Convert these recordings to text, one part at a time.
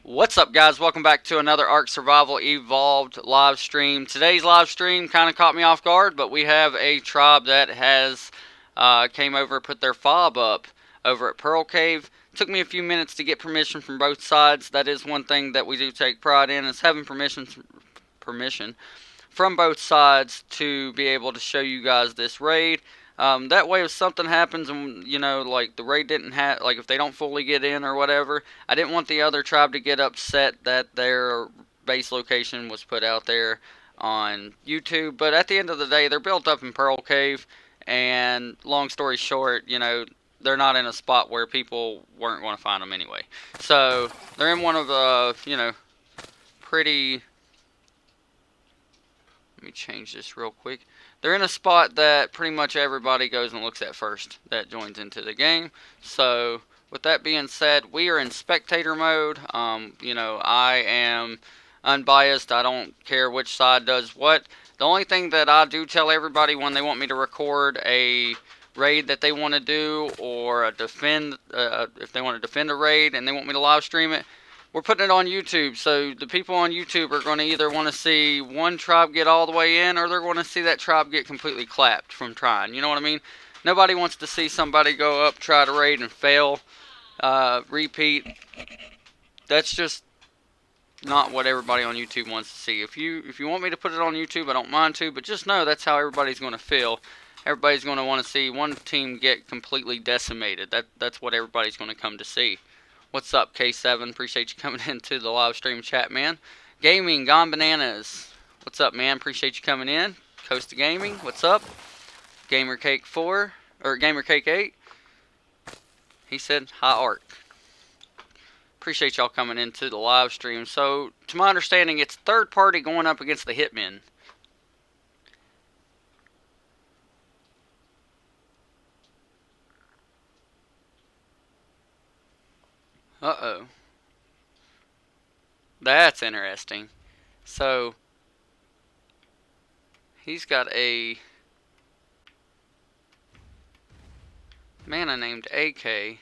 What's up, guys? Welcome back to another Ark Survival Evolved live stream. Today's live stream kind of caught me off guard, but we have a tribe that has came over, put their fob up over at Pearl Cave. Took me a few minutes to get permission from both sides. That is one thing that we do take pride in, is having permission from both sides to be able to show you guys this raid. That way, if something happens and, like the raid didn't have, like if they don't fully get in or whatever, I didn't want the other tribe to get upset that their base location was put out there on YouTube. But at the end of the day, they're built up in Pearl Cave, and long story short, they're not in a spot where people weren't going to find them anyway. So they're in one of the, pretty. Let me change this real quick. They're in a spot that pretty much everybody goes and looks at first that joins into the game. So with that being said, we are in spectator mode. I am unbiased. I don't care which side does what. The only thing that I do tell everybody when they want me to record a raid that they want to do, or if they want to defend a raid and they want me to live stream it, we're putting it on YouTube, so the people on YouTube are going to either want to see one tribe get all the way in, or they're going to see that tribe get completely clapped from trying. You know what I mean? Nobody wants to see somebody go up, try to raid, and fail, repeat. That's just not what everybody on YouTube wants to see. If you want me to put it on YouTube, I don't mind to, but just know that's how everybody's going to feel. Everybody's going to want to see one team get completely decimated. That's what everybody's going to come to see. What's up, K7? Appreciate you coming into the live stream chat, man. Gaming, Gone Bananas. What's up, man? Appreciate you coming in. Coast of Gaming, what's up? Gamer Cake 4, or Gamer Cake 8. He said, hi, Ark. Appreciate y'all coming into the live stream. So, to my understanding, it's third party going up against the Hitmen. Uh-oh. That's interesting. So, he's got a mana named AK.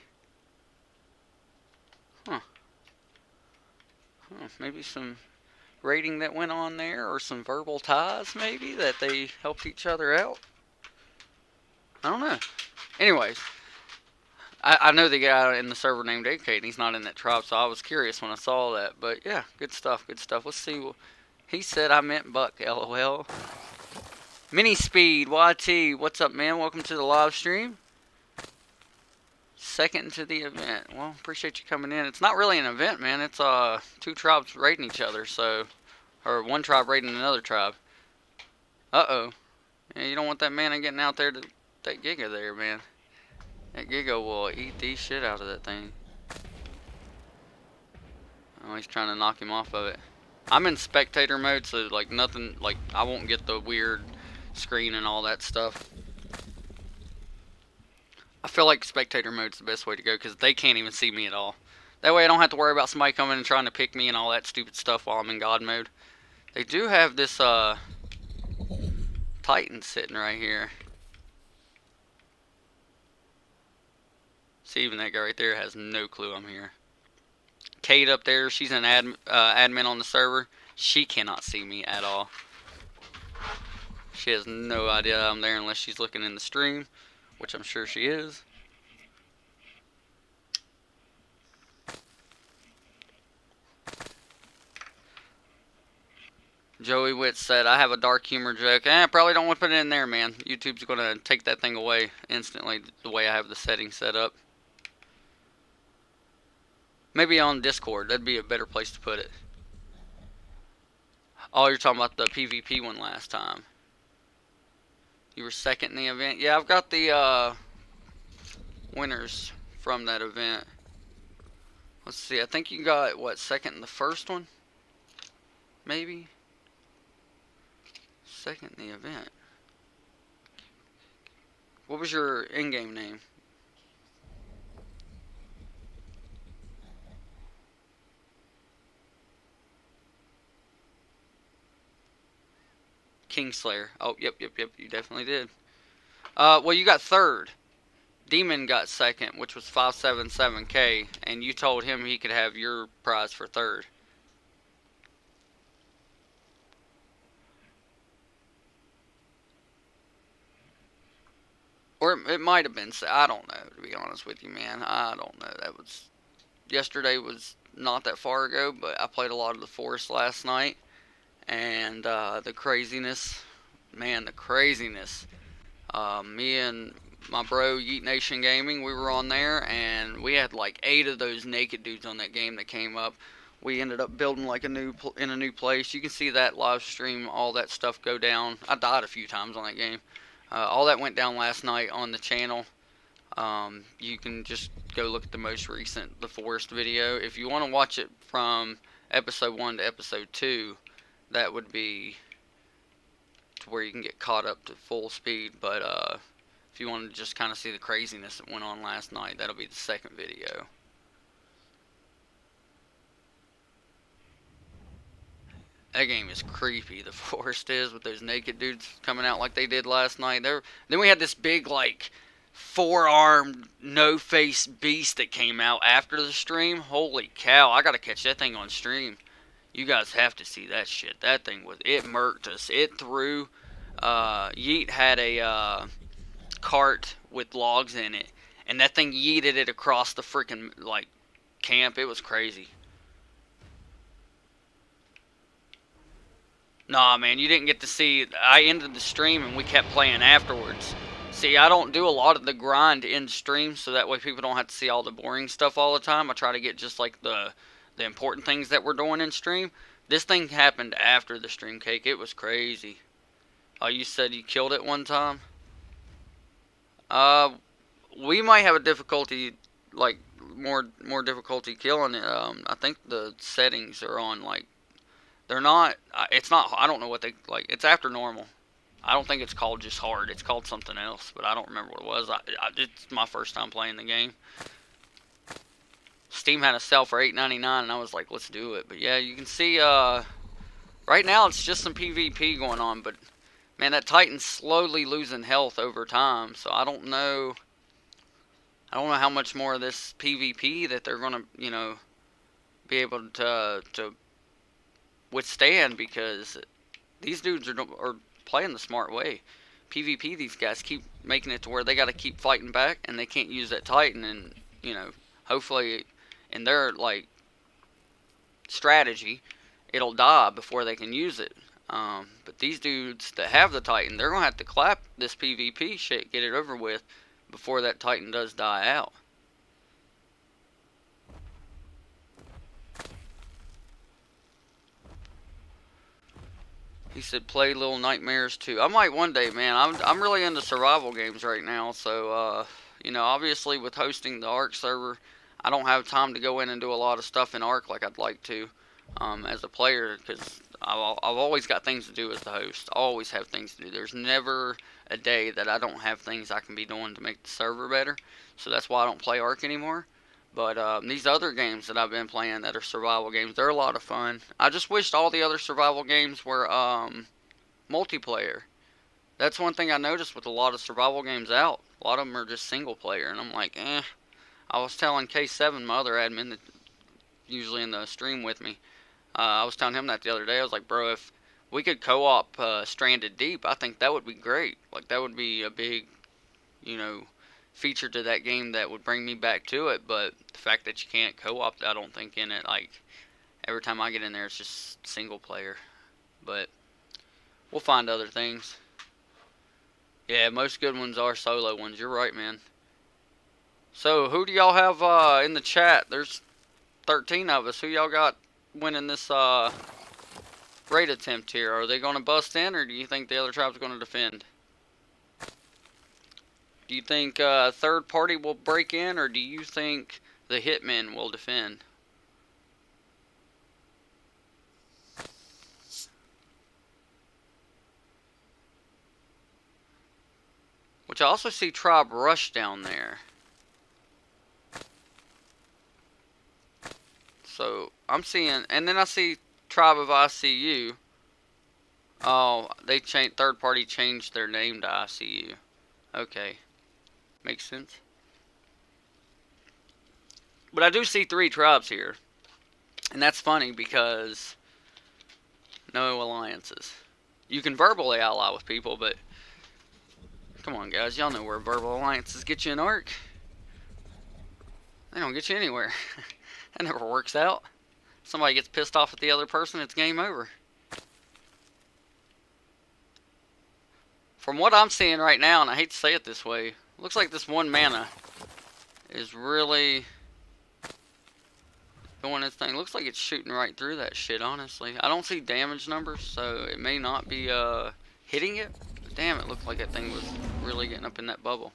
Maybe some raiding that went on there, or some verbal ties, maybe, that they helped each other out. I don't know. Anyways. I know the guy in the server named AK, and he's not in that tribe, so I was curious when I saw that. But yeah, good stuff, good stuff. Let's see. He said I meant Buck, LOL. Mini Speed, YT, what's up, man? Welcome to the live stream. Second to the event. Well, appreciate you coming in. It's not really an event, man. It's two tribes raiding each other, so, or one tribe raiding another tribe. Uh-oh. Yeah, you don't want that man getting out there to that Giga there, man. That Giga will eat the shit out of that thing. Oh, he's trying to knock him off of it. I'm in spectator mode, so like nothing, like I won't get the weird screen and all that stuff. I feel like spectator mode's the best way to go, because they can't even see me at all. That way I don't have to worry about somebody coming and trying to pick me and all that stupid stuff while I'm in God mode. They do have this Titan sitting right here. See, even that guy right there has no clue I'm here. Kate up there, she's an admin on the server. She cannot see me at all. She has no idea I'm there unless she's looking in the stream, which I'm sure she is. Joey Witt said, I have a dark humor joke. Probably don't want to put it in there, man. YouTube's going to take that thing away instantly, the way I have the settings set up. Maybe on Discord. That'd be a better place to put it. Oh, you're talking about the PvP one last time. You were second in the event? Yeah, I've got the winners from that event. Let's see. I think you got, what, second in the first one? Maybe? Second in the event. What was your in-game name? Kingslayer. Oh, yep, you definitely did. Well, you got third. Demon got second, which was 577K, and you told him he could have your prize for third. Or it might have been, I don't know, to be honest with you, man. I don't know. That was, yesterday was not that far ago, but I played a lot of the Forest last night, and the craziness, man, the craziness. Me and my bro Yeet Nation Gaming, we were on there, and we had like 8 of those naked dudes on that game that came up. We ended up building like in a new place. You can see that live stream, all that stuff go down. I died a few times on that game. All that went down last night on the channel. You can just go look at the most recent The Forest video. If you want to watch it from episode 1 to episode 2, that would be to where you can get caught up to full speed. But if you want to just kind of see the craziness that went on last night, that'll be the second video. That game is creepy, The Forest is, with those naked dudes coming out like they did last night. Then we had this big, like, 4-armed, no-face beast that came out after the stream. Holy cow, I gotta catch that thing on stream. You guys have to see that shit. That thing it murked us. It threw, Yeet had a cart with logs in it, and that thing yeeted it across the freaking, like, camp. It was crazy. Nah, man, you didn't get to see. I ended the stream and we kept playing afterwards. See, I don't do a lot of the grind in stream, so that way people don't have to see all the boring stuff all the time. I try to get just like the important things that we're doing in stream. This thing happened after the stream, Cake. It was crazy. Oh, you said you killed it one time? We might have a difficulty, like more difficulty killing it. I think the settings are on like. They're not, it's not, I don't know what they, like, it's after normal. I don't think it's called just hard. It's called something else, but I don't remember what it was. It's my first time playing the game. Steam had a sale for $8.99, and I was like, let's do it. But yeah, you can see, right now it's just some PvP going on, but, man, that Titan's slowly losing health over time, so I don't know how much more of this PvP that they're going to, you know, be able to withstand, because these dudes are playing the smart way. PvP, these guys keep making it to where they got to keep fighting back, and they can't use that Titan, and, you know, hopefully in their, like, strategy, it'll die before they can use it. But these dudes that have the Titan, they're going to have to clap this PvP shit, get it over with, before that Titan does die out. He said, play Little Nightmares too. I might one day, man. I'm really into survival games right now. So, you know, obviously with hosting the Ark server, I don't have time to go in and do a lot of stuff in Ark like I'd like to as a player. Because I've always got things to do as the host. I always have things to do. There's never a day that I don't have things I can be doing to make the server better. So that's why I don't play Ark anymore. But these other games that I've been playing that are survival games, they're a lot of fun. I just wished all the other survival games were multiplayer. That's one thing I noticed with a lot of survival games out. A lot of them are just single player, and I'm like, eh. I was telling K7, my other admin, that usually in the stream with me, I was telling him that the other day. I was like, bro, if we could co-op Stranded Deep, I think that would be great. Like, that would be a big, you know, feature to that game that would bring me back to it. But the fact that you can't co-op, I don't think in it. Like, every time I get in there, it's just single player. But we'll find other things. Yeah, most good ones are solo ones. You're right, man. So, who do y'all have in the chat? There's 13 of us. Who y'all got winning this raid attempt here? Are they going to bust in, or do you think the other tribe's going to defend? Do you think a third party will break in, or do you think the hitmen will defend? Which I also see Tribe Rush down there. So, I'm seeing, and then I see Tribe of ICU. Oh, they changed, third party changed their name to ICU. Okay. Makes sense. But I do see 3 tribes here. And that's funny because no alliances. You can verbally ally with people, but come on, guys. Y'all know where verbal alliances get you an arc. They don't get you anywhere. That never works out. Somebody gets pissed off at the other person, it's game over. From what I'm seeing right now, and I hate to say it this way, looks like this 1 mana is really doing its thing. Looks like it's shooting right through that shit, honestly. I don't see damage numbers, so it may not be hitting it. But damn, it looked like that thing was really getting up in that bubble.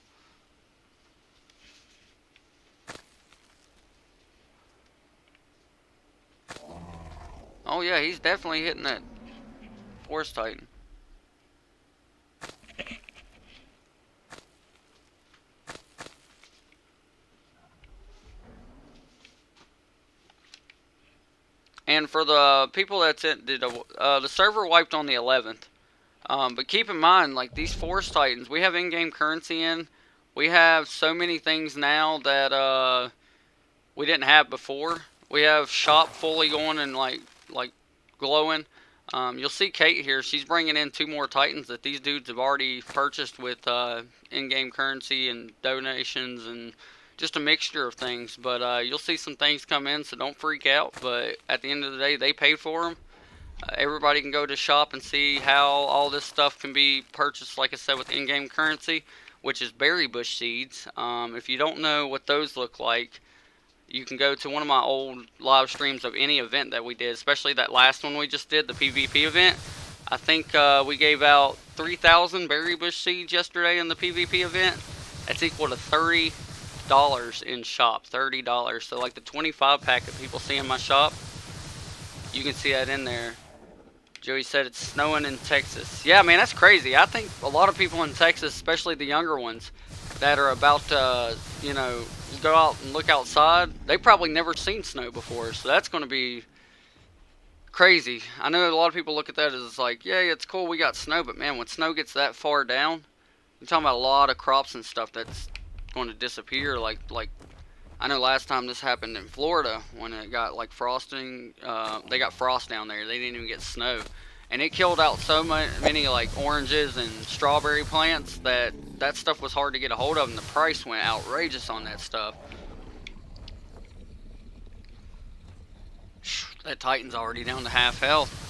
Oh yeah, he's definitely hitting that Forest Titan. And for the people that's in, the server wiped on the 11th. But keep in mind, like these Forest Titans, we have in-game currency in. We have so many things now that we didn't have before. We have shop fully going and like glowing. You'll see Kate here. She's bringing in 2 more Titans that these dudes have already purchased with in-game currency and donations and just a mixture of things. But you'll see some things come in, so don't freak out. But at the end of the day, they paid for them. Everybody can go to shop and see how all this stuff can be purchased, like I said, with in-game currency, which is berry bush seeds. If you don't know what those look like, you can go to one of my old live streams of any event that we did, especially that last one we just did, the PvP event. I think we gave out 3,000 berry bush seeds yesterday in the PvP event. That's equal to $30 in shop, $30. So like the 25 pack that people see in my shop, you can see that in there. Joey said it's snowing in Texas. Yeah, man, that's crazy. I think a lot of people in Texas, especially the younger ones, that are about to, you know, go out and look outside, they probably never seen snow before, so that's going to be crazy. I know a lot of people look at that as like, yeah, it's cool we got snow, but man, when snow gets that far down, you're talking about a lot of crops and stuff that's going to disappear. Like I know last time this happened in Florida when it got like frosting, they got frost down there, they didn't even get snow. And it killed out so many like oranges and strawberry plants that stuff was hard to get a hold of, and the price went outrageous on that stuff. That Titan's already down to half health.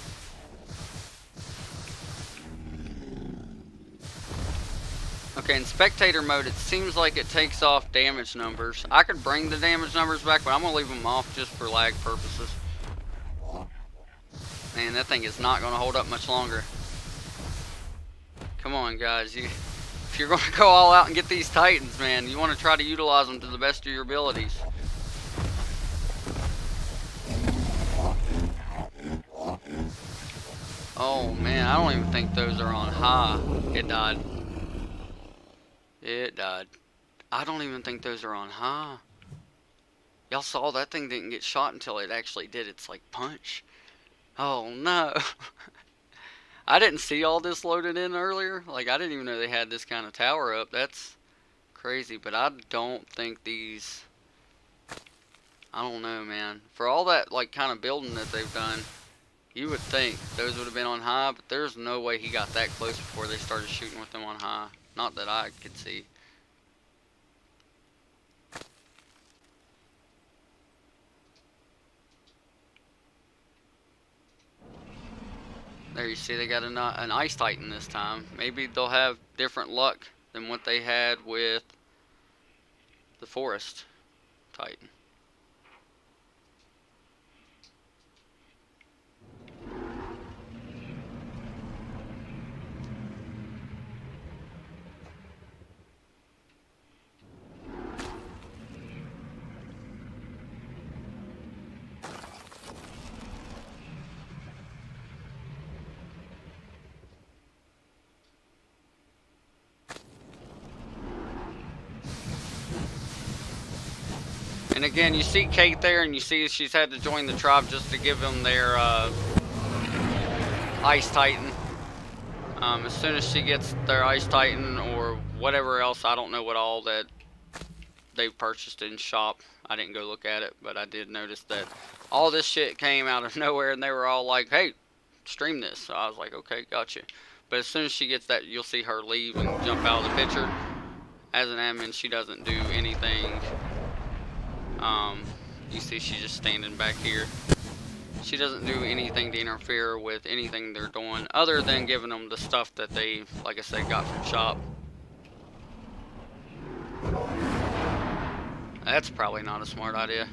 Okay, in spectator mode, it seems like it takes off damage numbers. I could bring the damage numbers back, but I'm going to leave them off just for lag purposes. Man, that thing is not going to hold up much longer. Come on, guys. If you're going to go all out and get these Titans, man, you want to try to utilize them to the best of your abilities. Oh, man, I don't even think those are on high. It died. It died. I don't even think those are on high. Y'all saw that thing didn't get shot until it actually did its, like, punch. Oh no. I didn't see all this loaded in earlier. Like, I didn't even know they had this kind of tower up. That's crazy. But I don't think these... I don't know, man. For all that, like, kind of building that they've done, you would think those would have been on high. But there's no way he got that close before they started shooting with them on high. Not that I could see. There you see they got an Ice Titan this time. Maybe they'll have different luck than what they had with the Forest Titan. And again, you see Kate there, and you see she's had to join the tribe just to give them their Ice Titan. As soon as she gets their Ice Titan or whatever else, I don't know what all that they purchased it in shop. I didn't go look at it, but I did notice that all this shit came out of nowhere, and they were all like, hey, stream this. So I was like, okay, gotcha. But as soon as she gets that, you'll see her leave and jump out of the picture. As an admin, she doesn't do anything. You see she's just standing back here. She doesn't do anything to interfere with anything they're doing, other than giving them the stuff that they, like I said, got from shop. That's probably not a smart idea.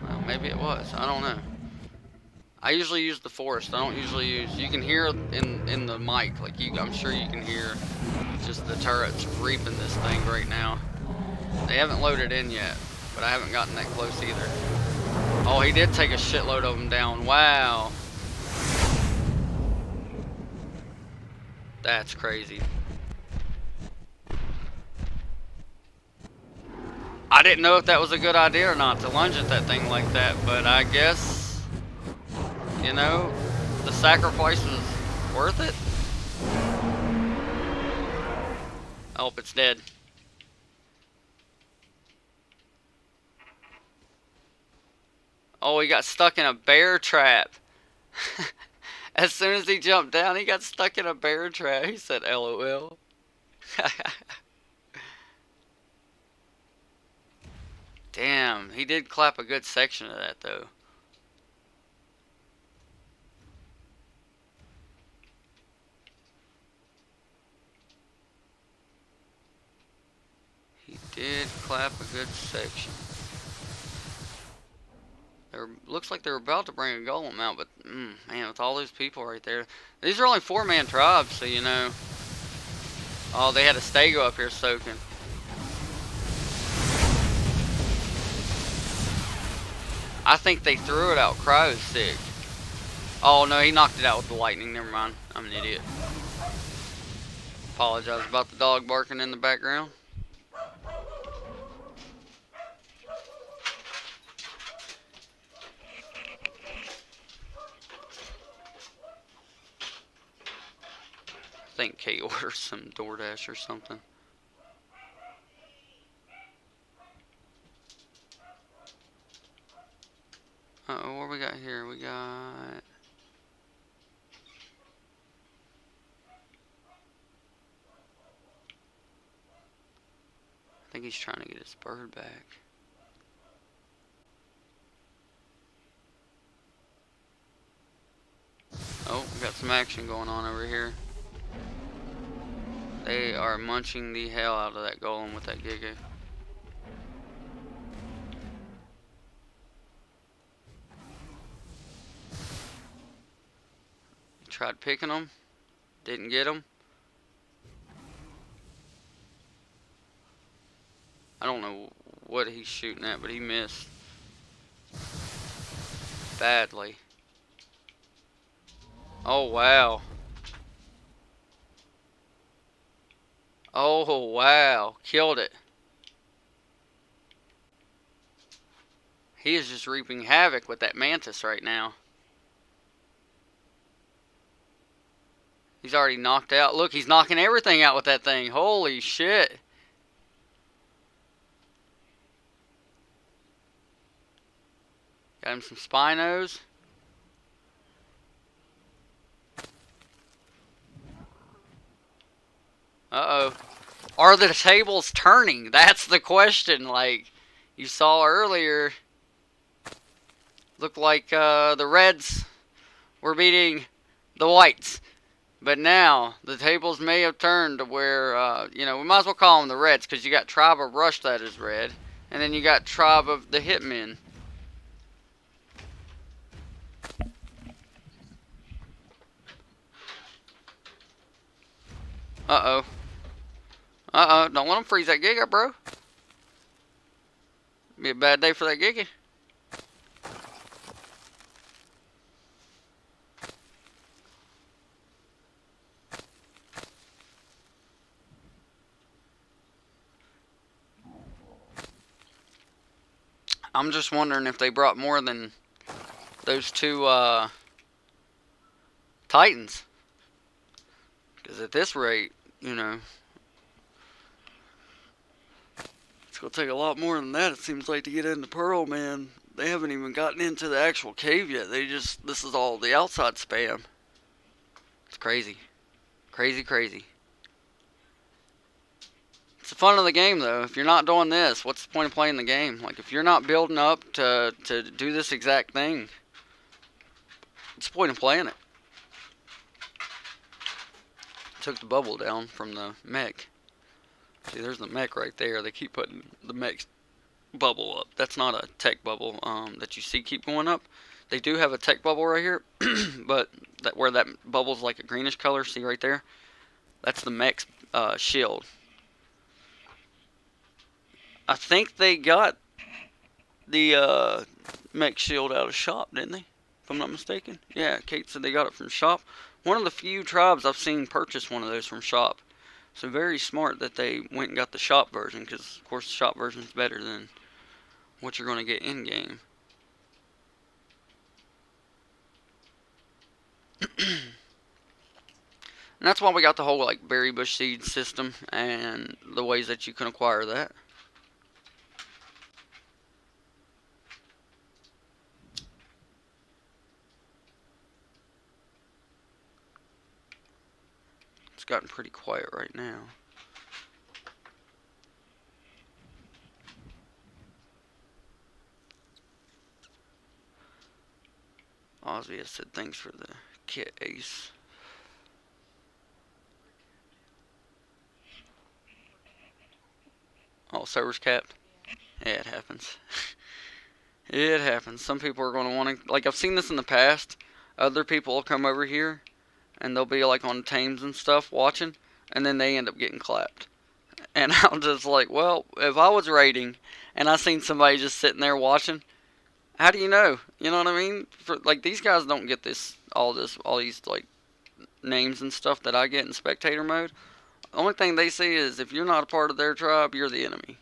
Well, maybe it was. I don't know. I usually use the forest. I don't usually use... You can hear in the mic. Like, I'm sure you can hear just the turrets reaping this thing right now. They haven't loaded in yet, but I haven't gotten that close either. Oh, he did take a shitload of them down. Wow. That's crazy. I didn't know if that was a good idea or not to lunge at that thing like that, but I guess, you know, the sacrifice was worth it. I hope it's dead. Oh, he got stuck in a bear trap. As soon as he jumped down, he got stuck in a bear trap. He said, LOL. Damn, he did clap a good section of that, though. He did clap a good section. Looks like they're about to bring a golem out, but man, with all those people right there. These are only 4-man tribes, so you know. Oh, they had a stego up here soaking. I think they threw it out. Cryo's sick. Oh no, he knocked it out with the lightning. Never mind. I'm an idiot. Apologize about the dog barking in the background. I think Kate ordered some DoorDash or something. Uh-oh, what we got here? We got... I think he's trying to get his bird back. Oh, we got some action going on over here. They are munching the hell out of that golem with that Giga. Tried picking them, didn't get them. I don't know what he's shooting at, but he missed badly. Oh wow. Oh wow, killed it. He is just reaping havoc with that mantis right now. He's already knocked out. Look, he's knocking everything out with that thing. Holy shit. Got him some Spinos. Uh-oh. Are the tables turning? That's the question. Like you saw earlier, looked like the Reds were beating the Whites. But now, the tables may have turned to where, you know, we might as well call them the Reds, because you got Tribe of Rush that is red, and then you got Tribe of the Hitmen. Uh-oh. Uh-oh, don't let them freeze that Giga, bro. Be a bad day for that Giga. I'm just wondering if they brought more than those two top Titans. Because at this rate, you know, it's going to take a lot more than that, it seems like, to get into Pearl, man. They haven't even gotten into the actual cave yet. This is all the outside spam. It's crazy. Crazy, crazy. It's the fun of the game, though. If you're not doing this, what's the point of playing the game? Like, if you're not building up to do this exact thing, what's the point of playing it? Took the bubble down from the mech. See, there's the mech right there. They keep putting the mech bubble up. That's not a tech bubble that you see keep going up. They do have a tech bubble right here, but where that bubble's like a greenish color, see right there? That's the mech's shield. I think they got the mech shield out of shop, didn't they? If I'm not mistaken. Yeah, Kate said they got it from shop. One of the few tribes I've seen purchase one of those from shop. So very smart that they went and got the shop version, because of course the shop version is better than what you're going to get in game. And that's why we got the whole like berry bush seed system and the ways that you can acquire that. It's gotten pretty quiet right now. Ozzy has said thanks for the kit, Ace. Oh, server's capped? Yeah, it happens. It happens. Some people are going to want to... Like, I've seen this in the past. Other people will come over here, and they'll be, like, on tames and stuff watching, and then they end up getting clapped. And I'm just like, well, if I was raiding, and I seen somebody just sitting there watching, how do you know? You know what I mean? Like, these guys don't get all these, like, names and stuff that I get in spectator mode. The only thing they see is if you're not a part of their tribe, you're the enemy.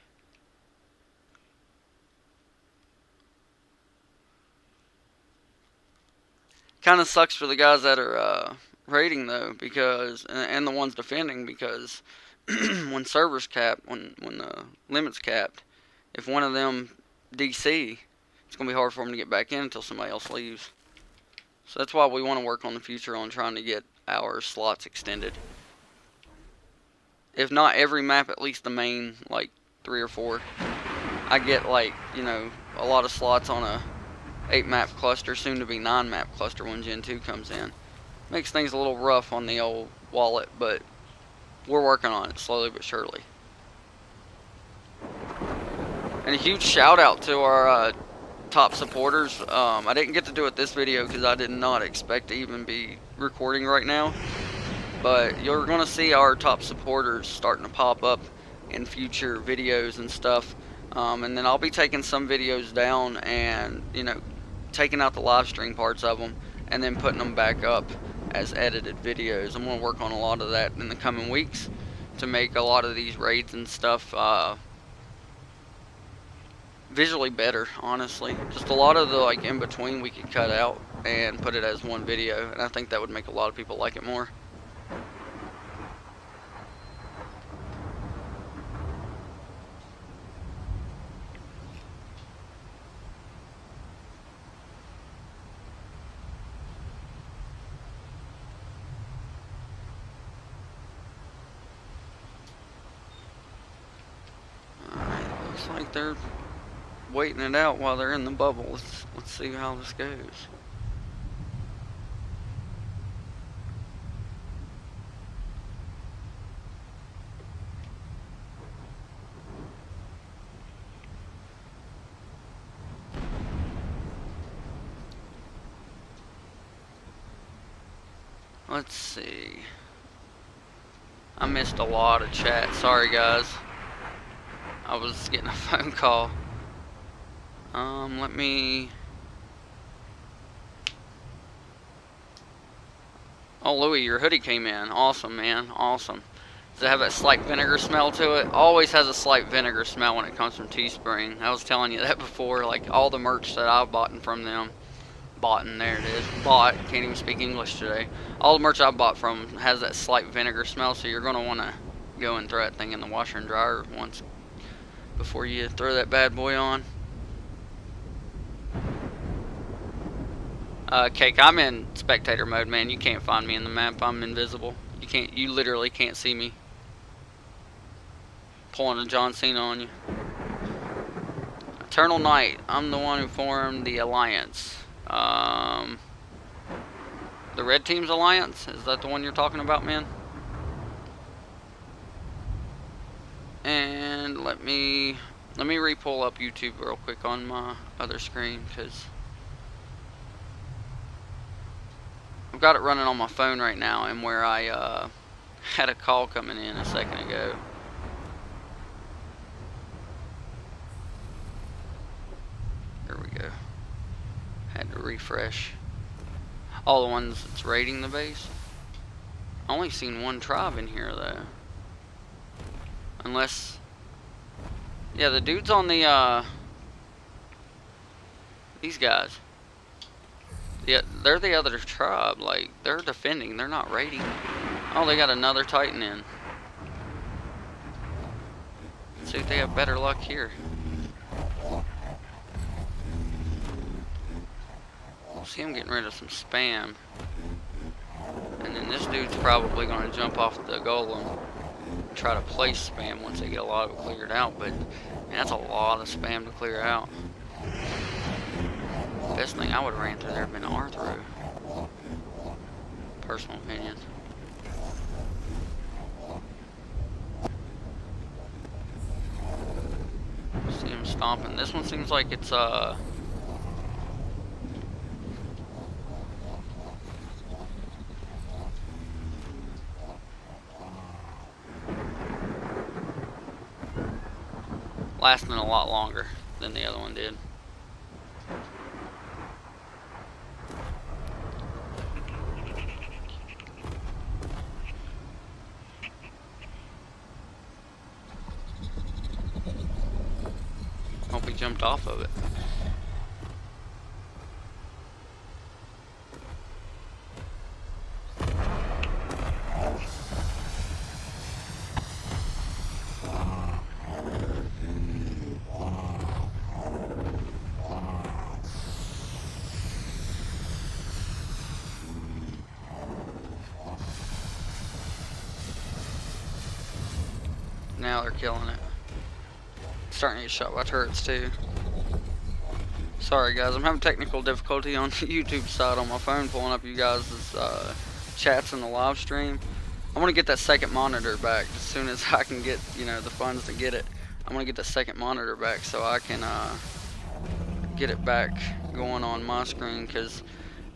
Kind of sucks for the guys that are raiding, though, because, and the ones defending, because when servers capped, when the limit's capped, if one of them DC, it's going to be hard for them to get back in until somebody else leaves. So that's why we want to work on the future on trying to get our slots extended. If not every map, at least the main, like, 3 or 4. I get, like, you know, a lot of slots on a 8-map cluster, soon to be 9-map cluster when Gen 2 comes in. Makes things a little rough on the old wallet, but we're working on it slowly but surely. And a huge shout out to our top supporters. I didn't get to do it this video because I did not expect to even be recording right now. But you're going to see our top supporters starting to pop up in future videos and stuff. And then I'll be taking some videos down and, you know, taking out the live stream parts of them and then putting them back up as edited videos. I'm going to work on a lot of that in the coming weeks to make a lot of these raids and stuff visually better, honestly. Just a lot of the like in between we could cut out and put it as one video, and I think that would make a lot of people like it more. Alright, looks like they're waiting it out while they're in the bubble. Let's see how this goes. Let's see. I missed a lot of chat. Sorry guys. I was getting a phone call. Let me... Oh, Louie, your hoodie came in. Awesome, man. Awesome. Does it have that slight vinegar smell to it? Always has a slight vinegar smell when it comes from Teespring. I was telling you that before. Like, all the merch that I've bought from them bought, and there it is. Bought. Can't even speak English today. All the merch I bought from has that slight vinegar smell, so you're going to want to go and throw that thing in the washer and dryer once before you throw that bad boy on. Cake, I'm in spectator mode, man. You can't find me in the map. I'm invisible. You literally can't see me. Pulling a John Cena on you. Eternal Knight. I'm the one who formed the Alliance. The Red Team's Alliance? Is that the one you're talking about, man? And let me re-pull up YouTube real quick on my other screen, because I've got it running on my phone right now, and where I had a call coming in a second ago. There we go. Had to refresh. All the ones that's raiding the base. I only seen one tribe in here though. Unless, yeah, the dudes on the these guys. Yeah, they're the other tribe. Like, they're defending. They're not raiding. Oh, they got another Titan in. Let's see if they have better luck here. See, I'm getting rid of some spam. And then this dude's probably going to jump off the golem and try to place spam once they get a lot of it cleared out. But man, that's a lot of spam to clear out. Best thing I would have ran through there would have been R-through. Personal opinion. See him stomping. This one seems like it's lasting a lot longer than the other one did. Hope he jumped off of it. Now they're killing it. Starting to get shot by turrets too. Sorry guys, I'm having technical difficulty on the YouTube side on my phone pulling up you guys' chats in the live stream. I want to get that second monitor back as soon as I can get, you know, the funds to get it. I want to get the second monitor back so I can get it back going on my screen, because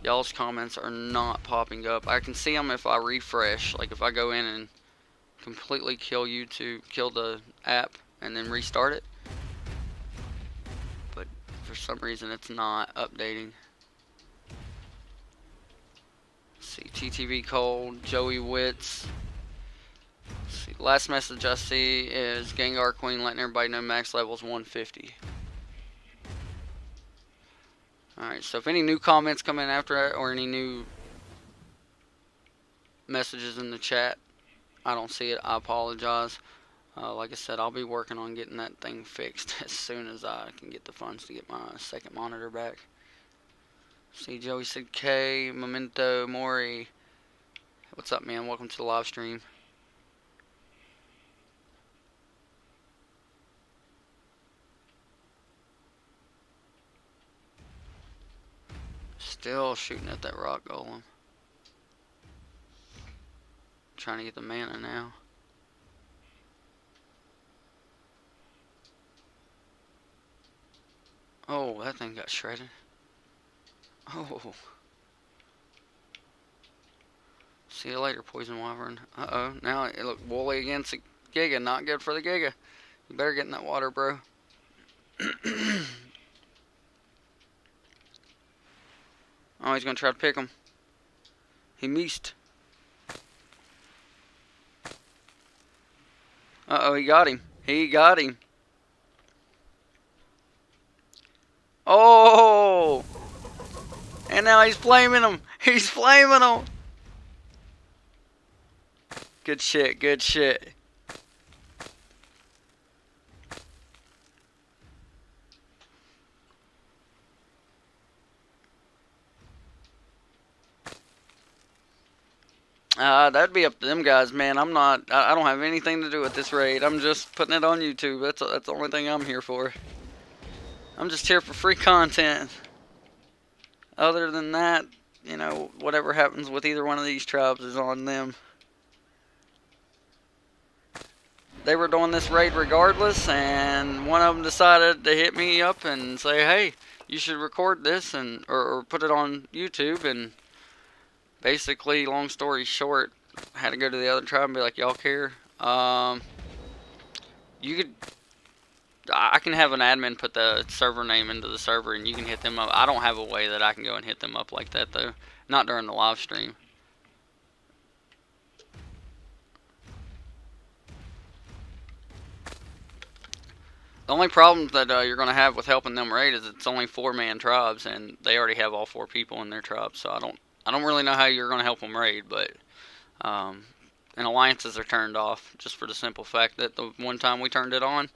y'all's comments are not popping up. I can see them if I refresh, like if I go in and completely kill YouTube, kill the app, and then restart it. But for some reason it's not updating. Let's see, TTV Cold, Joey Wits. Let's see, last message I see is Gengar Queen letting everybody know max level is 150. Alright, so if any new comments come in after that, or any new messages in the chat, I don't see it, I apologize. Like I said, I'll be working on getting that thing fixed as soon as I can get the funds to get my second monitor back. See, Joey said K, Memento Mori. What's up, man? Welcome to the live stream. Still shooting at that rock golem. Trying to get the mana now. Oh, that thing got shredded. Oh. See you later, Poison Wyvern. Uh-oh, now it looked woolly against the Giga. Not good for the Giga. You better get in that water, bro. Oh, he's gonna try to pick him. He missed. Uh-oh, he got him. He got him. Oh! And now he's flaming them. He's flaming them. Good shit, good shit. That'd be up to them guys, man. I don't have anything to do with this raid. I'm just putting it on YouTube. That's the only thing I'm here for. I'm just here for free content. Other than that, you know, whatever happens with either one of these tribes is on them. They were doing this raid regardless, and one of them decided to hit me up and say, hey, you should record this and or put it on YouTube. And basically, long story short, I had to go to the other tribe and be like, y'all care? You could, I can have an admin put the server name into the server and you can hit them up. I don't have a way that I can go and hit them up like that though. Not during the live stream. The only problem that you're going to have with helping them raid is it's only 4-man tribes and they already have all 4 people in their tribe. So I don't really know how you're going to help them raid, but and alliances are turned off just for the simple fact that the one time we turned it on,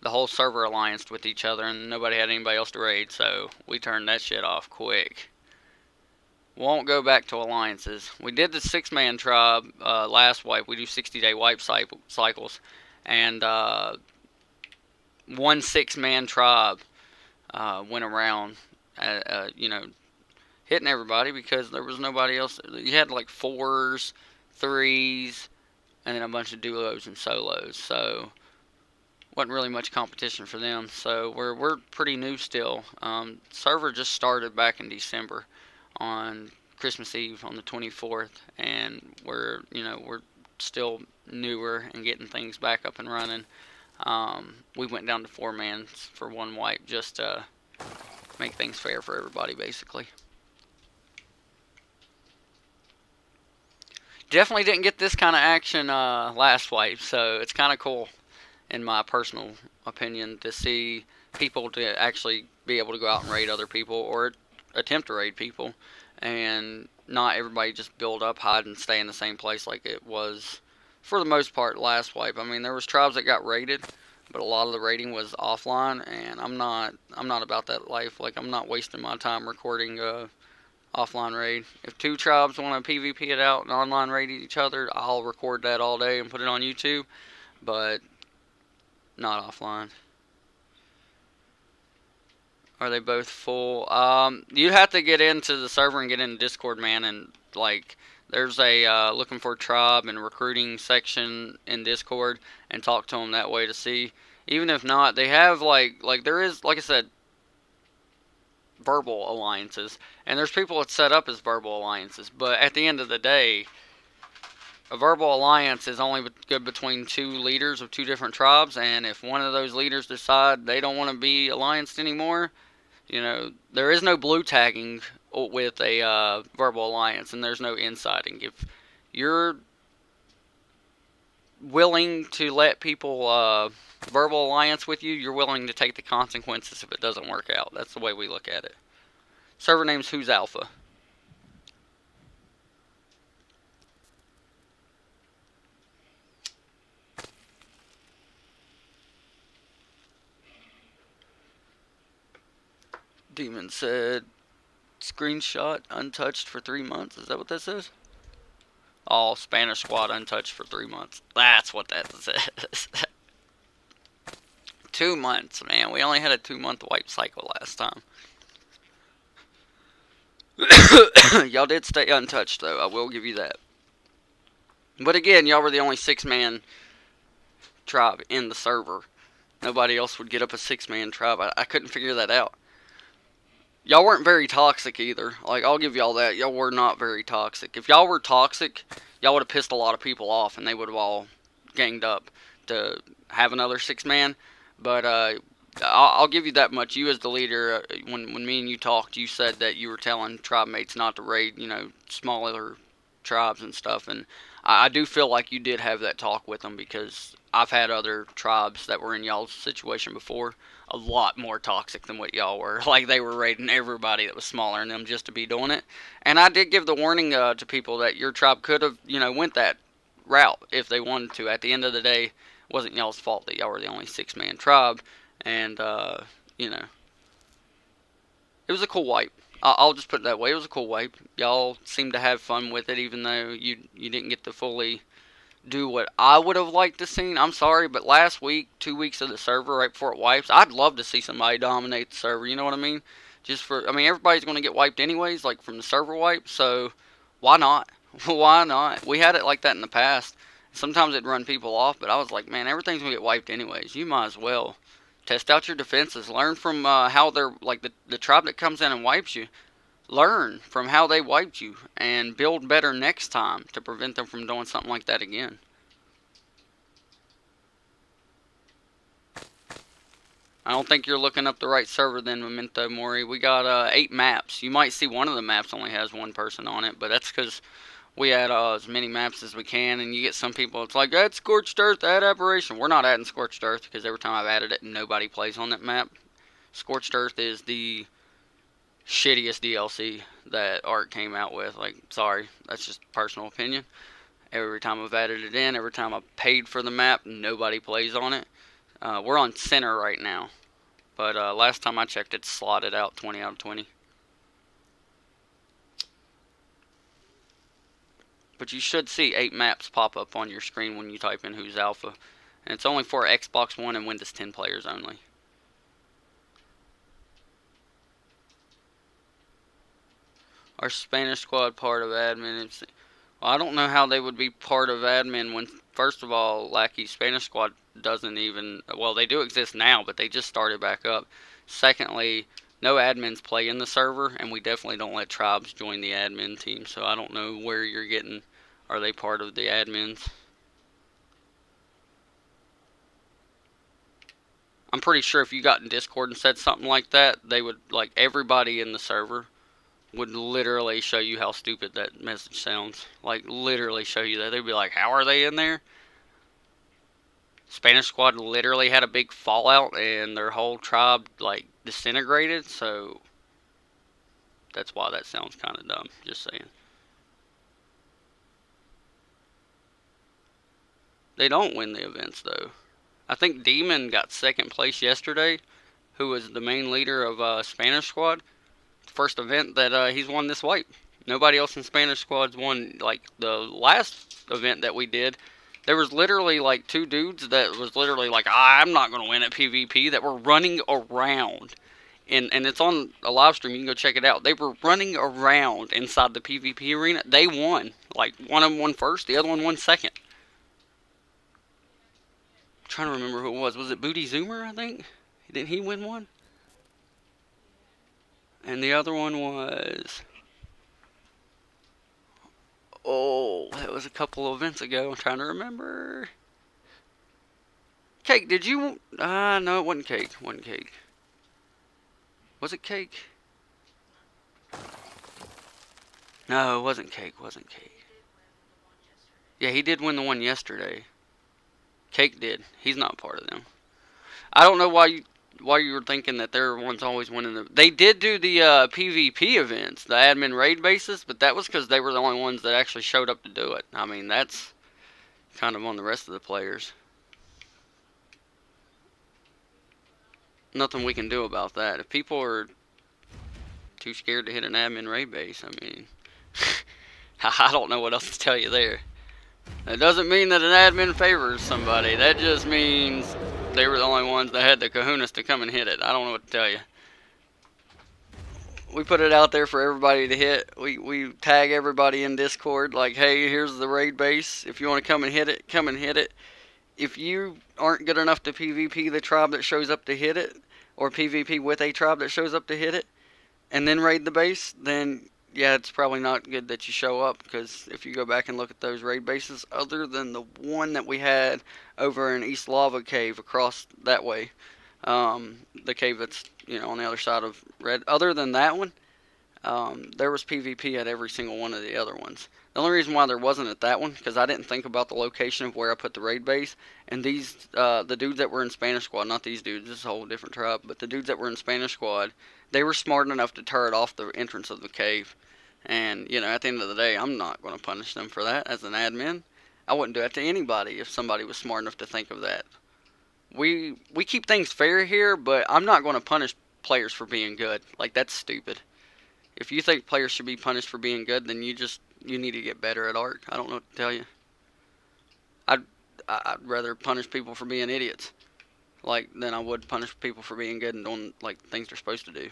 the whole server allianced with each other and nobody had anybody else to raid, so we turned that shit off quick. Won't go back to alliances. We did the 6-man tribe last wipe. We do 60-day wipe cycles, and one 6-man tribe went around, you know, hitting everybody because there was nobody else. You had like 4s, 3s, and then a bunch of duos and solos. So wasn't really much competition for them. So we're pretty new still. Server just started back in December on Christmas Eve on the 24th, and we're still newer and getting things back up and running. We went down to 4-man for one wipe just to make things fair for everybody, basically. Definitely didn't get this kind of action last wipe, so it's kind of cool, in my personal opinion, to see people to actually be able to go out and raid other people or attempt to raid people, and not everybody just build up, hide, and stay in the same place like it was for the most part last wipe. I mean, there was tribes that got raided, but a lot of the raiding was offline, and I'm not about that life. Like, I'm not wasting my time recording offline raid. If 2 tribes want to PvP it out and online raid each other, I'll record that all day and put it on YouTube, but not offline. Are they both full? You have to get into the server and get into Discord, man, and like there's a looking for tribe and recruiting section in Discord, and talk to them that way to see. Even if not, they have like there is, like I said, verbal alliances, and there's people that set up as verbal alliances, but at the end of the day, a verbal alliance is only good between 2 leaders of 2 different tribes, and if one of those leaders decide they don't want to be allianced anymore, you know, there is no blue tagging with a verbal alliance, and there's no insiding. If you're willing to let people verbal alliance with you, you're willing to take the consequences if it doesn't work out. That's the way we look at it. Server name's Who'sAlpha. Demon said, screenshot untouched for 3 months. Is that what that says? All Spanish squad untouched for 3 months. That's what that says. 2 months, man. We only had a 2-month wipe cycle last time. Y'all did stay untouched, though. I will give you that. But again, y'all were the only 6-man tribe in the server. Nobody else would get up a 6-man tribe. I couldn't figure that out. Y'all weren't very toxic either. Like, I'll give y'all that. Y'all were not very toxic. If y'all were toxic, y'all would have pissed a lot of people off, and they would have all ganged up to have another 6-man. But I'll give you that much. You as the leader, when me and you talked, you said that you were telling tribe mates not to raid, you know, smaller tribes and stuff. And I do feel like you did have that talk with them, because I've had other tribes that were in y'all's situation before, a lot more toxic than what y'all were. Like, they were raiding everybody that was smaller than them just to be doing it. And I did give the warning to people that your tribe could have, went that route if they wanted to. At the end of the day, it wasn't y'all's fault that y'all were the only 6-man tribe. And, it was a cool wipe. I'll just put it that way. It was a cool wipe. Y'all seemed to have fun with it, even though you didn't get to fully do what I would have liked to see. I'm sorry, but last week, 2 weeks of the server right before it wipes, I'd love to see somebody dominate the server. You know what I mean? Everybody's going to get wiped anyways, like from the server wipe. So why not? Why not? We had it like that in the past. Sometimes it'd run people off, but I was like, man, everything's going to get wiped anyways. You might as well test out your defenses. Learn from how they're, like, the tribe that comes in and wipes you. Learn from how they wiped you and build better next time to prevent them from doing something like that again. I don't think you're looking up the right server then, Memento Mori. We got 8 maps. You might see one of the maps only has one person on it, but that's because we add as many maps as we can, and you get some people, it's like, add Scorched Earth, add Aberration. We're not adding Scorched Earth because every time I've added it, nobody plays on that map. Scorched Earth is the shittiest DLC that Ark came out with. Like, sorry, that's just personal opinion. Every time I've added it in, every time I've paid for the map, nobody plays on it. We're on center right now, but last time I checked, it's slotted out 20 out of 20. But you should see 8 maps pop up on your screen when you type in Who's Alpha, and it's only for Xbox One and Windows 10 players only. Our Spanish squad part of admin. Well, I don't know how they would be part of admin when, first of all, Lackey Spanish squad doesn't even, well, they do exist now, but they just started back up. Secondly, no admins play in the server, and we definitely don't let tribes join the admin team, so I don't know where you're getting, are they part of the admins? I'm pretty sure if you got in Discord and said something like that, they would, like, everybody in the server would literally show you how stupid that message sounds. Like, literally show you that. They'd be like, how are they in there? Spanish squad literally had a big fallout and their whole tribe, like, disintegrated, so that's why that sounds kind of dumb. Just saying. They don't win the events, though. I think Demon got 2nd place yesterday, who was the main leader of Spanish squad. First event that he's won this wipe. Nobody else in Spanish squads won. Like, the last event that we did, there was literally like 2 dudes that was literally like, I'm not going to win at PvP, that were running around. And it's on a live stream, you can go check it out. They were running around inside the PvP arena. They won. Like, one of them won first, the other one won second. I'm trying to remember who it was. Was it Booty Zoomer, I think? Didn't he win one? And the other one was, oh, that was a couple of events ago. I'm trying to remember. Cake, did you? No, it wasn't Cake. It wasn't Cake. Was it Cake? No, it wasn't Cake. It wasn't Cake. Yeah, he did win the one yesterday. Cake did. He's not part of them. I don't know why you were thinking that they're ones always winning. They did do the PvP events, the admin raid bases, but that was because they were the only ones that actually showed up to do it. I mean, that's kind of on the rest of the players. Nothing we can do about that. If people are too scared to hit an admin raid base, I mean, I don't know what else to tell you there. That doesn't mean that an admin favors somebody. That just means they were the only ones that had the kahunas to come and hit it. I don't know what to tell you. We put it out there for everybody to hit. We tag everybody in Discord like, hey, here's the raid base. If you want to come and hit it, come and hit it. If you aren't good enough to PvP the tribe that shows up to hit it, or PvP with a tribe that shows up to hit it, and then raid the base, then yeah, it's probably not good that you show up, because if you go back and look at those raid bases, other than the one that we had over in East Lava Cave across that way, the cave that's, on the other side of Red, other than that one, there was PvP at every single one of the other ones. The only reason why there wasn't at that one, because I didn't think about the location of where I put the raid base. And these, the dudes that were in Spanish Squad, not these dudes, this is a whole different tribe, but the dudes that were in Spanish Squad, they were smart enough to turret off the entrance of the cave. And, you know, at the end of the day, I'm not going to punish them for that as an admin. I wouldn't do that to anybody if somebody was smart enough to think of that. We keep things fair here, but I'm not going to punish players for being good. Like, that's stupid. If you think players should be punished for being good, then you need to get better at Ark. I don't know what to tell you. I'd rather punish people for being idiots, like, than I would punish people for being good and doing, like, things they're supposed to do.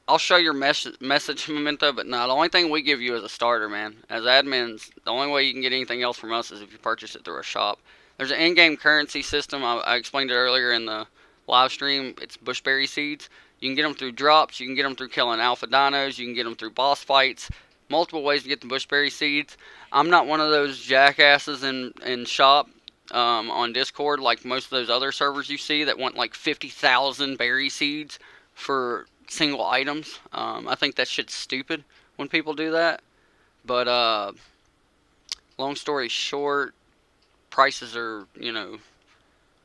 I'll show your message memento, but no, the only thing we give you is a starter, man. As admins, the only way you can get anything else from us is if you purchase it through a shop. There's an in-game currency system. I explained it earlier in the live stream. It's bushberry seeds. You can get them through drops. You can get them through killing alpha dinos. You can get them through boss fights. Multiple ways to get the bushberry seeds. I'm not one of those jackasses in shop on Discord like most of those other servers you see that want like 50,000 berry seeds for single items. I think that shit's stupid when people do that. But long story short, prices are, you know,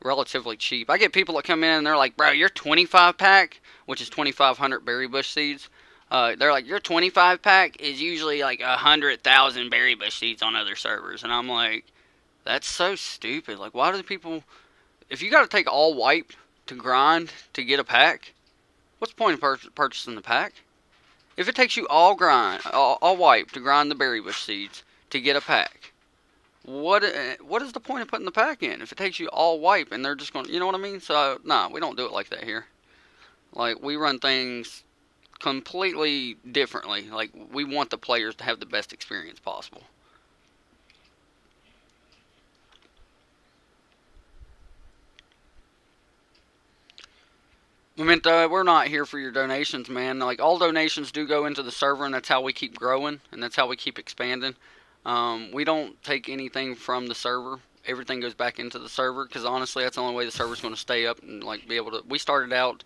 relatively cheap. I get people that come in and they're like, bro, your 25 pack, which is 2,500 berry bush seeds, they're like, your 25 pack is usually like 100,000 berry bush seeds on other servers. And I'm like, that's so stupid. Like, why do people, if you got to take all wipe to grind to get a pack, what's the point of purchasing the pack? If it takes you all wipe to grind the berry bush seeds to get a pack, what is the point of putting the pack in if it takes you all wipe and they're just going to, you know what I mean? So, nah, we don't do it like that here. Like, we run things completely differently. Like, we want the players to have the best experience possible. Memento, we're not here for your donations, man. Like, all donations do go into the server, and that's how we keep growing, and that's how we keep expanding. We don't take anything from the server. Everything goes back into the server, because honestly, that's the only way the server's going to stay up and, like, be able to... We started out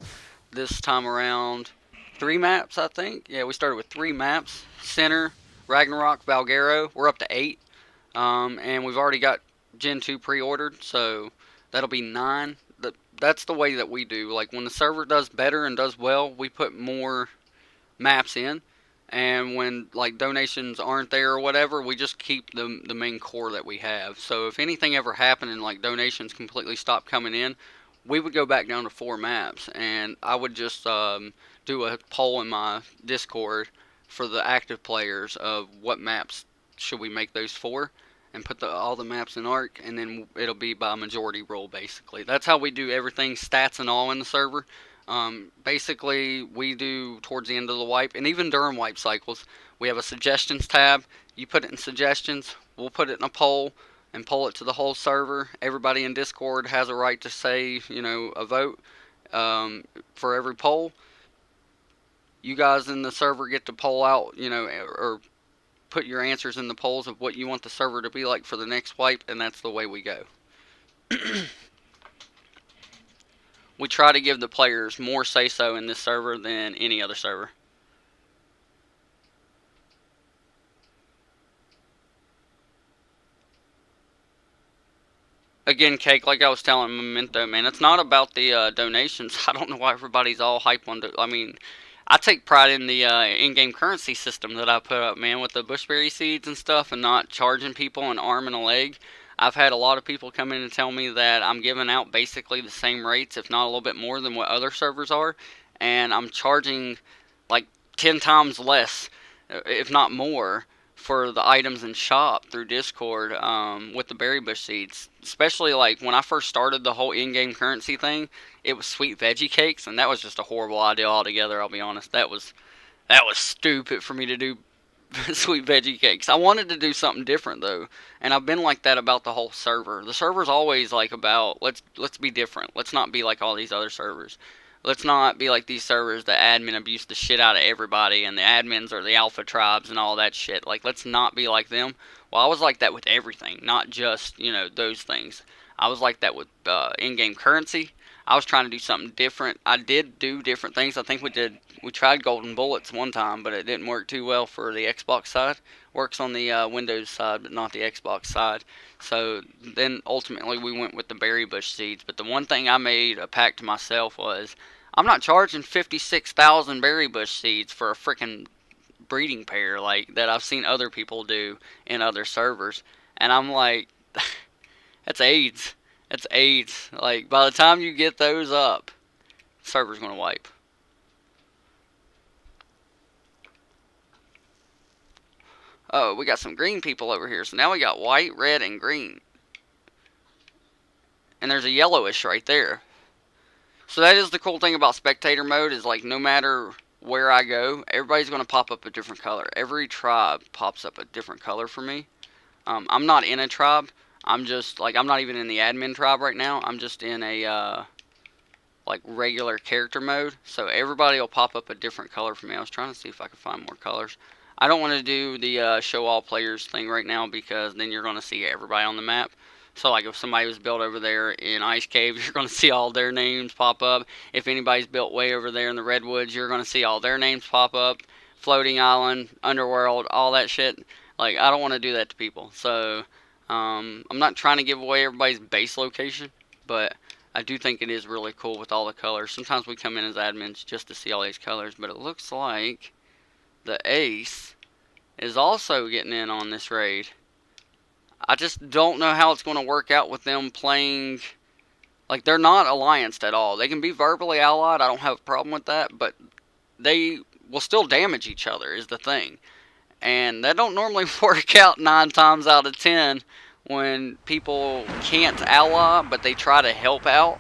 this time around 3 maps, I think. Yeah, we started with 3 maps. Center, Ragnarok, Valguero. We're up to 8. And we've already got Gen 2 pre-ordered, so that'll be 9. That's the way that we do. Like, when the server does better and does well, we put more maps in. And when, like, donations aren't there or whatever, we just keep the main core that we have. So if anything ever happened and, like, donations completely stopped coming in, we would go back down to 4 maps. And I would just do a poll in my Discord for the active players of what maps should we make those for. And put all the maps in Ark, and then it'll be by majority rule, basically. That's how we do everything, stats and all in the server. Basically, we do towards the end of the wipe, and even during wipe cycles, we have a suggestions tab. You put it in suggestions, we'll put it in a poll, and poll it to the whole server. Everybody in Discord has a right to say, you know, a vote for every poll. You guys in the server get to poll out, you know, or put your answers in the polls of what you want the server to be like for the next wipe, and that's the way we go. We try to give the players more say-so in this server than any other server. Again, Cake, like I was telling Memento, man, it's not about the donations. I don't know why everybody's all hype on it. I mean, I take pride in the in-game currency system that I put up, man, with the bushberry seeds and stuff, and not charging people an arm and a leg. I've had a lot of people come in and tell me that I'm giving out basically the same rates, if not a little bit more than what other servers are, and I'm charging like 10 times less, if not more, for the items in shop through Discord with the berry bush seeds. Especially like when I first started the whole in-game currency thing, it was sweet veggie cakes, and that was just a horrible idea altogether, I'll be honest. That was stupid for me to do sweet veggie cakes. I wanted to do something different though, and I've been like that about the whole server. The server's always like about let's be different. Let's not be like all these other servers. Let's not be like these servers that admin abuse the shit out of everybody, and the admins are the alpha tribes and all that shit. Like, let's not be like them. Well, I was like that with everything, not just, you know, those things. I was like that with in-game currency. I was trying to do something different. I did do different things. I think we tried golden bullets one time, but it didn't work too well for the Xbox side. Works on the Windows side, but not the Xbox side. So then ultimately we went with the berry bush seeds. But the one thing I made a pact to myself was, I'm not charging 56,000 berry bush seeds for a freaking breeding pair like that I've seen other people do in other servers. And I'm like, that's AIDS. That's AIDS. Like, by the time you get those up, the server's going to wipe. Oh, we got some green people over here. So now we got white, red, and green. And there's a yellowish right there. So that is the cool thing about spectator mode, is like no matter where I go, everybody's going to pop up a different color. Every tribe pops up a different color for me. I'm not in a tribe. I'm just, like, I'm not even in the admin tribe right now. I'm just in a, like, regular character mode. So everybody will pop up a different color for me. I was trying to see if I could find more colors. I don't want to do the show all players thing right now, because then you're going to see everybody on the map. So, like, if somebody was built over there in Ice Caves, you're going to see all their names pop up. If anybody's built way over there in the Redwoods, you're going to see all their names pop up. Floating Island, Underworld, all that shit. Like, I don't want to do that to people. So, I'm not trying to give away everybody's base location, but I do think it is really cool with all the colors. Sometimes we come in as admins just to see all these colors, but it looks like the Ace is also getting in on this raid. I just don't know how it's going to work out with them playing. Like, they're not allianced at all. They can be verbally allied. I don't have a problem with that, but they will still damage each other is the thing. And that don't normally work out 9 times out of 10 when people can't ally, but they try to help out.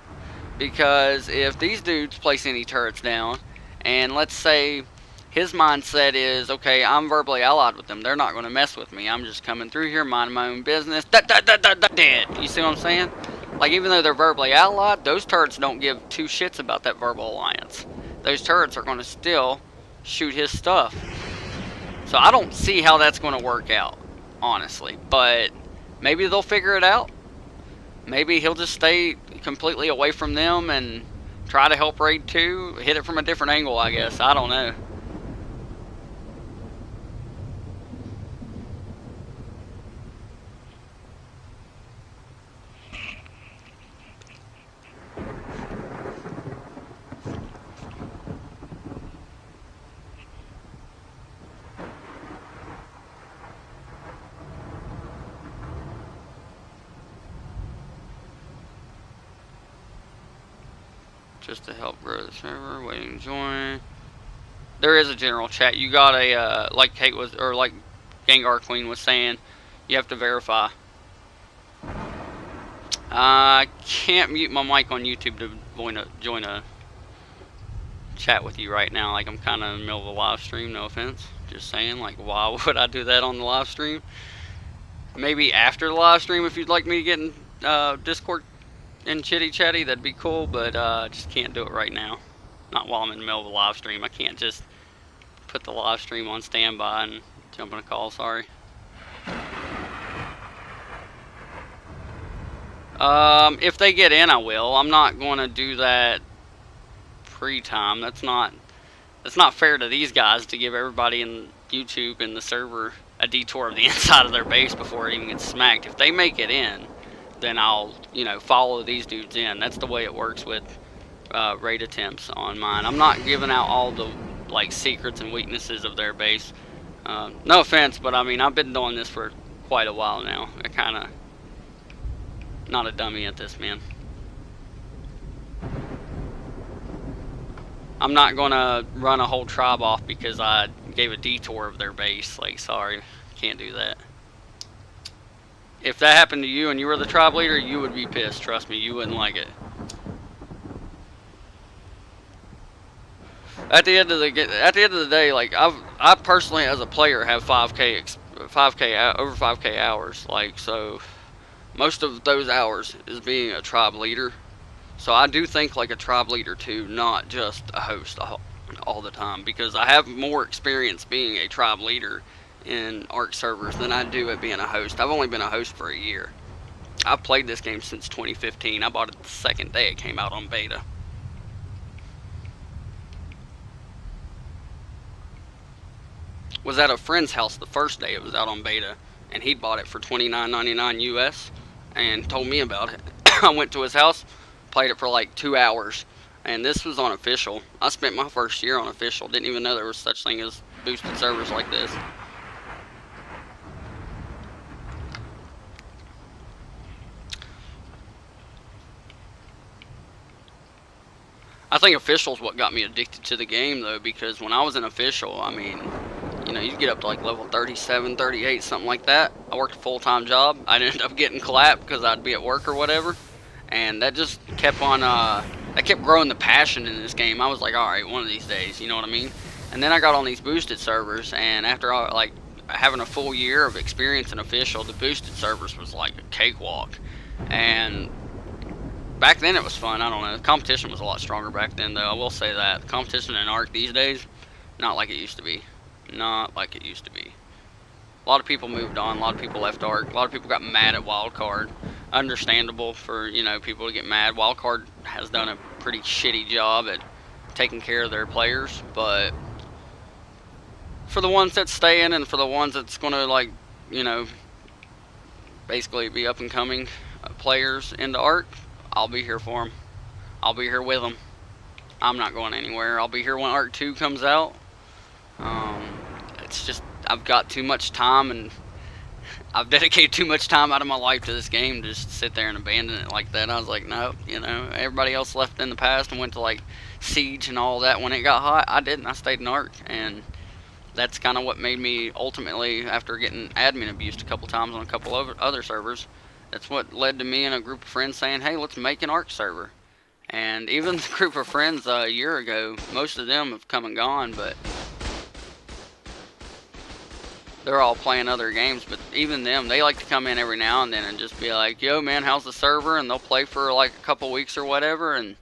Because if these dudes place any turrets down, and let's say his mindset is, okay, I'm verbally allied with them, they're not going to mess with me, I'm just coming through here, minding my own business, dead. You see what I'm saying? Like, even though they're verbally allied, those turrets don't give 2 shits about that verbal alliance. Those turrets are going to still shoot his stuff. So I don't see how that's going to work out, honestly. But maybe they'll figure it out. Maybe he'll just stay completely away from them and try to help raid 2. Hit it from a different angle, I guess. I don't know. Just to help grow the server, waiting to join. There is a general chat. You got a, like Kate was, or like Gengar Queen was saying, you have to verify. I can't mute my mic on YouTube to join a chat with you right now. Like, I'm kind of in the middle of a live stream, no offense. Just saying, like, why would I do that on the live stream? Maybe after the live stream, if you'd like me to get in Discord and chitty chatty, that'd be cool, but just can't do it right now. Not while I'm in the middle of a live stream. I can't just put the live stream on standby and jump on a call, sorry. If they get in, I will. I'm not going to do that pre-time. That's not fair to these guys to give everybody in YouTube and the server a detour of the inside of their base before it even gets smacked. If they make it in, then I'll, you know, follow these dudes in. That's the way it works with raid attempts on mine. I'm not giving out all the, like, secrets and weaknesses of their base. No offense, but I mean, I've been doing this for quite a while now. I kind of not a dummy at this, man. I'm not gonna run a whole tribe off because I gave a detour of their base. Like, sorry, can't do that. If that happened to you and you were the tribe leader, you would be pissed. Trust me, you wouldn't like it. At the end of the day, like, I personally as a player have 5K over 5K hours. Like, so most of those hours is being a tribe leader. So I do think like a tribe leader too, not just a host all the time, because I have more experience being a tribe leader in ARC servers than I do at being a host. I've only been a host for a year. I've played this game since 2015. I bought it the second day it came out on beta. Was at a friend's house the first day it was out on beta, and he bought it for $29.99 US and told me about it. I went to his house, played it for like 2 hours, and this was on official. I spent my first year on official. Didn't even know there was such thing as boosted servers like this. I think official's what got me addicted to the game, though, because when I was in official, I mean, you know, you get up to like level 37, 38, something like that. I worked a full-time job. I'd end up getting clapped because I'd be at work or whatever, and that just kept on, that kept growing the passion in this game. I was like, alright, one of these days, you know what I mean? And then I got on these boosted servers, and after, like, having a full year of experience in official, the boosted servers was like a cakewalk. And back then it was fun. I don't know. The competition was a lot stronger back then, though. I will say that. The competition in ARC these days, not like it used to be. Not like it used to be. A lot of people moved on. A lot of people left ARC. A lot of people got mad at Wildcard. Understandable for, you know, people to get mad. Wildcard has done a pretty shitty job at taking care of their players, but for the ones that stay in and for the ones that's going to, like, you know, basically be up and coming players into ARC, I'll be here for them. I'll be here with them. I'm not going anywhere. I'll be here when ARC 2 comes out. It's just, I've got too much time, and I've dedicated too much time out of my life to this game to just sit there and abandon it like that. I was like, no, you know, everybody else left in the past and went to like Siege and all that when it got hot. I didn't. I stayed in ARC, and that's kind of what made me ultimately, after getting admin abused a couple times on a couple of other servers, that's what led to me and a group of friends saying, hey, let's make an ARC server. And even the group of friends a year ago, most of them have come and gone, but they're all playing other games. But even them, they like to come in every now and then and just be like, yo man, how's the server? And they'll play for like a couple weeks or whatever, and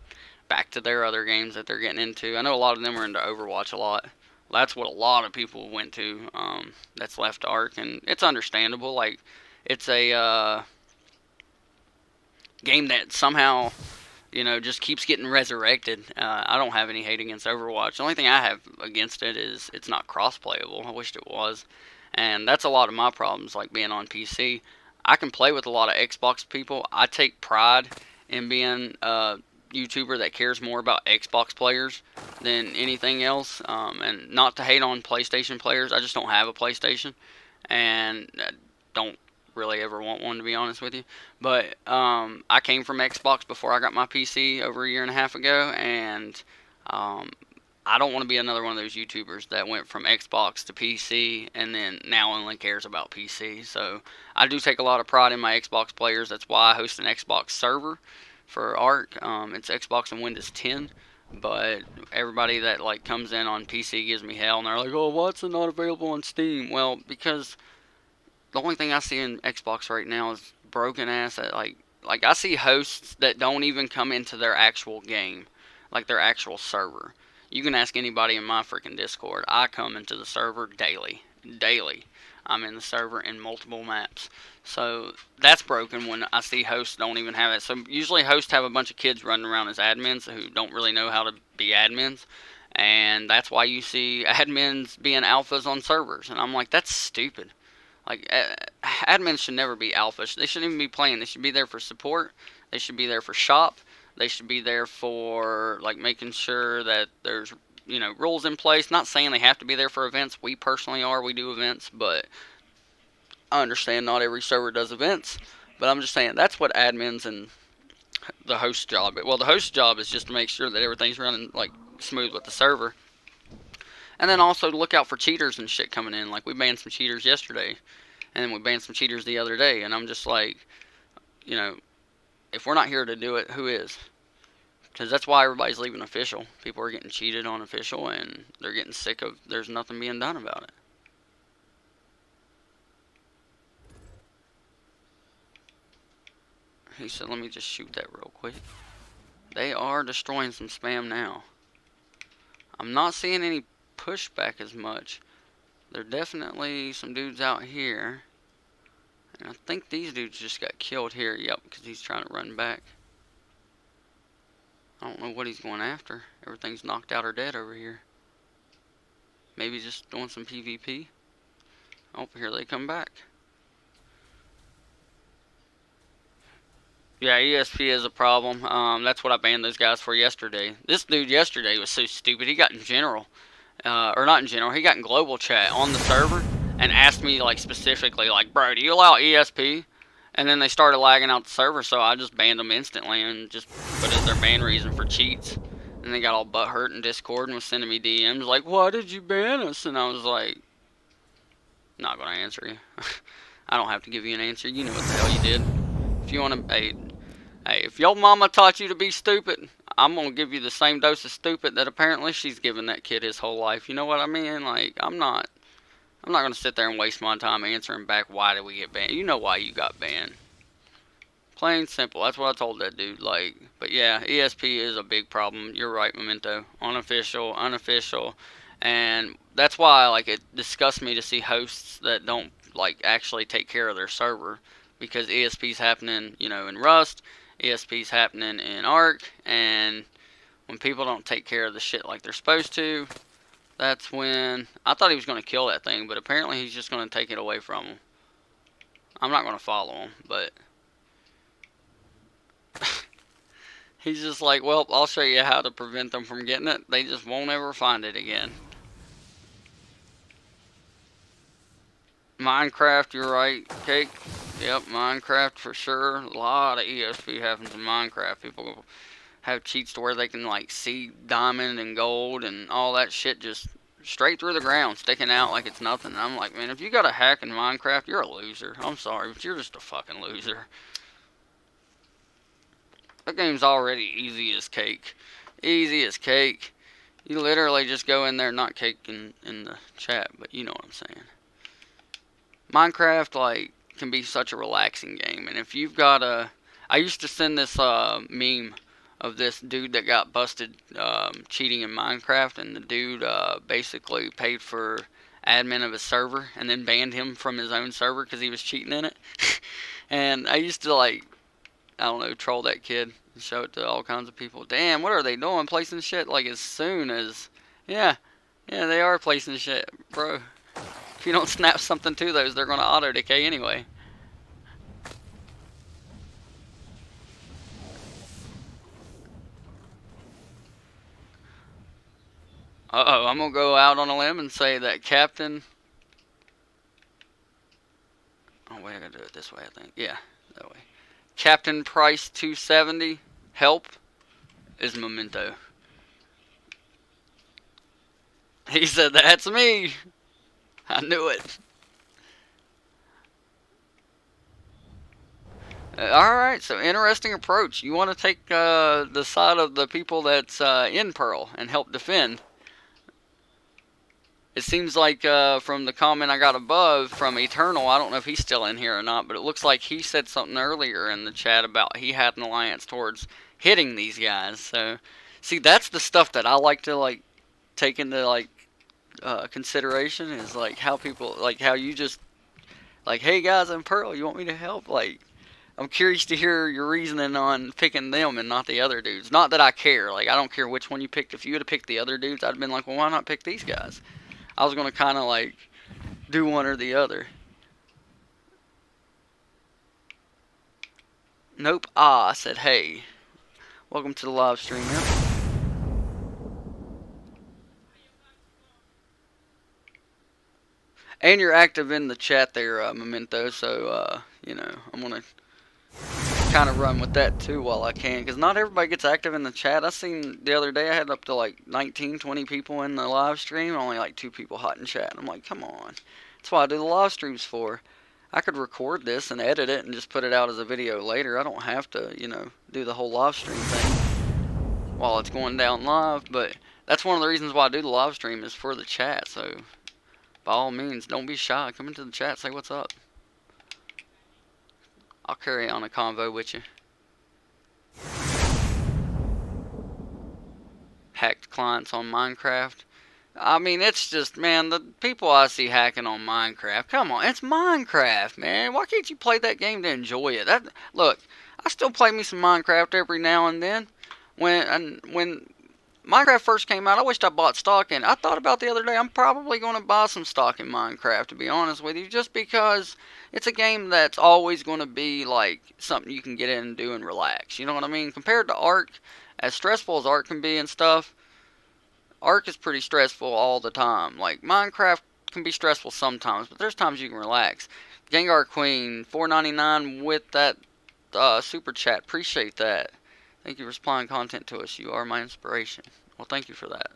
back to their other games that they're getting into. I know a lot of them are into Overwatch a lot. That's what a lot of people went to, that's left ARC, and it's understandable. Like, it's a game that somehow, you know, just keeps getting resurrected. I don't have any hate against Overwatch. The only thing I have against it is it's not cross-playable. I wished it was. And that's a lot of my problems, like being on PC. I can play with a lot of Xbox people. I take pride in being a YouTuber that cares more about Xbox players than anything else. And not to hate on PlayStation players. I just don't have a PlayStation. And don't really ever want one, to be honest with you. But I came from Xbox before I got my PC over a year and a half ago, and I don't want to be another one of those YouTubers that went from Xbox to PC and then now only cares about PC. So I do take a lot of pride in my Xbox players. That's why I host an Xbox server for ARC. It's Xbox and Windows 10. But everybody that like comes in on PC gives me hell, and they're like, oh, what's it not available on Steam? Well, because the only thing I see in Xbox right now is broken ass at like I see hosts that don't even come into their actual game, like their actual server. You can ask anybody in my freaking Discord. I come into the server daily. I'm in the server in multiple maps. So that's broken when I see hosts don't even have it. So usually hosts have a bunch of kids running around as admins who don't really know how to be admins. And that's why you see admins being alphas on servers. And I'm like, that's stupid. Like, admins should never be alpha. They shouldn't even be playing. They should be there for support. They should be there for shop. They should be there for, like, making sure that there's, you know, rules in place. Not saying they have to be there for events. We personally are. We do events. But I understand not every server does events. But I'm just saying that's what admins and the host job. Well, the host job is just to make sure that everything's running, like, smooth with the server. And then also look out for cheaters and shit coming in. Like, we banned some cheaters yesterday. And then we banned some cheaters the other day. And I'm just like, you know, if we're not here to do it, who is? Because that's why everybody's leaving official. People are getting cheated on official, and they're getting sick of there's nothing being done about it. He said, let me just shoot that real quick. They are destroying some spam now. I'm not seeing any pushback as much. There are definitely some dudes out here. And I think these dudes just got killed here. Yep, because he's trying to run back. I don't know what he's going after. Everything's knocked out or dead over here. Maybe just doing some PvP. Oh, here they come back. Yeah, ESP is a problem. That's what I banned those guys for yesterday. This dude yesterday was so stupid. He got in general, or not in general. He got in global chat on the server and asked me like specifically, like, bro, do you allow ESP? And then they started lagging out the server, so I just banned them instantly and just put as their ban reason for cheats. And they got all butthurt in Discord and was sending me DMs like, why did you ban us? And I was like, not gonna answer you. I don't have to give you an answer. You know what the hell you did. If you want to, hey, if your mama taught you to be stupid, I'm gonna give you the same dose of stupid that apparently she's given that kid his whole life. You know what I mean? Like, I'm not gonna sit there and waste my time answering back why did we get banned. You know why you got banned. Plain simple. That's what I told that dude. Like, but yeah, ESP is a big problem. You're right, Memento. Unofficial, and that's why like it disgusts me to see hosts that don't like actually take care of their server, because ESP's happening, you know, in Rust, ESP's happening in Arc, and when people don't take care of the shit like they're supposed to, that's when I thought he was going to kill that thing, but apparently he's just going to take it away from him. I'm not going to follow him, but he's just like, well, I'll show you how to prevent them from getting it. They just won't ever find it again. Minecraft, you're right, Cake. Yep, Minecraft for sure. A lot of ESP happens in Minecraft. People have cheats to where they can like see diamond and gold and all that shit just straight through the ground, sticking out like it's nothing. And I'm like, man, if you got a hack in Minecraft, you're a loser. I'm sorry, but you're just a fucking loser. That game's already easy as cake. Easy as cake. You literally just go in there, not Cake in the chat, but you know what I'm saying. Minecraft, like, can be such a relaxing game. And if you've got a... I used to send this meme of this dude that got busted cheating in Minecraft. And the dude basically paid for admin of his server and then banned him from his own server because he was cheating in it. And I used to, like, I don't know, troll that kid and show it to all kinds of people. Damn, what are they doing? Placing shit like as soon as... Yeah, they are placing shit, bro. If you don't snap something to those, they're going to auto-decay anyway. Uh-oh, I'm going to go out on a limb and say that Captain... Oh, wait, I got to do it this way, I think. Yeah, that way. Captain Price 270, help, is Memento. He said, that's me. I knew it. Alright, so interesting approach. You want to take the side of the people that's in Pearl and help defend. It seems like from the comment I got above from Eternal, I don't know if he's still in here or not, but it looks like he said something earlier in the chat about he had an alliance towards hitting these guys. So, see, that's the stuff that I like to like take into like consideration, is like how people, like how you just like, hey guys, I'm Pearl, you want me to help? Like, I'm curious to hear your reasoning on picking them and not the other dudes. Not that I care, like I don't care which one you picked. If you would have picked the other dudes, I'd have been like, well, why not pick these guys? I was going to kind of like do one or the other. Nope. I said, hey. Welcome to the live stream, yeah. And you're active in the chat there, Memento, so, you know, I'm going to kind of run with that too while I can, because not everybody gets active in the chat. I seen the other day I had up to like 19, 20 people in the live stream, only like 2 people hot in chat. I'm like, come on. That's why I do the live streams for. I could record this and edit it and just put it out as a video later. I don't have to, you know, do the whole live stream thing while it's going down live, but that's one of the reasons why I do the live stream, is for the chat. So by all means, don't be shy. Come into the chat, say what's up. I'll carry on a convo with you. Hacked clients on Minecraft. I mean, it's just, man, the people I see hacking on Minecraft. Come on, it's Minecraft, man. Why can't you play that game to enjoy it? Look, I still play me some Minecraft every now and then. When Minecraft first came out, I wished I bought stock in. I thought about the other day, I'm probably going to buy some stock in Minecraft, to be honest with you, just because it's a game that's always going to be like something you can get in and do and relax. You know what I mean? Compared to Ark, as stressful as Ark can be and stuff, Ark is pretty stressful all the time. Like Minecraft can be stressful sometimes, but there's times you can relax. Gengar Queen, 4.99 with that super chat. Appreciate that. Thank you for supplying content to us. You are my inspiration. Well, thank you for that.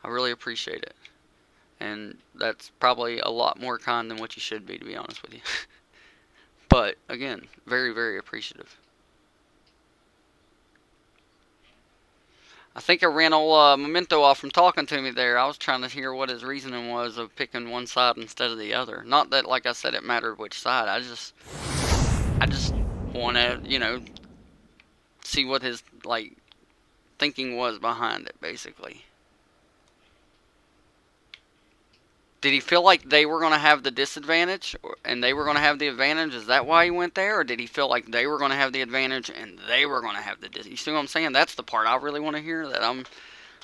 I really appreciate it. And that's probably a lot more kind than what you should be, to be honest with you. But, again, very, very appreciative. I think I ran old Memento off from talking to me there. I was trying to hear what his reasoning was of picking one side instead of the other. Not that, like I said, it mattered which side. I just want to, see what his, thinking was behind it, basically. Did he feel like they were going to have the disadvantage and they were going to have the advantage? Is that why he went there? Or did he feel like they were going to have the advantage and they were going to have the disadvantage? You see what I'm saying? That's the part I really want to hear.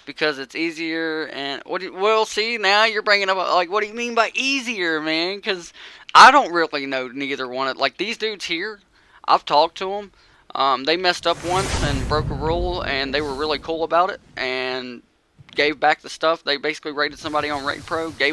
Because it's easier and... Well, see, now you're bringing up... what do you mean by easier, man? Because I don't really know neither one of... these dudes here, I've talked to them. They messed up once and broke a rule, and they were really cool about it, and gave back the stuff. They basically raided somebody on Raid Pro, they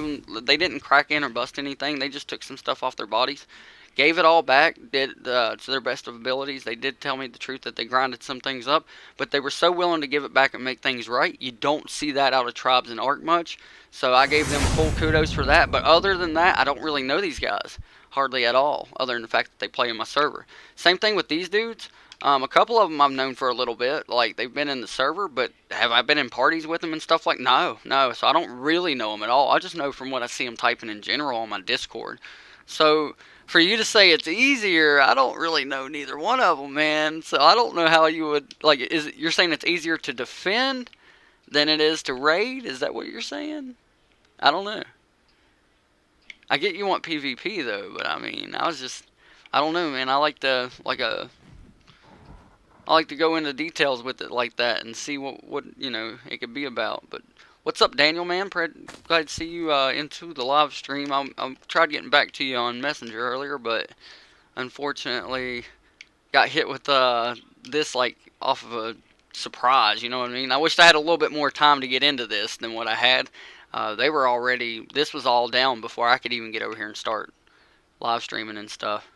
didn't crack in or bust anything, they just took some stuff off their bodies, gave it all back, did to their best of abilities. They did tell me the truth that they grinded some things up, but they were so willing to give it back and make things right. You don't see that out of tribes in Ark much, so I gave them full kudos for that. But other than that, I don't really know these guys hardly at all, other than the fact that they play in my server. Same thing with these dudes. A couple of them I've known for a little bit, they've been in the server, but have I been in parties with them and stuff no, so I don't really know them at all. I just know from what I see them typing in general on my Discord. So, for you to say it's easier, I don't really know neither one of them, man, so I don't know how you would, you're saying it's easier to defend than it is to raid? Is that what you're saying? I don't know. I get you want PvP, though, but I mean, I don't know, man, I like to go into details with it like that and see what it could be about. But what's up, Daniel, man? Glad to see you into the live stream. I tried getting back to you on Messenger earlier, but unfortunately got hit with this off of a surprise. You know what I mean? I wished I had a little bit more time to get into this than what I had. This was all down before I could even get over here and start live streaming and stuff.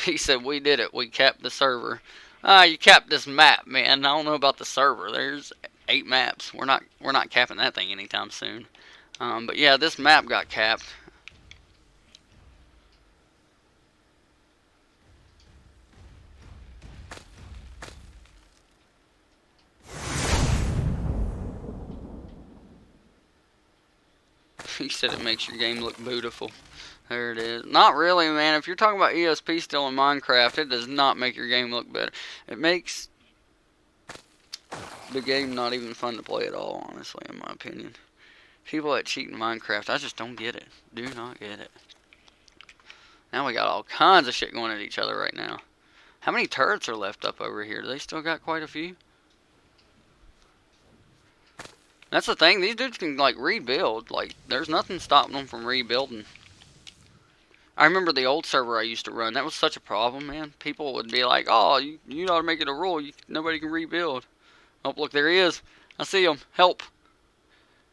He said, we did it. We capped the server. You capped this map, man. I don't know about the server. There's 8 maps. We're not capping that thing anytime soon. But yeah, this map got capped. He said it makes your game look beautiful. There it is. Not really, man. If you're talking about ESP still in Minecraft, it does not make your game look better. It makes the game not even fun to play at all, honestly, in my opinion. People that cheat in Minecraft, I just don't get it. Do not get it. Now we got all kinds of shit going at each other right now. How many turrets are left up over here? Do they still got quite a few? That's the thing. These dudes can, rebuild. There's nothing stopping them from rebuilding. I remember the old server I used to run. That was such a problem, man. People would be like, oh, you ought to make it a rule. Nobody can rebuild. Oh, look, there he is. I see him. Help.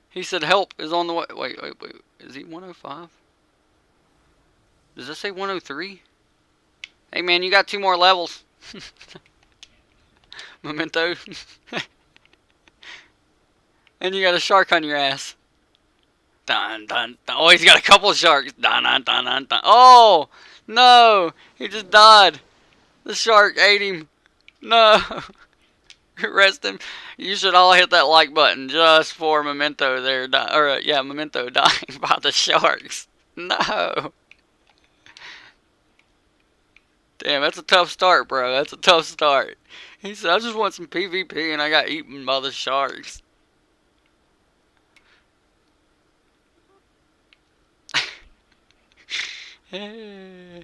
He said help is on the way. Wait. Is he 105? Does this say 103? Hey, man, you got 2 more levels. Memento. And you got a shark on your ass. Dun, dun, dun. Oh, he's got a couple of sharks. Dun, dun, dun, dun, dun. Oh, no. He just died. The shark ate him. No. Rest him. You should all hit that like button just for Memento there. Memento dying by the sharks. No. Damn, that's a tough start, bro. That's a tough start. He said, I just want some PvP and I got eaten by the sharks. Oh,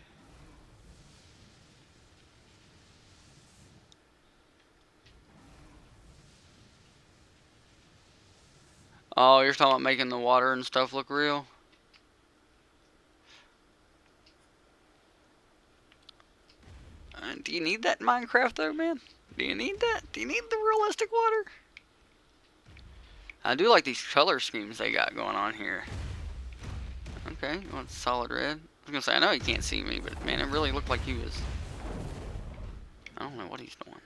you're talking about making the water and stuff look real? Do you need that in Minecraft though, man? Do you need that? Do you need the realistic water? I do like these color schemes they got going on here. Okay, you want solid red? I was gonna say, I know he can't see me, but man, it really looked like he was... I don't know what he's doing.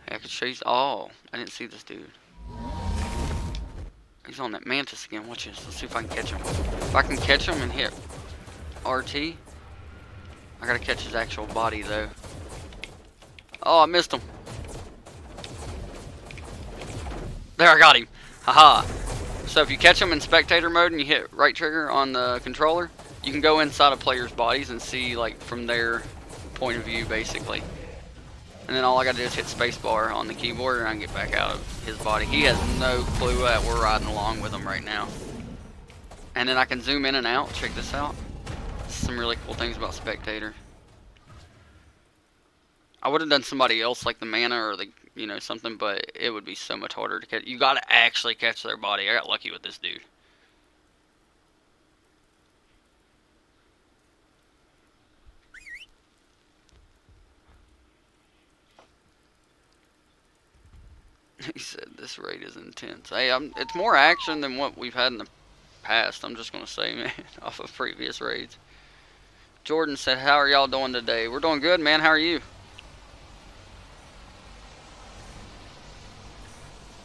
Hey, I could show you... Oh, I didn't see this dude. He's on that mantis again. Watch this. Let's see if I can catch him. If I can catch him and hit RT. I gotta catch his actual body, though. Oh, I missed him. There, I got him. Haha. So if you catch them in spectator mode and you hit right trigger on the controller, you can go inside of players' bodies and see like from their point of view basically. And then all I gotta do is hit spacebar on the keyboard and I can get back out of his body. He has no clue that we're riding along with him right now. And then I can zoom in and out. Check this out. Some really cool things about spectator. I would have done somebody else like the mana or the, you know, something, but it would be so much harder to catch. You gotta actually catch their body. I got lucky with this dude. He said this raid is intense. Hey, it's more action than what we've had in the past. I'm just gonna say, man, off of previous raids. Jordan said, "How are y'all doing today?" We're doing good, man. How are you?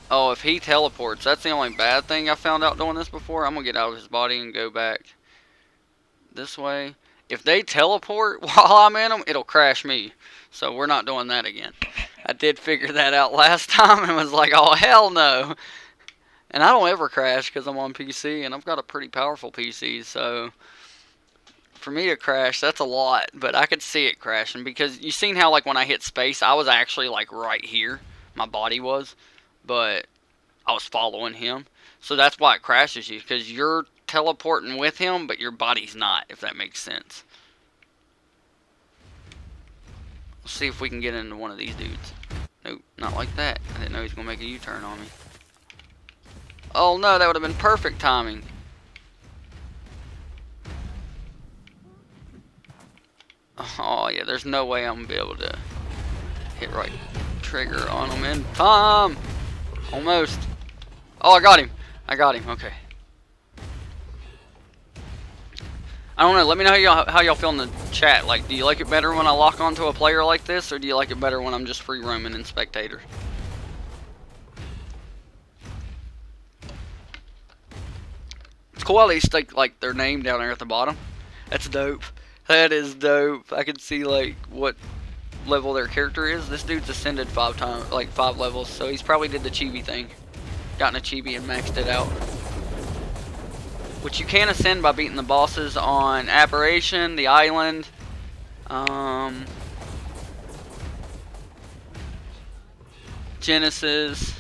Oh, if he teleports, that's the only bad thing I found out doing this before. I'm gonna get out of his body and go back this way. If they teleport while I'm in them, it'll crash me. So we're not doing that again. I did figure that out last time and was like, oh, hell no. And I don't ever crash because I'm on PC and I've got a pretty powerful PC. So for me to crash, that's a lot. But I could see it crashing because you seen how like when I hit space, I was actually like right here. My body was. But I was following him. So that's why it crashes you. Because you're teleporting with him, but your body's not, if that makes sense. Let's see if we can get into one of these dudes. Nope, not like that. I didn't know he was going to make a U-turn on me. Oh no, that would have been perfect timing. Oh yeah, there's no way I'm going to be able to hit right trigger on him in time. Almost. Oh, I got him. I got him. Okay. I don't know. Let me know how y'all feel in the chat. Like, do you like it better when I lock onto a player like this, or do you like it better when I'm just free roaming and spectator? It's cool how they stick like their name down there at the bottom. That's dope. That is dope. I can see like what level their character is. This dude's ascended 5 times, like 5 levels, so he's probably did the chibi thing. Gotten a chibi and maxed it out. Which you can ascend by beating the bosses on Aberration, the island, Genesis.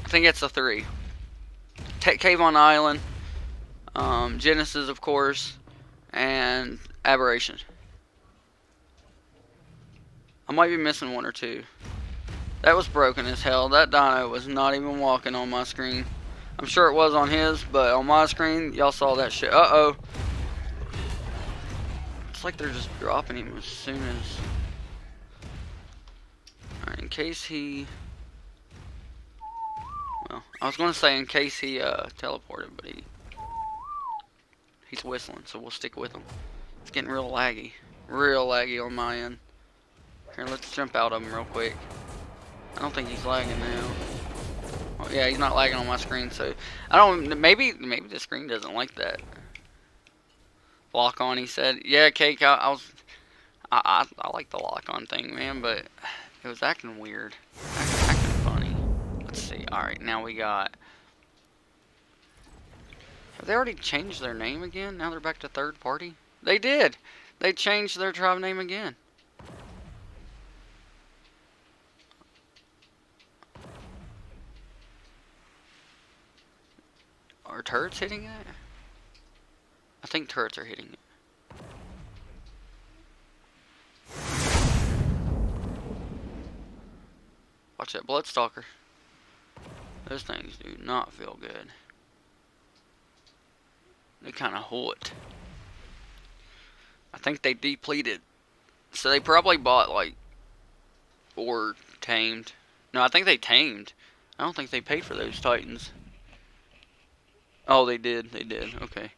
I think it's the 3. Cave on Island, Genesis of course, and Aberration. I might be missing 1 or 2. That was broken as hell. That dino was not even walking on my screen. I'm sure it was on his, but on my screen, y'all saw that shit. Uh-oh. It's like they're just dropping him as soon as... Alright, in case he... Well, I was going to say in case he teleported, but he's whistling, so we'll stick with him. It's getting real laggy. Real laggy on my end. Here, let's jump out of him real quick. I don't think he's lagging now. Oh, yeah, he's not lagging on my screen, so I don't. Maybe the screen doesn't like that. Lock on, he said. Yeah, Cake. I like the lock on thing, man, but it was acting weird, acting funny. Let's see. All right, now we got. Have they already changed their name again? Now they're back to third party. They did. They changed their tribe name again. Are turrets hitting it? I think turrets are hitting it. Watch that Bloodstalker. Those things do not feel good. They kind of hot. I think they depleted. So they probably bought like, or tamed. No, I think they tamed. I don't think they paid for those Titans. Oh, they did. They did. Okay.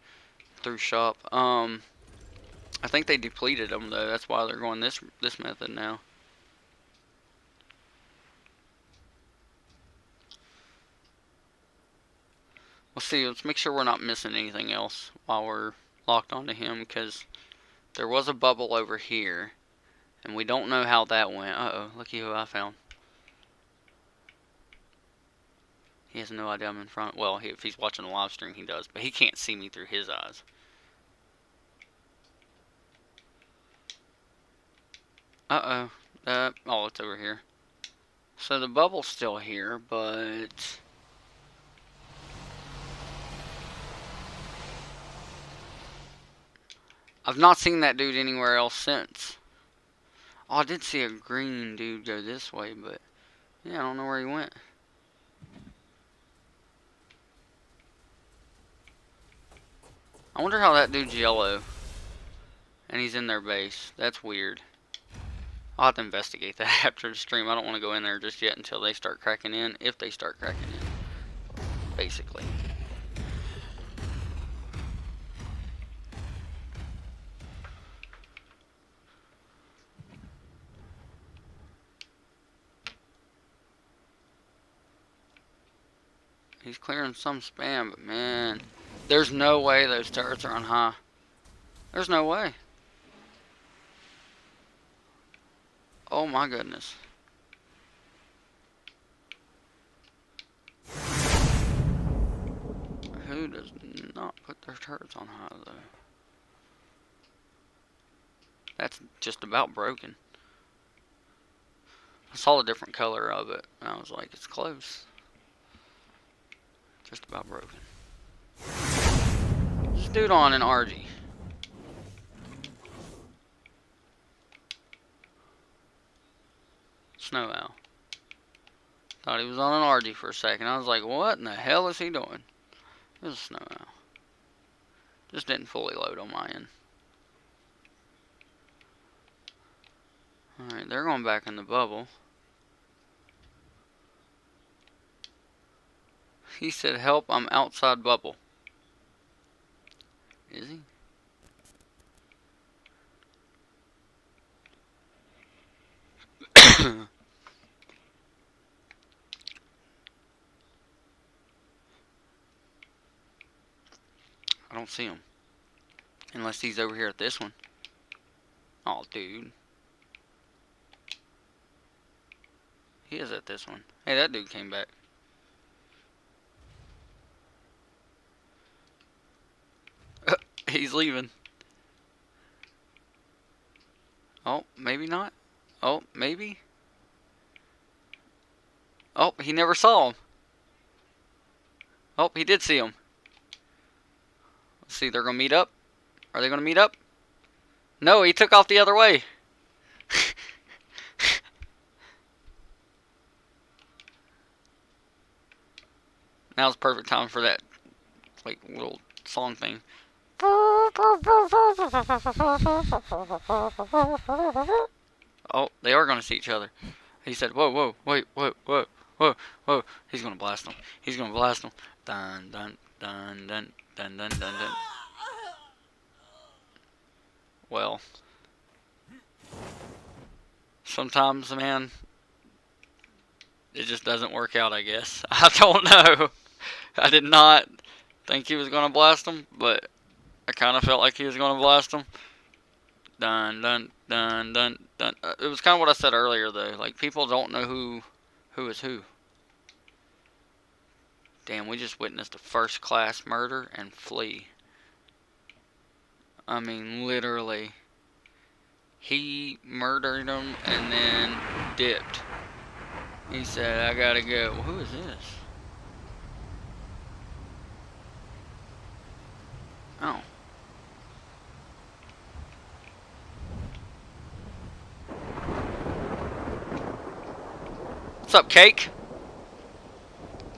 Through shop. I think they depleted them though. That's why they're going this method now. Let's see. Let's make sure we're not missing anything else while we're locked onto him, because there was a bubble over here, and we don't know how that went. Uh-oh. Looky who I found. He has no idea I'm in front. Well, if he's watching the live stream, he does. But he can't see me through his eyes. Uh-oh. Oh, it's over here. So the bubble's still here, but... I've not seen that dude anywhere else since. Oh, I did see a green dude go this way, but... Yeah, I don't know where he went. I wonder how that dude's yellow. And he's in their base. That's weird. I'll have to investigate that after the stream. I don't want to go in there just yet until they start cracking in. If they start cracking in. Basically. He's clearing some spam, but man, there's no way those turrets are on high. There's no way. Oh my goodness. Who does not put their turrets on high though? That's just about broken. I saw the different color of it, and I was like, it's close. Just about broken. This dude on an RG. Snow Owl. Thought he was on an RG for a second. I was like, what in the hell is he doing? It was a Snow Owl. Just didn't fully load on my end. Alright, they're going back in the bubble. He said, help, I'm outside bubble. Is he? I don't see him. Unless he's over here at this one. Oh, dude. He is at this one. Hey, that dude came back. He's leaving. Oh, maybe not. Oh, maybe. Oh, he never saw him. Oh, he did see him. Let's see, they're going to meet up. Are they going to meet up? No, he took off the other way. Now's the perfect time for that, like, little song thing. Oh, they are going to see each other. He said, whoa, whoa, wait, whoa, whoa, whoa, whoa. He's going to blast them. He's going to blast them. Dun, dun, dun, dun, dun, dun, dun, dun. Well, sometimes, man, it just doesn't work out, I guess. I don't know. I did not think he was going to blast them, but I kind of felt like he was going to blast them. Dun, dun, dun, dun, dun. It was kind of what I said earlier, though. Like, people don't know who is who. Damn, we just witnessed a first-class murder and flee. I mean, literally. He murdered him and then dipped. He said, I gotta go. Well, who is this? What's up, Cake?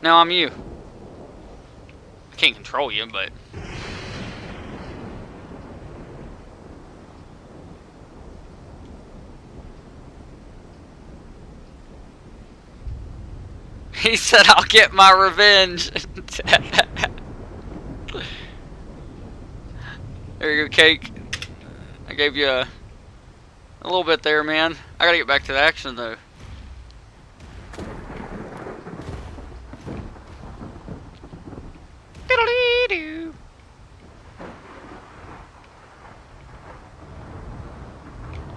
Now I'm you. I can't control you, but... He said, I'll get my revenge. There you go, Cake. I gave you a little bit there, man. I gotta get back to the action, though.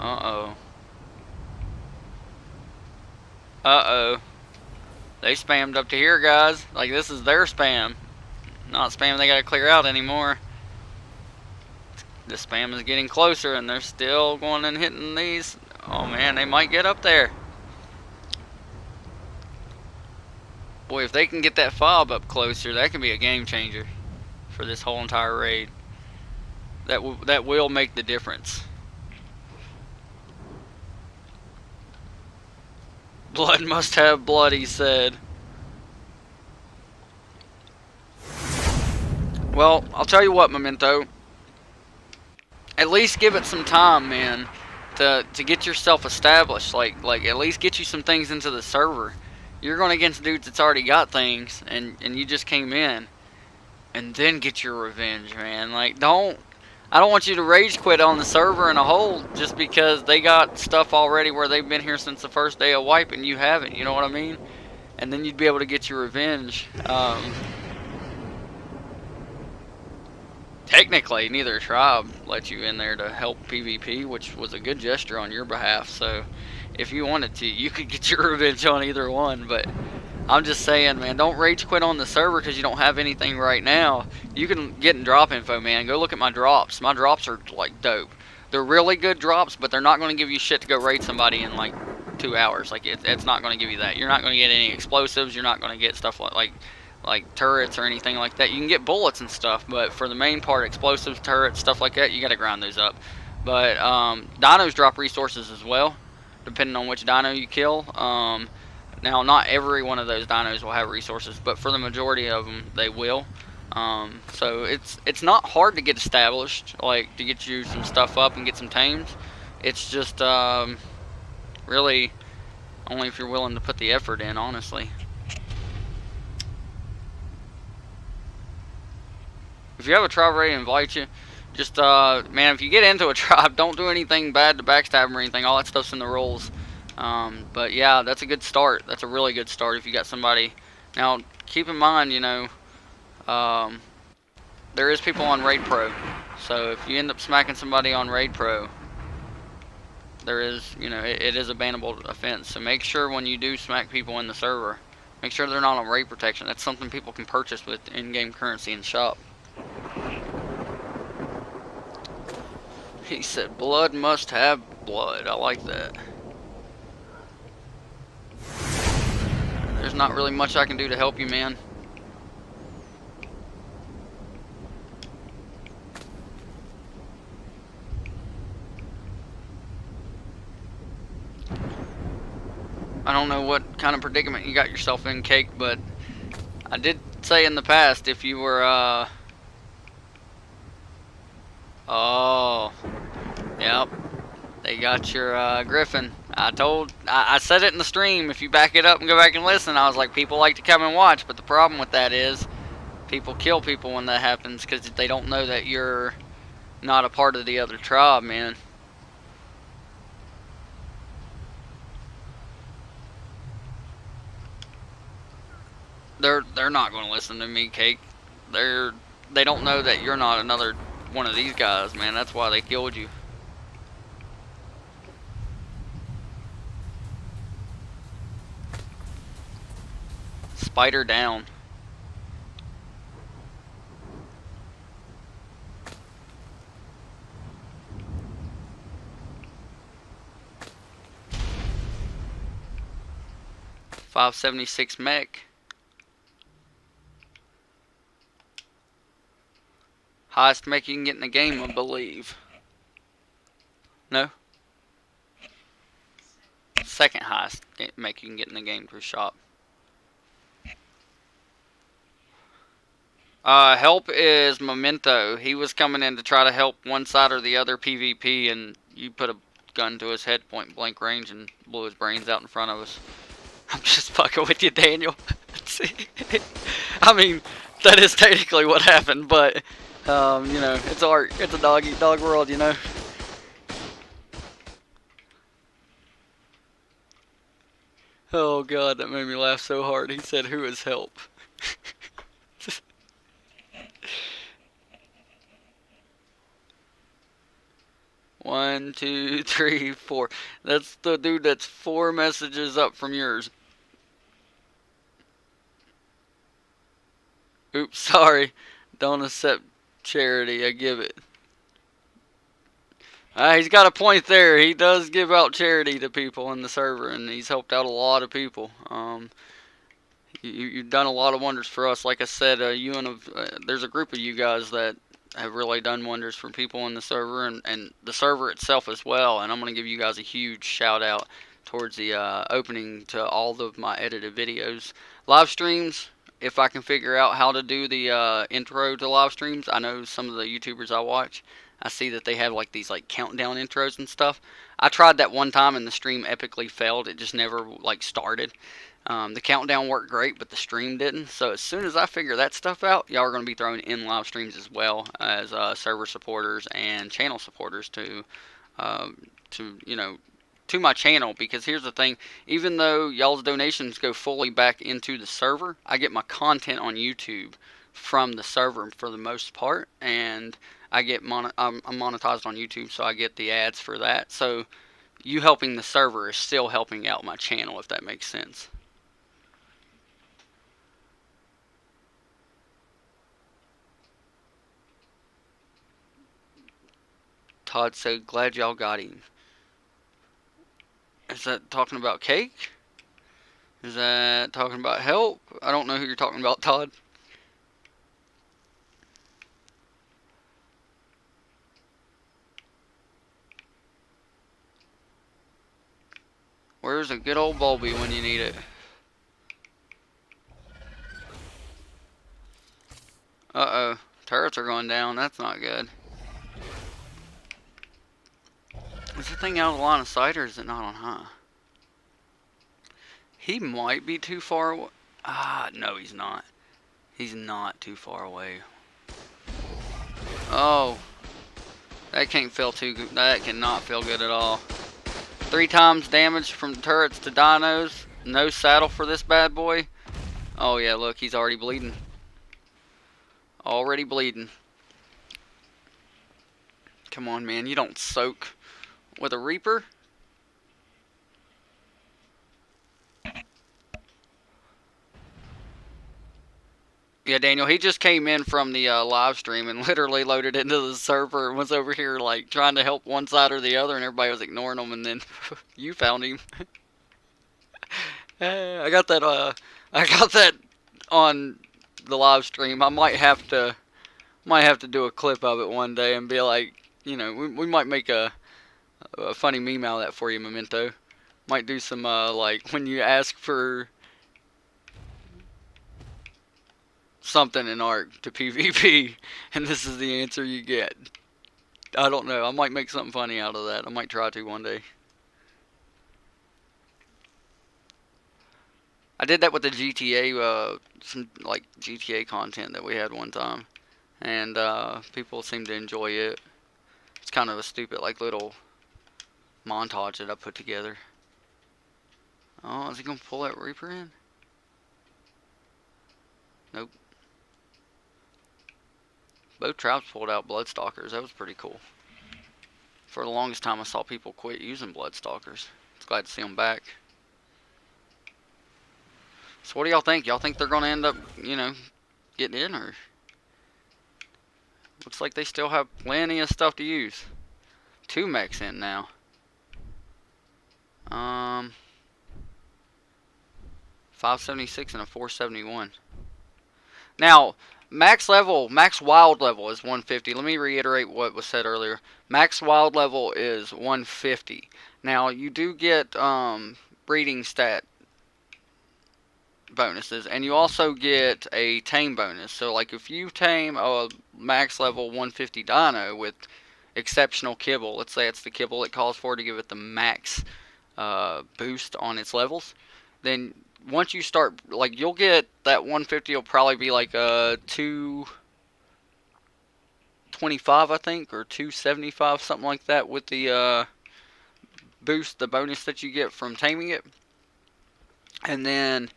Uh-oh. Uh-oh. They spammed up to here, guys. Like, this is their spam. Not spam they gotta clear out anymore. The spam is getting closer, and they're still going and hitting these. Oh, man, they might get up there. Boy, if they can get that fob up closer, that can be a game changer for this whole entire raid. That will make the difference. Blood must have blood, he said. Well, I'll tell you what, Memento. At least give it some time, man, to get yourself established. Like at least get you some things into the server. You're going against dudes that's already got things, and you just came in. And then get your revenge, man. Like, I don't want you to rage quit on the server in a hole just because they got stuff already where they've been here since the first day of wipe and you haven't, you know what I mean? And then you'd be able to get your revenge. Technically, neither tribe let you in there to help PvP, which was a good gesture on your behalf. So, if you wanted to, you could get your revenge on either one. But I'm just saying, man, don't rage quit on the server because you don't have anything right now. You can get in drop info, man. Go look at my drops. My drops are, like, dope. They're really good drops, but they're not going to give you shit to go raid somebody in, like, 2 hours. Like, it's not going to give you that. You're not going to get any explosives. You're not going to get stuff like turrets or anything like that. You can get bullets and stuff, but for the main part, explosives, turrets, stuff like that, you got to grind those up. But dinos drop resources as well, depending on which dino you kill. Now, not every one of those dinos will have resources, but for the majority of them, they will. So it's not hard to get established, like to get you some stuff up and get some tames. It's just really only if you're willing to put the effort in, honestly. If you have a tribe ready to invite you, just, man, if you get into a tribe, don't do anything bad to backstab them or anything. All that stuff's in the rules. But, yeah, that's a good start. That's a really good start if you got somebody. Now, keep in mind, you know, there is people on Raid Pro. So, if you end up smacking somebody on Raid Pro, there is, you know, it is a bannable offense. So, make sure when you do smack people in the server, make sure they're not on raid protection. That's something people can purchase with in-game currency in shop. He said, blood must have blood. I like that. There's not really much I can do to help you, man. I don't know what kind of predicament you got yourself in, Cake, but I did say in the past if you were, oh, yep, they got your Griffin. I said it in the stream. If you back it up and go back and listen, I was like, people like to come and watch, but the problem with that is people kill people when that happens because they don't know that you're not a part of the other tribe, man. They're not going to listen to me, Cake. They don't know that you're not another one of these guys, man. That's why they killed you. Spider down. .576 mech. Highest mech you can get in the game, I believe. No? second highest mech you can get in the game through shop. Help is Memento. He was coming in to try to help one side or the other PvP, and you put a gun to his head point blank range and blew his brains out in front of us. I'm just fucking with you, Daniel. I mean, that is technically what happened, but, you know, it's art. It's a dog world, you know. Oh god, that made me laugh so hard. He said, "Who is help?" 1, 2, 3, 4. That's the dude that's 4 messages up from yours. Oops, sorry. Don't accept charity. I give it. He's got a point there. He does give out charity to people in the server, and he's helped out a lot of people. You've done a lot of wonders for us. Like I said, there's a group of you guys that have really done wonders for people in the server, and the server itself as well. And I'm going to give you guys a huge shout out towards the opening to all of my edited videos. Live streams, if I can figure out how to do the intro to live streams. I know some of the YouTubers I watch, I see that they have like these like countdown intros and stuff. I tried that one time and the stream epically failed. It just never like started. The countdown worked great, but the stream didn't. So as soon as I figure that stuff out, y'all are going to be thrown in live streams as well as server supporters and channel supporters to you know, to my channel. Because here's the thing, even though y'all's donations go fully back into the server, I get my content on YouTube from the server for the most part, and I get I'm monetized on YouTube, so I get the ads for that. So you helping the server is still helping out my channel, if that makes sense. Todd said, "Glad y'all got him." Is that talking about cake? Is that talking about help? I don't know who you're talking about, Todd. Where's a good old Bulby when you need it? Uh-oh. Turrets are going down. That's not good. Is the thing out of line of sight, or is it not on high? He might be too far away. No, he's not. He's not too far away. Oh. That can't feel too good. That cannot feel good at all. 3 times damage from turrets to dinos. No saddle for this bad boy. Oh yeah, look, he's already bleeding. Already bleeding. Come on, man, you don't soak with a Reaper. Yeah, Daniel, he just came in from the live stream and literally loaded into the server and was over here like trying to help one side or the other, and everybody was ignoring him, and then you found him. I got that on the live stream. I might have to do a clip of it one day and be like, you know, we might make a funny meme out of that for you, Memento. Might do some like when you ask for something in Ark to PvP, and this is the answer you get. I don't know. I might make something funny out of that. I might try to one day. I did that with the GTA, some like GTA content that we had one time, and people seem to enjoy it. It's kind of a stupid like little montage that I put together. Oh, is he gonna pull that Reaper in? Nope. Both traps pulled out Bloodstalkers. That was pretty cool. For the longest time, I saw people quit using Bloodstalkers. It's glad to see them back. So what do y'all think? Y'all think they're going to end up, you know, getting in, or? Looks like they still have plenty of stuff to use. 2 mechs in now. 576 and a 471. Now, max wild level is 150. Let me reiterate what was said earlier. Max wild level is 150. Now, you do get breeding stat bonuses, and you also get a tame bonus. So like if you tame a max level 150 dino with exceptional kibble, let's say it's the kibble it calls for to give it the max boost on its levels, then once you start, like, you'll get that 150 will probably be like a 225, I think, or 275, something like that, with the boost, the bonus that you get from taming it. And then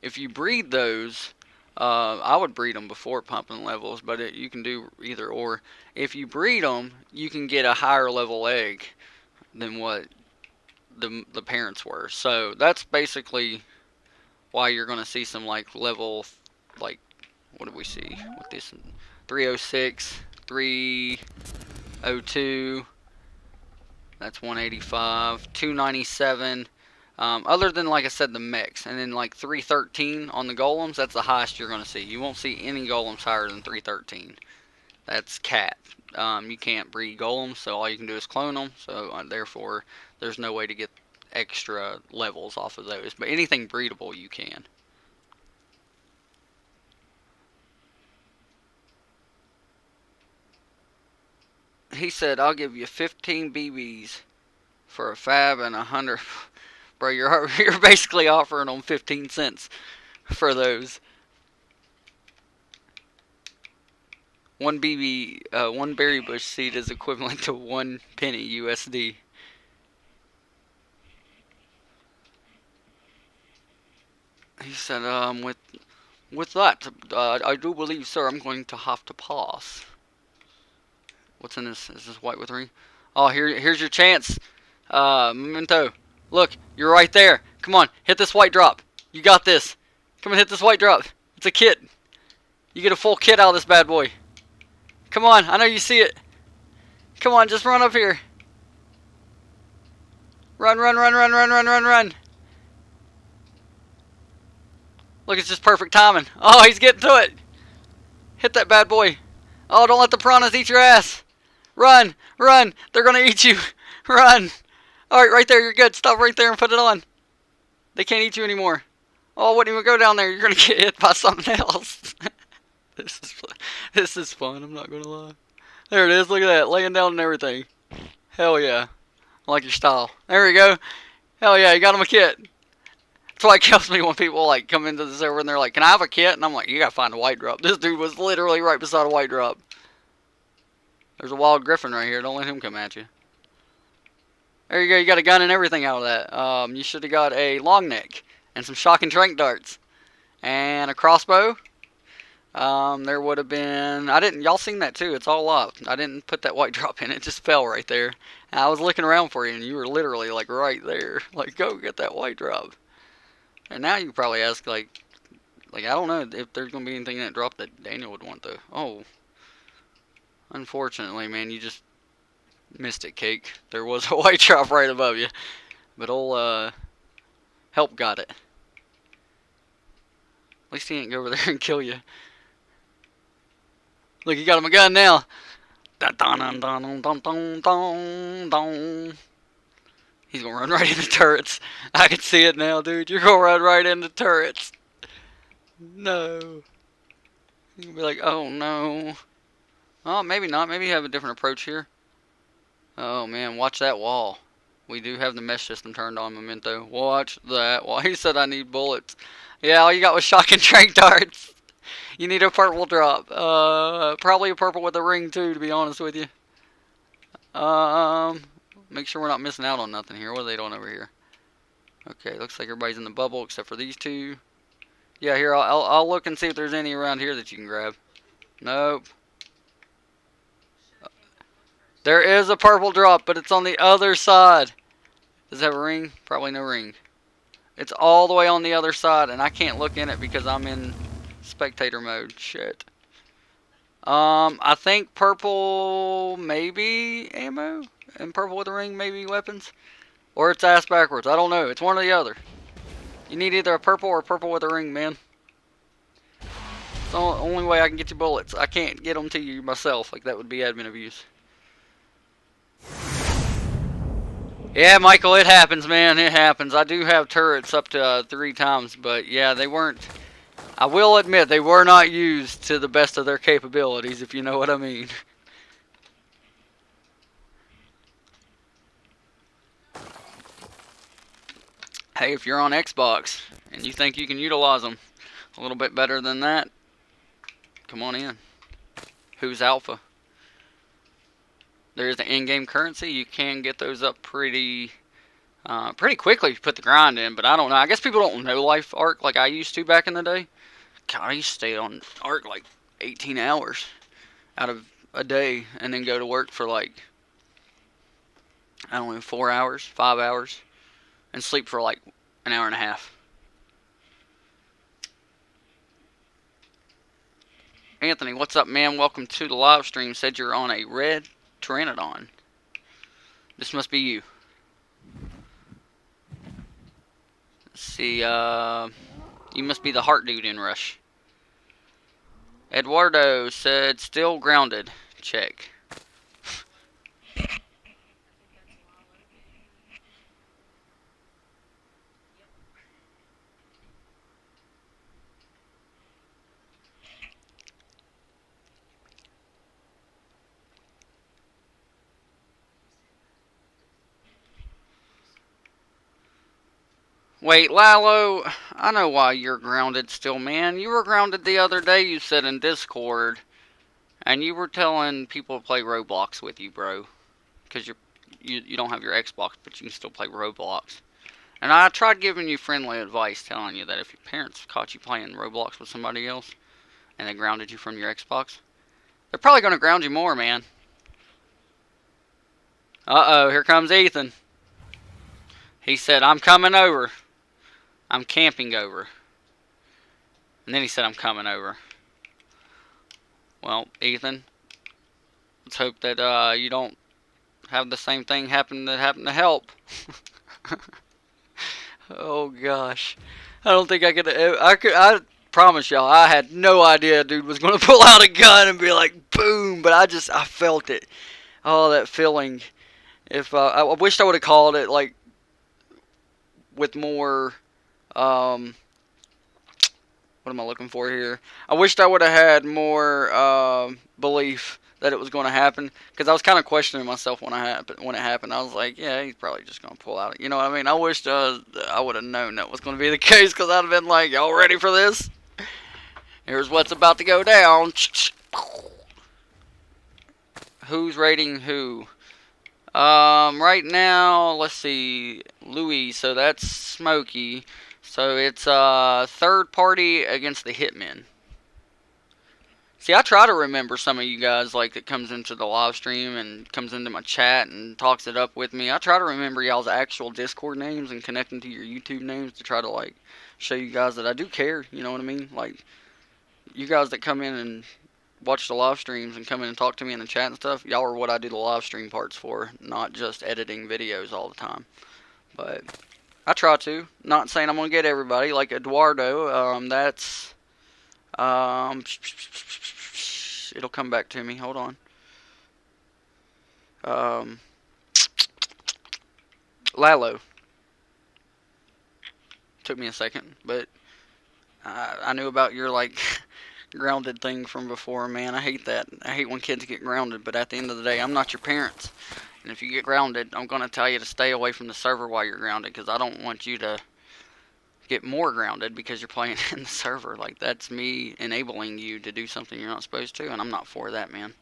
if you breed those, I would breed them before pumping levels, but you can do either or. If you breed them, you can get a higher level egg than what the parents were. So that's basically why you're going to see some like level, like, what did we see with this? 306, 302, that's 185, 297. Other than, like I said, the mechs, and then like 313 on the golems, that's the highest you're going to see. You won't see any golems higher than 313. That's capped. You can't breed golems, so all you can do is clone them. So therefore, there's no way to get extra levels off of those. But anything breedable, you can. He said, "I'll give you 15 BBs for a fab and 100." Bro, you're basically offering them 15 cents for those. One BB, one berry bush seed is equivalent to 1 penny USD. He said, with that, I do believe, sir, I'm going to have to pass. What's in this? Is this white with ring? Oh, here's your chance. Memento. Look, you're right there. Come on, hit this white drop. You got this. Come and hit this white drop. It's a kit. You get a full kit out of this bad boy. Come on, I know you see it. Come on, just run up here. Run, run, run, run, run, run, run, run. Look, it's just perfect timing. Oh, he's getting to it. Hit that bad boy. Oh, don't let the piranhas eat your ass. Run, run. They're going to eat you. Run. Alright, right there, you're good. Stop right there and put it on. They can't eat you anymore. Oh, I wouldn't even go down there. You're going to get hit by something else. This is fun, I'm not going to lie. There it is, look at that. Laying down and everything. Hell yeah. I like your style. There we go. Hell yeah, you got him a kit. That's why it kills me when people like come into the server and they're like, "Can I have a kit?" And I'm like, "You got to find a white drop." This dude was literally right beside a white drop. There's a wild griffin right here. Don't let him come at you. There you go, you got a gun and everything out of that. You should have got a long neck and some shock and trank darts and a crossbow. There would have been, y'all seen that too, it's all up. I didn't put that white drop in, it just fell right there. And I was looking around for you and you were literally like right there. Like, go get that white drop. And now you probably ask like I don't know if there's going to be anything in that drop that Daniel would want though. Oh. Unfortunately, man, you just missed it, Cake. There was a white drop right above you. But old, Help got it. At least he ain't go over there and kill you. Look, he got him a gun now. He's gonna run right into turrets. I can see it now, dude. You're gonna run right into turrets. No. He's gonna be like, oh no. Oh, maybe not. Maybe you have a different approach here. Oh man, watch that wall. We do have the mesh system turned on, Memento. Watch that wall. He said I need bullets. Yeah, all you got was shock and trank darts. You need a purple drop. Probably a purple with a ring too, to be honest with you. Make sure we're not missing out on nothing here. What are they doing over here? Okay, looks like everybody's in the bubble except for these two. Yeah, here, I'll look and see if there's any around here that you can grab. Nope. There is a purple drop, but it's on the other side. Does it have a ring? Probably no ring. It's all the way on the other side, and I can't look in it because I'm in spectator mode. Shit. I think purple, maybe ammo, and purple with a ring, maybe weapons. Or it's ass backwards. I don't know. It's one or the other. You need either a purple or a purple with a ring, man. It's the only way I can get you bullets. I can't get them to you myself. Like, that would be admin abuse. Yeah, Michael, it happens, man. It happens. I do have turrets up to 3 times, but yeah, they weren't. I will admit they were not used to the best of their capabilities, if you know what I mean. Hey, if you're on Xbox and you think you can utilize them a little bit better than that, come on in. Who's Alpha? There's the in-game currency. You can get those up pretty quickly if you put the grind in, but I don't know. I guess people don't know Life Arc like I used to back in the day. God, I used to stay on Arc like 18 hours out of a day and then go to work for like, I don't know, 4 hours, 5 hours, and sleep for like an hour and a half. Anthony, what's up, man? Welcome to the live stream. Said you're on a red Pteranodon. This must be you. Let's see, you must be the heart dude in Rush. Eduardo said, still grounded. Check. Wait, Lalo, I know why you're grounded still, man. You were grounded the other day, you said in Discord, and you were telling people to play Roblox with you, bro. Because you don't have your Xbox, but you can still play Roblox. And I tried giving you friendly advice, telling you that if your parents caught you playing Roblox with somebody else, and they grounded you from your Xbox, they're probably going to ground you more, man. Uh-oh, here comes Ethan. He said, I'm coming over. I'm camping over. And then he said, I'm coming over. Well, Ethan, let's hope that you don't have the same thing happen that happened to Help. Oh, gosh. I don't think I could... I promise y'all, I had no idea a dude was going to pull out a gun and be like, boom. But I felt it. Oh, that feeling. If I wished I would have called it, like, with more... what am I looking for here? I wished I would have had more belief that it was going to happen, because I was kind of questioning myself when it happened. I was like, yeah, he's probably just going to pull out. You know what I mean? I wished I would have known that was going to be the case, because I'd have been like, y'all ready for this? Here's what's about to go down. Who's rating who? Right now, let's see, Louis, so that's Smokey. So it's third party against the Hitmen. See, I try to remember some of you guys like that comes into the live stream and comes into my chat and talks it up with me. I try to remember y'all's actual Discord names and connect them to your YouTube names to try to like show you guys that I do care. You know what I mean? Like you guys that come in and watch the live streams and come in and talk to me in the chat and stuff, y'all are what I do the live stream parts for, not just editing videos all the time. But I try to. Not saying I'm gonna get everybody. Like Eduardo, that's it'll come back to me. Hold on. Lalo. Took me a second, but I knew about your like grounded thing from before, man. I hate that. I hate when kids get grounded, but at the end of the day, I'm not your parents. And if you get grounded, I'm going to tell you to stay away from the server while you're grounded, because I don't want you to get more grounded because you're playing in the server. Like, that's me enabling you to do something you're not supposed to, and I'm not for that, man.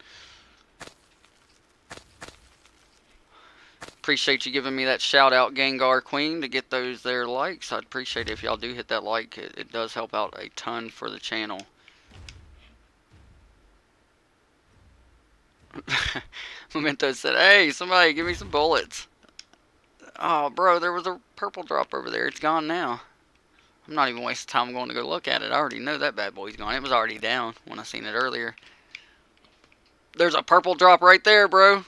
Appreciate you giving me that shout out, Gengar Queen, to get those there likes. I'd appreciate it if y'all do hit that like. It does help out a ton for the channel. Memento said, hey, somebody give me some bullets. Oh, bro, there was a purple drop over there. It's gone now. I'm not even wasting time going to go look at it. I already know that bad boy's gone. It was already down when I seen it earlier. There's a purple drop right there, bro.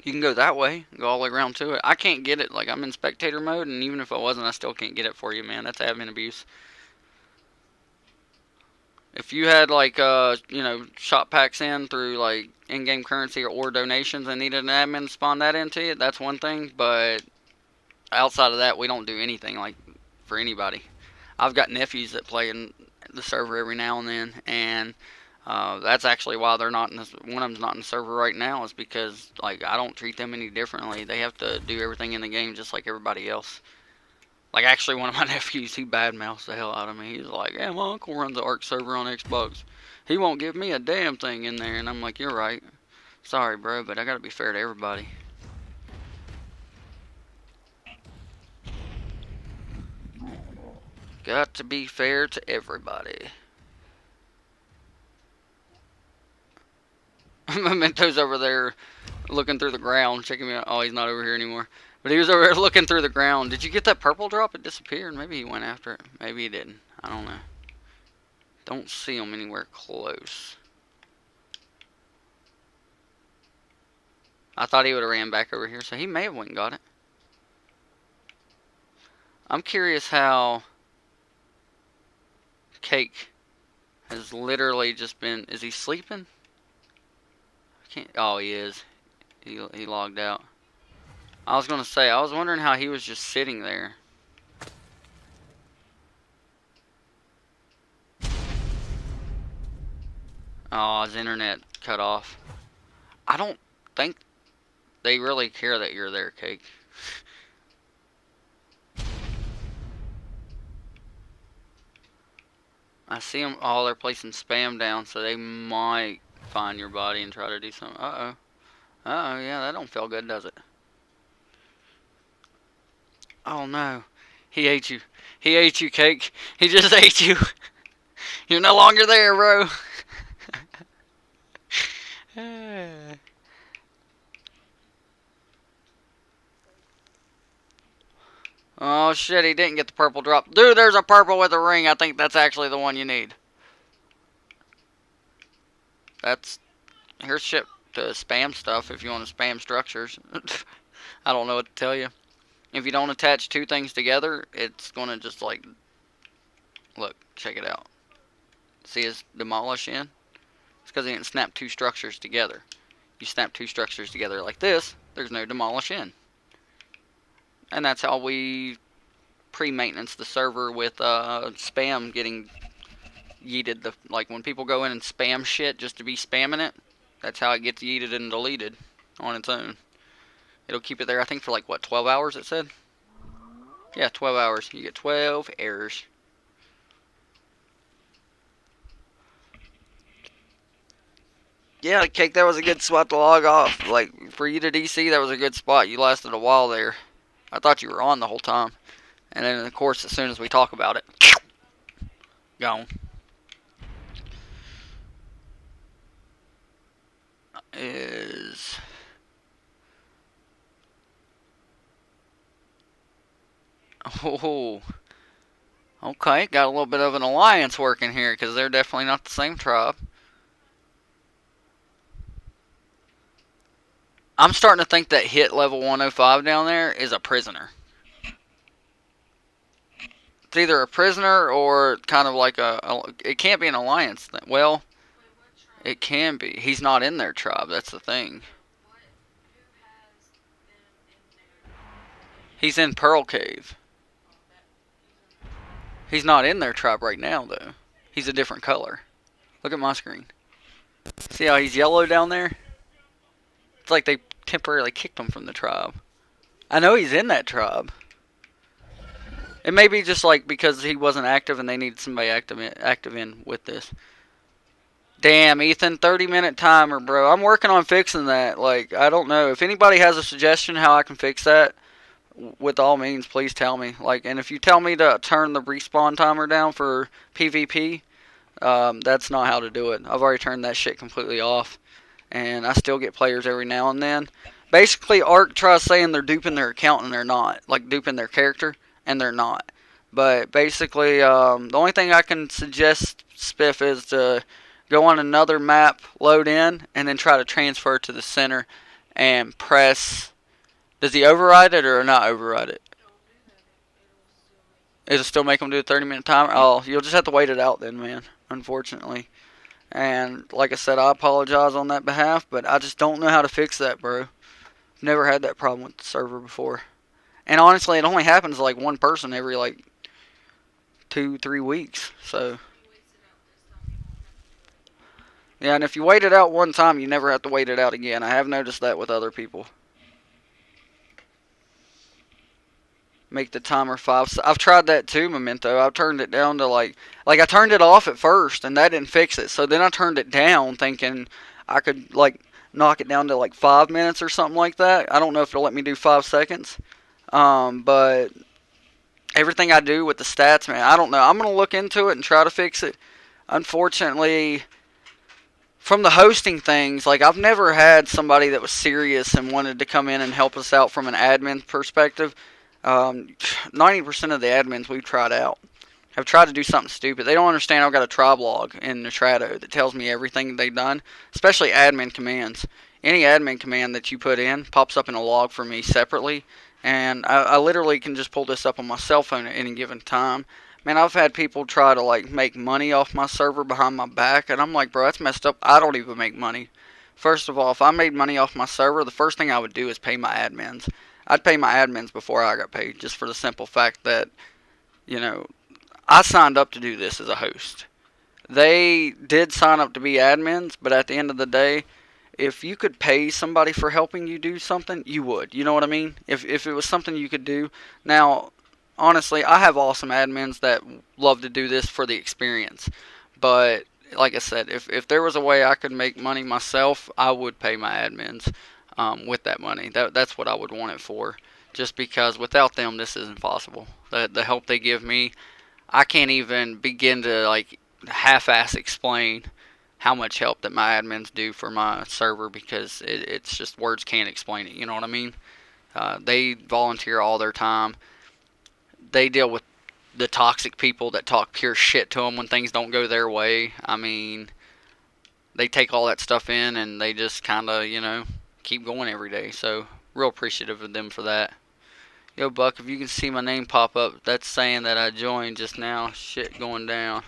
You can go that way. Go all the way around to it. I can't get it. Like, I'm in spectator mode, and even if I wasn't, I still can't get it for you, man. That's admin abuse. If you had like you know, shop packs in through like in-game currency or donations and needed an admin to spawn that into it, that's one thing. But outside of that, we don't do anything like for anybody. I've got nephews that play in the server every now and then, and that's actually why they're not in this. One of them's not in the server right now is because like I don't treat them any differently. They have to do everything in the game just like everybody else. Like actually, one of my nephews, he badmouths the hell out of me. He's like, "Yeah, my uncle runs the Ark server on Xbox. He won't give me a damn thing in there." And I'm like, "You're right. Sorry, bro, but I gotta be fair to everybody." Got to be fair to everybody. Memento's over there looking through the ground, checking me out. Oh, he's not over here anymore. But he was over there looking through the ground. Did you get that purple drop? It disappeared. Maybe he went after it. Maybe he didn't. I don't know. Don't see him anywhere close. I thought he would have ran back over here, so he may have went and got it. I'm curious how Cake has literally just been... Is he sleeping? I can't... Oh, he is. He logged out. I was going to say, I was wondering how he was just sitting there. Oh, his internet cut off. I don't think they really care that you're there, Cake. I see them. Oh, they're placing spam down, so they might find your body and try to do something. Uh-oh. Uh-oh, yeah, that don't feel good, does it? Oh, no. He ate you. He ate you, Cake. He just ate you. You're no longer there, bro. Oh, shit, he didn't get the purple drop. Dude, there's a purple with a ring. I think that's actually the one you need. That's... Here's shit to spam stuff if you want to spam structures. I don't know what to tell you. If you don't attach two things together, it's going to just like... Look, check it out. See his demolish in? It's because he didn't snap two structures together. You snap two structures together like this, there's no demolish in. And that's how we pre-maintenance the server with spam getting yeeted. Like when people go in and spam shit just to be spamming it, that's how it gets yeeted and deleted on its own. It'll keep it there, I think, for like, what, 12 hours it said? Yeah, 12 hours. You get 12 errors. Yeah, Cake, that was a good spot to log off. Like, for you to DC, that was a good spot. You lasted a while there. I thought you were on the whole time. And then, of course, as soon as we talk about it, gone. Is... Oh, okay, got a little bit of an alliance working here, because they're definitely not the same tribe. I'm starting to think that hit level 105 down there is a prisoner. It's either a prisoner or kind of like it can't be an alliance thing. Well, it can be. He's not in their tribe, that's the thing. He's in Pearl Cave. He's not in their tribe right now, though. He's a different color. Look at my screen. See how he's yellow down there? It's like they temporarily kicked him from the tribe. I know he's in that tribe. It may be just like because he wasn't active and they needed somebody active in with this. Damn, Ethan, 30-minute timer, bro. I'm working on fixing that. Like, I don't know. If anybody has a suggestion how I can fix that, with all means, please tell me. Like, and if you tell me to turn the respawn timer down for PvP, that's not how to do it. I've already turned that shit completely off, and I still get players every now and then. Basically, Ark tries saying they're duping their account, and they're not. Like, duping their character, and they're not. But basically, the only thing I can suggest, Spiff, is to go on another map, load in, and then try to transfer to the center and press... Does he override it or not override it? It'll still make them do a 30-minute timer. Oh, you'll just have to wait it out then, man. Unfortunately. And like I said, I apologize on that behalf, but I just don't know how to fix that, bro. Never had that problem with the server before. And honestly, it only happens to like one person every like 2-3 weeks. So yeah, and if you wait it out one time, you never have to wait it out again. I have noticed that with other people. Make the timer 5. I've tried that too, Memento. I've turned it down to like I turned it off at first, and that didn't fix it. So then I turned it down, thinking I could like knock it down to like 5 minutes or something like that. I don't know if it'll let me do 5 seconds. But everything I do with the stats, man, I don't know. I'm gonna look into it and try to fix it. Unfortunately, from the hosting things, like I've never had somebody that was serious and wanted to come in and help us out from an admin perspective. 90% of the admins we've tried out have tried to do something stupid. They don't understand I've got a tribe log in Nitrado that tells me everything they've done, especially admin commands. Any admin command that you put in pops up in a log for me separately, and I literally can just pull this up on my cell phone at any given time. Man, I've had people try to like make money off my server behind my back, and I'm like, bro, that's messed up. I don't even make money. First of all, if I made money off my server, the first thing I would do is pay my admins. I'd pay my admins before I got paid, just for the simple fact that, you know, I signed up to do this as a host. They did sign up to be admins, but at the end of the day, if you could pay somebody for helping you do something, you would. You know what I mean? If it was something you could do. Now, honestly, I have awesome admins that love to do this for the experience. But, like I said, if there was a way I could make money myself, I would pay my admins. With that money. That's what I would want it for. Just because without them, this isn't possible. The help they give me, I can't even begin to like half-ass explain how much help that my admins do for my server, because it's just words can't explain it. You know what I mean? They volunteer all their time. They deal with the toxic people that talk pure shit to them when things don't go their way. I mean, they take all that stuff in and they just kind of, you know, keep going every day. So real appreciative of them for that. Yo, Buck, if you can see my name pop up, that's saying that I joined just now. Shit going down.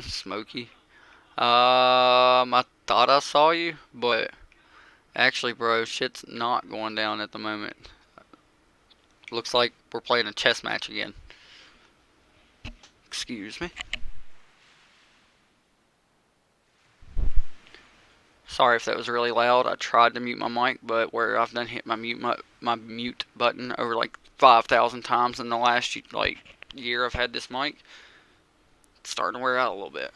Smokey. I thought I saw you, but actually, bro, shit's not going down at the moment. Looks like we're playing a chess match again. Excuse me. Sorry if that was really loud. I tried to mute my mic, but where I've done hit my mute button over like 5,000 times in the last like year I've had this mic, it's starting to wear out a little bit.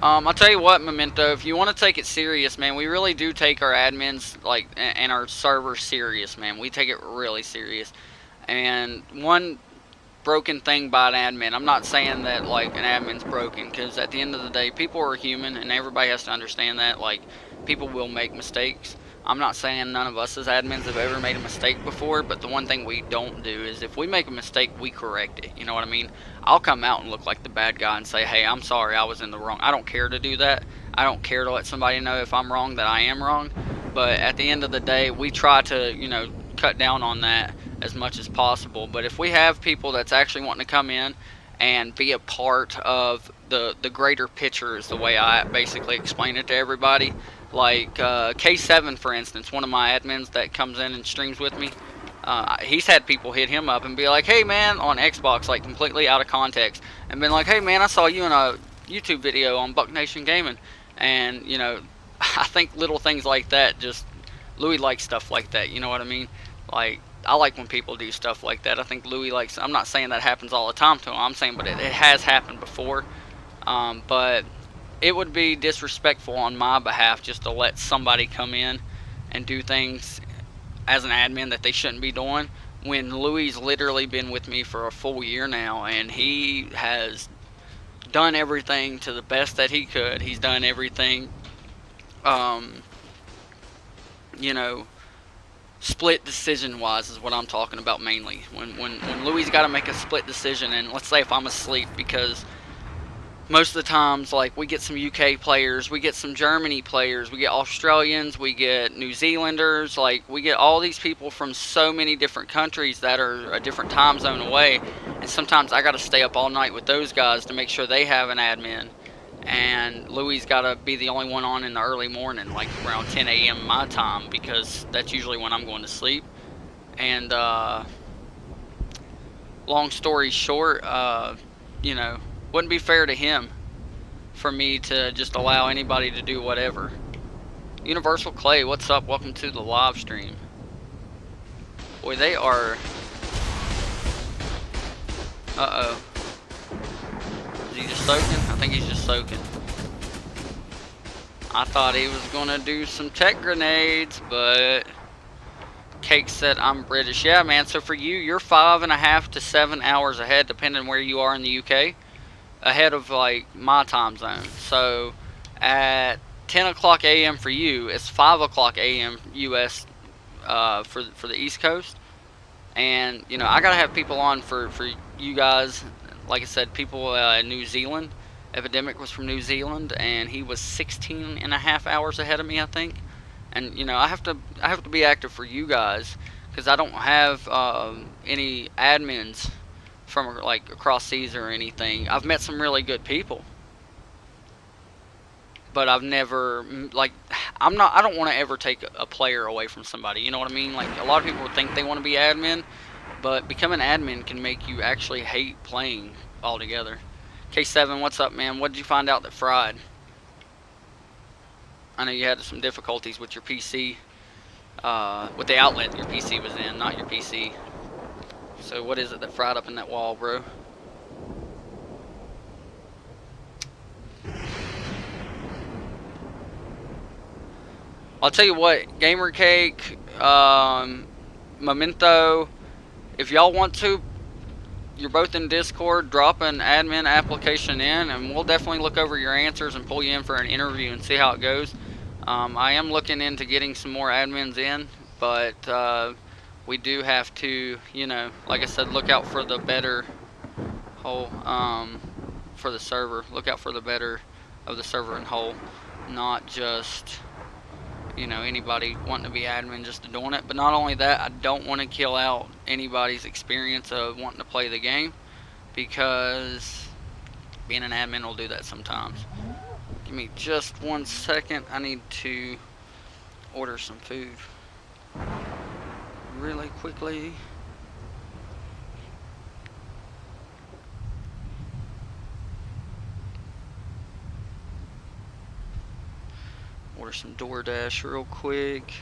I'll tell you what, Memento, if you want to take it serious, man, we really do take our admins like and our server serious, man. We take it really serious. And one broken thing by an admin, I'm not saying that like an admin's broken, because at the end of the day, people are human and everybody has to understand that like people will make mistakes. I'm not saying none of us as admins have ever made a mistake before, but the one thing we don't do is if we make a mistake, we correct it. You know what I mean? I'll come out and look like the bad guy and say, hey, I'm sorry, I was in the wrong. I don't care to do that. I don't care to let somebody know if I'm wrong that I am wrong. But at the end of the day, we try to, you know, cut down on that as much as possible. But if we have people that's actually wanting to come in and be a part of the greater picture, is the way I basically explain it to everybody. Like K7, for instance, one of my admins that comes in and streams with me, he's had people hit him up and be like, hey man, on Xbox, like completely out of context, and been like, hey man, I saw you in a YouTube video on Buck Nation Gaming. And, you know, I think little things like that, just, Louis likes stuff like that, you know what I mean? Like, I like when people do stuff like that. I think Louis likes, I'm not saying that happens all the time to him, I'm saying, but it has happened before. But it would be disrespectful on my behalf just to let somebody come in and do things as an admin that they shouldn't be doing, when Louis literally been with me for a full year now, and he has done everything to the best that he could. He's done everything, you know, split decision wise is what I'm talking about mainly. When Louis got to make a split decision, and let's say if I'm asleep, because most of the times, like, we get some UK players, we get some Germany players, we get Australians, we get New Zealanders, like, we get all these people from so many different countries that are a different time zone away, and sometimes I gotta stay up all night with those guys to make sure they have an admin, and Louis gotta be the only one on in the early morning, like around 10 a.m. my time, because that's usually when I'm going to sleep, and, long story short, you know, wouldn't be fair to him for me to just allow anybody to do whatever. Universal Clay, what's up? Welcome to the live stream. Boy, they are... Uh-oh. Is he just soaking? I think he's just soaking. I thought he was gonna do some tech grenades, but... Cake said I'm British. Yeah, man, so for you, you're 5.5 to 7 hours ahead, depending on where you are in the UK. Ahead of, like, my time zone. So, at 10 o'clock a.m. for you, it's 5 o'clock a.m. U.S. For the East Coast. And, you know, I gotta have people on for you guys. Like I said, people in New Zealand. Epidemic was from New Zealand, and he was 16.5 hours ahead of me, I think. And, you know, I have to be active for you guys, because I don't have any admins from, like, across seas or anything. I've met some really good people, but I've never, like, I don't want to ever take a player away from somebody, you know what I mean? Like, a lot of people think they want to be admin, but becoming admin can make you actually hate playing altogether. K7, what's up, man? What did you find out that fried? I know you had some difficulties with your PC, with the outlet your PC was in, not your PC. So what is it that fried up in that wall, bro? I'll tell you what, Gamer Cake, Memento, if y'all want to, you're both in Discord, drop an admin application in, and we'll definitely look over your answers and pull you in for an interview and see how it goes. I am looking into getting some more admins in, but we do have to, you know, like I said, look out for the better whole, for the server. Look out for the better of the server and whole, not just, you know, anybody wanting to be admin just doing it. But not only that, I don't want to kill out anybody's experience of wanting to play the game, because being an admin will do that sometimes. Give me just 1 second. I need to order some food really quickly. Order some DoorDash real quick.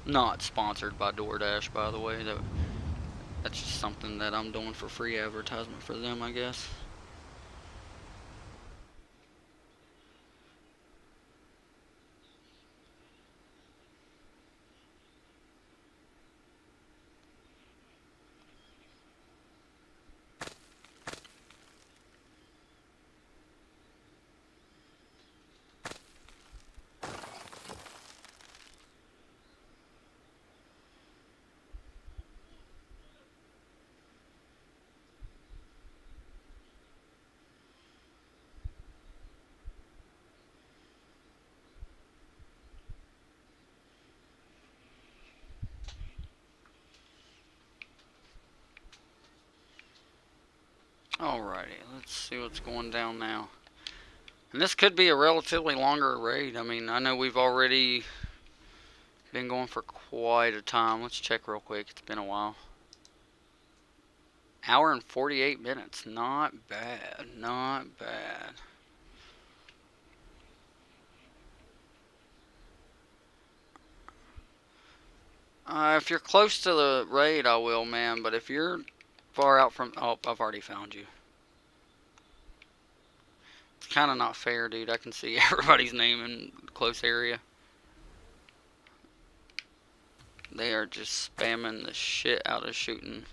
Not sponsored by DoorDash, by the way. That's just something that I'm doing for free advertisement for them, I guess. Alrighty, let's see what's going down now. And this could be a relatively longer raid. I mean, I know we've already been going for quite a time. Let's check real quick. It's been a while. Hour and 48 minutes. Not bad. Not bad. If you're close to the raid, I will, man. But if you're far out from... Oh, I've already found you. It's kind of not fair, dude. I can see everybody's name in the close area. They are just spamming the shit out of shooting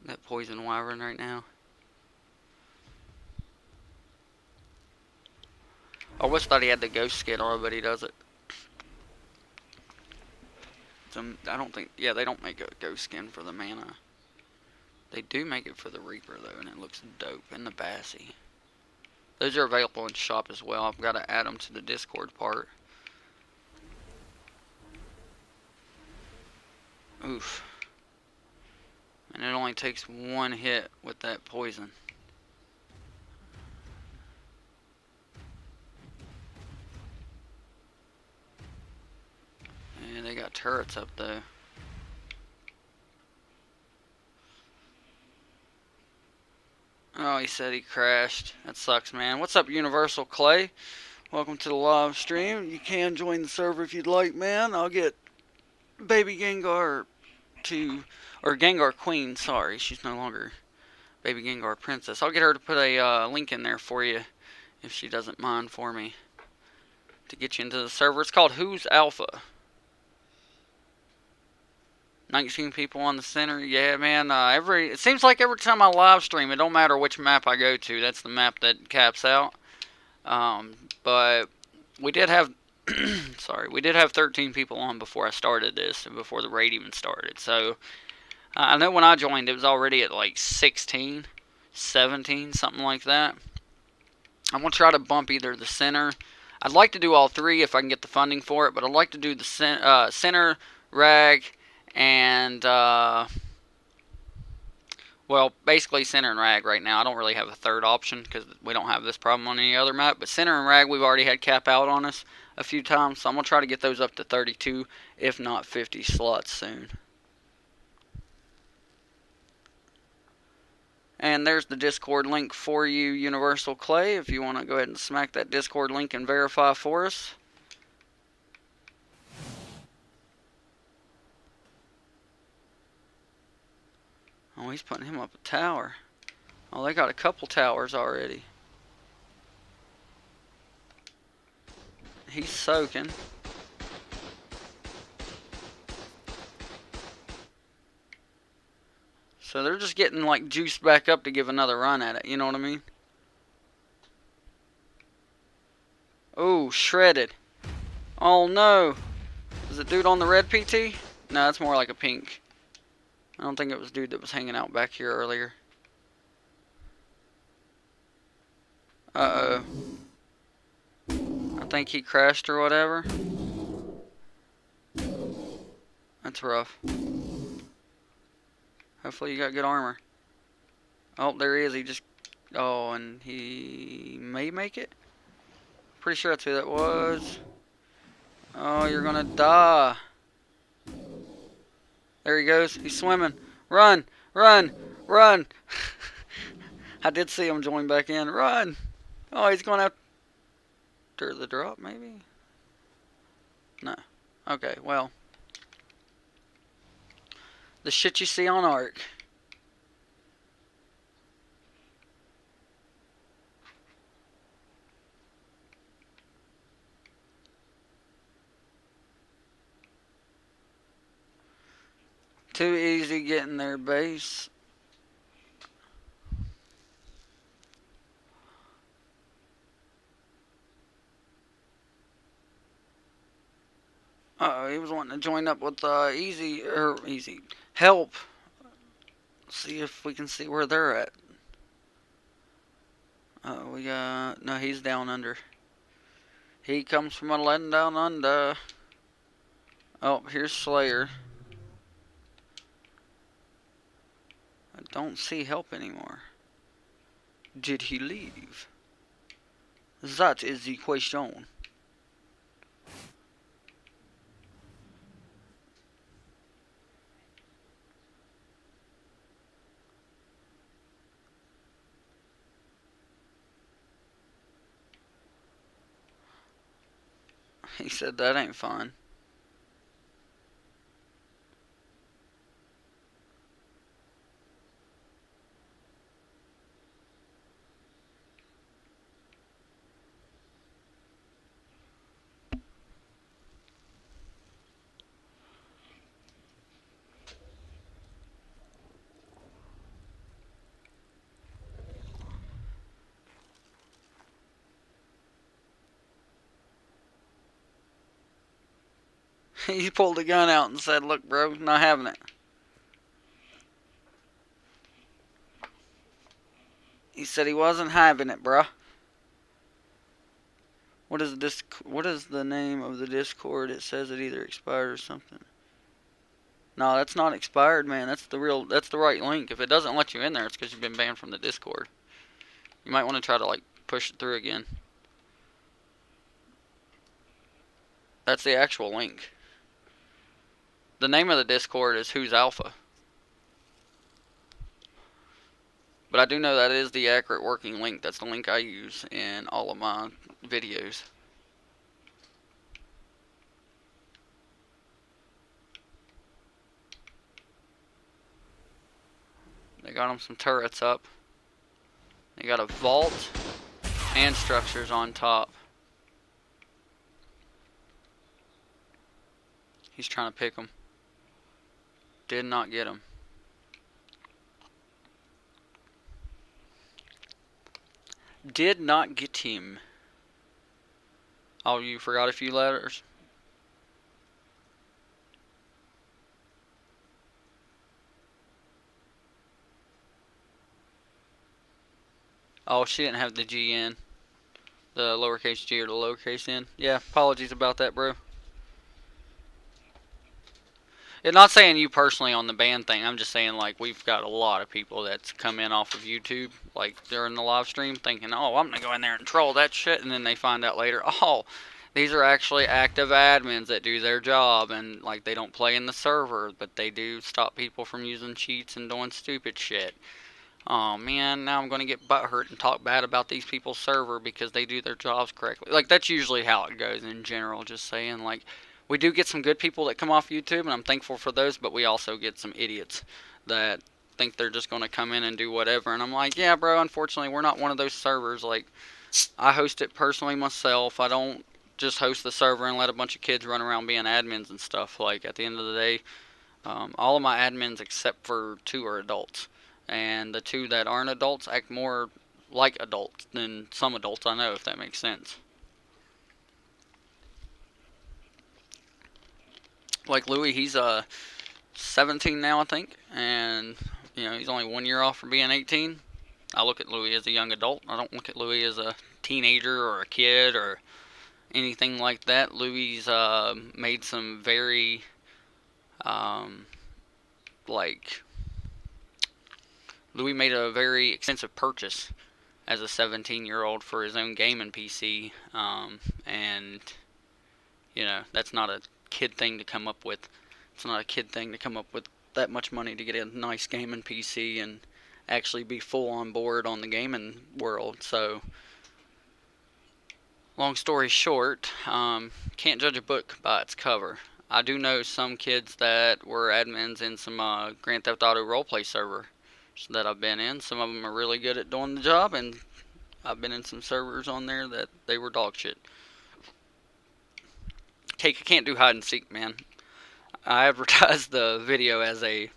that poison wyvern right now. I always thought he had the ghost skin on, but he doesn't. I don't think... Yeah, they don't make a ghost skin for the mana. They do make it for the Reaper though, and it looks dope. And the Bassy. Those are available in shop as well. I've got to add them to the Discord part. Oof. And it only takes one hit with that poison. And they got turrets up though. Oh, he said he crashed. That sucks, man. What's up, Universal Clay? Welcome to the live stream. You can join the server if you'd like, man. I'll get Baby Gengar to, or Gengar Queen, sorry. She's no longer Baby Gengar Princess. I'll get her to put a link in there for you, if she doesn't mind for me, to get you into the server. It's called Who's Alpha. 19 people on the center. Yeah, man. It seems like every time I live stream, it don't matter which map I go to. That's the map that caps out. But we did have, sorry, we did have 13 people on before I started this, and before the raid even started. So I know when I joined, it was already at like 16, 17, something like that. I'm gonna try to bump either the center. I'd like to do all three if I can get the funding for it, but I'd like to do the center, rag, and well, basically center and rag right now. I don't really have a third option because we don't have this problem on any other map. But center and rag, we've already had cap out on us a few times, so I'm gonna try to get those up to 32, if not 50 slots soon. And there's the Discord link for you, Universal Clay, if you want to go ahead and smack that Discord link and verify for us. Oh, he's putting him up a tower. Oh, they got a couple towers already. He's soaking. So they're just getting like juiced back up to give another run at it, you know what I mean? Oh, shredded. Oh no. Is it dude on the red PT? No, that's more like a pink. I don't think it was dude that was hanging out back here earlier. Uh-oh. I think he crashed or whatever. That's rough. Hopefully you got good armor. Oh, there he is. He just... Oh, and he may make it? Pretty sure that's who that was. Oh, you're gonna die. There he goes. He's swimming. Run! Run! Run! I did see him join back in. Run! Oh, he's going after the drop, maybe? No. Okay, well. The shit you see on Ark. Too easy getting their base. Uh-oh, he was wanting to join up with easy help. See if we can see where they're at. Oh, we got... No, he's down under. He comes from a land down under. Oh, here's Slayer. I don't see help anymore. Did he leave? That is the question. He said that ain't fun. He pulled a gun out and said, "Look, bro, not having it." said he wasn't having it, bruh. What is this? What is the name of the Discord? It says it either expired or something. No, that's not expired, man. That's the right link. If it doesn't let you in there, it's because you've been banned from the Discord. You might want to try to like push it through again. That's the actual link. The name of the Discord is Who's Alpha. But I do know that is the accurate working link. That's the link I use in all of my videos. They got them some turrets up. They got a vault and structures on top. He's trying to pick them. Did not get him. Did not get him. Oh, you forgot a few letters? Oh, she didn't have the G in. The lowercase g or the lowercase n. Yeah, apologies about that, bro. And not saying you personally on the ban thing. I'm just saying, like, we've got a lot of people that's come in off of YouTube, like, during the live stream, thinking, oh, I'm going to go in there and troll that shit. And then they find out later, oh, these are actually active admins that do their job. And, like, they don't play in the server, but they do stop people from using cheats and doing stupid shit. Oh, man, now I'm going to get butthurt and talk bad about these people's server because they do their jobs correctly. Like, that's usually how it goes in general, just saying, like, we do get some good people that come off YouTube, and I'm thankful for those, but we also get some idiots that think they're just going to come in and do whatever. And I'm like, yeah, bro, unfortunately, we're not one of those servers. Like, I host it personally myself. I don't just host the server and let a bunch of kids run around being admins and stuff. Like, at the end of the day, all of my admins except for 2 are adults. And the 2 that aren't adults act more like adults than some adults I know, if that makes sense. Like Louis, he's 17 now, I think, and you know he's only 1 year off from being 18. I look at Louis as a young adult. I don't look at Louis as a teenager or a kid or anything like that. Louis made some very Louis made a very expensive purchase as a 17-year-old for his own gaming PC, and you know that's not a kid thing to come up with. It's not a kid thing to come up with that much money to get a nice gaming PC and actually be full on board on the gaming world. So, long story short, can't judge a book by its cover. I do know some kids that were admins in some Grand Theft Auto roleplay server that I've been in. Some of them are really good at doing the job, and I've been in some servers on there that they were dog shit. Cake, I can't do hide and seek, man. I advertised the video as a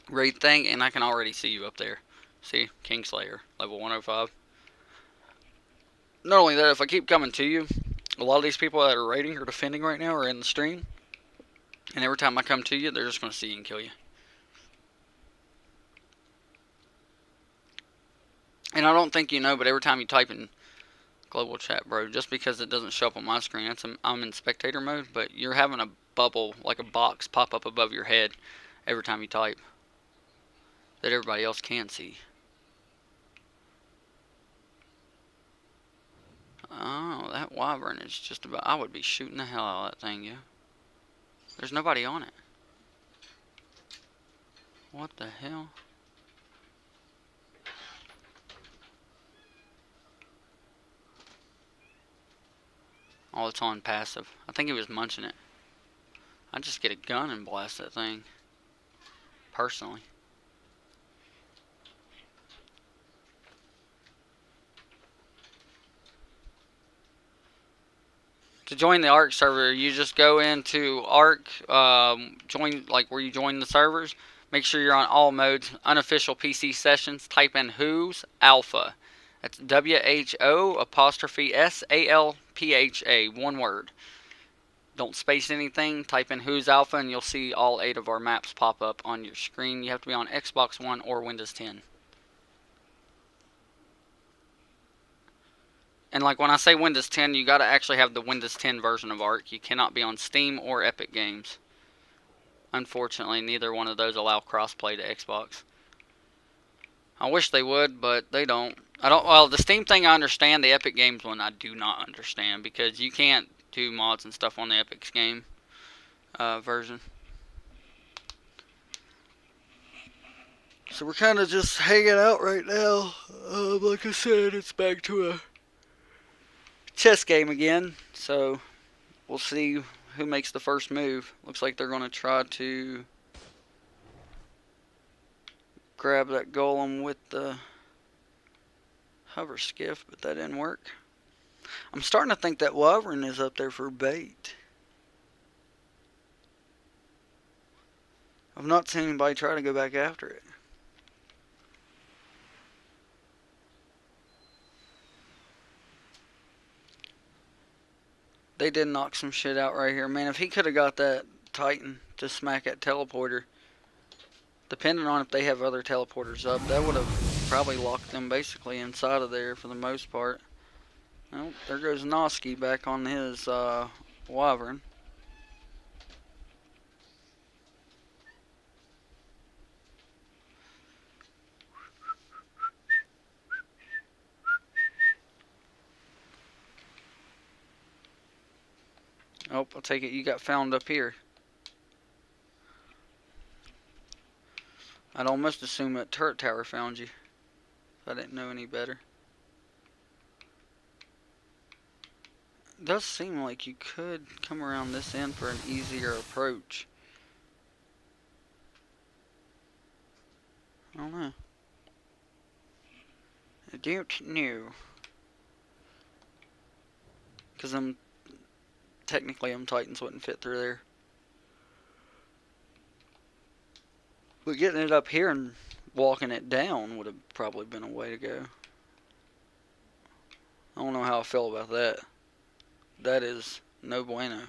raid thing, and I can already see you up there. See, Kingslayer, level 105. Not only that, if I keep coming to you, a lot of these people that are raiding or defending right now are in the stream, and every time I come to you, they're just going to see you and kill you. And I don't think you know, but every time you type in global chat, bro, just because it doesn't show up on my screen, I'm in spectator mode, but you're having a bubble, like a box, pop up above your head every time you type that everybody else can see. Oh, that wyvern is just about... I would be shooting the hell out of that thing, yeah. There's nobody on it. What the hell? Oh, it's on passive. I think he was munching it. I'd just get a gun and blast that thing. Personally. To join the ARC server, you just go into ARC, join, like where you join the servers. Make sure you're on all modes, unofficial PC sessions. Type in Who's Alpha. That's WHO'Salpha, one word. Don't space anything. Type in Who's Alpha, and you'll see all 8 of our maps pop up on your screen. You have to be on Xbox One or Windows 10. And like when I say Windows 10, you got to actually have the Windows 10 version of Ark. You cannot be on Steam or Epic Games. Unfortunately, neither one of those allow crossplay to Xbox. I wish they would, but they don't. Well, the Steam thing I understand. The Epic Games one I do not understand, because you can't do mods and stuff on the Epic's game version. So we're kind of just hanging out right now. Like I said, it's back to a chess game again. So we'll see who makes the first move. Looks like they're going to try to grab that golem with the hover skiff, but that didn't work. I'm starting to think that wyvern is up there for bait. I've not seen anybody try to go back after it. They did knock some shit out right here. Man, if he could have got that Titan to smack that teleporter, depending on if they have other teleporters up, that would have probably locked them basically inside of there for the most part. Well, there goes Noski back on his wyvern. Oh, I'll take it you got found up here. I'd almost assume that turret tower found you, if I didn't know any better. It does seem like you could come around this end for an easier approach. I don't know. I don't know. Because technically them Titans wouldn't fit through there. But getting it up here and walking it down would have probably been a way to go. I don't know how I feel about that. That is no bueno.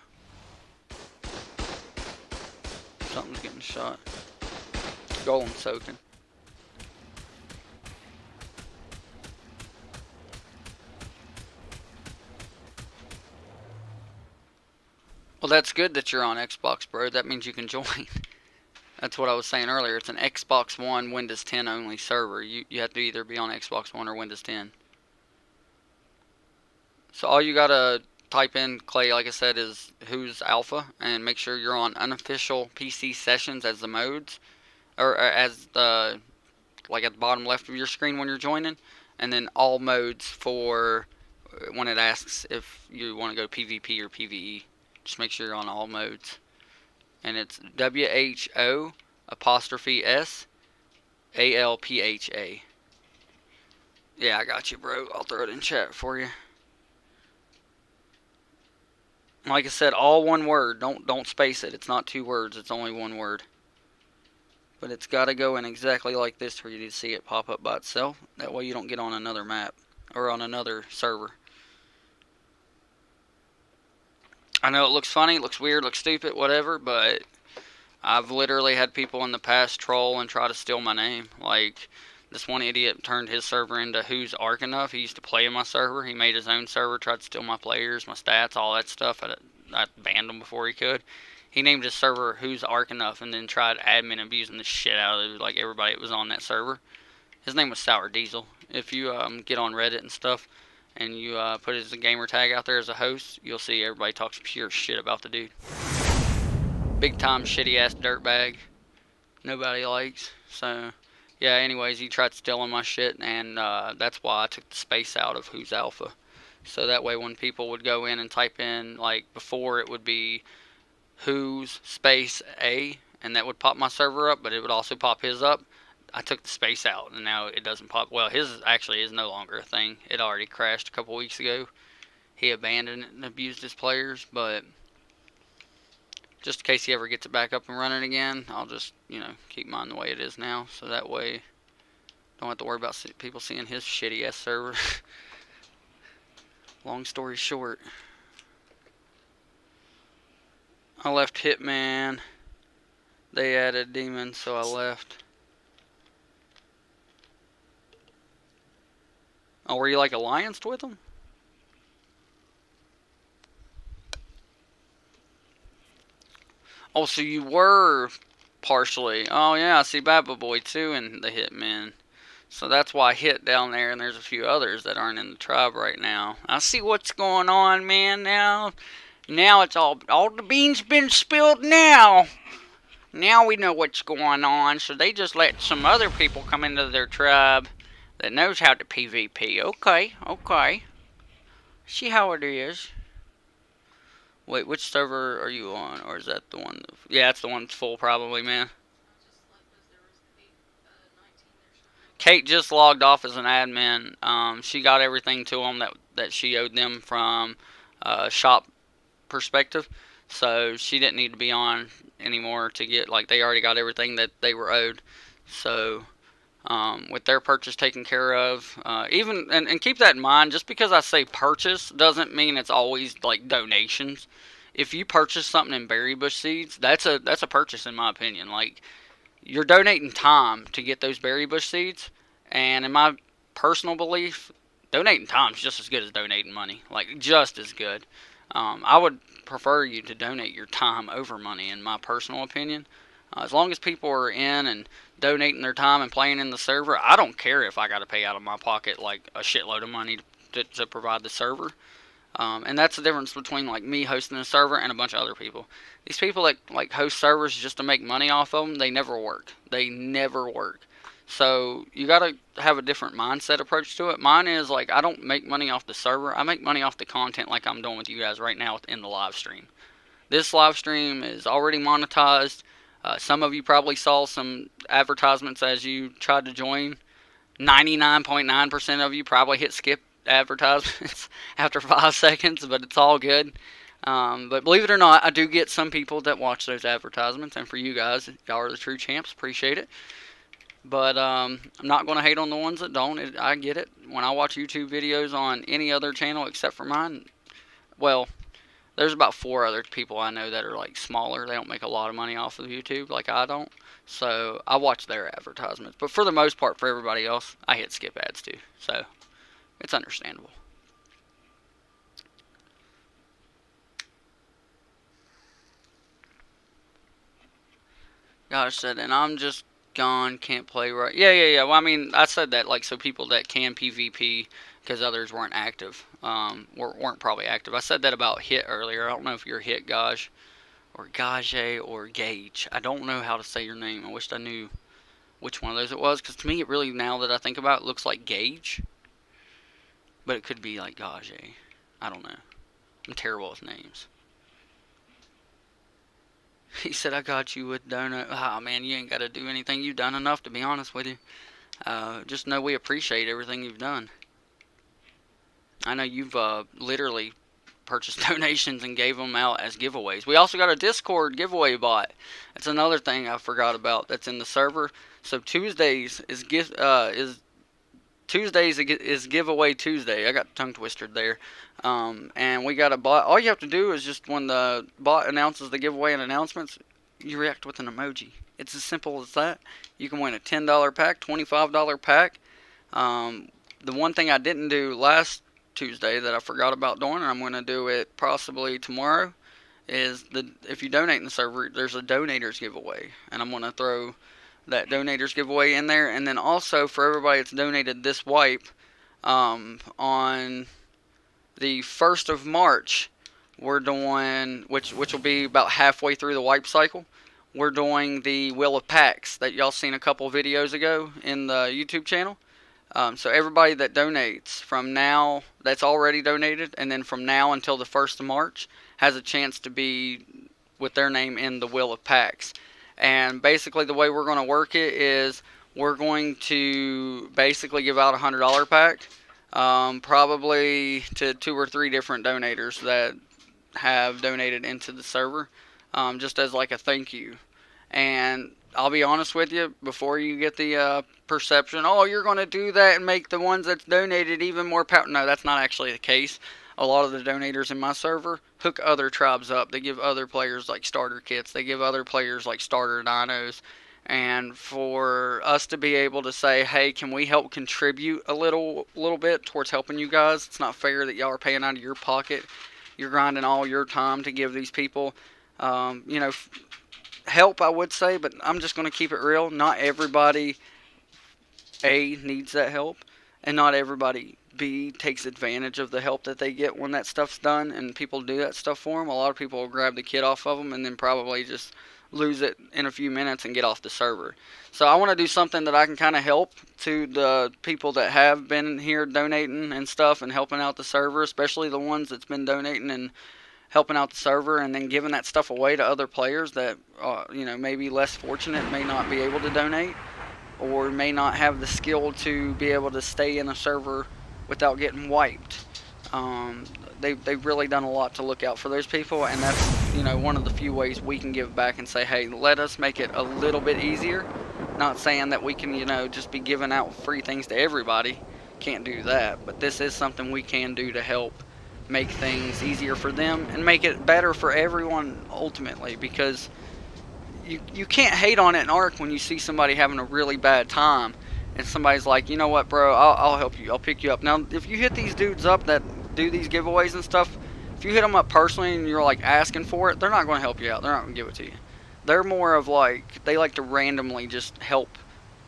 Something's getting shot. Golem soaking. Well, that's good that you're on Xbox, bro. That means you can join. That's what I was saying earlier. It's an Xbox One, Windows 10 only server. You have to either be on Xbox One or Windows 10. So all you gotta type in, Clay, like I said, is Who's Alpha, and make sure you're on unofficial PC sessions as the modes, or as the, like at the bottom left of your screen when you're joining, and then all modes for when it asks if you want to go PvP or PvE. Just make sure you're on all modes. And it's WHO'S_ALPHA. Yeah, I got you, bro. I'll throw it in chat for you. Like I said, all one word. Don't space it. It's not 2 words. It's only 1 word. But it's got to go in exactly like this for you to see it pop up by itself. That way you don't get on another map or on another server. I know it looks funny, it looks weird, looks stupid, whatever, but I've literally had people in the past troll and try to steal my name. Like, this one idiot turned his server into Who's Ark Enough. He used to play in my server. He made his own server, tried to steal my players, my stats, all that stuff. I banned him before he could. He named his server Who's Ark Enough and then tried admin abusing the shit out of it, like everybody that was on that server. His name was Sour Diesel. If you get on Reddit and stuff, and you put his gamer tag out there as a host, you'll see everybody talks pure shit about the dude. Big time shitty ass dirtbag. Nobody likes. So, yeah, anyways, he tried stealing my shit, and that's why I took the space out of Who's Alpha. So that way when people would go in and type in, like before it would be Who's space A, and that would pop my server up, but it would also pop his up. I took the space out, and now it doesn't pop. Well, his actually is no longer a thing. It already crashed a couple weeks ago. He abandoned it and abused his players, but just in case he ever gets it back up and running again, I'll just, keep mine the way it is now. So that way, don't have to worry about people seeing his shitty-ass server. Long story short, I left Hitman. They added Demon, so I left. Oh, were you like allianced with them? Oh, so you were partially. Oh, yeah, I see Baba Boy too in the Hitmen. So that's why I hit down there, and there's a few others that aren't in the tribe right now. I see what's going on, man, now. Now it's all the beans been spilled now. Now we know what's going on, so they just let some other people come into their tribe that knows how to PvP. Okay, okay. See how it is. Wait, which server are you on? Or is that the one? Yeah, it's the one that's full probably, man. Kate just logged off as an admin. She got everything to them that she owed them from shop perspective. So she didn't need to be on anymore to get, like, they already got everything that they were owed. So with their purchase taken care of, and keep that in mind, just because I say purchase doesn't mean it's always like donations. If you purchase something in berry bush seeds, that's a purchase in my opinion. Like, you're donating time to get those berry bush seeds, and in my personal belief, donating time is just as good as donating money. Like, just as good. I would prefer you to donate your time over money, in my personal opinion. As long as people are in and donating their time and playing in the server, I don't care if I got to pay out of my pocket like a shitload of money to provide the server. And that's the difference between like me hosting a server and a bunch of other people. These people that like host servers just to make money off of them, they never work. They never work. So you got to have a different mindset approach to it. Mine is like, I don't make money off the server. I make money off the content like I'm doing with you guys right now in the live stream. This live stream is already monetized. Some of you probably saw some advertisements as you tried to join. 99.9% of you probably hit skip advertisements after 5 seconds, but it's all good. But believe it or not, I do get some people that watch those advertisements, and for you guys, y'all are the true champs. Appreciate it. But I'm not going to hate on the ones that don't. I get it. When I watch YouTube videos on any other channel except for mine, well, there's about 4 other people I know that are like smaller. They don't make a lot of money off of YouTube like I don't. So I watch their advertisements. But for the most part, for everybody else, I hit skip ads too. So it's understandable. Gosh, said, and I'm just gone, can't play right. Yeah. Well, I mean, I said that like so people that can PvP because others weren't active, weren't probably active. I said that about Hit earlier. I don't know if you're Hit Gage or Gage or Gage. I don't know how to say your name. I wished I knew which one of those it was, because to me it really, now that I think about it, looks like Gage, but it could be like Gage. I don't know. I'm terrible with names. He said, I got you with donut. Ah, man, you ain't got to do anything. You've done enough, to be honest with you. Just know we appreciate everything you've done. I know you've literally purchased donations and gave them out as giveaways. We also got a Discord giveaway bot. That's another thing I forgot about that's in the server. So Tuesdays is giveaway Tuesday. I got tongue twisted there. And we got a bot. All you have to do is just, when the bot announces the giveaway and announcements, you react with an emoji. It's as simple as that. You can win a $10 pack, $25 pack. The one thing I didn't do last Tuesday that I forgot about doing, and I'm going to do it possibly tomorrow, is if you donate in the server, there's a donators giveaway. And I'm going to throw that donators giveaway in there. And then also for everybody that's donated this wipe, on the 1st of March, we're doing, which will be about halfway through the wipe cycle, we're doing the Wheel of Packs that y'all seen a couple videos ago in the YouTube channel. So everybody that donates from now, that's already donated, and then from now until the 1st of March, has a chance to be with their name in the Wheel of Packs. And basically the way we're going to work it is, we're going to basically give out a $100 pack, probably to 2 or 3 different donators that have donated into the server, just as like a thank you. And I'll be honest with you, before you get the perception, oh, you're going to do that and make the ones that's donated even more powerful. No, that's not actually the case. A lot of the donators in my server hook other tribes up. They give other players like starter kits. They give other players like starter dinos. And for us to be able to say, hey, can we help contribute a little bit towards helping you guys? It's not fair that y'all are paying out of your pocket. You're grinding all your time to give these people, help, I would say, but I'm just going to keep it real. Not everybody, A, needs that help, and not everybody, B, takes advantage of the help that they get when that stuff's done and people do that stuff for them. A lot of people will grab the kit off of them and then probably just lose it in a few minutes and get off the server. So I want to do something that I can kind of help to the people that have been here donating and stuff and helping out the server, especially the ones that's been donating and helping out the server and then giving that stuff away to other players that may be less fortunate, may not be able to donate, or may not have the skill to be able to stay in a server without getting wiped. They've really done a lot to look out for those people, and that's one of the few ways we can give back and say, hey, let us make it a little bit easier. Not saying that we can just be giving out free things to everybody. Can't do that, but this is something we can do to help make things easier for them and make it better for everyone ultimately, because you can't hate on it in ARC when you see somebody having a really bad time and somebody's like, you know what, bro, I'll help you, I'll pick you up. Now, if you hit these dudes up that do these giveaways and stuff, if you hit them up personally and you're like asking for it, they're not going to help you out. They're not going to give it to you. They're more of like, they like to randomly just help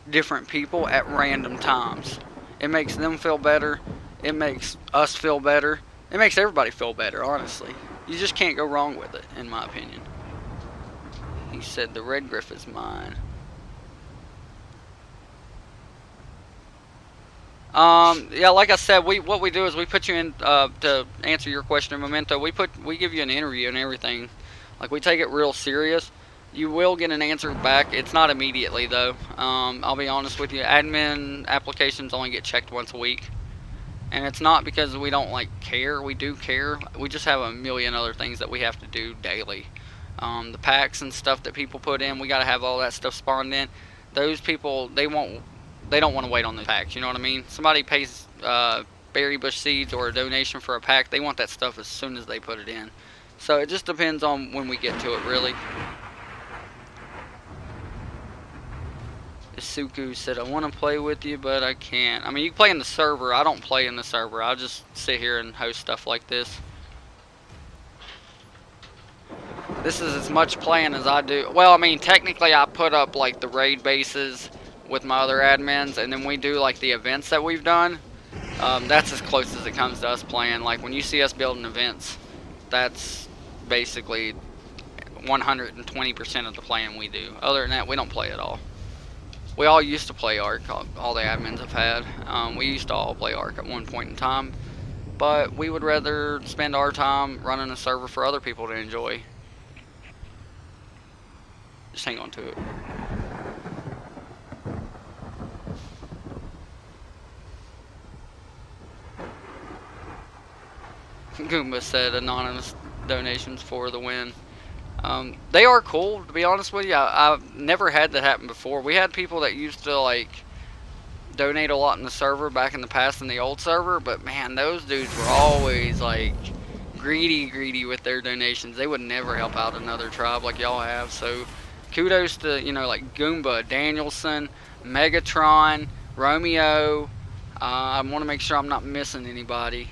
different people at random times. It makes them feel better. It makes us feel better. It makes everybody feel better, honestly. You just can't go wrong with it, in my opinion. He said the red griff is mine. Yeah, like I said, what we do is we put you in to answer your question, Memento. We give you an interview and everything. Like, we take it real serious. You will get an answer back. It's not immediately though. I'll be honest with you. Admin applications only get checked once a week, and it's not because we don't care. We do care. We just have a million other things that we have to do daily. The packs and stuff that people put in, we got to have all that stuff spawned in. Those people, they don't want to wait on the packs, you know what I mean? Somebody pays berry bush seeds or a donation for a pack, they want that stuff as soon as they put it in. So it just depends on when we get to it, really. Isuku said, I want to play with you, but I can't. I mean, you can play in the server. I don't play in the server. I'll just sit here and host stuff like this. This is as much playing as I do. Well, I mean, technically I put up like the raid bases with my other admins, and then we do like the events that we've done. That's as close as it comes to us playing. Like, when you see us building events, that's basically 120% of the playing we do. Other than that, we don't play at all. We all used to play ARC, all the admins have had. We used to all play ARC at one point in time, but we would rather spend our time running a server for other people to enjoy. Just hang on to it. Goomba said anonymous donations for the win. They are cool, to be honest with you. I've never had that happen before. We had people that used to donate a lot in the server back in the past in the old server, but man, those dudes were always greedy with their donations. They would never help out another tribe like y'all have. So kudos to Goomba, Danielson, Megatron, Romeo. I want to make sure I'm not missing anybody.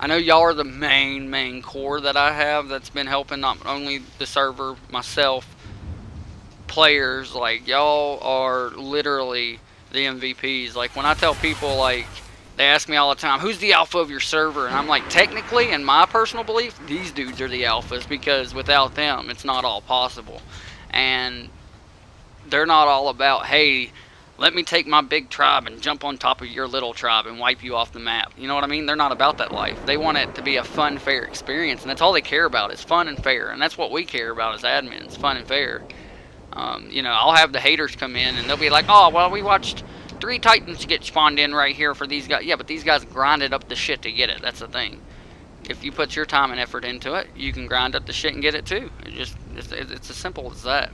I know y'all are the main core that I have that's been helping not only the server, myself, players. Y'all are literally the MVPs. When I tell people, they ask me all the time, who's the alpha of your server? And I'm like, technically, in my personal belief, these dudes are the alphas, because without them, it's not all possible. And they're not all about, hey, let me take my big tribe and jump on top of your little tribe and wipe you off the map. You know what I mean? They're not about that life. They want it to be a fun, fair experience, and that's all they care about is fun and fair. And that's what we care about as admins, fun and fair. I'll have the haters come in, and they'll be like, oh, well, we watched 3 Titans get spawned in right here for these guys. Yeah, but these guys grinded up the shit to get it. That's the thing. If you put your time and effort into it, you can grind up the shit and get it too. It's as simple as that.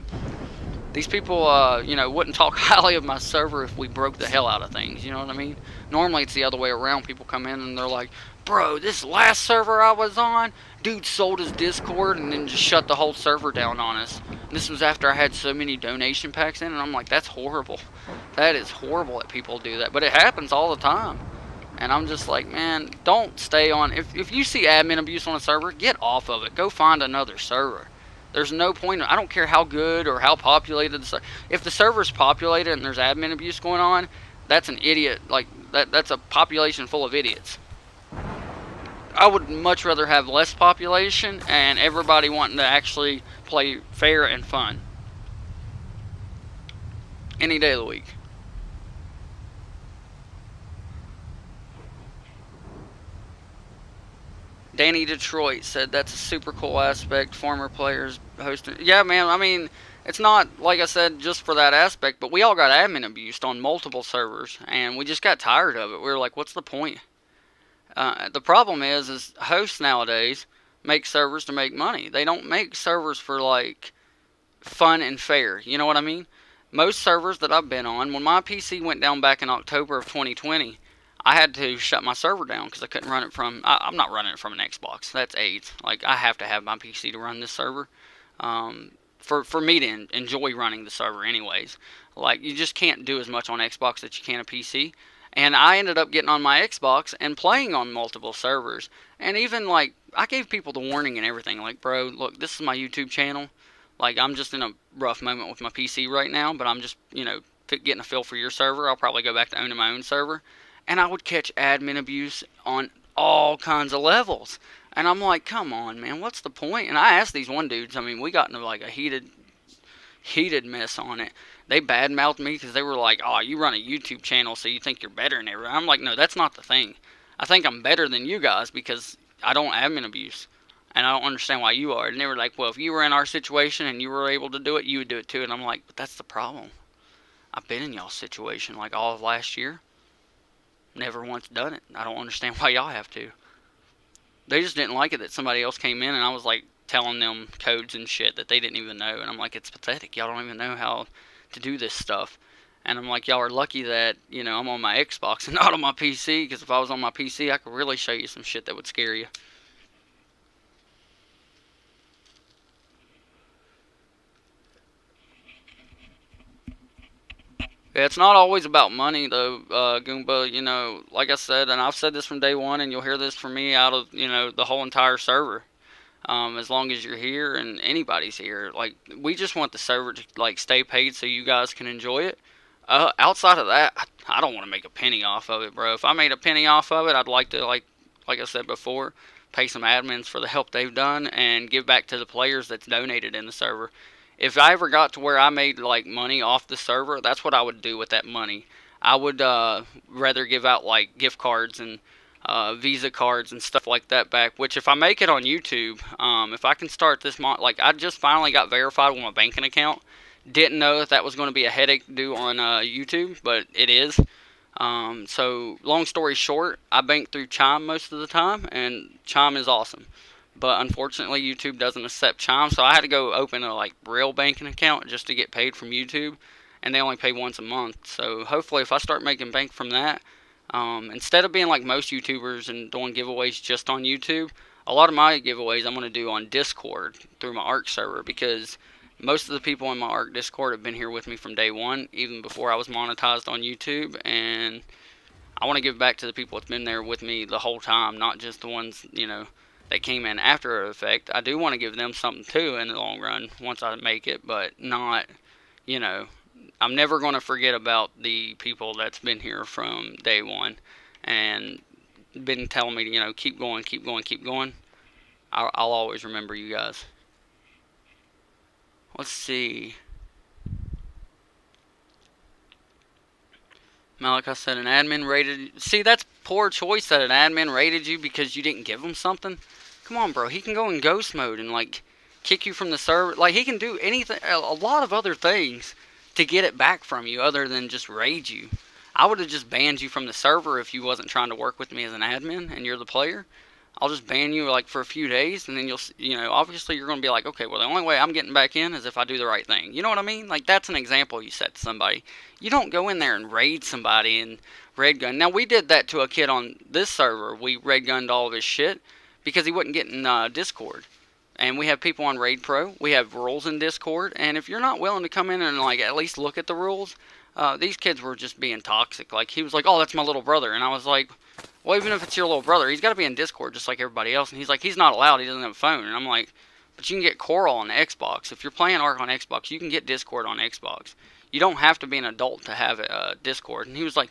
These people, wouldn't talk highly of my server if we broke the hell out of things, you know what I mean? Normally it's the other way around. People come in and they're like, bro, this last server I was on, dude sold his Discord and then just shut the whole server down on us. And this was after I had so many donation packs in, and I'm like, that's horrible. That is horrible that people do that. But it happens all the time. And I'm just like, man, don't stay on. If you see admin abuse on a server, get off of it. Go find another server. There's no point. I don't care how good or how populated if the server's populated and there's admin abuse going on, that's an idiot. Like that's a population full of idiots. I would much rather have less population and everybody wanting to actually play fair and fun. Any day of the week. Danny Detroit said that's a super cool aspect. Former players hosting. Yeah, man. I mean, it's not, like I said, just for that aspect, but we all got admin abused on multiple servers, and we just got tired of it. We were like, what's the point? The problem is hosts nowadays make servers to make money. They don't make servers for, like, fun and fair. You know what I mean? Most servers that I've been on, when my PC went down back in October of 2020, I had to shut my server down because I couldn't run it from. I'm not running it from an Xbox. That's AIDS. Like I have to have my PC to run this server. For me to enjoy running the server, anyways. Like you just can't do as much on Xbox that you can a PC. And I ended up getting on my Xbox and playing on multiple servers. And even like I gave people the warning and everything. Like, bro, look, this is my YouTube channel. Like I'm just in a rough moment with my PC right now, but I'm just getting a feel for your server. I'll probably go back to owning my own server. And I would catch admin abuse on all kinds of levels. And I'm like, come on, man, what's the point? And I asked these one dudes, I mean, we got into like a heated mess on it. They badmouthed me because they were like, oh, you run a YouTube channel so you think you're better than everyone. I'm like, no, that's not the thing. I think I'm better than you guys because I don't admin abuse. And I don't understand why you are. And they were like, well, if you were in our situation and you were able to do it, you would do it too. And I'm like, but that's the problem. I've been in y'all's situation like all of last year. Never once done it. I don't understand why y'all have to. They just didn't like it that somebody else came in and I was like telling them codes and shit that they didn't even know. And I'm like, it's pathetic. Y'all don't even know how to do this stuff. And I'm like, y'all are lucky that, I'm on my Xbox and not on my PC. Because if I was on my PC, I could really show you some shit that would scare you. Yeah, it's not always about money, though, Goomba. Like I said, and I've said this from day one, and you'll hear this from me out of, the whole entire server. As long as you're here and anybody's here. Like, we just want the server to, like, stay paid so you guys can enjoy it. Outside of that, I don't want to make a penny off of it, bro. If I made a penny off of it, I'd like to, like I said before, pay some admins for the help they've done and give back to the players that's donated in the server. If I ever got to where I made like money off the server, that's what I would do with that money. I would rather give out like gift cards and Visa cards and stuff like that back. Which if I make it on YouTube, if I can start this month, like I just finally got verified with my banking account. Didn't know that was going to be a headache to do on YouTube, but it is. So long story short, I bank through Chime most of the time, and Chime is awesome. But unfortunately, YouTube doesn't accept Chime, so I had to go open a like real banking account just to get paid from YouTube, and they only pay once a month. So hopefully, if I start making bank from that, instead of being like most YouTubers and doing giveaways just on YouTube, a lot of my giveaways I'm going to do on Discord through my ARC server because most of the people in my ARC Discord have been here with me from day one, even before I was monetized on YouTube, and I want to give back to the people that's been there with me the whole time, not just the ones that came in after effect. I do want to give them something too in the long run once I make it, but not, I'm never going to forget about the people that's been here from day one and been telling me to, keep going, keep going, keep going. I'll always remember you guys. Let's see. Malachi said an admin rated... See, that's poor choice that an admin rated you because you didn't give him something. Come on, bro. He can go in ghost mode and, like, kick you from the server. Like, he can do anything, a lot of other things to get it back from you other than just raid you. I would have just banned you from the server if you wasn't trying to work with me as an admin and you're the player. I'll just ban you, like, for a few days, and then you'll, obviously you're going to be like, okay, well, the only way I'm getting back in is if I do the right thing. You know what I mean? Like, that's an example you set to somebody. You don't go in there and raid somebody and raid gun. Now, we did that to a kid on this server. We raid gunned all of his shit because he wouldn't get in Discord. And we have people on Raid Pro. We have rules in Discord. And if you're not willing to come in and, like, at least look at the rules, these kids were just being toxic. Like, he was like, oh, that's my little brother. And I was like, well, even if it's your little brother, he's got to be in Discord just like everybody else. And he's like, he's not allowed. He doesn't have a phone. And I'm like, but you can get Coral on the Xbox. If you're playing Ark on Xbox, you can get Discord on Xbox. You don't have to be an adult to have Discord. And he was like,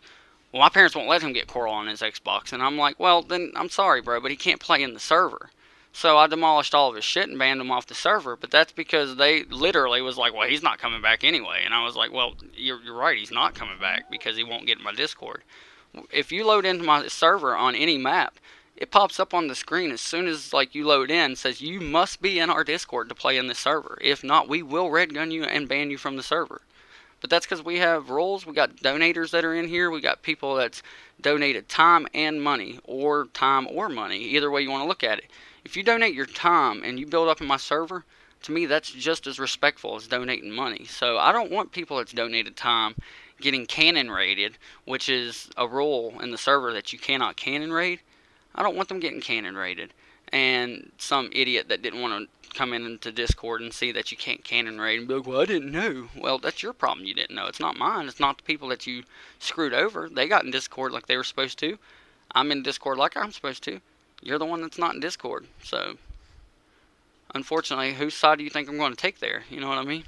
well, my parents won't let him get Coral on his Xbox. And I'm like, well, then I'm sorry, bro, but he can't play in the server. So I demolished all of his shit and banned him off the server. But that's because they literally was like, well, he's not coming back anyway. And I was like, well, you're right, he's not coming back because he won't get in my Discord. If you load into my server on any map, it pops up on the screen as soon as like you load in, says you must be in our Discord to play in this server. If not, we will red gun you and ban you from the server. But that's because we have rules. We got donators that are in here. We got people that's donated time and money, or time or money, either way you want to look at it. If you donate your time and you build up in my server, to me that's just as respectful as donating money. So I don't want people that's donated time getting cannon raided, which is a rule in the server that you cannot cannon raid. I don't want them getting cannon raided. And some idiot that didn't want to come into Discord and see that you can't cannon raid and be like, well, I didn't know. Well, that's your problem, you didn't know. It's not mine. It's not the people that you screwed over. They got in Discord like they were supposed to. I'm in Discord like I'm supposed to. You're the one that's not in Discord. So, unfortunately, whose side do you think I'm going to take there? You know what I mean?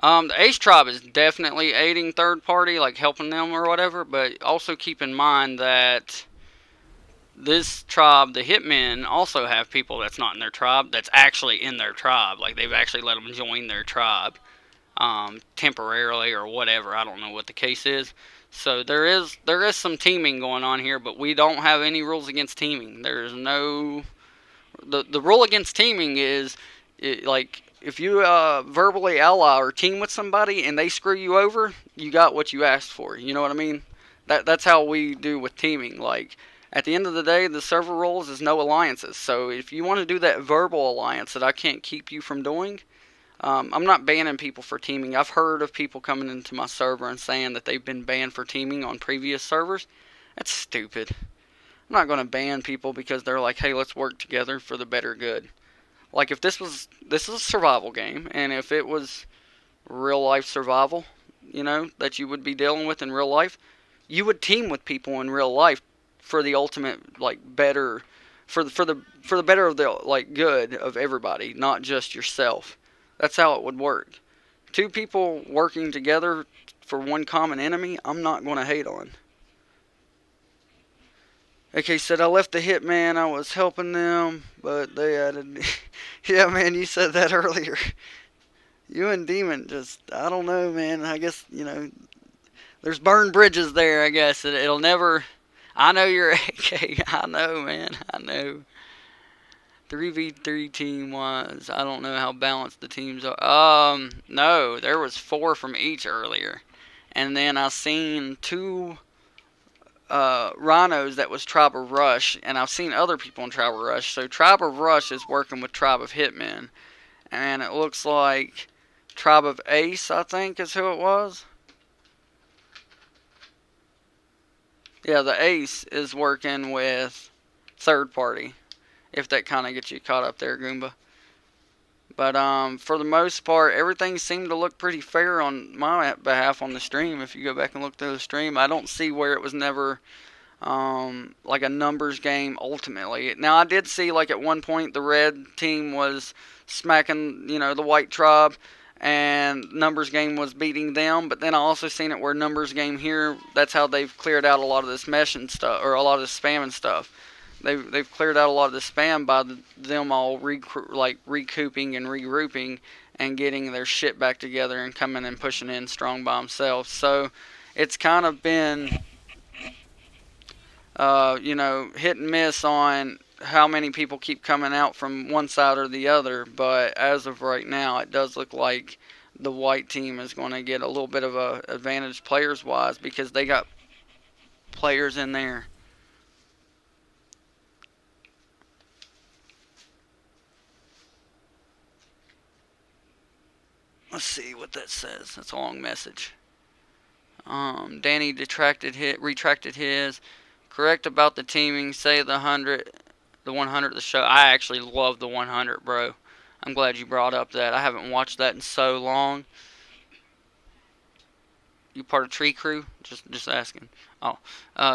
The Ace Tribe is definitely aiding third party, like helping them or whatever, but also keep in mind that this tribe, the Hitmen, also have people that's not in their tribe, that's actually in their tribe. Like, they've actually let them join their tribe temporarily or whatever. I don't know what the case is. So there is some teaming going on here, but we don't have any rules against teaming. There's no... The rule against teaming is, like... If you verbally ally or team with somebody and they screw you over, you got what you asked for. You know what I mean? That's how we do with teaming. Like, at the end of the day, the server rules is no alliances. So if you want to do that verbal alliance that I can't keep you from doing, I'm not banning people for teaming. I've heard of people coming into my server and saying that they've been banned for teaming on previous servers. That's stupid. I'm not going to ban people because they're like, hey, let's work together for the better good. Like, if this is a survival game, and if it was real life survival, you know, that you would be dealing with in real life, you would team with people in real life for the ultimate, like, better, for the better of the, like, good of everybody, not just yourself. That's how it would work. Two people working together for one common enemy, I'm not going to hate on. AK said, I left the Hitman, I was helping them, but they added... Yeah, man, you said that earlier. You and Demon just, I don't know, man. I guess, you know, there's burned bridges there, I guess. It'll never... I know you're AK. I know, man. I know. 3v3 team-wise, I don't know how balanced the teams are. No, there was 4 from each earlier. And then I seen 2... Rhinos that was Tribe of Rush, and I've seen other people in Tribe of Rush. So Tribe of Rush is working with Tribe of Hitmen, and it looks like Tribe of Ace, I think, is who it was. Yeah, the Ace is working with third party, if that kind of gets you caught up there, Goomba. But for the most part, everything seemed to look pretty fair on my behalf on the stream. If you go back and look through the stream, I don't see where it was never like a numbers game ultimately. Now, I did see, like, at one point the red team was smacking, you know, the white tribe, and numbers game was beating them. But then I also seen it where numbers game here, that's how they've cleared out a lot of this mesh and stuff, or a lot of this spam and stuff. They've cleared out a lot of the spam by them all recouping and regrouping and getting their shit back together and coming and pushing in strong by themselves. So it's kind of been, you know, hit and miss on how many people keep coming out from one side or the other. But as of right now, it does look like the white team is going to get a little bit of a advantage players-wise because they got players in there. Let's see what that says. That's a long message. Danny retracted his. Correct about the teaming. Say the 100 of the show. I actually love the 100, bro. I'm glad you brought up that. I haven't watched that in so long. You part of Tree Crew? Just asking.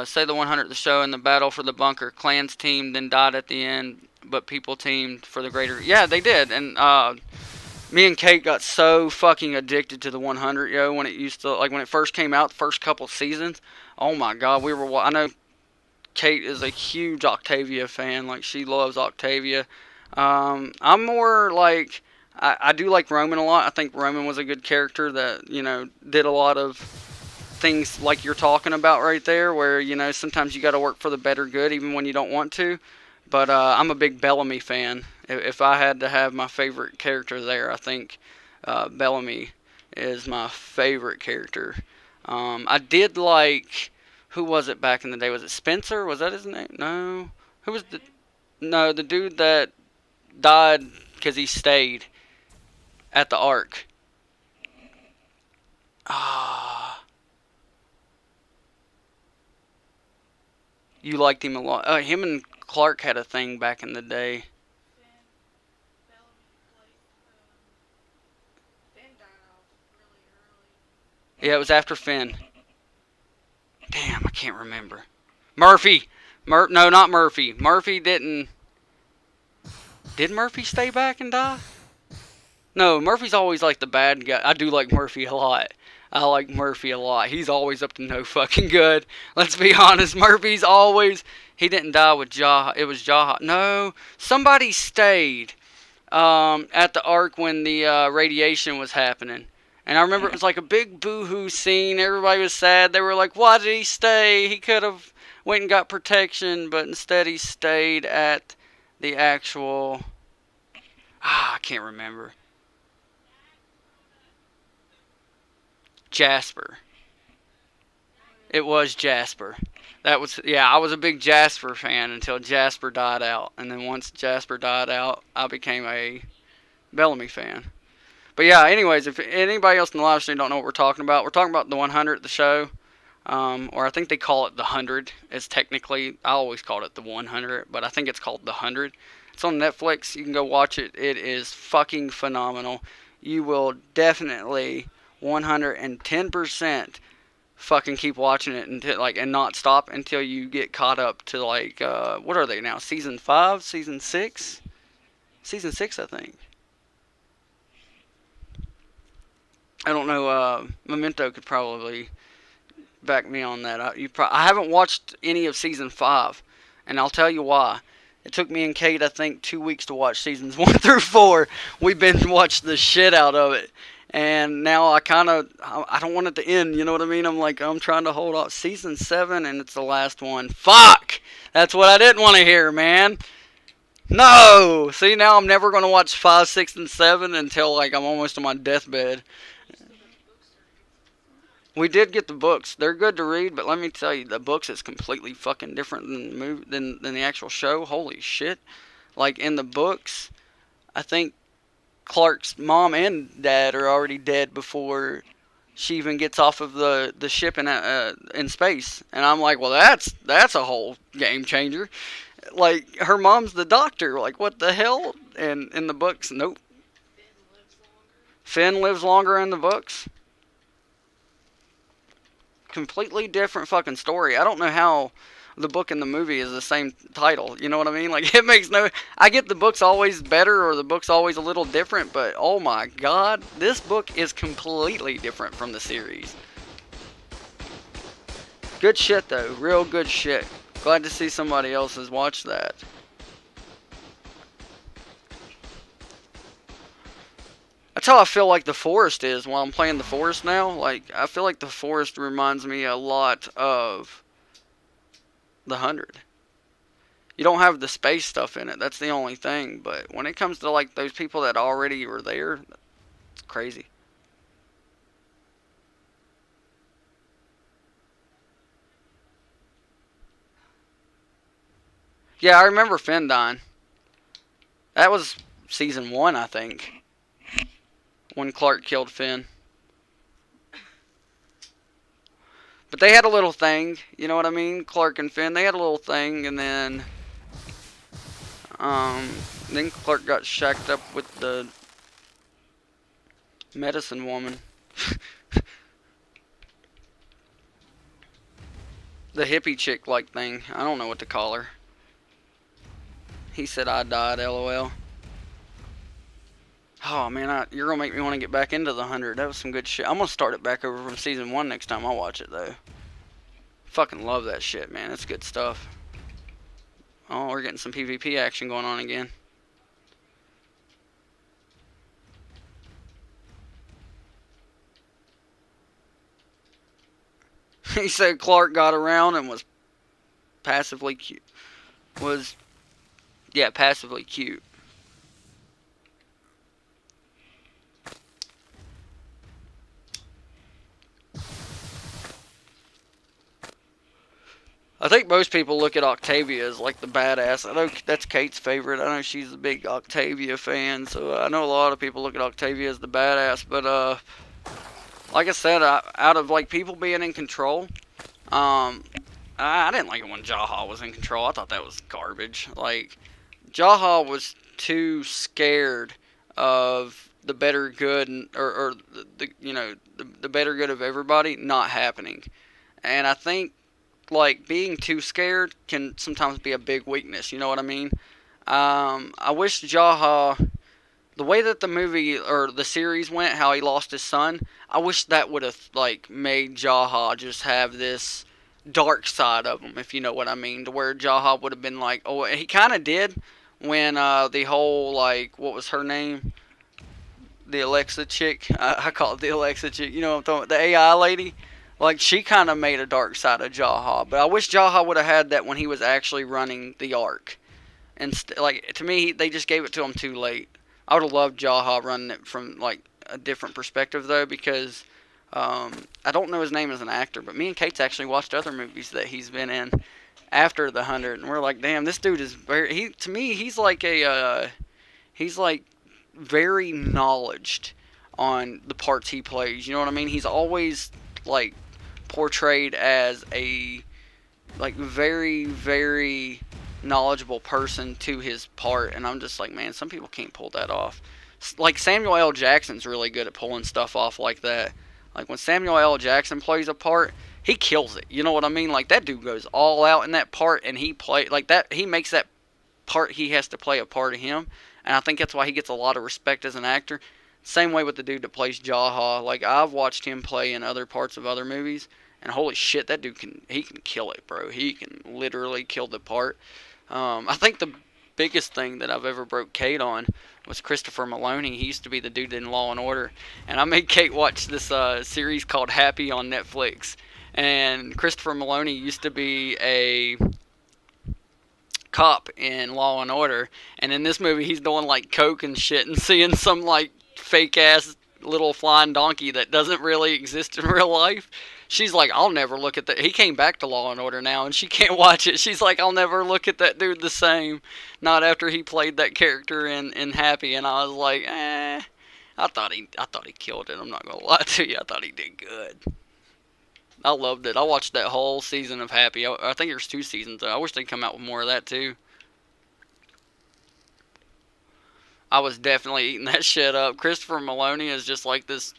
Say the 100th the show in the battle for the bunker. Clans teamed, then died at the end, but people teamed for the greater. Yeah, they did. And me and Kate got so fucking addicted to the 100, yo, when it used to, like when it first came out, the first couple seasons. Oh my god, I know Kate is a huge Octavia fan. Like, she loves Octavia. I'm more like, I do like Roman a lot. I think Roman was a good character that, you know, did a lot of things like you're talking about right there, where, you know, sometimes you got to work for the better good even when you don't want to. But I'm a big Bellamy fan. If I had to have my favorite character there, I think Bellamy is my favorite character. I did like, who was it back in the day? Was it Spencer? Was that his name? No. Who was the dude that died because he stayed at the Ark? Ah. You liked him a lot. Him and Clark had a thing back in the day. Yeah, it was after Finn. Damn, I can't remember. Murphy! No, not Murphy. Murphy didn't... Did Murphy stay back and die? No, Murphy's always like the bad guy. I do like Murphy a lot. I like Murphy a lot. He's always up to no fucking good. Let's be honest. Murphy's always... He didn't die with Jaha. It was Jaha. No, somebody stayed at the Ark when the radiation was happening. And I remember it was like a big boo-hoo scene. Everybody was sad. They were like, why did he stay? He could have went and got protection, but instead he stayed at the actual... I can't remember. Jasper. It was Jasper. That was, yeah, I was a big Jasper fan until Jasper died out. And then once Jasper died out, I became a Bellamy fan. But yeah, anyways, if anybody else in the live stream don't know what we're talking about the 100, the show. Or I think they call it the 100. It's technically, I always called it the 100, but I think it's called the 100. It's on Netflix. You can go watch it. It is fucking phenomenal. You will definitely 110% fucking keep watching it until, like, and not stop until you get caught up to, like, what are they now? Season 5? Season 6? Season 6, I think. I don't know. Memento could probably back me on that. I haven't watched any of season 5, and I'll tell you why. It took me and Kate, I think, 2 weeks to watch seasons 1 through 4. We binge watched the shit out of it. And now I don't want it to end, you know what I mean? I'm trying to hold off. Season 7, and it's the last one. Fuck! That's what I didn't want to hear, man. No! See, now I'm never going to watch 5, 6, and 7 until, like, I'm almost on my deathbed. We did get the books. They're good to read, but let me tell you, the books is completely fucking different than the actual show. Holy shit. Like, in the books, I think Clark's mom and dad are already dead before she even gets off of the ship in space. And I'm like, well, that's a whole game changer. Like, her mom's the doctor. Like, what the hell? And in the books, nope. Finn lives longer in the books. Completely different fucking story. I don't know how the book and the movie is the same title. You know what I mean? Like, it makes no... I get the book's always better or the book's always a little different, but oh my god, this book is completely different from the series. Good shit, though. Real good shit. Glad to see somebody else has watched that. That's how I feel like the Forest is while I'm playing the Forest now. Like, I feel like the Forest reminds me a lot of the 100. You don't have the space stuff in it. That's the only thing. But when it comes to, like, those people that already were there, it's crazy. Yeah, I remember Finn dying. That was season 1, I think. When Clark killed Finn. But they had a little thing, you know what I mean? Clark and Finn, they had a little thing, and then Clark got shacked up with the medicine woman. the hippie chick like thing. I don't know what to call her. He said I died, LOL. Oh man, you're gonna make me want to get back into the 100. That was some good shit. I'm gonna start it back over from season 1 next time I watch it though. Fucking love that shit, man. It's good stuff. Oh, we're getting some PvP action going on again. He said Clark got around and was passively cute. Yeah, passively cute. I think most people look at Octavia as like the badass. I know that's Kate's favorite. I know she's a big Octavia fan, so I know a lot of people look at Octavia as the badass. But like I said, out of like people being in control, I didn't like it when Jaha was in control. I thought that was garbage. Like Jaha was too scared of the better good or the you know the better good of everybody not happening, and I think like being too scared can sometimes be a big weakness. You know what I mean? I wish Jaha, the way that the movie or the series went, how he lost his son, I wish that would have like made Jaha just have this dark side of him, if you know what I mean, to where Jaha would have been like, oh, he kind of did when the whole like what was her name? The Alexa chick. I call it the Alexa chick. You know what I'm talking about? The AI lady. Like, she kind of made a dark side of Jaha. But I wish Jaha would have had that when he was actually running the Ark. And, like, to me, they just gave it to him too late. I would have loved Jaha running it from, like, a different perspective, though, because I don't know his name as an actor. But me and Kate's actually watched other movies that he's been in after the 100. And we're like, damn, this dude is very... to me, he's like a... he's, like, very knowledged on the parts he plays. You know what I mean? He's always, like... portrayed as a like very very knowledgeable person to his part, and I'm just like, man, some people can't pull that off. Like Samuel L. Jackson's really good at pulling stuff off like that. Like when Samuel L. Jackson plays a part, he kills it. You know what I mean? Like that dude goes all out in that part, and he makes that part he has to play a part of him, and I think that's why he gets a lot of respect as an actor. Same way with the dude that plays Jaha. Like, I've watched him play in other parts of other movies, and holy shit, that dude can kill it, bro. He can literally kill the part. I think the biggest thing that I've ever broke Kate on was Christopher Maloney. He used to be the dude in Law and Order, and I made Kate watch this series called Happy on Netflix. And Christopher Maloney used to be a cop in Law and Order, and in this movie he's doing like coke and shit and seeing some like fake ass little flying donkey that doesn't really exist in real life. She's like, I'll never look at that. He came back to Law and Order now, and she can't watch it. She's like, I'll never look at that dude the same. Not after he played that character in Happy. And I was like, I thought he killed it. I'm not gonna lie to you. I thought he did good. I loved it. I watched that whole season of Happy. I think there's 2 seasons. I wish they'd come out with more of that too. I was definitely eating that shit up. Christopher Maloney is just like this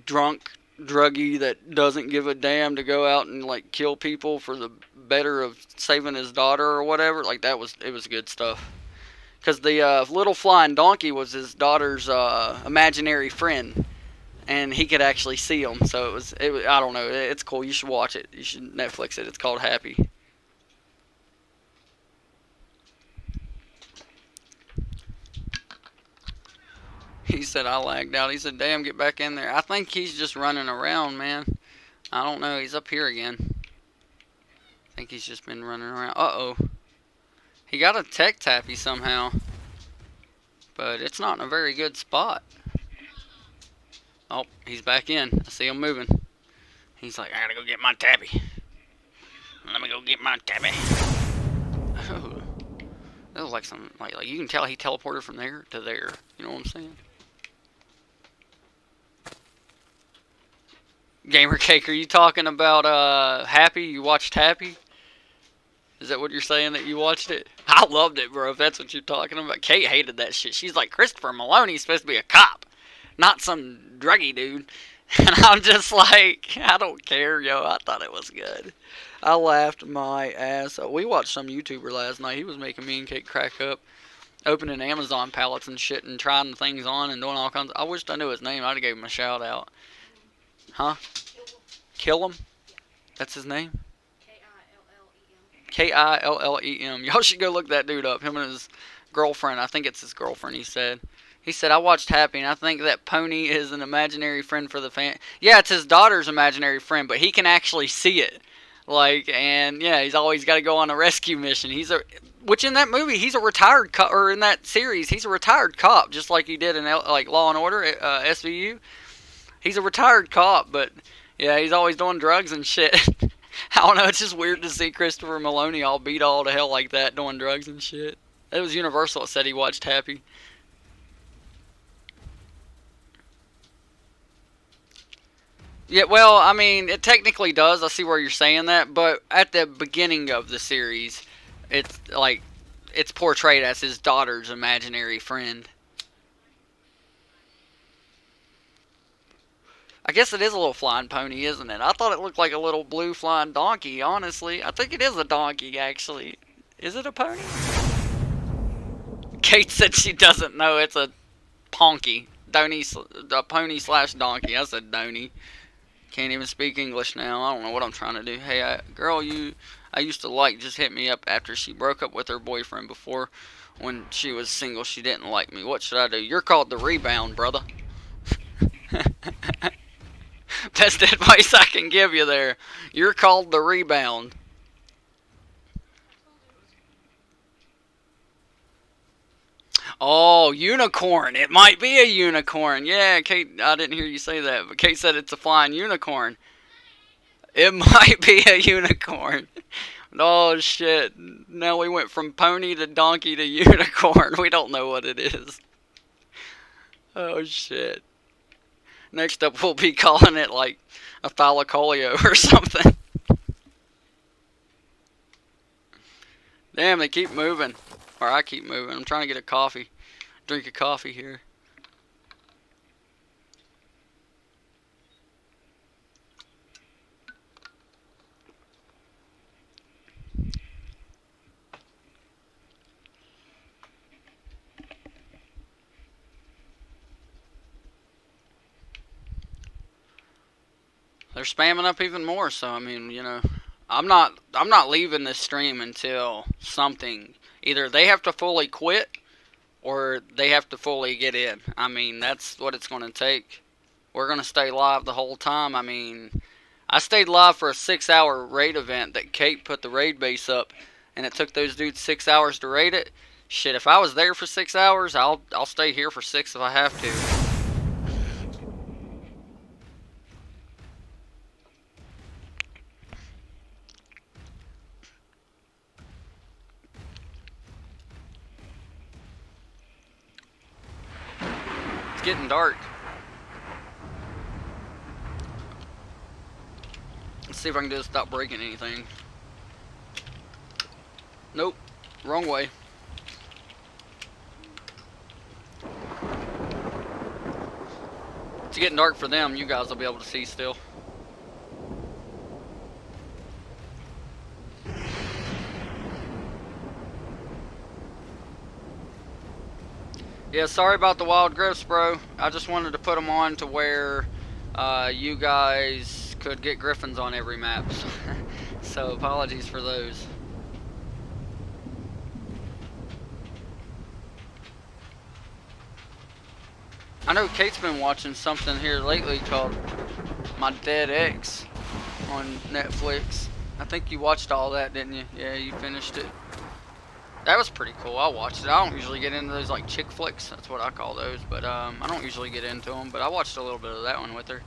drunk druggie that doesn't give a damn to go out and like kill people for the better of saving his daughter or whatever. Like it was good stuff. Because the little flying donkey was his daughter's imaginary friend, and he could actually see him. So it was I don't know. It's cool. You should watch it. You should Netflix it. It's called Happy. He said, I lagged out. He said, damn, get back in there. I think he's just running around, man. I don't know. He's up here again. I think he's just been running around. Uh-oh. He got a tech tappy somehow. But it's not in a very good spot. Oh, he's back in. I see him moving. He's like, I gotta go get my tappy. Let me go get my tappy. Oh. That was like some, like you can tell he teleported from there to there. You know what I'm saying? Gamer Cake, are you talking about Happy? You watched Happy? Is that what you're saying, that you watched it? I loved it, bro, if that's what you're talking about. Kate hated that shit. She's like, Christopher Maloney's supposed to be a cop, not some druggy dude. And I'm just like, I don't care, yo. I thought it was good. I laughed my ass. We watched some YouTuber last night. He was making me and Kate crack up, opening Amazon pallets and shit and trying things on and doing all kinds. I wished I knew his name. I'd have gave him a shout out. Huh? Kill him? That's his name? Killem. Y'all should go look that dude up. Him and his girlfriend. I think it's his girlfriend, he said. He said, I watched Happy, and I think that Pony is an imaginary friend for the fan. Yeah, it's his daughter's imaginary friend, but he can actually see it. Like, and yeah, he's always got to go on a rescue mission. Which in that movie, he's a retired cop, or in that series, he's a retired cop, just like he did in like Law and Order, SVU. He's a retired cop, but yeah, he's always doing drugs and shit. I don't know, it's just weird to see Christopher Maloney all beat all to hell like that, doing drugs and shit. It was Universal that said he watched Happy. Yeah, well, I mean, it technically does. I see where you're saying that, but at the beginning of the series, it's like it's portrayed as his daughter's imaginary friend. I guess it is a little flying pony, isn't it? I thought it looked like a little blue flying donkey, honestly. I think it is a donkey, actually. Is it a pony? Kate said she doesn't know. It's a ponky. A pony slash donkey. I said donny. Can't even speak English now. I don't know what I'm trying to do. Hey, girl I used to like just hit me up after she broke up with her boyfriend before. When she was single, she didn't like me. What should I do? You're called the rebound, brother. Best advice I can give you there. You're called the rebound. Oh, unicorn. It might be a unicorn. Yeah, Kate, I didn't hear you say that, but Kate said it's a flying unicorn. It might be a unicorn. Oh, shit. Now we went from pony to donkey to unicorn. We don't know what it is. Oh, shit. Next up, we'll be calling it, like, a thylacoleo or something. Damn, they keep moving. Or I keep moving. I'm trying to get a coffee. Drink a coffee here. They're spamming up even more, so I mean, you know, I'm not leaving this stream until something, either they have to fully quit or they have to fully get in. I mean, that's what it's going to take. We're going to stay live the whole time. I mean, I stayed live for a 6-hour raid event that Kate put the raid base up, and it took those dudes 6 hours to raid it. Shit, if I was there for 6 hours, I'll stay here for 6 if I have to. It's getting dark. Let's see if I can do this without breaking anything. Nope. Wrong way. It's getting dark for them. You guys will be able to see still. Yeah, sorry about the wild grifts, bro. I just wanted to put them on to where you guys could get griffins on every map. So apologies for those. I know Kate's been watching something here lately called My Dead Ex on Netflix. I think you watched all that, didn't you? Yeah, you finished it. That was pretty cool. I watched it. I don't usually get into those like chick flicks. That's what I call those. But I don't usually get into them. But I watched a little bit of that one with her.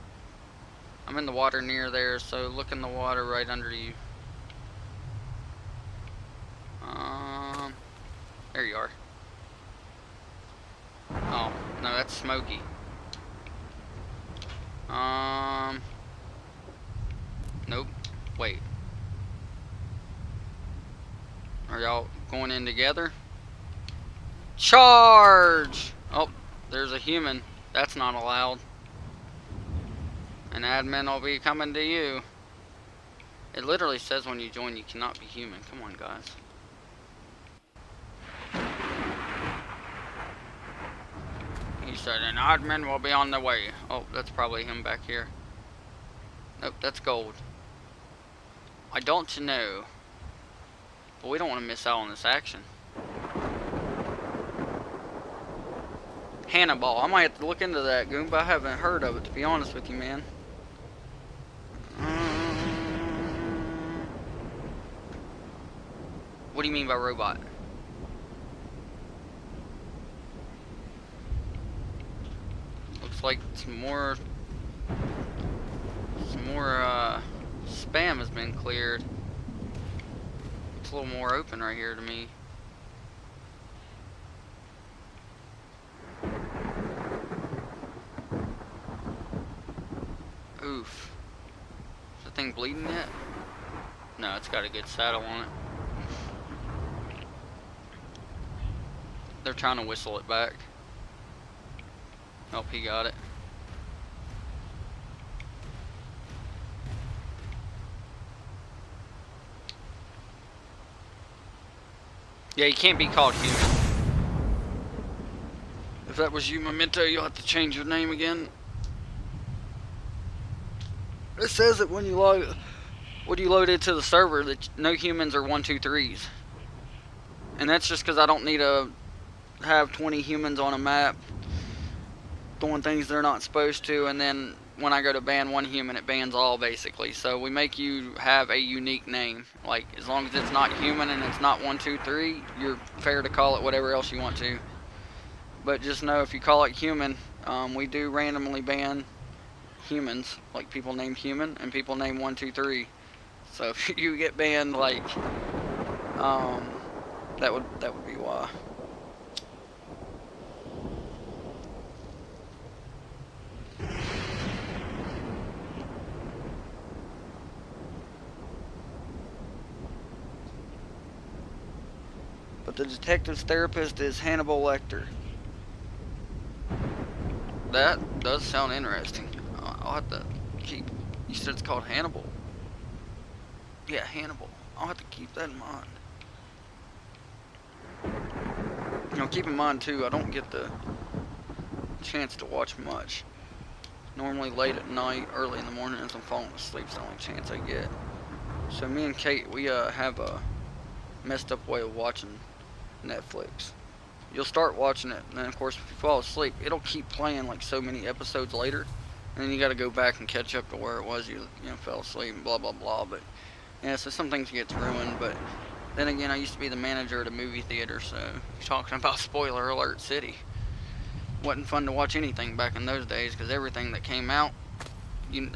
I'm in the water near there, so look in the water right under you. There you are. Oh, no, that's Smokey. Nope. Wait. Are y'all going in together? Charge! Oh, there's a human. That's not allowed. An admin will be coming to you. It literally says when you join you cannot be human. Come on, guys. He said an admin will be on the way. Oh, that's probably him back here. Nope, that's gold. I don't know. But we don't want to miss out on this action. Hannibal. I might have to look into that, Goomba. I haven't heard of it, to be honest with you, man. What do you mean by robot? Looks like some more spam has been cleared. It's a little more open right here to me. Oof. Is the thing bleeding yet? No, it's got a good saddle on it. They're trying to whistle it back. Oh, he got it. Yeah, you can't be called human. If that was you, Memento, you'll have to change your name again. It says that when you load into the server that no humans are 123s. And that's just because I don't need to have 20 humans on a map doing things they're not supposed to, and then when I go to ban one human, it bans all, basically. So we make you have a unique name. Like, as long as it's not human and it's not 123, you're fair to call it whatever else you want to. But just know, if you call it human, we do randomly ban humans, like people named human and people named 123. So if you get banned, like, that would be why. But the detective's therapist is Hannibal Lecter. That does sound interesting. I'll have to keep... You said it's called Hannibal? Yeah, Hannibal. I'll have to keep that in mind. You know, keep in mind too, I don't get the chance to watch much. Normally late at night, early in the morning as I'm falling asleep is the only chance I get. So me and Kate, we have a messed up way of watching Netflix. You'll start watching it, and then of course if you fall asleep, it'll keep playing like so many episodes later, and then you got to go back and catch up to where it was you fell asleep and blah blah blah. But yeah, so some things get ruined. But then again, I used to be the manager at a movie theater, so you're talking about spoiler alert city. Wasn't fun to watch anything back in those days, because everything that came out,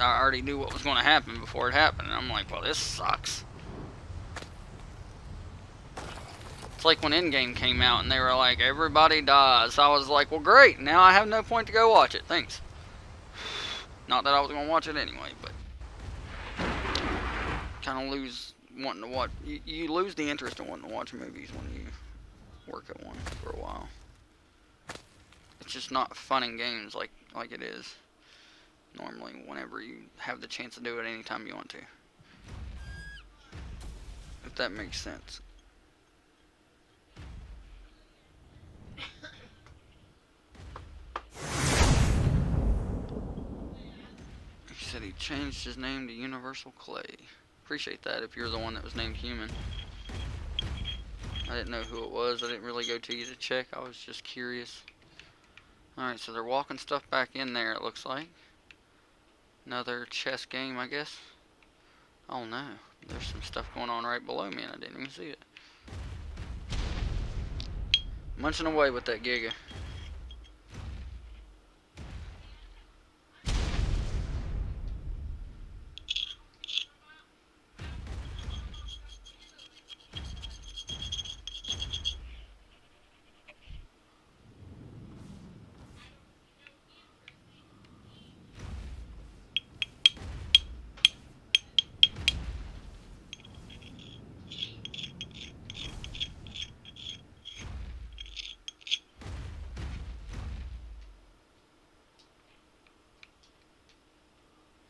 I already knew what was going to happen before it happened, and I'm like, well, this sucks. It's like when Endgame came out and they were like, everybody dies. I was like, well, great, now I have no point to go watch it, thanks. Not that I was going to watch it anyway, but kind of lose wanting to watch. You lose the interest in wanting to watch movies when you work at one for a while. It's just not fun in games like it is normally whenever you have the chance to do it anytime you want to. If that makes sense. He said he changed his name to Universal Clay. Appreciate that if you're the one that was named Human. I didn't know who it was. I didn't really go to you to check. I was just curious. Alright, so they're walking stuff back in there, it looks like. Another chess game, I guess. Oh no, there's some stuff going on right below me and I didn't even see it. Munching away with that Giga.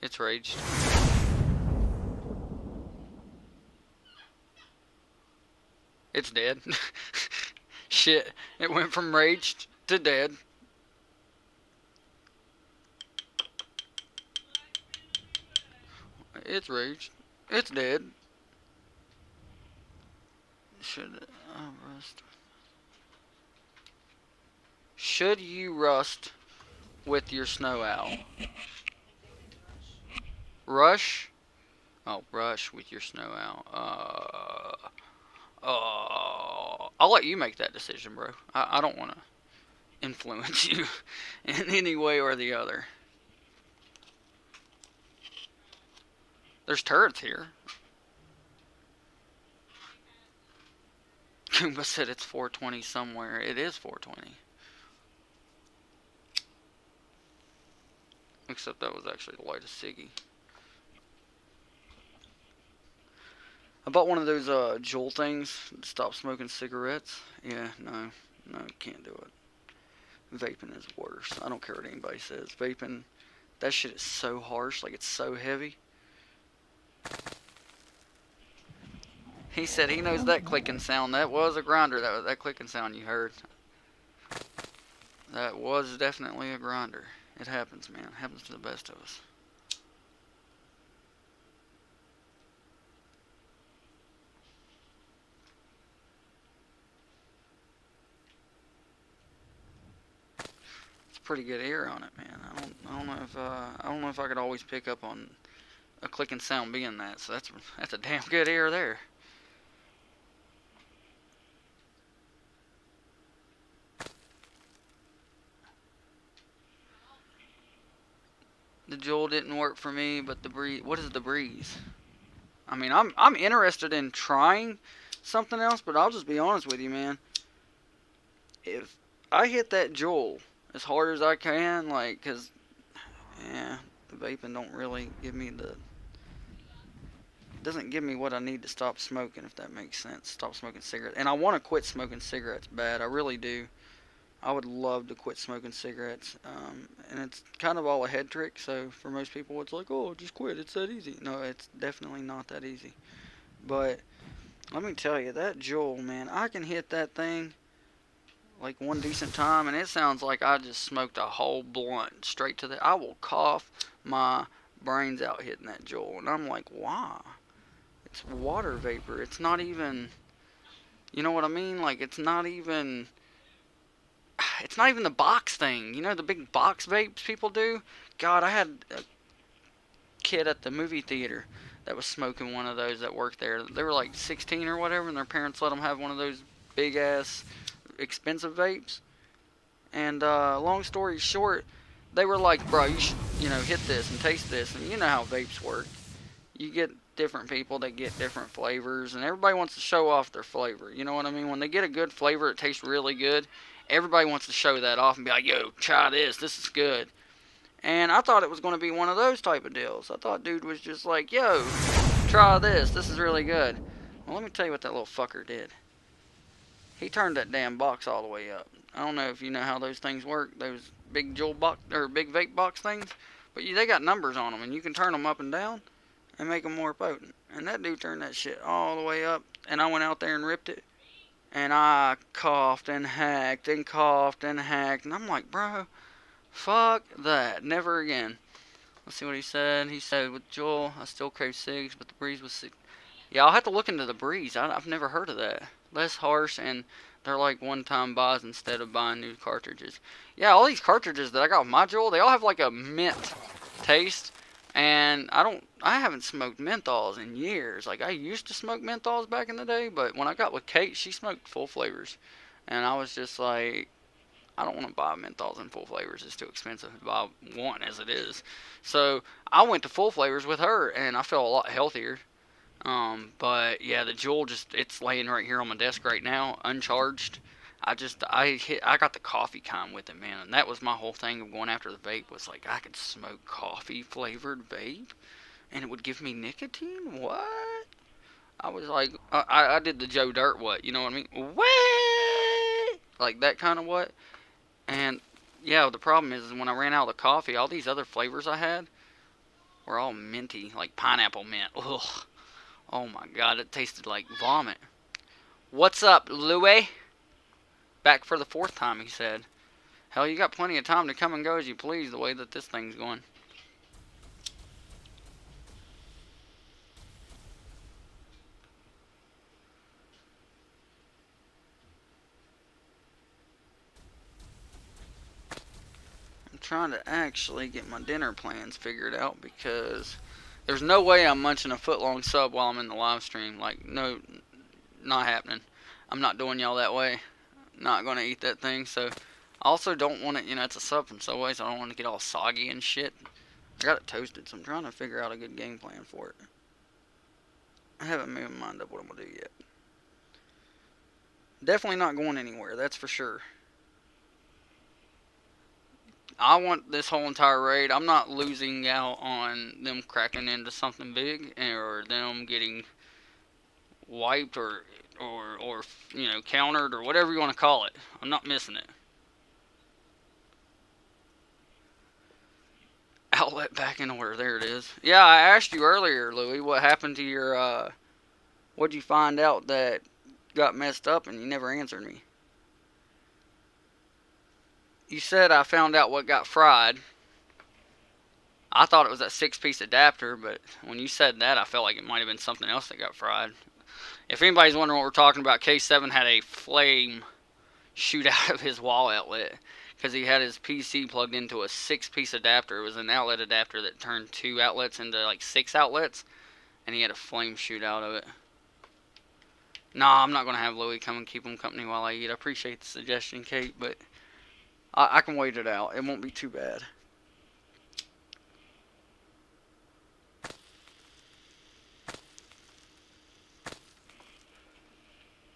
It's raged. It's dead. Shit. It went from raged to dead. It's raged. It's dead. Should rust? Should you rust with your snow owl? Rush? Oh, rush with your snow owl. I'll let you make that decision, bro. I don't want to influence you in any way or the other. There's turrets here. Goomba said it's 420 somewhere. It is 420. Except that was actually the lightest Siggy. I bought one of those Juul things to stop smoking cigarettes. Yeah, no, can't do it. Vaping is worse. I don't care what anybody says. Vaping, that shit is so harsh, like it's so heavy. He said he knows that clicking sound. That was a grinder. That clicking sound you heard. That was definitely a grinder. It happens, man. It happens to the best of us. It's a pretty good ear on it, man. I don't know if I could always pick up on a clicking sound being that. So that's a damn good ear there. The Juul didn't work for me, but the breeze. What is the breeze? I mean, I'm interested in trying something else, but I'll just be honest with you, man. If I hit that Juul as hard as I can, like, cause yeah, the vaping don't really give me doesn't give me what I need to stop smoking, if that makes sense. Stop smoking cigarettes, and I want to quit smoking cigarettes bad. I really do. I would love to quit smoking cigarettes, and it's kind of all a head trick, so for most people it's like, oh, just quit, it's that easy. No, it's definitely not that easy. But let me tell you, that Juul, man, I can hit that thing like one decent time, and it sounds like I just smoked a whole blunt straight to the... I will cough my brains out hitting that Juul, and I'm like, wow, it's water vapor. It's not even, you know what I mean? Like, it's not even the box thing. You know, the big box vapes people do? God, I had a kid at the movie theater that was smoking one of those that worked there. They were like 16 or whatever, and their parents let them have one of those big-ass expensive vapes. And long story short, they were like, bro, you should, hit this and taste this. And you know how vapes work. You get different people that get different flavors, and everybody wants to show off their flavor. You know what I mean? When they get a good flavor, it tastes really good. Everybody wants to show that off and be like, yo, try this. This is good. And I thought it was going to be one of those type of deals. I thought dude was just like, yo, try this. This is really good. Well, let me tell you what that little fucker did. He turned that damn box all the way up. I don't know if you know how those things work, those big Juul box or big vape box things, but they got numbers on them, and you can turn them up and down and make them more potent. And that dude turned that shit all the way up, and I went out there and ripped it, and I coughed and hacked and coughed and hacked, and I'm like, bro, fuck that, never again. Let's see what he said. He said, with Juul, I still crave cigs, but the breeze was sick. Yeah, I'll have to look into the breeze. I've never heard of that. Less harsh, and they're like one-time buys instead of buying new cartridges. Yeah, all these cartridges that I got with my Juul, they all have like a mint taste. And I haven't smoked menthols in years. Like, I used to smoke menthols back in the day, but when I got with Kate, she smoked full flavors. And I was just like, I don't want to buy menthols in full flavors. It's too expensive to buy one as it is. So I went to full flavors with her, and I felt a lot healthier. But yeah, the Juul it's laying right here on my desk right now, uncharged. I got the coffee kind with it, man, and that was my whole thing of going after the vape, was like, I could smoke coffee flavored vape and it would give me nicotine. What? I was like, I did the Joe Dirt what, you know what I mean? What? Like that kind of what? And yeah, the problem is when I ran out of the coffee, all these other flavors I had were all minty, like pineapple mint. Ugh. Oh my god, it tasted like vomit. What's up, Louie? Back for the 4th time, he said. Hell, you got plenty of time to come and go as you please the way that this thing's going. I'm trying to actually get my dinner plans figured out because there's no way I'm munching a foot-long sub while I'm in the live stream. Like, no, not happening. I'm not doing y'all that way. Not going to eat that thing, so I also don't want it, you know, it's a sub from Subway, so I don't want to get all soggy and shit. I got it toasted, so I'm trying to figure out a good game plan for it. I haven't made my mind up what I'm going to do yet. Definitely not going anywhere, that's for sure. I want this whole entire raid. I'm not losing out on them cracking into something big or them getting wiped or you know, countered or whatever you want to call it. I'm not missing it. Outlet back in order. There it is. Yeah, I asked you earlier, Louie, what happened to your, what'd you find out that got messed up, and you never answered me. You said I found out what got fried. I thought it was that 6-piece adapter, but when you said that, I felt like it might have been something else that got fried. If anybody's wondering what we're talking about, K7 had a flame shoot out of his wall outlet because he had his PC plugged into a 6-piece adapter. It was an outlet adapter that turned 2 outlets into like 6 outlets, and he had a flame shoot out of it. Nah, I'm not going to have Louie come and keep him company while I eat. I appreciate the suggestion, Kate, but I can wait it out. It won't be too bad.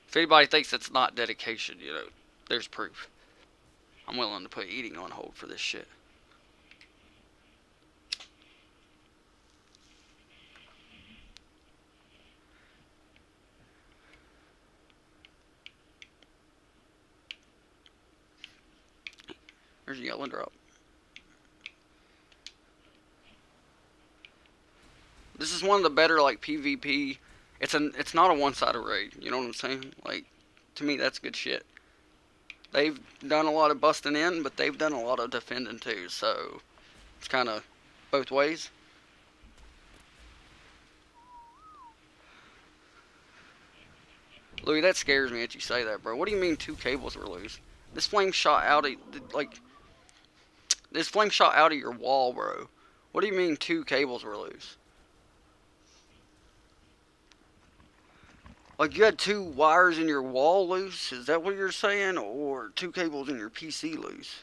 If anybody thinks it's not dedication, you know, there's proof. I'm willing to put eating on hold for this shit. There's a yellow drop. This is one of the better, like, PvP. It's not a one-sided raid, you know what I'm saying? Like, to me, that's good shit. They've done a lot of busting in, but they've done a lot of defending too, so it's kind of both ways. Louis, that scares me that you say that, bro. What do you mean 2 cables were loose? This flame shot out of, like, this flame shot out of your wall, bro. What do you mean 2 cables were loose? Like, you had 2 wires in your wall loose? Is that what you're saying? Or 2 cables in your PC loose?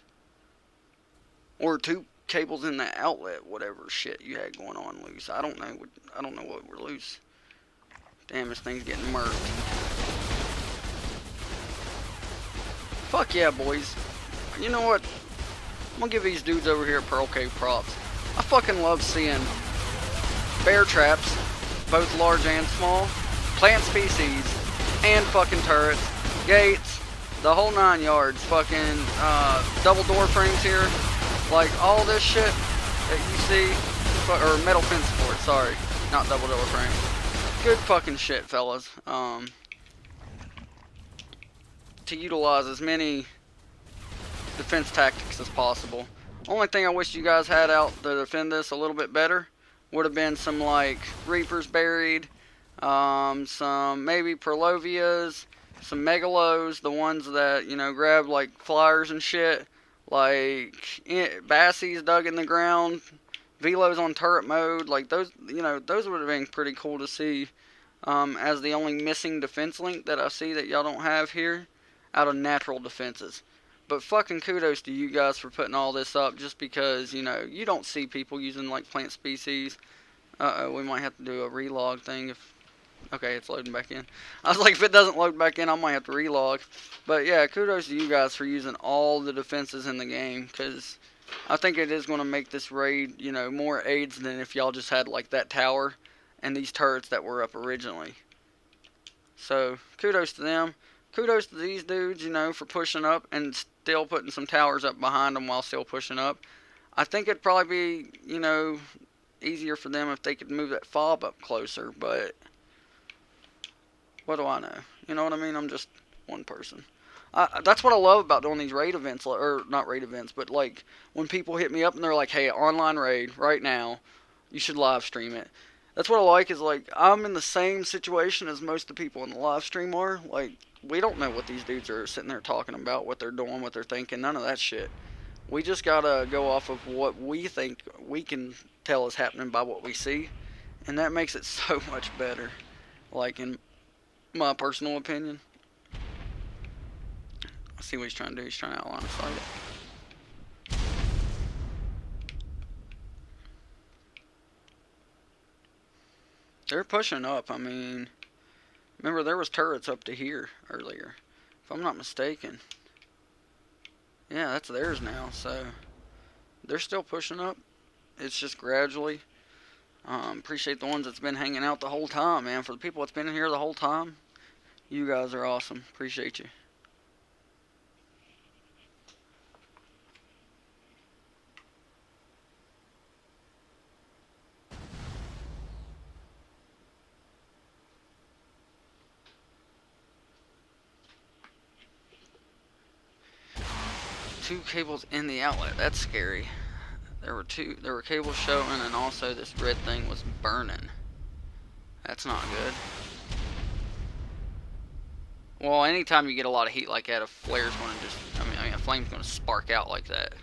Or 2 cables in the outlet, whatever shit you had going on loose. I don't know what were loose. Damn, this thing's getting murked. Fuck yeah, boys. You know what? I'm gonna give these dudes over here at Pearl Cave props. I fucking love seeing bear traps, both large and small, plant species, and fucking turrets, gates, the whole 9 yards, fucking double door frames here, like all this shit that you see, or metal fence support, sorry, not double door frame. Good fucking shit, fellas. To utilize as many defense tactics as possible. Only thing I wish you guys had out to defend this a little bit better would have been some like Reapers buried, some maybe Perlovias, some Megalos, the ones that, you know, grab like flyers and shit, like Bassies dug in the ground, Velos on turret mode, like those, you know, those would have been pretty cool to see as the only missing defense link that I see that y'all don't have here out of natural defenses. But fucking kudos to you guys for putting all this up, just because, you know, you don't see people using like plant species. We might have to do a relog thing if... Okay, it's loading back in. I was like, if it doesn't load back in, I might have to relog. But yeah, kudos to you guys for using all the defenses in the game, because I think it is going to make this raid, you know, more aids than if y'all just had like that tower and these turrets that were up originally. So, kudos to them. Kudos to these dudes, you know, for pushing up and still putting some towers up behind them while still pushing up. I think it'd probably be, you know, easier for them if they could move that fob up closer, but what do I know? You know what I mean? I'm just one person. That's what I love about doing these raid events, or not raid events, but like when people hit me up and they're like, "Hey, online raid right now, you should live stream it." That's what I like. Is like I'm in the same situation as most of the people in the live stream are. Like we don't know what these dudes are sitting there talking about, what they're doing, what they're thinking. None of that shit. We just gotta go off of what we think we can tell is happening by what we see, and that makes it so much better. Like in my personal opinion. I see what he's trying to do. He's trying to outline a fight. They're pushing up. I mean, remember there was turrets up to here earlier, if I'm not mistaken. Yeah, that's theirs now. So they're still pushing up. It's just gradually. Appreciate the ones that's been hanging out the whole time, man. For the people that's been in here the whole time, you guys are awesome. Appreciate you. Two cables in the outlet. That's scary. There were cables showing, and also this red thing was burning. That's not good. Well, anytime you get a lot of heat like that, a flare's going to just, I mean, a flame's going to spark out like that.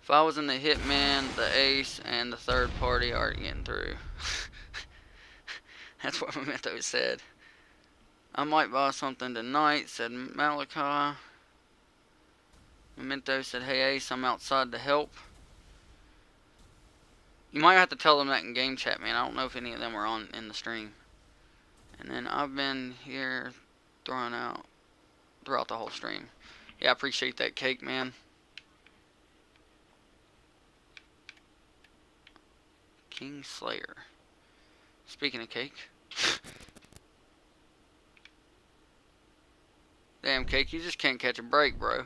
If I was in the Hitman, the Ace, and the third party aren't getting through. That's what Memento said. I might buy something tonight, said Malachi. Memento said, hey Ace, I'm outside to help. You might have to tell them that in game chat, man. I don't know if any of them are on in the stream. And then I've been here throwing out throughout the whole stream. Yeah, I appreciate that cake, man. King Slayer. Speaking of cake. Damn, cake, you just can't catch a break, bro.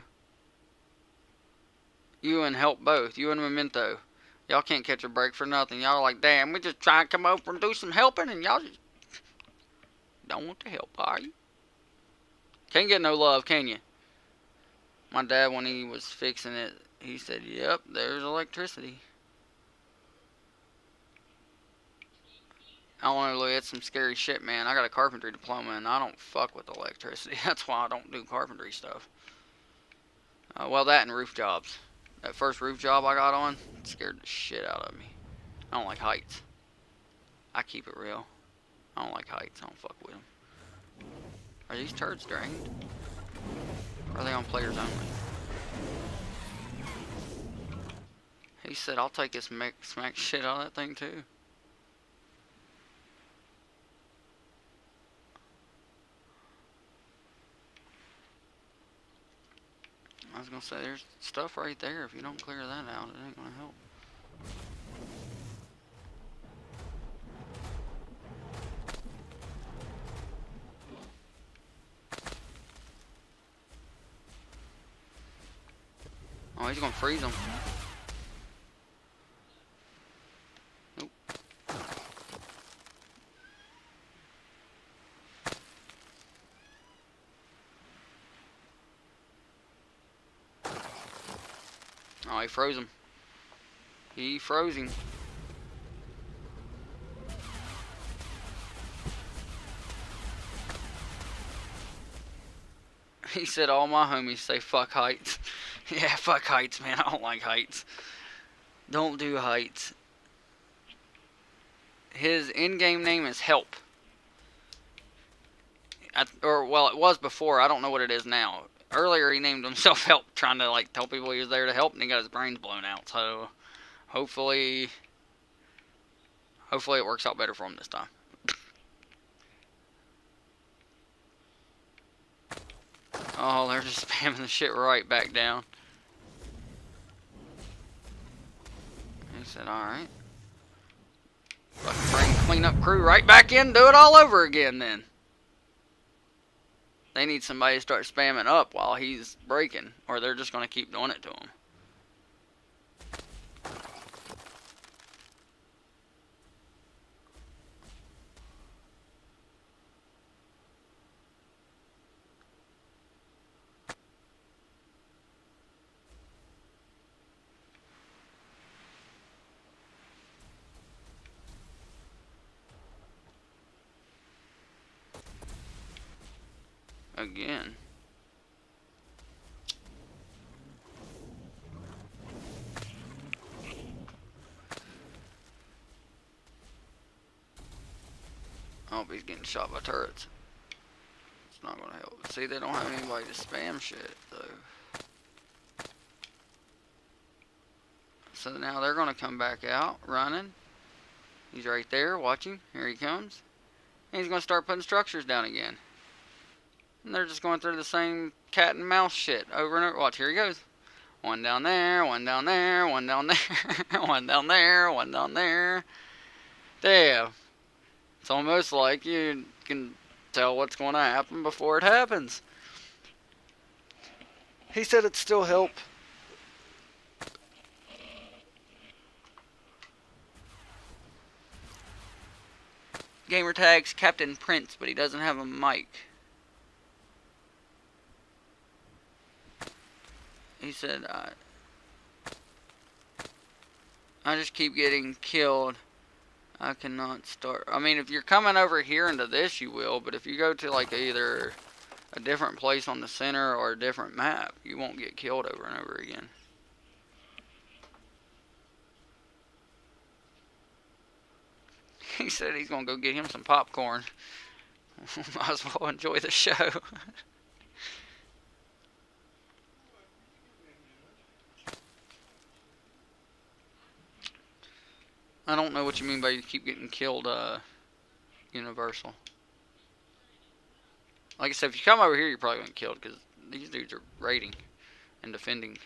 You and Help both. You and Memento. Y'all can't catch a break for nothing. Y'all are like, damn, we just try to come over and do some helping, and y'all just don't want to help, are you? Can't get no love, can you? My dad, when he was fixing it, he said, yep, there's electricity. I don't know, Louis, it's some scary shit, man. I got a carpentry diploma, and I don't fuck with electricity. That's why I don't do carpentry stuff. Well, that and roof jobs. That first roof job I got on scared the shit out of me. I don't like heights. I keep it real. I don't like heights. I don't fuck with them. Are these turrets drained? Or are they on players only? He said, I'll take this smack shit out of that thing too. I was gonna say, there's stuff right there. If you don't clear that out, it ain't gonna help. Oh, he's gonna freeze them. Nope. Oh, he froze him. He froze him. He said all my homies say fuck heights. Yeah, fuck heights, man. I don't like heights. Don't do heights. His in-game name is Help. Well, it was before. I don't know what it is now. Earlier, he named himself Help, trying to like tell people he was there to help, and he got his brains blown out. So, hopefully it works out better for him this time. Oh, they're just spamming the shit right back down. He said, alright. Fucking bring cleanup crew right back in, do it all over again then. They need somebody to start spamming up while he's breaking, or they're just going to keep doing it to him. again. Oh, he's getting shot by turrets. It's not gonna help. See, they don't have anybody to spam shit, though. So now they're gonna come back out, running. He's right there, watching. Here he comes. And he's gonna start putting structures down again. And they're just going through the same cat and mouse shit over and over. Watch, here he goes. One down there, one down there, one down there, one down there, one down there. Damn. It's almost like you can tell what's going to happen before it happens. He said it still helped. Gamer tags Captain Prince, but he doesn't have a mic. He said, I just keep getting killed. I cannot start. I mean, if you're coming over here into this, you will. But if you go to like either a different place on the center or a different map, you won't get killed over and over again. He said he's going to go get him some popcorn. Might as well enjoy the show. I don't know what you mean by you keep getting killed, Universal. Like I said, if you come over here, you're probably going to get killed because these dudes are raiding and defending.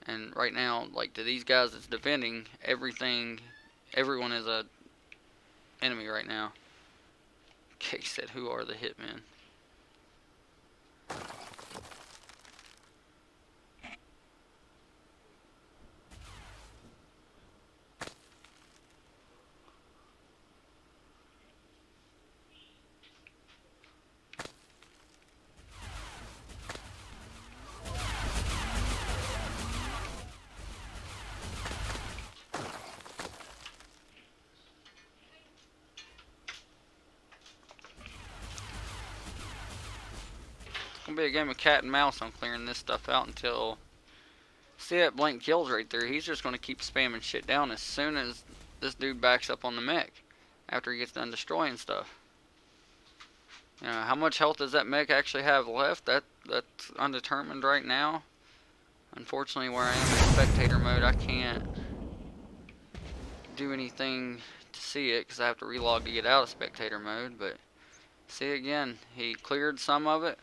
And right now, like to these guys that's defending, everyone is a enemy right now. Cake said, who are the hitmen? Gonna be a game of cat and mouse on clearing this stuff out until... See that blank kills right there? He's just gonna keep spamming shit down as soon as this dude backs up on the mech. After he gets done destroying stuff. You know, how much health does that mech actually have left? That's undetermined right now. Unfortunately, where I am in spectator mode, I can't do anything to see it because I have to relog to get out of spectator mode. But see again, he cleared some of it.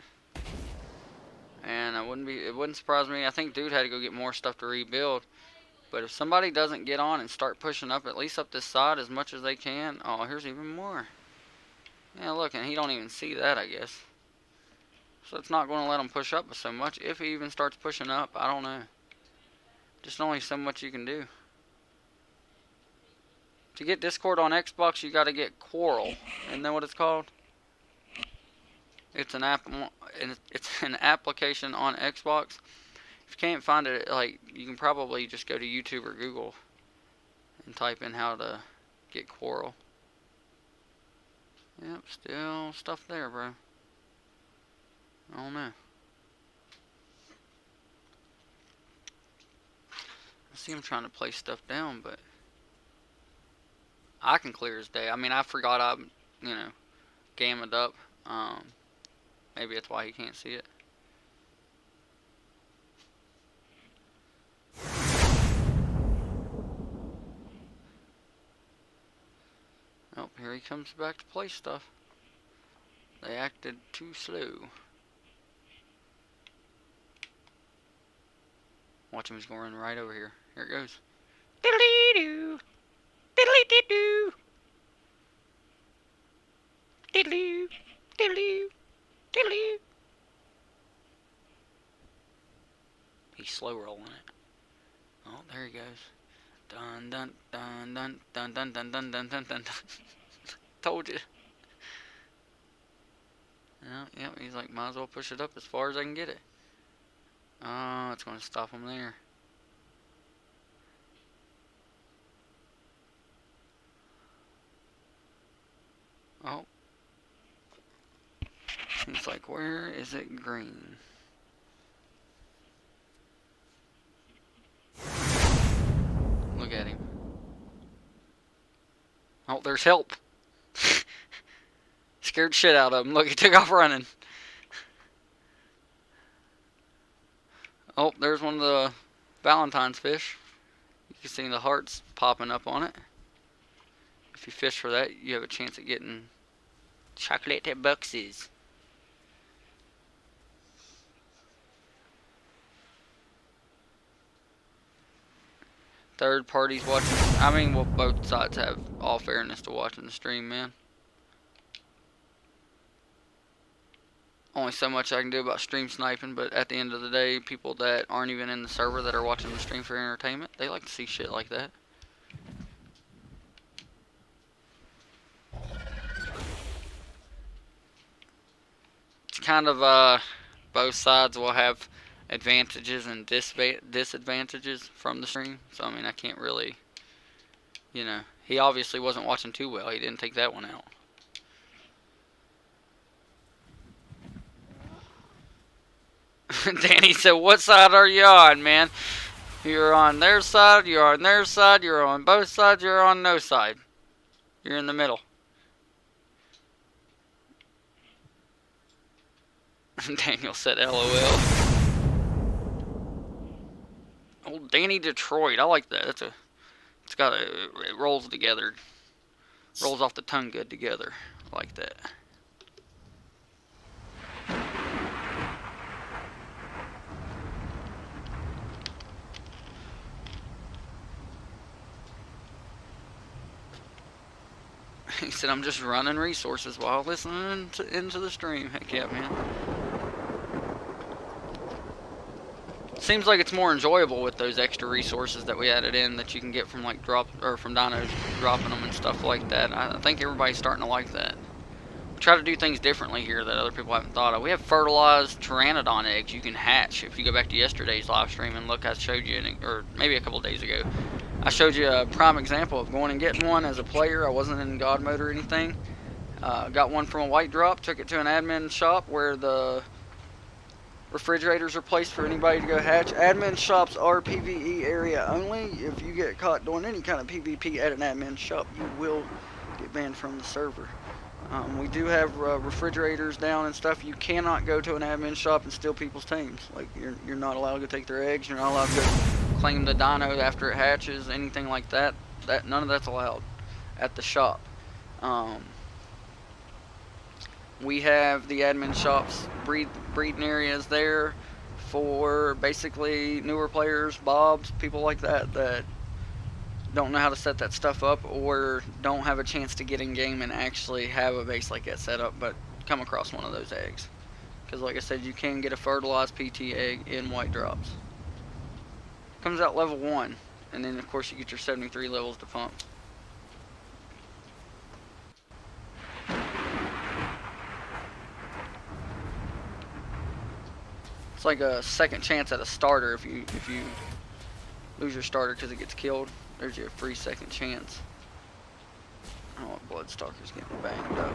And it wouldn't surprise me. I think dude had to go get more stuff to rebuild. But if somebody doesn't get on and start pushing up, at least up this side as much as they can. Oh, here's even more. Yeah, look, and he don't even see that, I guess. So it's not going to let him push up so much. If he even starts pushing up, I don't know. Just only so much you can do. To get Discord on Xbox, you got to get Quarrel. Isn't that what it's called? It's an application on Xbox. If you can't find it, like, you can probably just go to YouTube or Google and type in how to get Quarrel. Yep, still stuff there, bro. I don't know. I see him trying to place stuff down, but I can clear his day. I mean, I forgot I, gammed up. Maybe that's why he can't see it. Oh, here he comes back to play stuff. They acted too slow. Watch him, he's going to run right over here. Here it goes. Diddly-doo! Diddly-doo! Diddly-doo! Diddly-doo! Diddly-doo! He's slow rolling it. Oh, there he goes. Dun dun dun dun dun dun dun dun dun dun dun. Told you. Yeah, he's like, might as well push it up as far as I can get it. Oh, it's going to stop him there. Oh. He's like, where is it green? Look at him. Oh, there's help. Scared shit out of him. Look, he took off running. Oh, there's one of the Valentine's fish. You can see the hearts popping up on it. If you fish for that, you have a chance at getting chocolate boxes. Third parties watching. I mean, well, both sides have all fairness to watching the stream, man. Only so much I can do about stream sniping, but at the end of the day, people that aren't even in the server that are watching the stream for entertainment, they like to see shit like that. It's kind of, both sides will have advantages and disadvantages from the stream. So, I mean, I can't really, you know, he obviously wasn't watching too well. He didn't take that one out. Danny said, what side are you on, man? You're on their side, you're on their side, you're on both sides, you're on no side. You're in the middle. Daniel said, LOL. Old Danny Detroit, I like that. It rolls together. Rolls off the tongue good together. I like that. He said, I'm just running resources while listening into the stream. Heck yeah, man. Seems like it's more enjoyable with those extra resources that we added in that you can get from like from dinos dropping them and stuff like that. I think everybody's starting to like that. We try to do things differently here that other people haven't thought of. We have fertilized pteranodon eggs you can hatch. If you go back to yesterday's live stream and look, I showed you, or maybe a couple of days ago, I showed you a prime example of going and getting one as a player. I wasn't in God mode or anything. Got one from a white drop, took it to an admin shop where the refrigerators are placed for anybody to go hatch. Admin shops are PvE area only. If you get caught doing any kind of PvP at an admin shop, you will get banned from the server. We do have refrigerators down and stuff. You cannot go to an admin shop and steal people's teams. Like, you're not allowed to go take their eggs. You're not allowed to go claim the dino after it hatches, anything like that. None of that's allowed at the shop. We have the admin shops breeding areas there for basically newer players, bobs, people like that don't know how to set that stuff up or don't have a chance to get in game and actually have a base like that set up, but come across one of those eggs. Because like I said, you can get a fertilized PT egg in white drops. Comes out level 1, and then of course you get your 73 levels to pump. It's like a second chance at a starter if you lose your starter because it gets killed. There's your free second chance. Oh, Bloodstalker's getting banged up.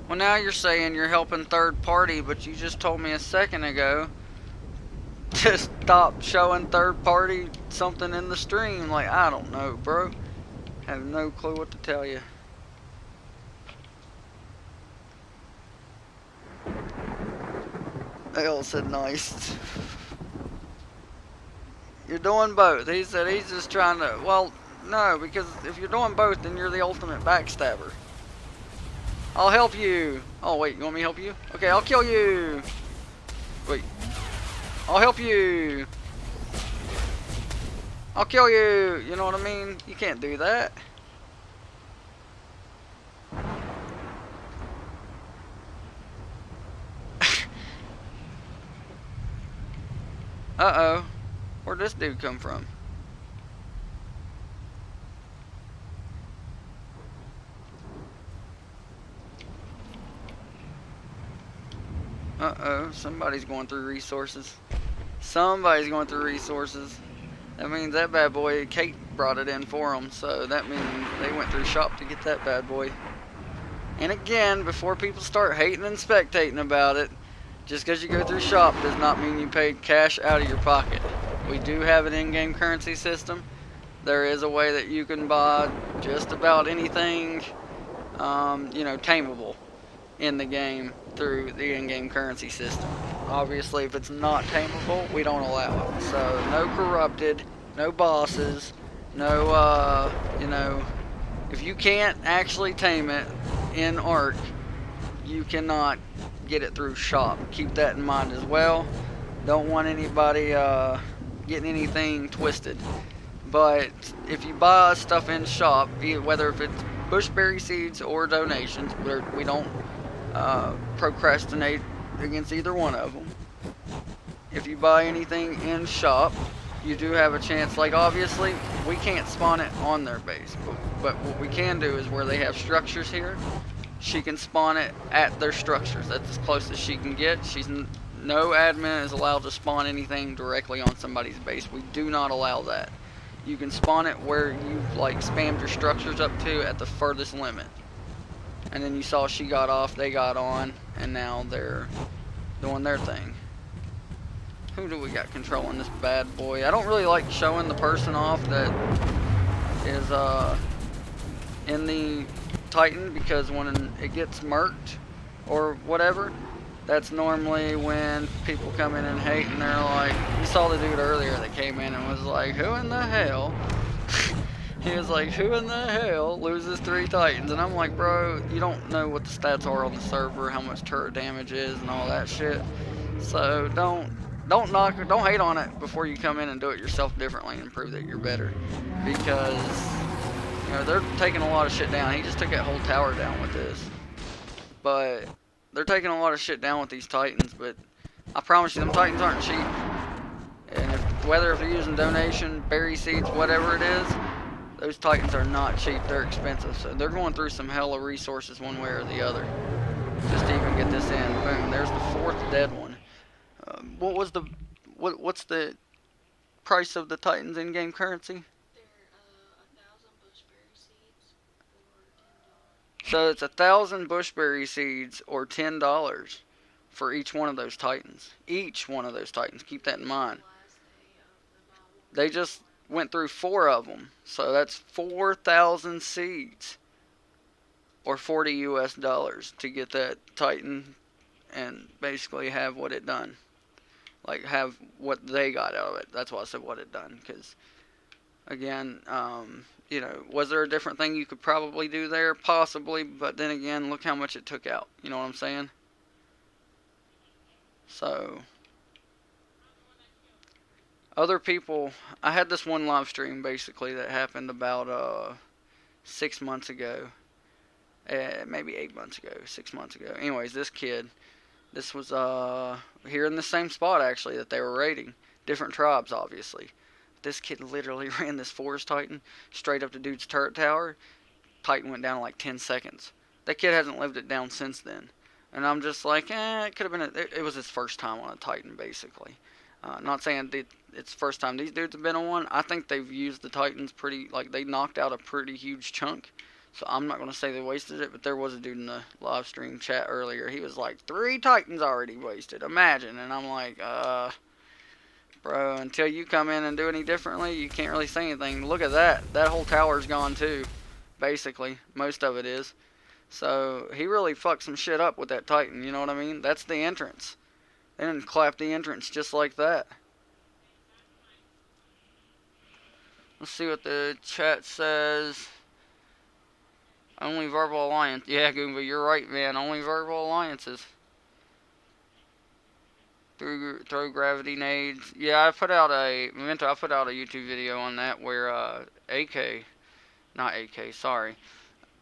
Well, now you're saying you're helping third party, but you just told me a second ago to stop showing third party something in the stream. Like, I don't know, bro. I have no clue what to tell you. They all said nice. You're doing both. He said he's just trying to, well, no, because if you're doing both, then you're the ultimate backstabber. I'll help you. Oh, wait, you want me to help you? Okay, I'll kill you. Wait. I'll help you. I'll kill you. You know what I mean? You can't do that. Uh-oh. Where'd this dude come from? Uh-oh, somebody's going through resources. Somebody's going through resources. That means that bad boy, Kate brought it in for them, so that means they went through shop to get that bad boy. And again, before people start hating and spectating about it, just because you go through shop does not mean you paid cash out of your pocket. We do have an in-game currency system. There is a way that you can buy just about anything, tameable in the game through the in-game currency system. Obviously, if it's not tameable, we don't allow it. So, no corrupted, no bosses, no, if you can't actually tame it in Ark, you cannot get it through shop. Keep that in mind as well. Don't want anybody getting anything twisted. But if you buy stuff in shop, whether if it's bushberry seeds or donations, we don't procrastinate against either one of them. If you buy anything in shop, you do have a chance. Like, obviously, we can't spawn it on their base, but what we can do is where they have structures here, she can spawn it at their structures. That's as close as she can get. No admin is allowed to spawn anything directly on somebody's base. We do not allow that. You can spawn it where you've like spammed your structures up to at the furthest limit. And then you saw she got off, they got on, and now they're doing their thing. Who do we got controlling this bad boy? I don't really like showing the person off that is in the Titan, because when it gets murked or whatever, that's normally when people come in and hate, and they're like, you saw the dude earlier that came in and was like, who in the hell? He was like, who in the hell loses 3 Titans? And I'm like, bro, you don't know what the stats are on the server, how much turret damage is and all that shit. So don't hate on it before you come in and do it yourself differently and prove that you're better. Because, they're taking a lot of shit down. He just took that whole tower down with this. But they're taking a lot of shit down with these Titans, but I promise you, them Titans aren't cheap. And whether if they're using donation, berry seeds, whatever it is, those Titans are not cheap. They're expensive. So they're going through some hella resources one way or the other just to even get this in. Boom, there's the 4th dead one. What's the price of the Titans in-game currency? They're 1,000 bushberry seeds or $10. So it's 1,000 bushberry seeds or $10 for each one of those Titans. Each one of those Titans. Keep that in mind. They just went through 4 of them. So that's 4,000 seeds or $40 US to get that Titan and basically have what it done. Like, have what they got out of it. That's why I said what it done. Because, again, was there a different thing you could probably do there? Possibly. But then again, look how much it took out. You know what I'm saying? So, other people, I had this one live stream basically that happened about 6 months ago. Maybe 8 months ago, 6 months ago. Anyways, this kid, this was here in the same spot actually that they were raiding. Different tribes, obviously. This kid literally ran this forest Titan straight up to dude's turret tower. Titan went down in like 10 seconds. That kid hasn't lived it down since then. And I'm just like, it could have been, it was his first time on a Titan, basically. Not saying it's the first time these dudes have been on one. I think they've used the Titans pretty, like, they knocked out a pretty huge chunk. So I'm not going to say they wasted it, but there was a dude in the live stream chat earlier. He was like, 3 Titans already wasted. Imagine. And I'm like, bro, until you come in and do any differently, you can't really say anything. Look at that. That whole tower's gone too, basically. Most of it is. So he really fucked some shit up with that Titan, you know what I mean? That's the entrance. They didn't clap the entrance just like that. Let's see what the chat says. Only verbal alliance. Yeah, Goomba, you're right, man. Only verbal alliances. Throw gravity nades. Yeah, I put out a YouTube video on that where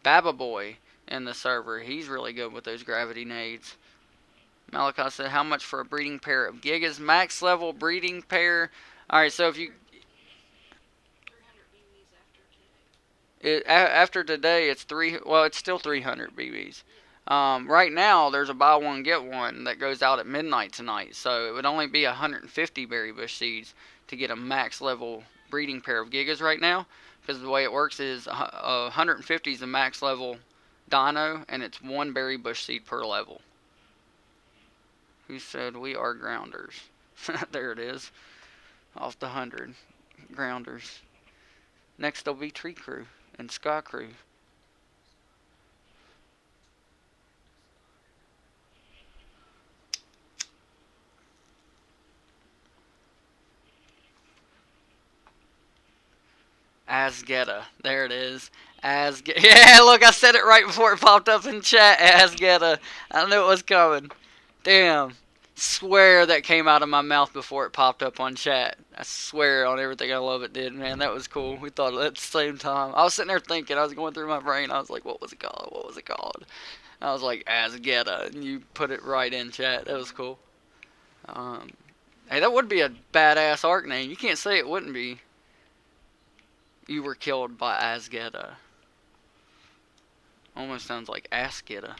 Baba Boy in the server, he's really good with those gravity nades. Malachi said, how much for a breeding pair of Gigas? Max level breeding pair. Alright, so if you... 300 BBs after today. After today, it's it's still 300 BBs. Right now, there's a buy one get one that goes out at midnight tonight, so it would only be 150 berry bush seeds to get a max level breeding pair of gigas right now. Because the way it works is 150 is the max level dino, and it's one berry bush seed per level. Who said we are grounders? There it is, off the 100 grounders. Next, there'll be Tree Crew and Sky Crew. Asgetta. There it is. Yeah, look, I said it right before it popped up in chat. Asgetta. I knew it was coming. Damn. Swear that came out of my mouth before it popped up on chat. I swear on everything I love it did, man. That was cool. We thought at the same time. I was sitting there thinking. I was going through my brain. I was like, what was it called? What was it called? I was like, Asgetta. And you put it right in chat. That was cool. Hey, that would be a badass arc name. You can't say it wouldn't be. You were killed by Asgetta. Almost sounds like Asgetta.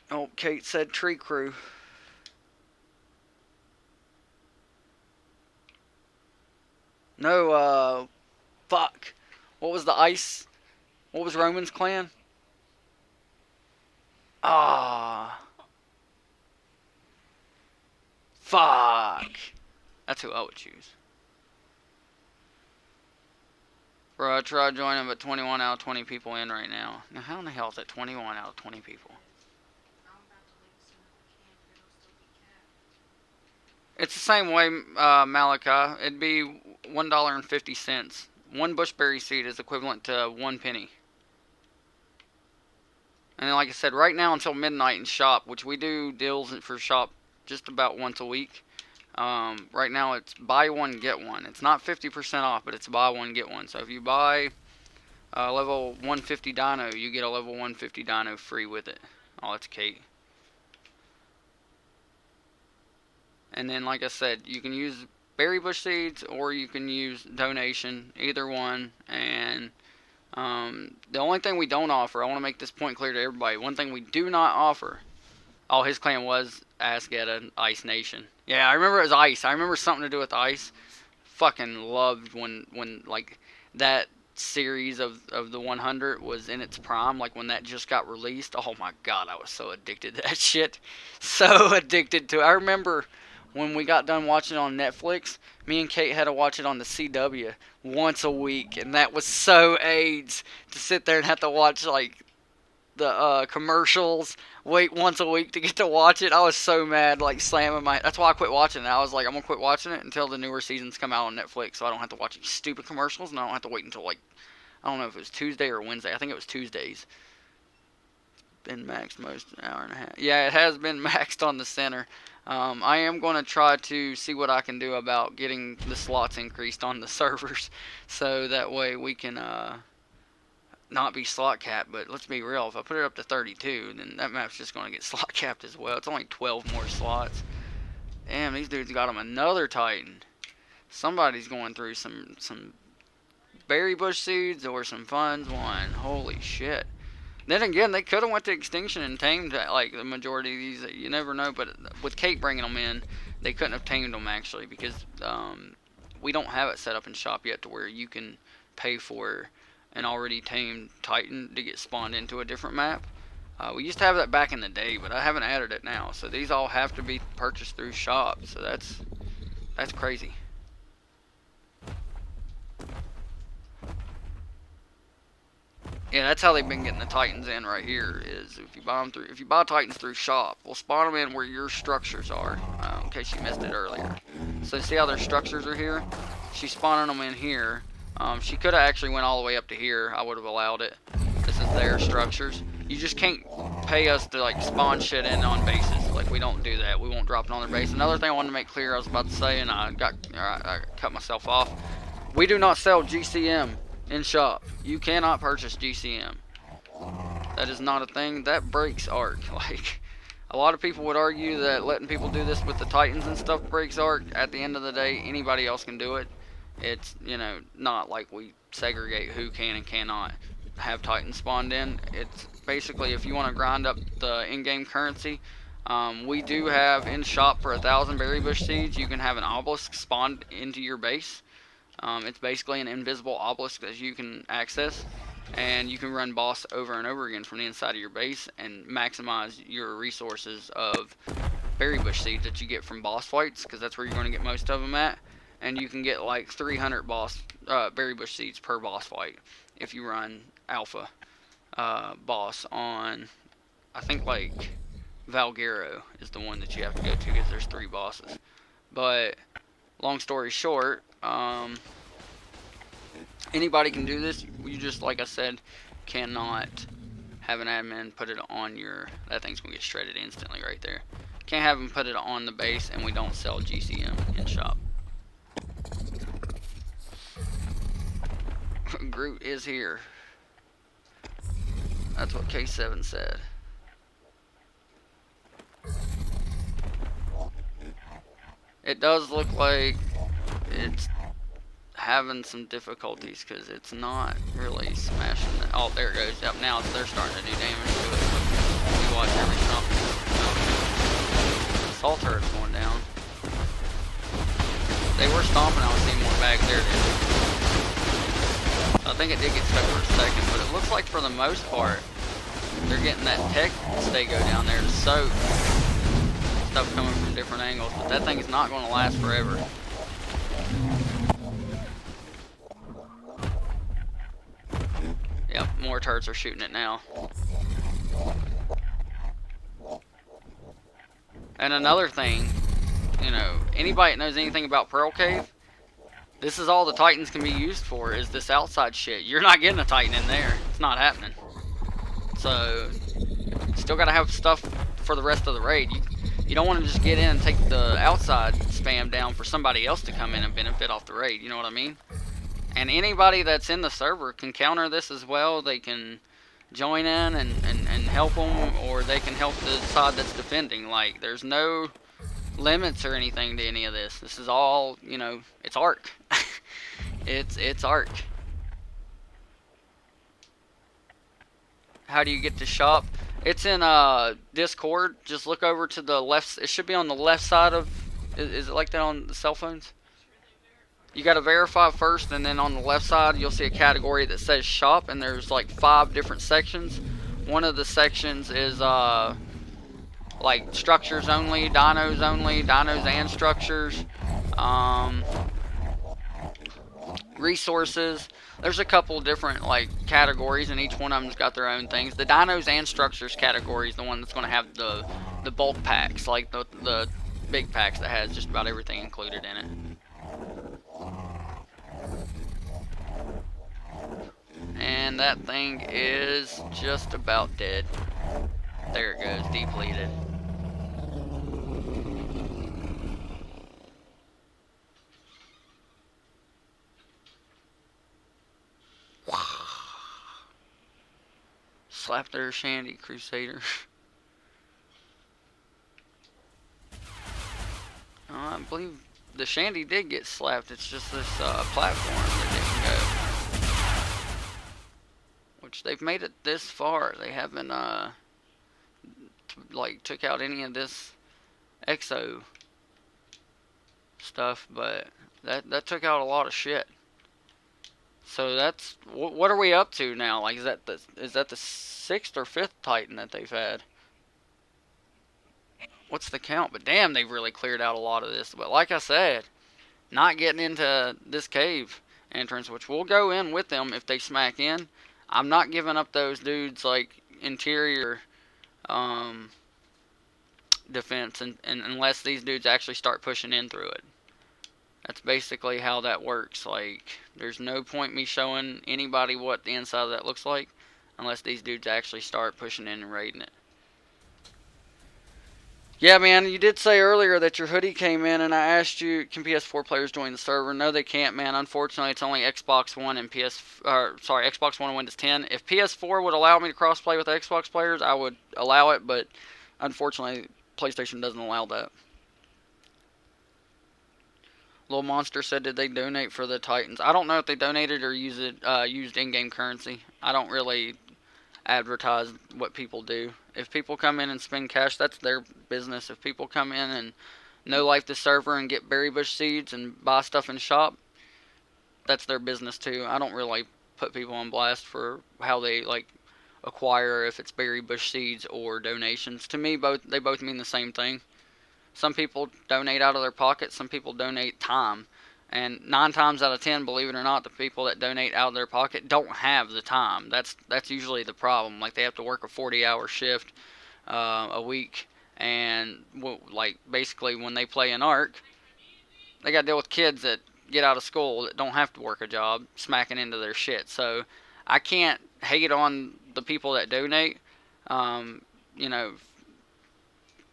Oh, Kate said Tree Crew. No, fuck. What was the ice? What was Roman's clan? Ah. Fuck. That's who I would choose. Bro, I tried joining, but 21 out of 20 people in right now. Now, how in the hell is that 21 out of 20 people? It's the same way, Malachi. It'd be $1.50. One bushberry seed is equivalent to 1 penny. And then, like I said, right now until midnight in shop, which we do deals for shop just about once a week. Right now it's buy one, get one. It's not 50% off, but it's buy one, get one. So if you buy a level 150 dino, you get a level 150 dino free with it. Oh, that's Kate. And then, like I said, you can use berry bush seeds or you can use donation, either one. And the only thing we don't offer, I want to make this point clear to everybody, one thing we do not offer, oh, his clan was Asgetta, Ice Nation. Yeah, I remember it was Ice. I remember something to do with Ice. Fucking loved when like, that series of the 100 was in its prime, like when that just got released. Oh my god, I was so addicted to that shit. So addicted to it. I remember when we got done watching it on Netflix, me and Kate had to watch it on the CW once a week, and that was so AIDS to sit there and have to watch like the commercials, wait once a week to get to watch it. I was so mad, like slamming my. That's why I quit watching it. I was like, I'm gonna quit watching it until the newer seasons come out on Netflix, so I don't have to watch these stupid commercials, and I don't have to wait until like, I don't know if it was Tuesday or Wednesday. I think it was Tuesdays. Been maxed most an hour and a half. Yeah, it has been maxed on the center. I am going to try to see what I can do about getting the slots increased on the servers, so that way we can not be slot capped. But let's be real, if I put it up to 32, then that map's just going to get slot capped as well. It's only 12 more slots. Damn, these dudes got them another Titan. Somebody's going through some berry bush seeds or some funds one. Holy shit. Then again, they could have went to Extinction and tamed like the majority of these. You never know, but with Kate bringing them in, they couldn't have tamed them actually, because we don't have it set up in shop yet to where you can pay for an already tamed Titan to get spawned into a different map. We used to have that back in the day, but I haven't added it now. So these all have to be purchased through shop. So that's crazy. Yeah, that's how they've been getting the Titans in right here. Is if you buy Titans through shop, we'll spawn them in where your structures are. In case you missed it earlier. So see how their structures are here? She's spawning them in here. She could have actually went all the way up to here. I would have allowed it. This is their structures. You just can't pay us to like spawn shit in on bases. Like we don't do that. We won't drop it on their base. Another thing I wanted to make clear, I was about to say, and I cut myself off. We do not sell GCM in shop. You cannot purchase GCM. That is not a thing. That breaks Arc. Like, A lot of people would argue that letting people do this with the Titans and stuff breaks Arc. At the end of the day, anybody else can do it. It's, you know, not like we segregate who can and cannot have Titans spawned in. It's basically, if you want to grind up the in-game currency, we do have in shop for 1,000 berry bush seeds, you can have an obelisk spawned into your base. It's basically an invisible obelisk that you can access, and you can run boss over and over again from the inside of your base and maximize your resources of berry bush seeds that you get from boss fights, because that's where you're going to get most of them at. And you can get like 300 berry bush seeds per boss fight if you run alpha boss on, I think, like Valguero is the one that you have to go to, because there's 3 bosses. But long story short, anybody can do this. You just, like I said, cannot have an admin put it on your... That thing's going to get shredded instantly right there. Can't have them put it on the base, and we don't sell GCM in shop. Groot is here. That's what K7 said. It does look like it's having some difficulties because it's not really smashing it. Oh, there it goes. Yep, now they're starting to do damage to it. You watch every stomp. Assault turret's going down. They were stomping. I was seeing more bags. There it is. I think it did get stuck for a second, but it looks like for the most part they're getting that tech stego down there to soak stuff coming from different angles, but that thing is not going to last forever. Yep, more turrets are shooting it now. And another thing, you know, anybody that knows anything about Pearl Cave, this is all the Titans can be used for, is this outside shit. You're not getting a Titan in there. It's not happening. So, still got to have stuff for the rest of the raid. You don't want to just get in and take the outside spam down for somebody else to come in and benefit off the raid. You know what I mean? And anybody that's in the server can counter this as well. They can join in and help them, or they can help the side that's defending. Like, there's no limits or anything to any of this. This is all, you know, it's Arc. it's Arc. How do you get to shop? It's in Discord. Just look over to the left. It should be on the left side of... Is it like that on the cell phones? You got to verify first, and then on the left side you'll see a category that says shop, and there's like 5 different sections. One of the sections is like structures only, dinos and structures, resources. There's a couple different like categories, and each one of them's got their own things. The dinos and structures category is the one that's going to have the bulk packs, like the big packs that has just about everything included in it. And that thing is just about dead. There it goes, depleted. Slap their Shandy, Crusader. I believe the Shandy did get slapped. It's just this platform that didn't go. Which they've made it this far. They haven't like took out any of this exo stuff, but that took out a lot of shit. So that's what are we up to now? Like, is that the 6th or 5th Titan that they've had? What's the count? But damn, they've really cleared out a lot of this. But like I said, not getting into this cave entrance, which we'll go in with them if they smack in. I'm not giving up those dudes like interior defense and unless these dudes actually start pushing in through it. That's basically how that works. Like, there's no point me showing anybody what the inside of that looks like unless these dudes actually start pushing in and raiding it. Yeah, man, you did say earlier that your hoodie came in, and I asked you, can PS4 players join the server? No, they can't, man. Unfortunately, it's only Xbox One and Xbox One and Windows 10. If PS4 would allow me to crossplay with Xbox players, I would allow it, but unfortunately, PlayStation doesn't allow that. Little Monster said, did they donate for the Titans? I don't know if they donated or used in-game currency. I don't really advertise what people do. If people come in and spend cash, that's their business. If people come in and no life the server and get berry bush seeds and buy stuff in shop, that's their business too. I don't really put people on blast for how they acquire, if it's berry bush seeds or donations. To me, they both mean the same thing. Some people donate out of their pocket, some people donate time. And 9 times out of 10, believe it or not, the people that donate out of their pocket don't have the time. That's usually the problem. Like, they have to work a 40-hour shift a week, and basically when they play an Ark, they got to deal with kids that get out of school that don't have to work a job, smacking into their shit. So I can't hate on the people that donate. You know,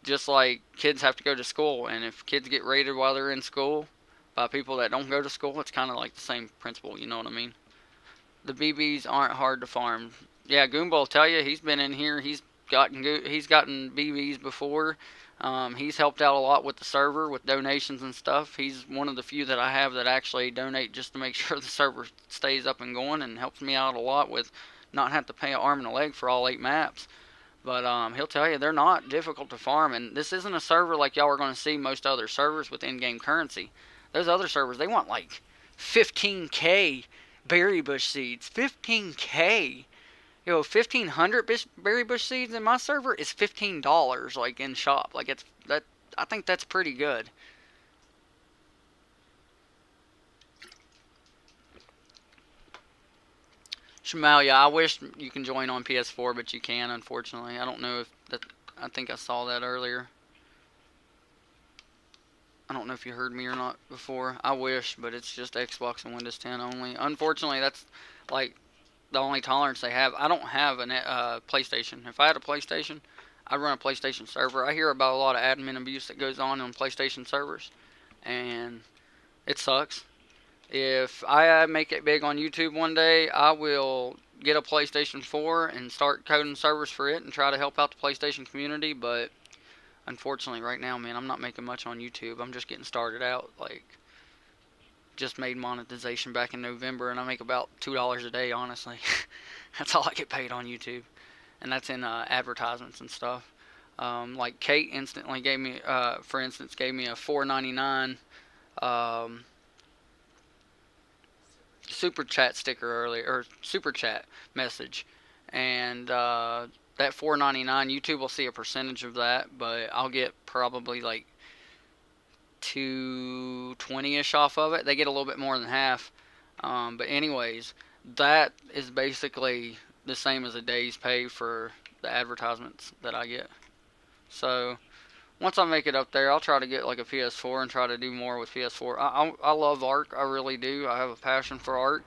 just like kids have to go to school, and if kids get raided while they're in school by people that don't go to school, it's kind of like the same principle, you know what I mean? The BBs aren't hard to farm. Yeah, Goomba will tell you, he's been in here, he's gotten BBs before. He's helped out a lot with the server, with donations and stuff. He's one of the few that I have that actually donate just to make sure the server stays up and going, and helps me out a lot with not have to pay an arm and a leg for all 8 maps. But he'll tell you they're not difficult to farm, and this isn't a server like y'all are going to see most other servers with in-game currency. Those other servers, they want like 15k berry bush seeds. 15k. Yo, 1,500 berry bush seeds in my server is $15 like in shop. Like, I think that's pretty good. Shamalia, I wish you can join on PS4, but you can, unfortunately. I don't know if that. I think I saw that earlier. I don't know if you heard me or not before. I wish, but it's just Xbox and Windows 10 only. Unfortunately, that's like the only tolerance they have. I don't have a PlayStation. If I had a PlayStation, I'd run a PlayStation server. I hear about a lot of admin abuse that goes on PlayStation servers, and it sucks. If I make it big on YouTube one day, I will get a PlayStation 4 and start coding servers for it and try to help out the PlayStation community. But unfortunately, right now, man, I'm not making much on YouTube. I'm just getting started out. Like, just made monetization back in November, and I make about $2 a day, honestly. That's all I get paid on YouTube, and that's in advertisements and stuff. Like Kate instantly gave me, for instance, gave me a $4.99 super chat sticker earlier, or super chat message, and that $4.99, YouTube will see a percentage of that, but I'll get probably like $2.20ish off of it. They get a little bit more than half, but anyways, that is basically the same as a day's pay for the advertisements that I get. So once I make it up there, I'll try to get like a PS4 and try to do more with PS4. I love Ark, I really do. I have a passion for Ark,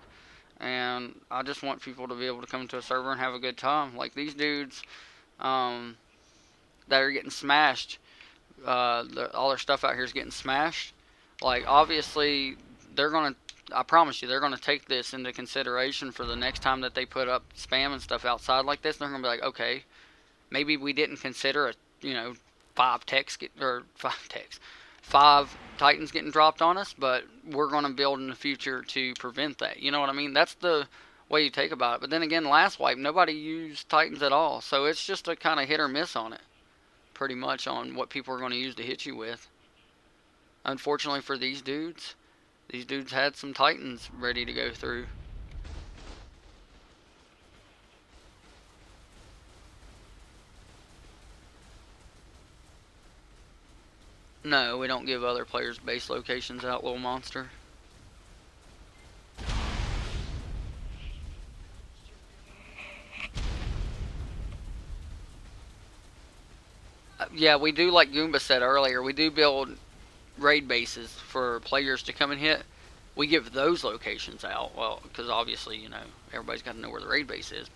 and I just want people to be able to come to a server and have a good time. Like these dudes that are getting smashed, all their stuff out here is getting smashed. Like, obviously, I promise you, they're gonna take this into consideration for the next time that they put up spam and stuff outside like this. They're gonna be like, okay, maybe we didn't consider five Titans getting dropped on us, but we're going to build in the future to prevent that. You know what I mean? That's the way you take about it. But then again, last wipe, nobody used Titans at all. So it's just a kind of hit or miss on it, pretty much, on what people are going to use to hit you with. Unfortunately for these dudes had some Titans ready to go through. No, we don't give other players base locations out, Little Monster. Yeah, we do, like Goomba said earlier, we do build raid bases for players to come and hit. We give those locations out, well, because obviously, everybody's got to know where the raid base is.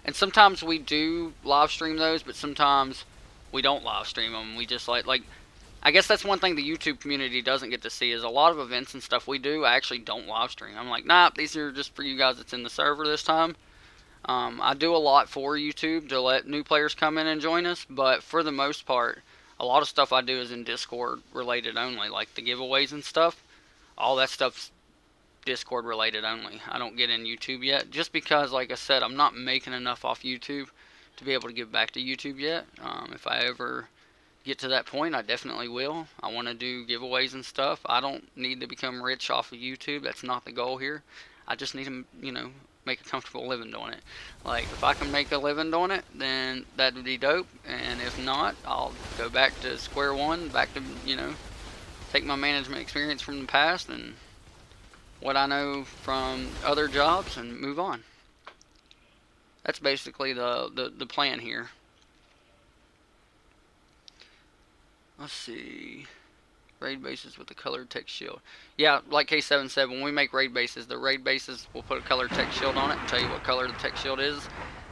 And sometimes we do live stream those, but sometimes we don't live stream them. We just like I guess that's one thing the YouTube community doesn't get to see, is a lot of events and stuff we do, I actually don't live stream. I'm like, nah, these are just for you guys that's in the server this time. I do a lot for YouTube to let new players come in and join us, but for the most part, a lot of stuff I do is in Discord related only, like the giveaways and stuff. All that stuff's Discord related only. I don't get in YouTube yet, just because, like I said, I'm not making enough off YouTube to be able to give back to YouTube yet. If I ever get to that point, I definitely will. I want to do giveaways and stuff. I don't need to become rich off of YouTube. That's not the goal here. I just need to, make a comfortable living doing it. Like, if I can make a living doing it, then that would be dope. And if not, I'll go back to square one, back to, take my management experience from the past and what I know from other jobs and move on. That's basically the plan here. Let's see. Raid bases with the colored text shield. Yeah, like K7 said, when we make raid bases, the raid bases will put a colored text shield on it and tell you what color the text shield is.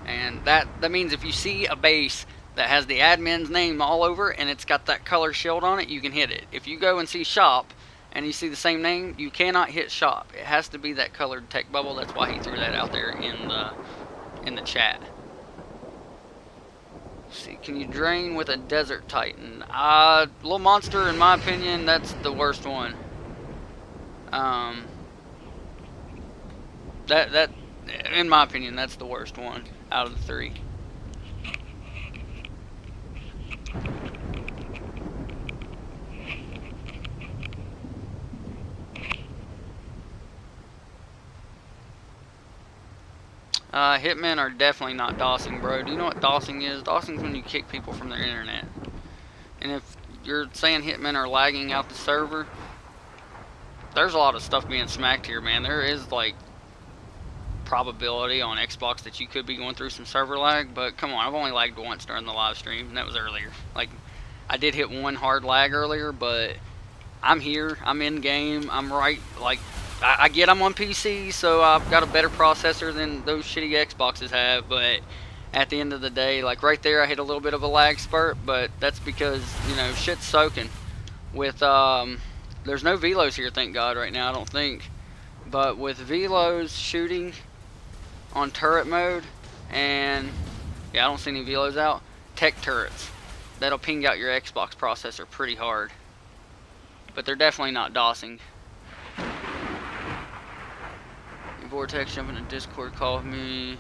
And that means if you see a base that has the admin's name all over and it's got that color shield on it, you can hit it. If you go and see shop and you see the same name, you cannot hit shop. It has to be that colored tech bubble. That's why he threw that out there in the chat. See, can you drain with a desert titan? Little monster, in my opinion, that's the worst one. That in my opinion, that's the worst one out of the three. Hitmen are definitely not DOSing, bro. Do you know what DOSing is? DOSing is when you kick people from their internet. And if you're saying hitmen are lagging out the server, there's a lot of stuff being smacked here, man. There is, like, probability on Xbox that you could be going through some server lag, but come on, I've only lagged once during the live stream, and that was earlier. Like, I did hit one hard lag earlier, but I'm here, I'm in game, I'm right, like, I get I'm on PC, so I've got a better processor than those shitty Xboxes have, but at the end of the day, like right there, I hit a little bit of a lag spurt, but that's because, shit's soaking. With, there's no velos here, thank God, right now, I don't think. But with velos shooting on turret mode, and, yeah, I don't see any velos out, tech turrets, that'll ping out your Xbox processor pretty hard. But they're definitely not DOSing. Vortex, jump in a Discord call with me.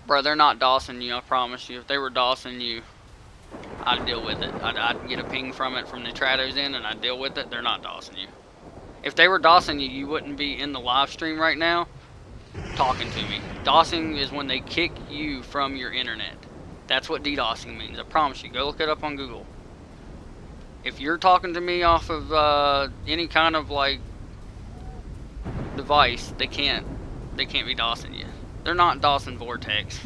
Bro, they're not DOSing you, I promise you. If they were DOSing you, I'd deal with it. I'd get a ping from it from the Trados in and I'd deal with it. They're not DOSing you. If they were DOSing you, you wouldn't be in the live stream right now talking to me. DOSing is when they kick you from your internet. That's what DDoSing means. I promise you. Go look it up on Google. If you're talking to me off of any kind of like device, they can't be DOSing you. They're not DOSing Vortex.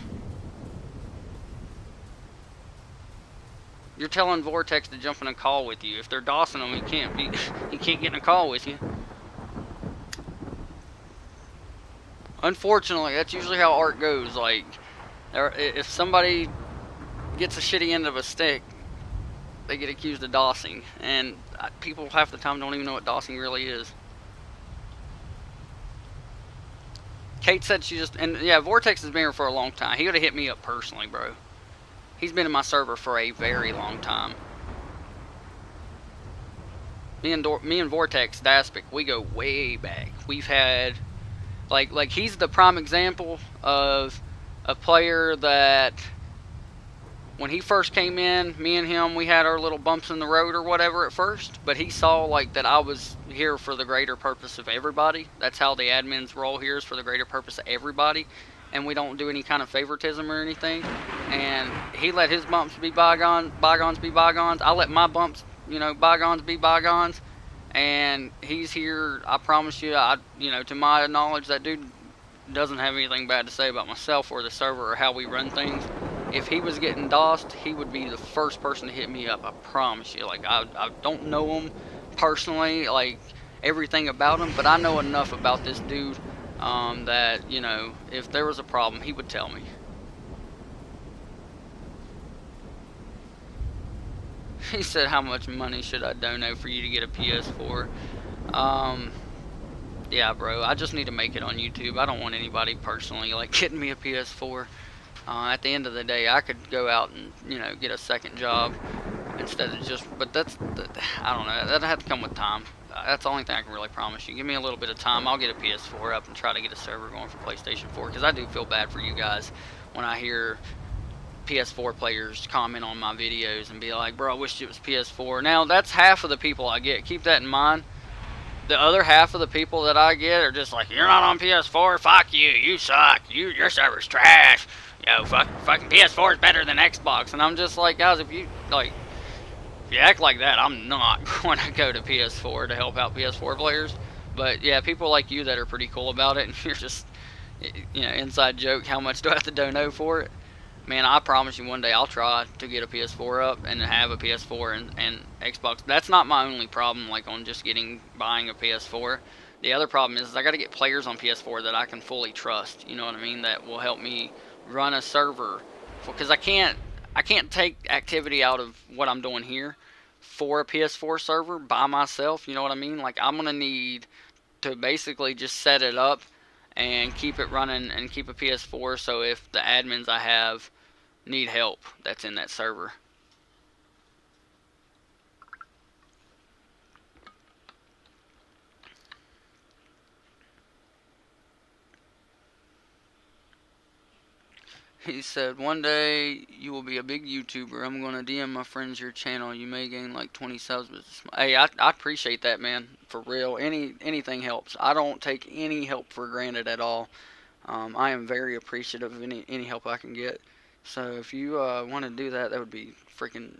You're telling Vortex to jump in a call with you. If they're DOSing them, he can't get in a call with you. Unfortunately, that's usually how art goes. Like, if somebody gets a shitty end of a stick, they get accused of DOSing, and people half the time don't even know what DOSing really is. Kate said yeah, Vortex has been here for a long time. He would have hit me up personally, bro. He's been in my server for a very long time. Me and Vortex, Daspic, we go way back. We've had, like he's the prime example of a player that, when he first came in, me and him, we had our little bumps in the road or whatever at first, but he saw like that I was here for the greater purpose of everybody. That's how the admin's role here is, for the greater purpose of everybody, and we don't do any kind of favoritism or anything. And he let his bumps be bygones be bygones. I let my bumps, bygones be bygones. And he's here, I promise you, to my knowledge, that dude doesn't have anything bad to say about myself or the server or how we run things. If he was getting DOSed, he would be the first person to hit me up, I promise you. Like, I don't know him personally, like, everything about him, but I know enough about this dude that, if there was a problem, he would tell me. He said, how much money should I donate for you to get a PS4? Yeah, bro, I just need to make it on YouTube. I don't want anybody personally like getting me a PS4. At the end of the day, I could go out and get a second job instead of just. But I don't know. That'd have to come with time. That's the only thing I can really promise you. Give me a little bit of time. I'll get a PS4 up and try to get a server going for PlayStation 4 because I do feel bad for you guys when I hear PS4 players comment on my videos and be like, "Bro, I wish it was PS4." Now that's half of the people I get. Keep that in mind. The other half of the people that I get are just like, "You're not on PS4. Fuck you. You suck. Your server's trash. Fucking PS4 is better than Xbox." And I'm just like, guys, if you act like that, I'm not going to go to PS4 to help out PS4 players. But yeah, people like you that are pretty cool about it, and you're just, inside joke, how much do I have to dono for it? Man, I promise you one day I'll try to get a PS4 up and have a PS4 and Xbox. That's not my only problem, like on just buying a PS4. The other problem is I got to get players on PS4 that I can fully trust. You know what I mean? That will help me run a server, because I can't take activity out of what I'm doing here for a PS4 server by myself. You know what I mean? Like I'm gonna need to basically just set it up and keep it running and keep a PS4. So if the admins I have need help that's in that server. He said, "One day you will be a big YouTuber. I'm going to DM my friends your channel. You may gain like 20 subs." Hey, I appreciate that, man. For real. Anything helps. I don't take any help for granted at all. I am very appreciative of any help I can get. So if you want to do that, that would be freaking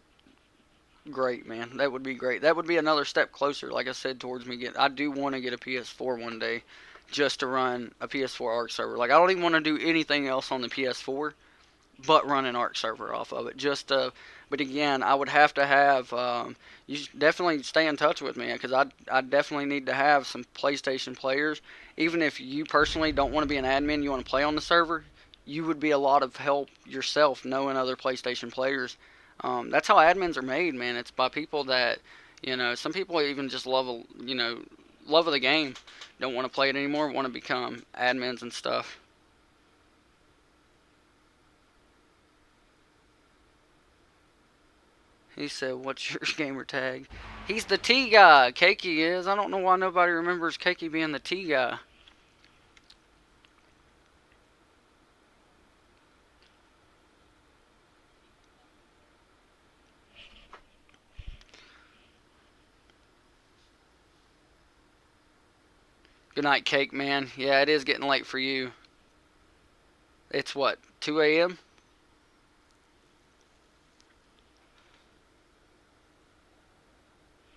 great, man. That would be great. That would be another step closer, like I said, towards me getting. I do want to get a PS4 one day, just to run a PS4 Arc server. Like I don't even want to do anything else on the PS4, but run an Arc server off of it. But again, I would have to have. You should definitely stay in touch with me because I definitely need to have some PlayStation players. Even if you personally don't want to be an admin, you want to play on the server, you would be a lot of help yourself knowing other PlayStation players. That's how admins are made, man. It's by people that, some people even just love of the game, don't want to play it anymore, want to become admins and stuff. He said, "What's your gamer tag?" He's the T guy. Keiki is. I don't know why nobody remembers Keiki being the T guy. Good night, Cake Man. Yeah, it is getting late for you. It's what, 2 a.m.?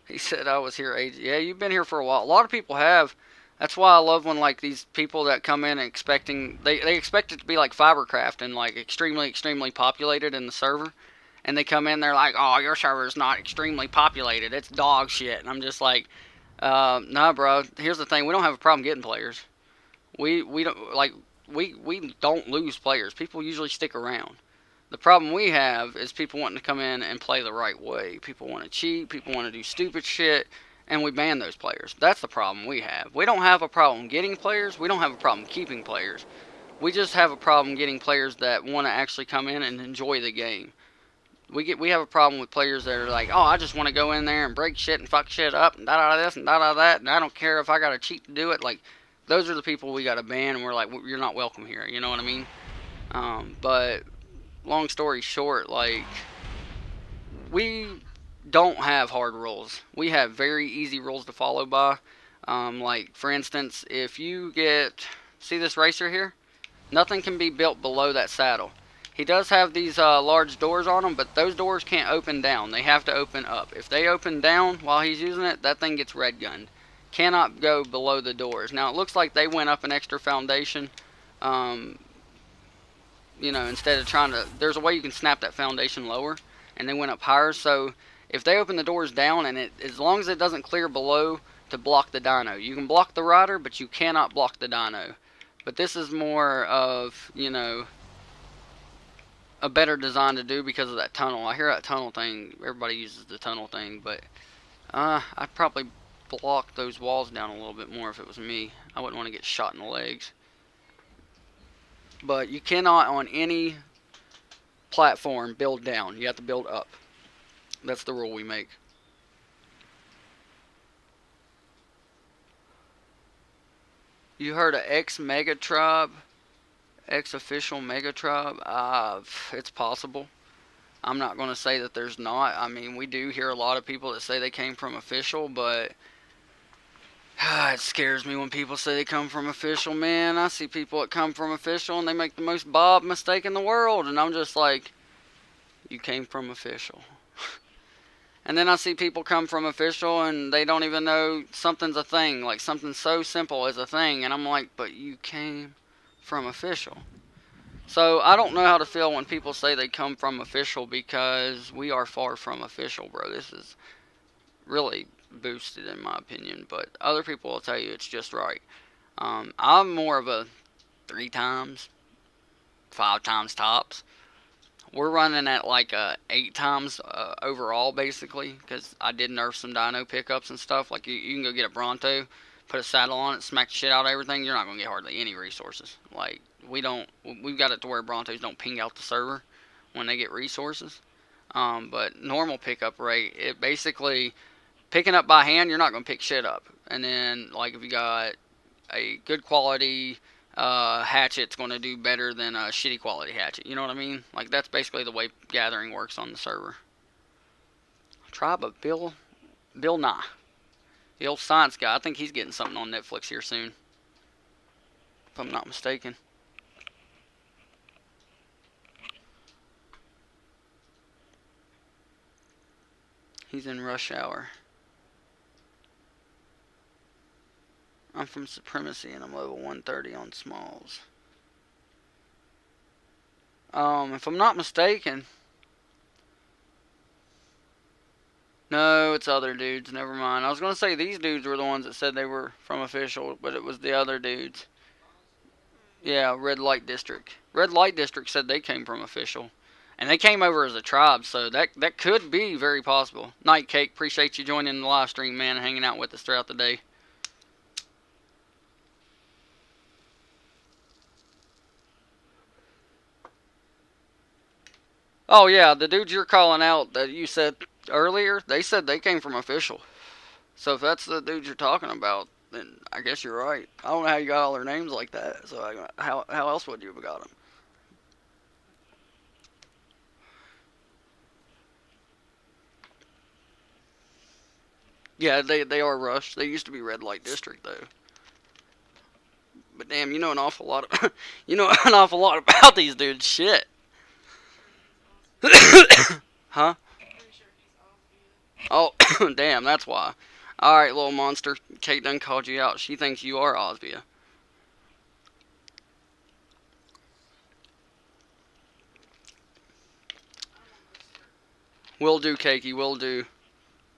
He said I was here ages. Yeah, you've been here for a while. A lot of people have. That's why I love when like these people that come in expecting they expect it to be like Fibercraft and like extremely populated in the server, and they come in, they're like, "Oh, your server is not extremely populated. It's dog shit." And I'm just like, "Nah, bro. Here's the thing. We don't have a problem getting players. We don't like we don't lose players. People usually stick around. The problem we have is people wanting to come in and play the right way. People want to cheat. People want to do stupid shit, and we ban those players. That's the problem we have. We don't have a problem getting players. We don't have a problem keeping players. We just have a problem getting players that want to actually come in and enjoy the game. We have a problem with players that are like, "Oh, I just want to go in there and break shit and fuck shit up and da da this and da da that, and I don't care if I got to cheat to do it." Like, those are the people we got to ban, and we're like, "You're not welcome here." You know what I mean? But long story short, like, we don't have hard rules. We have very easy rules to follow by. Like, for instance, if you see this racer here? Nothing can be built below that saddle. He does have these large doors on them, but those doors can't open down. They have to open up. If they open down while he's using it, that thing gets red gunned. Cannot go below the doors. Now, it looks like they went up an extra foundation. Instead of trying to, there's a way you can snap that foundation lower, and they went up higher. So if they open the doors down, and as long as it doesn't clear below to block the dyno, you can block the rider, but you cannot block the dyno. But this is more of, a better design to do because of that tunnel. I hear that tunnel thing, everybody uses the tunnel thing, but I'd probably block those walls down a little bit more if it was me. I wouldn't want to get shot in the legs. But you cannot on any platform build down. You have to build up. That's the rule we make. You heard of Mega Tribe? Official Mega Tribe? It's possible. I'm not going to say that there's not. I mean, we do hear a lot of people that say they came from official, but it scares me when people say they come from official, man. I see people that come from official and they make the most Bob mistake in the world, and I'm just like, you came from official. And then I see people come from official and they don't even know something's a thing, like something so simple as a thing, and I'm like, but you came from official. So I don't know how to feel when people say they come from official, because we are far from official, bro. This is really boosted in my opinion, but other people will tell you it's just right. I'm more of a 3 times, 5 times tops. We're running at like 8 times overall, basically, because I did nerf some dino pickups and stuff. Like you can go get a Bronto, put a saddle on it, smack the shit out of everything. You're not gonna get hardly any resources. Like we've got it to where Brontos don't ping out the server when they get resources. But normal pickup rate, it basically picking up by hand, you're not gonna pick shit up. And then like if you got a good quality hatchet's going to do better than a shitty quality hatchet. You know what I mean? Like, that's basically the way gathering works on the server. Tribe of Bill Nye. The old science guy. I think he's getting something on Netflix here soon, if I'm not mistaken. He's in Rush Hour. I'm from Supremacy and I'm level 130 on Smalls. If I'm not mistaken. No, it's other dudes. Never mind. I was going to say these dudes were the ones that said they were from official, but it was the other dudes. Yeah, Red Light District. Red Light District said they came from official. And they came over as a tribe, so that could be very possible. Night Cake, appreciate you joining the live stream, man, and hanging out with us throughout the day. Oh yeah, the dudes you're calling out that you said earlier, they said they came from official. So if that's the dudes you're talking about, then I guess you're right. I don't know how you got all their names like that. So how else would you have got them? Yeah, they are Rush. They used to be Red Light District though. But damn, you know an awful lot of, you know an awful lot about these dudes. Shit. Huh? Oh, damn, that's why. Alright, little monster. Kate done called you out. She thinks you are Osvia. Will do, Cakey, will do.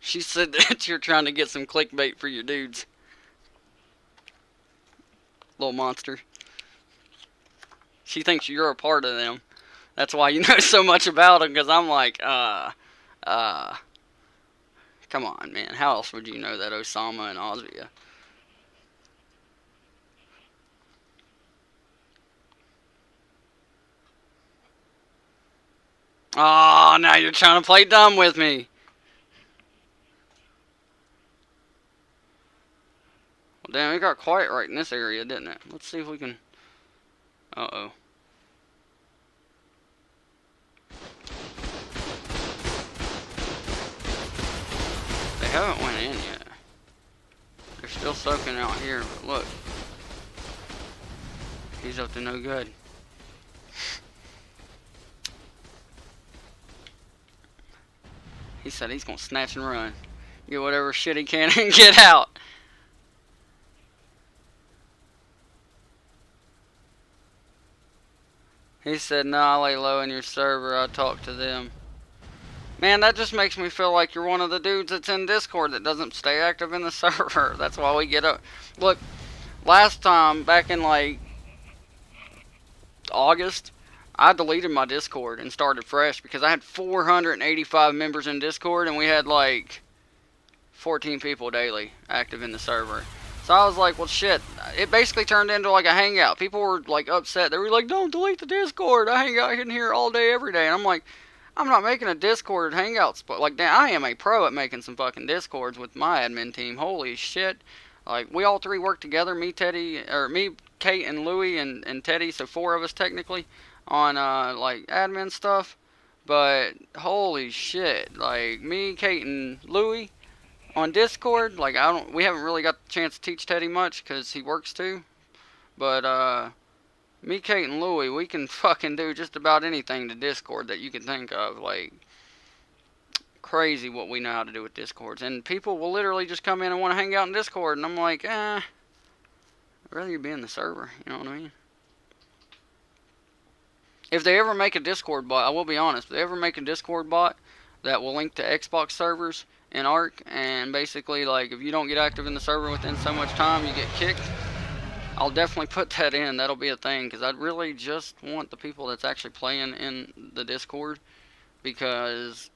She said that you're trying to get some clickbait for your dudes. Little monster. She thinks you're a part of them. That's why you know so much about them, because I'm like, come on, man. How else would you know that Osama and Osvia? Oh, now you're trying to play dumb with me. Well, damn, it got quiet right in this area, didn't it? Let's see if we can... Uh-oh. They haven't went in yet. They're still soaking out here, but look. He's up to no good. He said he's gonna snatch and run. Get whatever shit he can and get out. He said, nah, I lay low in your server, I talk to them. Man, that just makes me feel like you're one of the dudes that's in Discord that doesn't stay active in the server. That's why we get up. Look, last time, back in like August, I deleted my Discord and started fresh because I had 485 members in Discord and we had like 14 people daily active in the server. So I was like, well, shit. It basically turned into like a hangout. People were like upset. They were like, don't delete the Discord. I hang out in here all day, every day. And I'm like, I'm not making a Discord hangout spot. Like, damn, I am a pro at making some fucking Discords with my admin team. Holy shit. Like, we all three work together. Me, Kate, and Louie, and Teddy. So 4 of us technically on, like, admin stuff. But, holy shit. Like, me, Kate, and Louie on Discord, like, we haven't really got the chance to teach Teddy much because he works too. But, me, Kate, and Louie, we can fucking do just about anything to Discord that you can think of. Like, crazy what we know how to do with Discords. And people will literally just come in and want to hang out in Discord, and I'm like, I'd rather you be in the server, you know what I mean? If they ever make a Discord bot, I will be honest, if they ever make a Discord bot that will link to Xbox servers in Ark, and basically, like, if you don't get active in the server within so much time, you get kicked, I'll definitely put that in. That'll be a thing, because I'd really just want the people that's actually playing in the Discord, because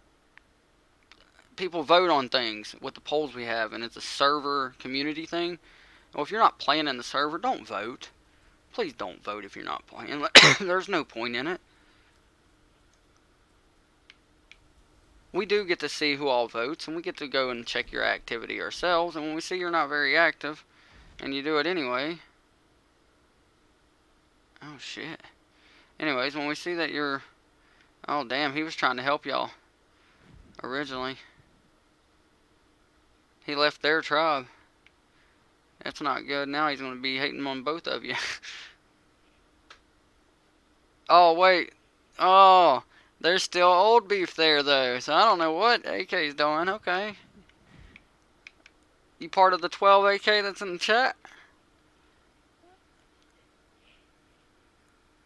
people vote on things with the polls we have, and it's a server community thing. Well, if you're not playing in the server, don't vote. Please don't vote if you're not playing. There's no point in it. We do get to see who all votes, and we get to go and check your activity ourselves, and when we see you're not very active, and you do it anyway... Oh, shit. Anyways, when we see that you're... Oh, damn, he was trying to help y'all originally. He left their tribe. That's not good. Now he's going to be hating on both of you. Oh, wait. Oh, there's still old beef there, though. So I don't know what AK's doing. Okay. You part of the 12 AK that's in the chat?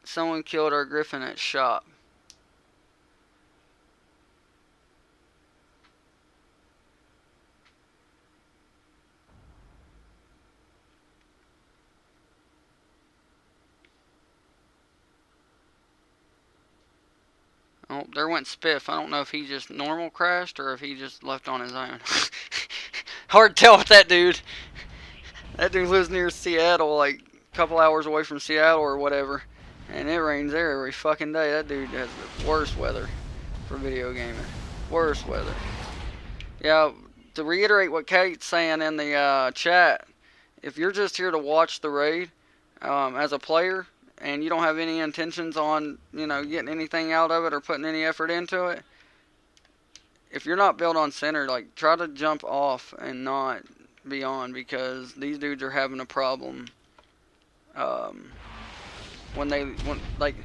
Someone killed our griffin at shop. Oh, there went Spiff. I don't know if he just normal crashed or if he just left on his own. Hard to tell with that dude. That dude lives near Seattle, like a couple hours away from Seattle or whatever. And it rains there every fucking day. That dude has the worst weather for video gaming. Worst weather. Yeah, to reiterate what Kate's saying in the chat, if you're just here to watch the raid as a player, and you don't have any intentions on, you know, getting anything out of it or putting any effort into it, if you're not built on center, like, try to jump off and not be on, because these dudes are having a problem. When like,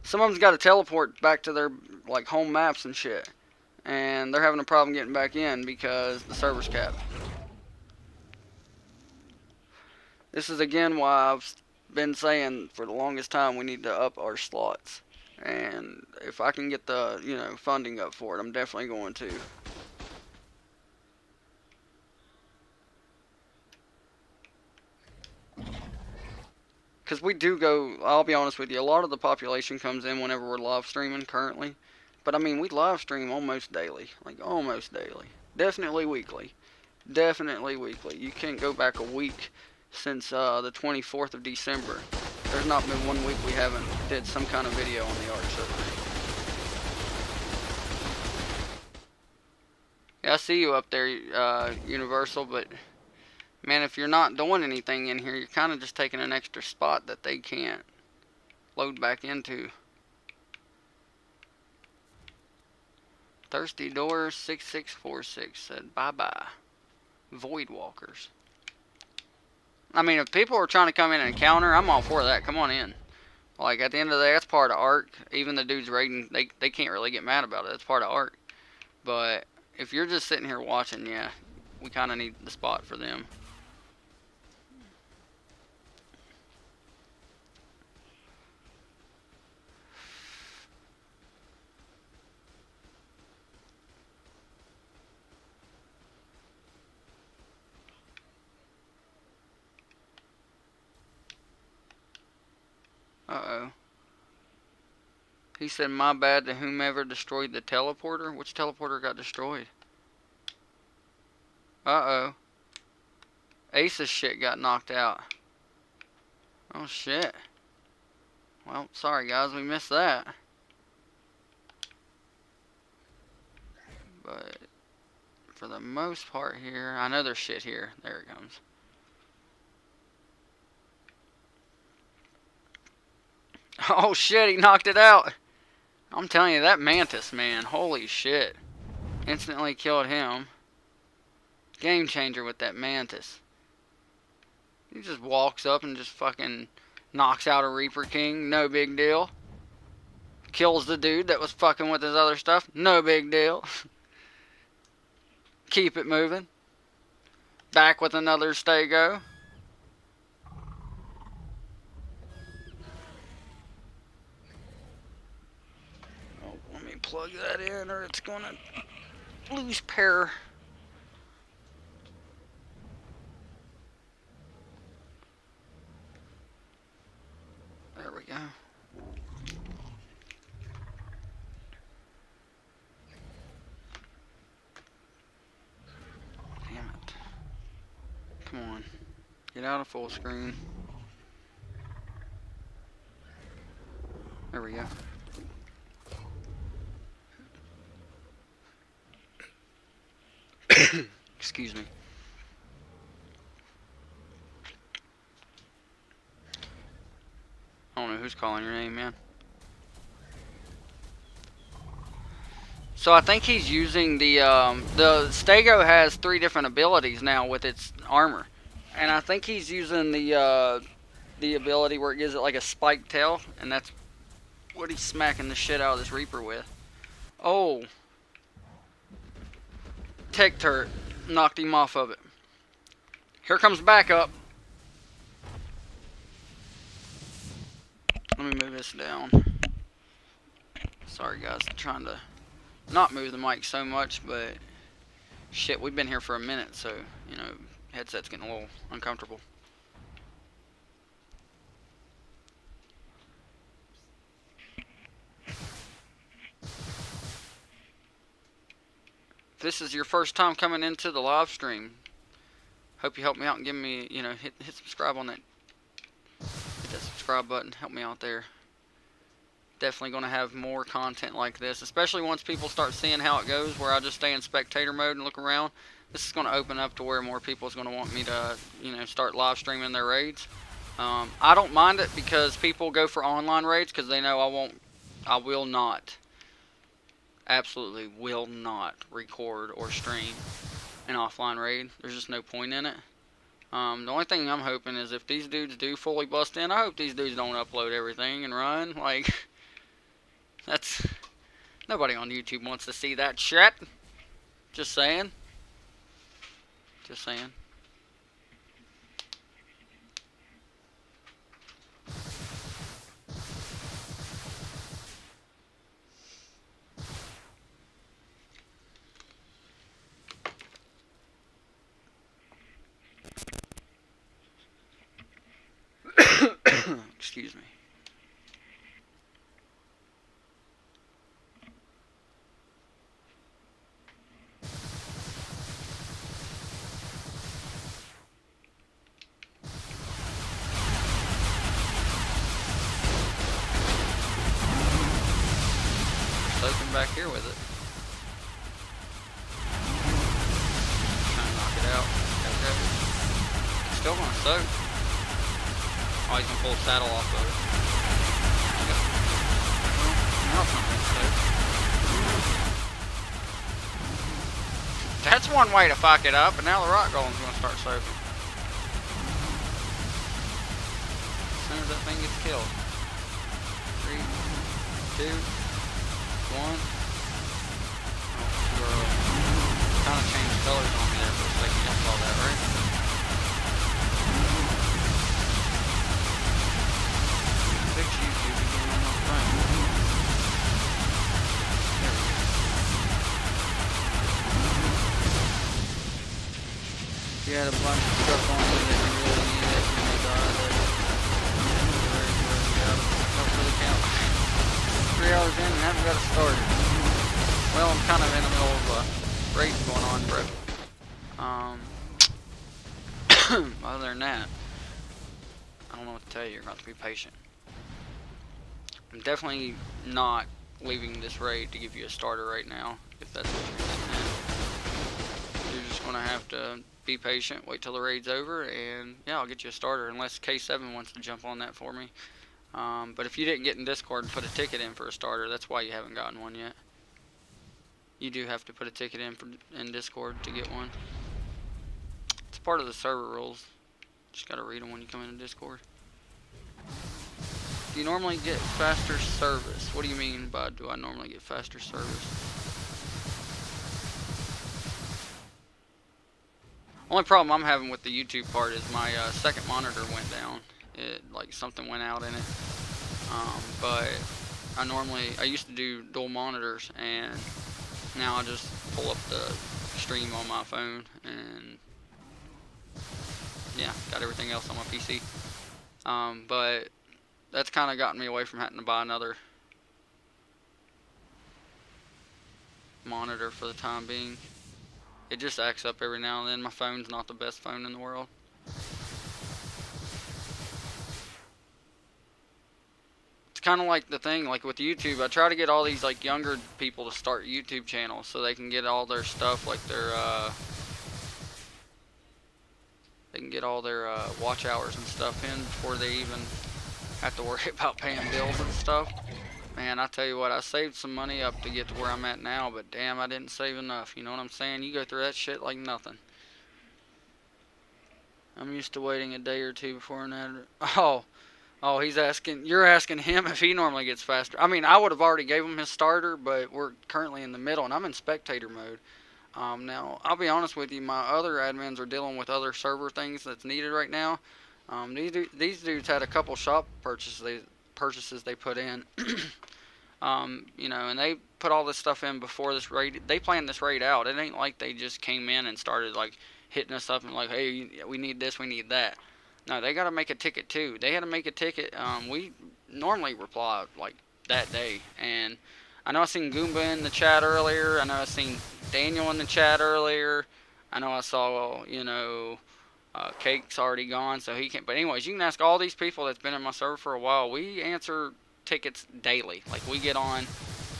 some of them's got to teleport back to their, like, home maps and shit, and they're having a problem getting back in because the server's capped. This is again why I've been saying for the longest time we need to up our slots, and if I can get the, you know, funding up for it, I'm definitely going to. Because we do go, I'll be honest with you, a lot of the population comes in whenever we're live streaming currently, but I mean, we live stream almost daily, like almost daily, definitely weekly, you can't go back a week since the 24th of December. There's not been 1 week we haven't did some kind of video on the Ark server. Yeah, I see you up there, Universal, but man, if you're not doing anything in here, you're kind of just taking an extra spot that they can't load back into. Thirsty Doors 6646 said bye-bye. Void Walkers. I mean, if people are trying to come in and counter, I'm all for that. Come on in. Like, at the end of the day, that's part of Ark. Even the dudes raiding, they can't really get mad about it. That's part of Ark. But if you're just sitting here watching, yeah, we kind of need the spot for them. Uh-oh. He said, my bad to whomever destroyed the teleporter. Which teleporter got destroyed? Uh-oh. Ace's shit got knocked out. Oh, shit. Well, sorry, guys. We missed that. But for the most part here, I know there's shit here. There it comes. Oh, shit. He knocked it out. I'm telling you, that mantis, man. Holy shit. Instantly killed him. Game changer with that mantis. He just walks up and just fucking knocks out a Reaper King. No big deal. Kills the dude that was fucking with his other stuff. No big deal. Keep it moving. Back with another Stego. Oh, let me plug that in or it's gonna lose power. There we go. Damn it. Come on. Get out of full screen. There we go. Excuse me. I don't know who's calling your name, man. So I think he's using the Stego has 3 different abilities now with its armor, and I think he's using the ability where it gives it like a spiked tail, and that's what he's smacking the shit out of this Reaper with. Oh, tech turret knocked him off of it. Here comes backup. Let me move this down. Sorry guys, I'm trying to not move the mic so much, but shit, we've been here for a minute, so, you know, headset's getting a little uncomfortable. If this is your first time coming into the live stream, hope you help me out and give me, you know, hit subscribe on that. Hit that subscribe button. Help me out there. Definitely going to have more content like this, especially once people start seeing how it goes, where I just stay in spectator mode and look around. This is going to open up to where more people is going to want me to, you know, start live streaming their raids. I don't mind it because people go for online raids because they know I will not, absolutely will not record or stream an offline raid. There's just no point in it. The only thing I'm hoping is if these dudes do fully bust in, I hope these dudes don't upload everything and run. Like, that's, nobody on YouTube wants to see that shit. Just saying. Just saying. Excuse me. Soaking back here with it. Trying to knock it out. It's still gonna soak. Oh, he's gonna pull the saddle off of it. Well, now it's not gonna soak. That's one way to fuck it up, and now the rock golem's gonna start soaking. As soon as that thing gets killed. 3, 2, 1. Oh, kind of changed colors on me there for a second. Y'all saw that, right? Fix YouTube again on my phone. There we go. If you had a bunch of stuff on you that you really needed, you may die. Up for the count. 3 hours in and haven't got it started. Well, I'm kind of in the middle of a race going on, bro. Other than that, I don't know what to tell you. You're going to have to be patient. I'm definitely not leaving this raid to give you a starter right now, if that's what you're getting at. You're just going to have to be patient, wait till the raid's over, and yeah, I'll get you a starter, unless K7 wants to jump on that for me. But if you didn't get in Discord and put a ticket in for a starter, that's why you haven't gotten one yet. You do have to put a ticket in Discord to get one. It's part of the server rules. Just gotta read them when you come into Discord. Do you normally get faster service? What do you mean by do I normally get faster service? Only problem I'm having with the YouTube part is my second monitor went down. Like something went out in it. But I used to do dual monitors, and now I just pull up the stream on my phone, and yeah, got everything else on my PC. But that's kind of gotten me away from having to buy another monitor for the time being. It just acts up every now and then. My phone's not the best phone in the world. Kind of like the thing, like with YouTube, I try to get all these like younger people to start YouTube channels so they can get all their stuff, like their they can get all their watch hours and stuff in before they even have to worry about paying bills and stuff. Man, I tell you what, I saved some money up to get to where I'm at now, but damn, I didn't save enough. You know what I'm saying? You go through that shit like nothing. I'm used to waiting a day or two before an ad. Oh, he's asking, you're asking him if he normally gets faster. I mean, I would have already gave him his starter, but we're currently in the middle, and I'm in spectator mode. Now, I'll be honest with you, my other admins are dealing with other server things that's needed right now. These dudes had a couple shop purchases they put in. You know, and they put all this stuff in before this raid. They planned this raid out. It ain't like they just came in and started, like, hitting us up and like, hey, we need this, we need that. No, they got to make a ticket too. They had to make a ticket. We normally reply like that day. And I know I seen Goomba in the chat earlier. I know I seen Daniel in the chat earlier. I know I saw, you know, Cake's already gone, so he can't. But anyways, you can ask all these people that's been in my server for a while. We answer tickets daily. Like, we get on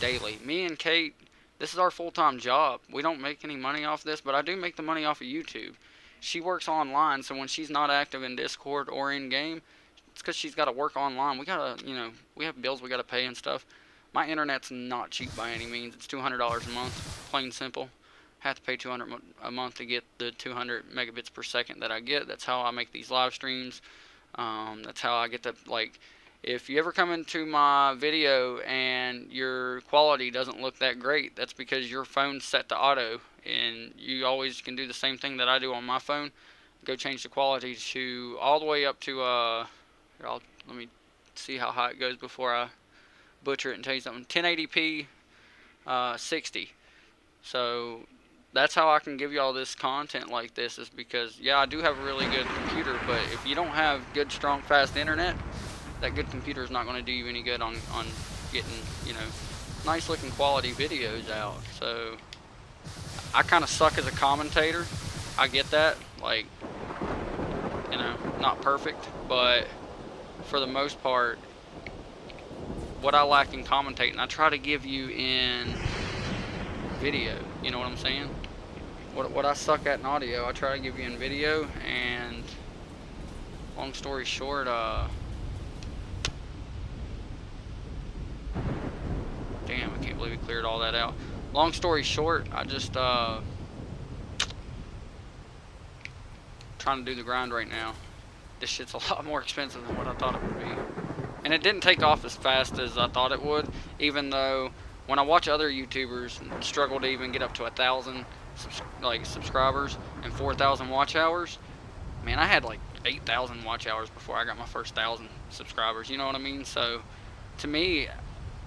daily. Me and Kate, this is our full-time job. We don't make any money off this, but I do make the money off of YouTube. She works online, so when she's not active in Discord or in game, it's because she's got to work online. We gotta, you know, we have bills we gotta pay and stuff. My internet's not cheap by any means. It's $200 a month, plain simple. Have to pay $200 a month to get the 200 megabits per second that I get. That's how I make these live streams. That's how I get the, like, if you ever come into my video and your quality doesn't look that great, that's because your phone's set to auto. And you always can do the same thing that I do on my phone. Go change the quality to all the way up to, let me see how high it goes before I butcher it and tell you something. 1080p 60. So that's how I can give you all this content like this, is because, yeah, I do have a really good computer, but if you don't have good, strong, fast internet, that good computer is not going to do you any good on getting, you know, nice looking quality videos out. So I kind of suck as a commentator. I get that. Like, you know, not perfect, but for the most part, what I lack in commentating, I try to give you in video. You know what I'm saying? What I suck at in audio, I try to give you in video. And long story short, damn, I can't believe we cleared all that out. Long story short, I just trying to do the grind right now. This shit's a lot more expensive than what I thought it would be. And it didn't take off as fast as I thought it would, even though when I watch other YouTubers struggle to even get up to 1,000 subscribers and 4,000 watch hours, man, I had like 8,000 watch hours before I got my first 1,000 subscribers. You know what I mean? So to me,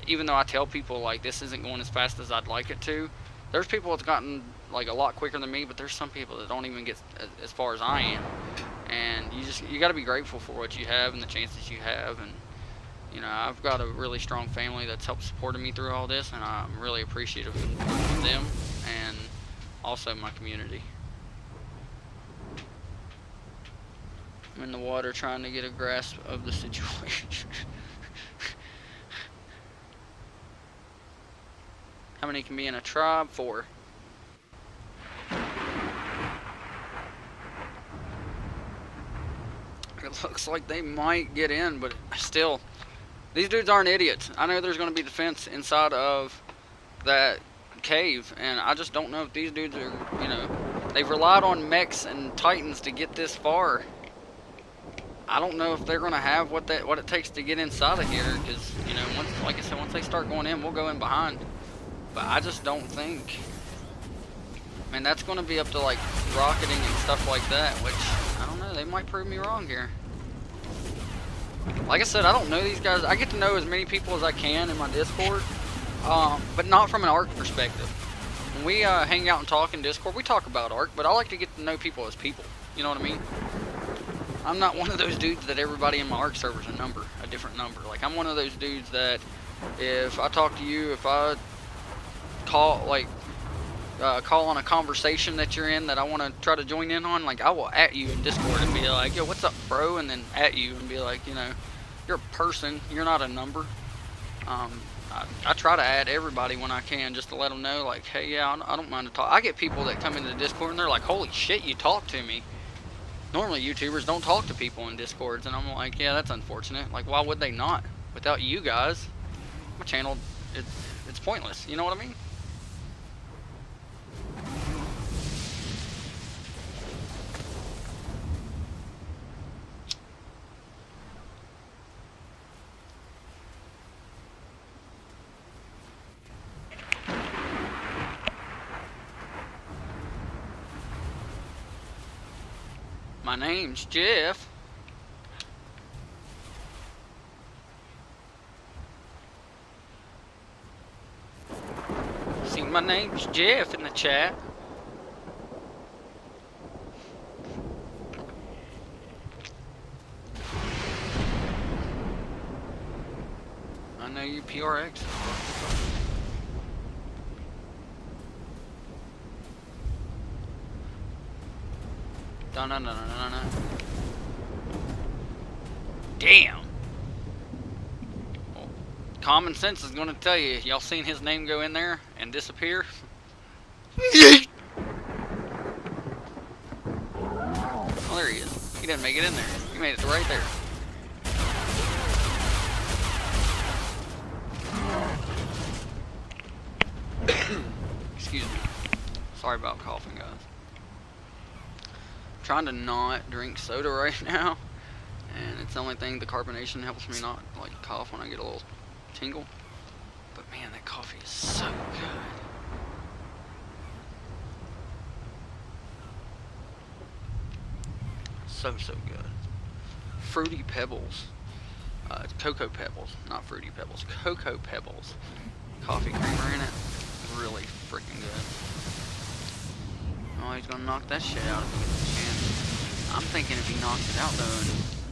even though I tell people like this isn't going as fast as I'd like it to, there's people that's gotten like a lot quicker than me, but there's some people that don't even get as far as I am. And you got to be grateful for what you have and the chances you have. And you know, I've got a really strong family that's helped supporting me through all this, and I'm really appreciative of them and also my community. I'm in the water trying to get a grasp of the situation. How many can be in a tribe? 4. It looks like they might get in, but still, these dudes aren't idiots. I know there's going to be defense inside of that cave, and I just don't know if these dudes are, you know, they've relied on mechs and titans to get this far. I don't know if they're going to have what it takes to get inside of here, because, you know, like I said, once they start going in, we'll go in behind. But I just don't think. I mean, that's going to be up to, like, rocketing and stuff like that, which, I don't know, they might prove me wrong here. Like I said, I don't know these guys. I get to know as many people as I can in my Discord, but not from an ARC perspective. When we hang out and talk in Discord, we talk about ARC, but I like to get to know people as people. You know what I mean? I'm not one of those dudes that everybody in my ARC server is a different number. Like, I'm one of those dudes that if I talk to you, if I call on a conversation that you're in that I want to try to join in on, like, I will at you in Discord and be like, yo, what's up, bro? And then at you and be like, you know, you're a person, you're not a number. I try to add everybody when I can, just to let them know, like, hey, yeah, I don't mind to talk. I get people that come into the Discord and they're like, holy shit, you talk to me. Normally YouTubers don't talk to people in Discords, and I'm like, yeah, that's unfortunate. Like, why would they not? Without you guys, my channel, it's pointless. You know what I mean? My name's Jeff. See, my name's Jeff in the chat. I know you PRX. No. Damn. Well, common sense is going to tell you, y'all seen his name go in there and disappear? Oh, there he is. He didn't make it in there. He made it to right there. Excuse me. Sorry about coughing, guys. Trying to not drink soda right now, and it's the only thing. The carbonation helps me not like cough when I get a little tingle. But man, that coffee is so good. So good. Fruity Pebbles, Cocoa Pebbles, not Fruity Pebbles, Cocoa Pebbles. Coffee creamer in it, really freaking good. Oh, he's gonna knock that shit out if he gets a chance. I'm thinking if he knocks it out though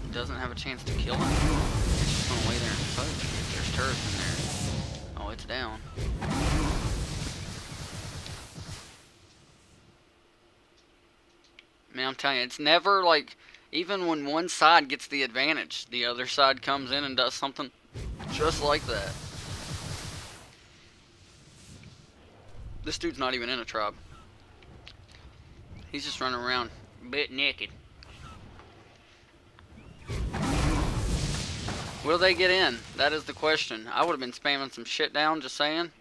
and doesn't have a chance to kill him, it's just gonna lay there and soak. If there's turrets in there. Oh, it's down. Man, I'm telling you, it's never like, even when one side gets the advantage, the other side comes in and does something just like that. This dude's not even in a tribe. He's just running around bit naked. Will they get in? That is the question. I would have been spamming some shit down, just saying.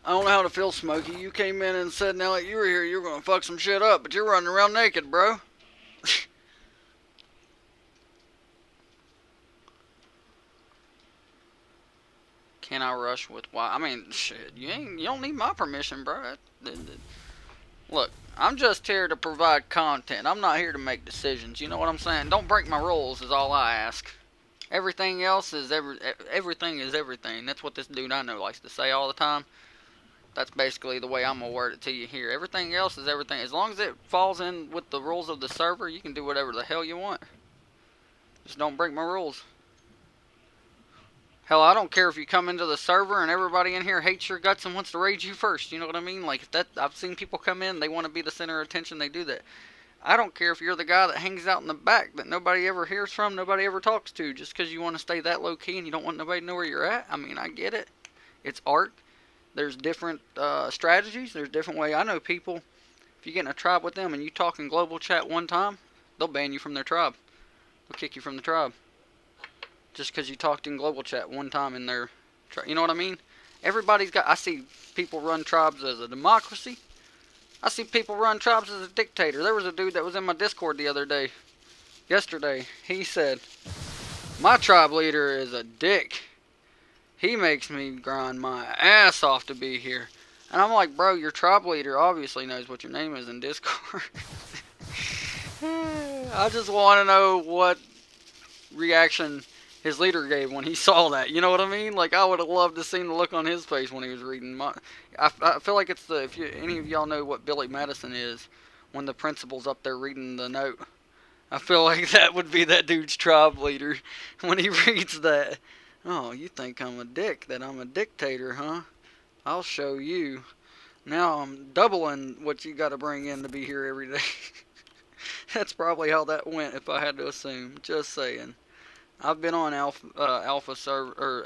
I don't know how to feel, Smokey. You came in and said now that you were here, you were going to fuck some shit up, but you're running around naked, bro. Can I rush with why? I mean, shit, you don't need my permission, bro. Look, I'm just here to provide content. I'm not here to make decisions. You know what I'm saying? Don't break my rules is all I ask. Everything else is everything is everything. That's what this dude I know likes to say all the time. That's basically the way I'm gonna word it to you here. Everything else is everything. As long as it falls in with the rules of the server, you can do whatever the hell you want. Just don't break my rules. Hell, I don't care if you come into the server and everybody in here hates your guts and wants to raid you first. You know what I mean? Like, if that, I've seen people come in, they want to be the center of attention, they do that. I don't care if you're the guy that hangs out in the back that nobody ever hears from, nobody ever talks to, just because you want to stay that low key and you don't want nobody to know where you're at. I mean, I get it. It's art. There's different strategies. There's different ways. I know people, if you get in a tribe with them and you talk in global chat one time, they'll ban you from their tribe. They'll kick you from the tribe. Just because you talked in global chat one time in their tribe. You know what I mean? Everybody's got, I see people run tribes as a democracy. I see people run tribes as a dictator. There was a dude that was in my Discord the other day, yesterday. He said, my tribe leader is a dick. He makes me grind my ass off to be here. And I'm like, bro, your tribe leader obviously knows what your name is in Discord. I just want to know what reaction his leader gave when he saw that. You know what I mean? Like, I would have loved to see the look on his face when he was reading my... I feel like it's the... If any of y'all know what Billy Madison is, when the principal's up there reading the note, I feel like that would be that dude's tribe leader when he reads that. Oh, you think I'm a dick, that I'm a dictator, huh? I'll show you. Now I'm doubling what you gotta bring in to be here every day. That's probably how that went, if I had to assume. Just saying. I've been on alpha server or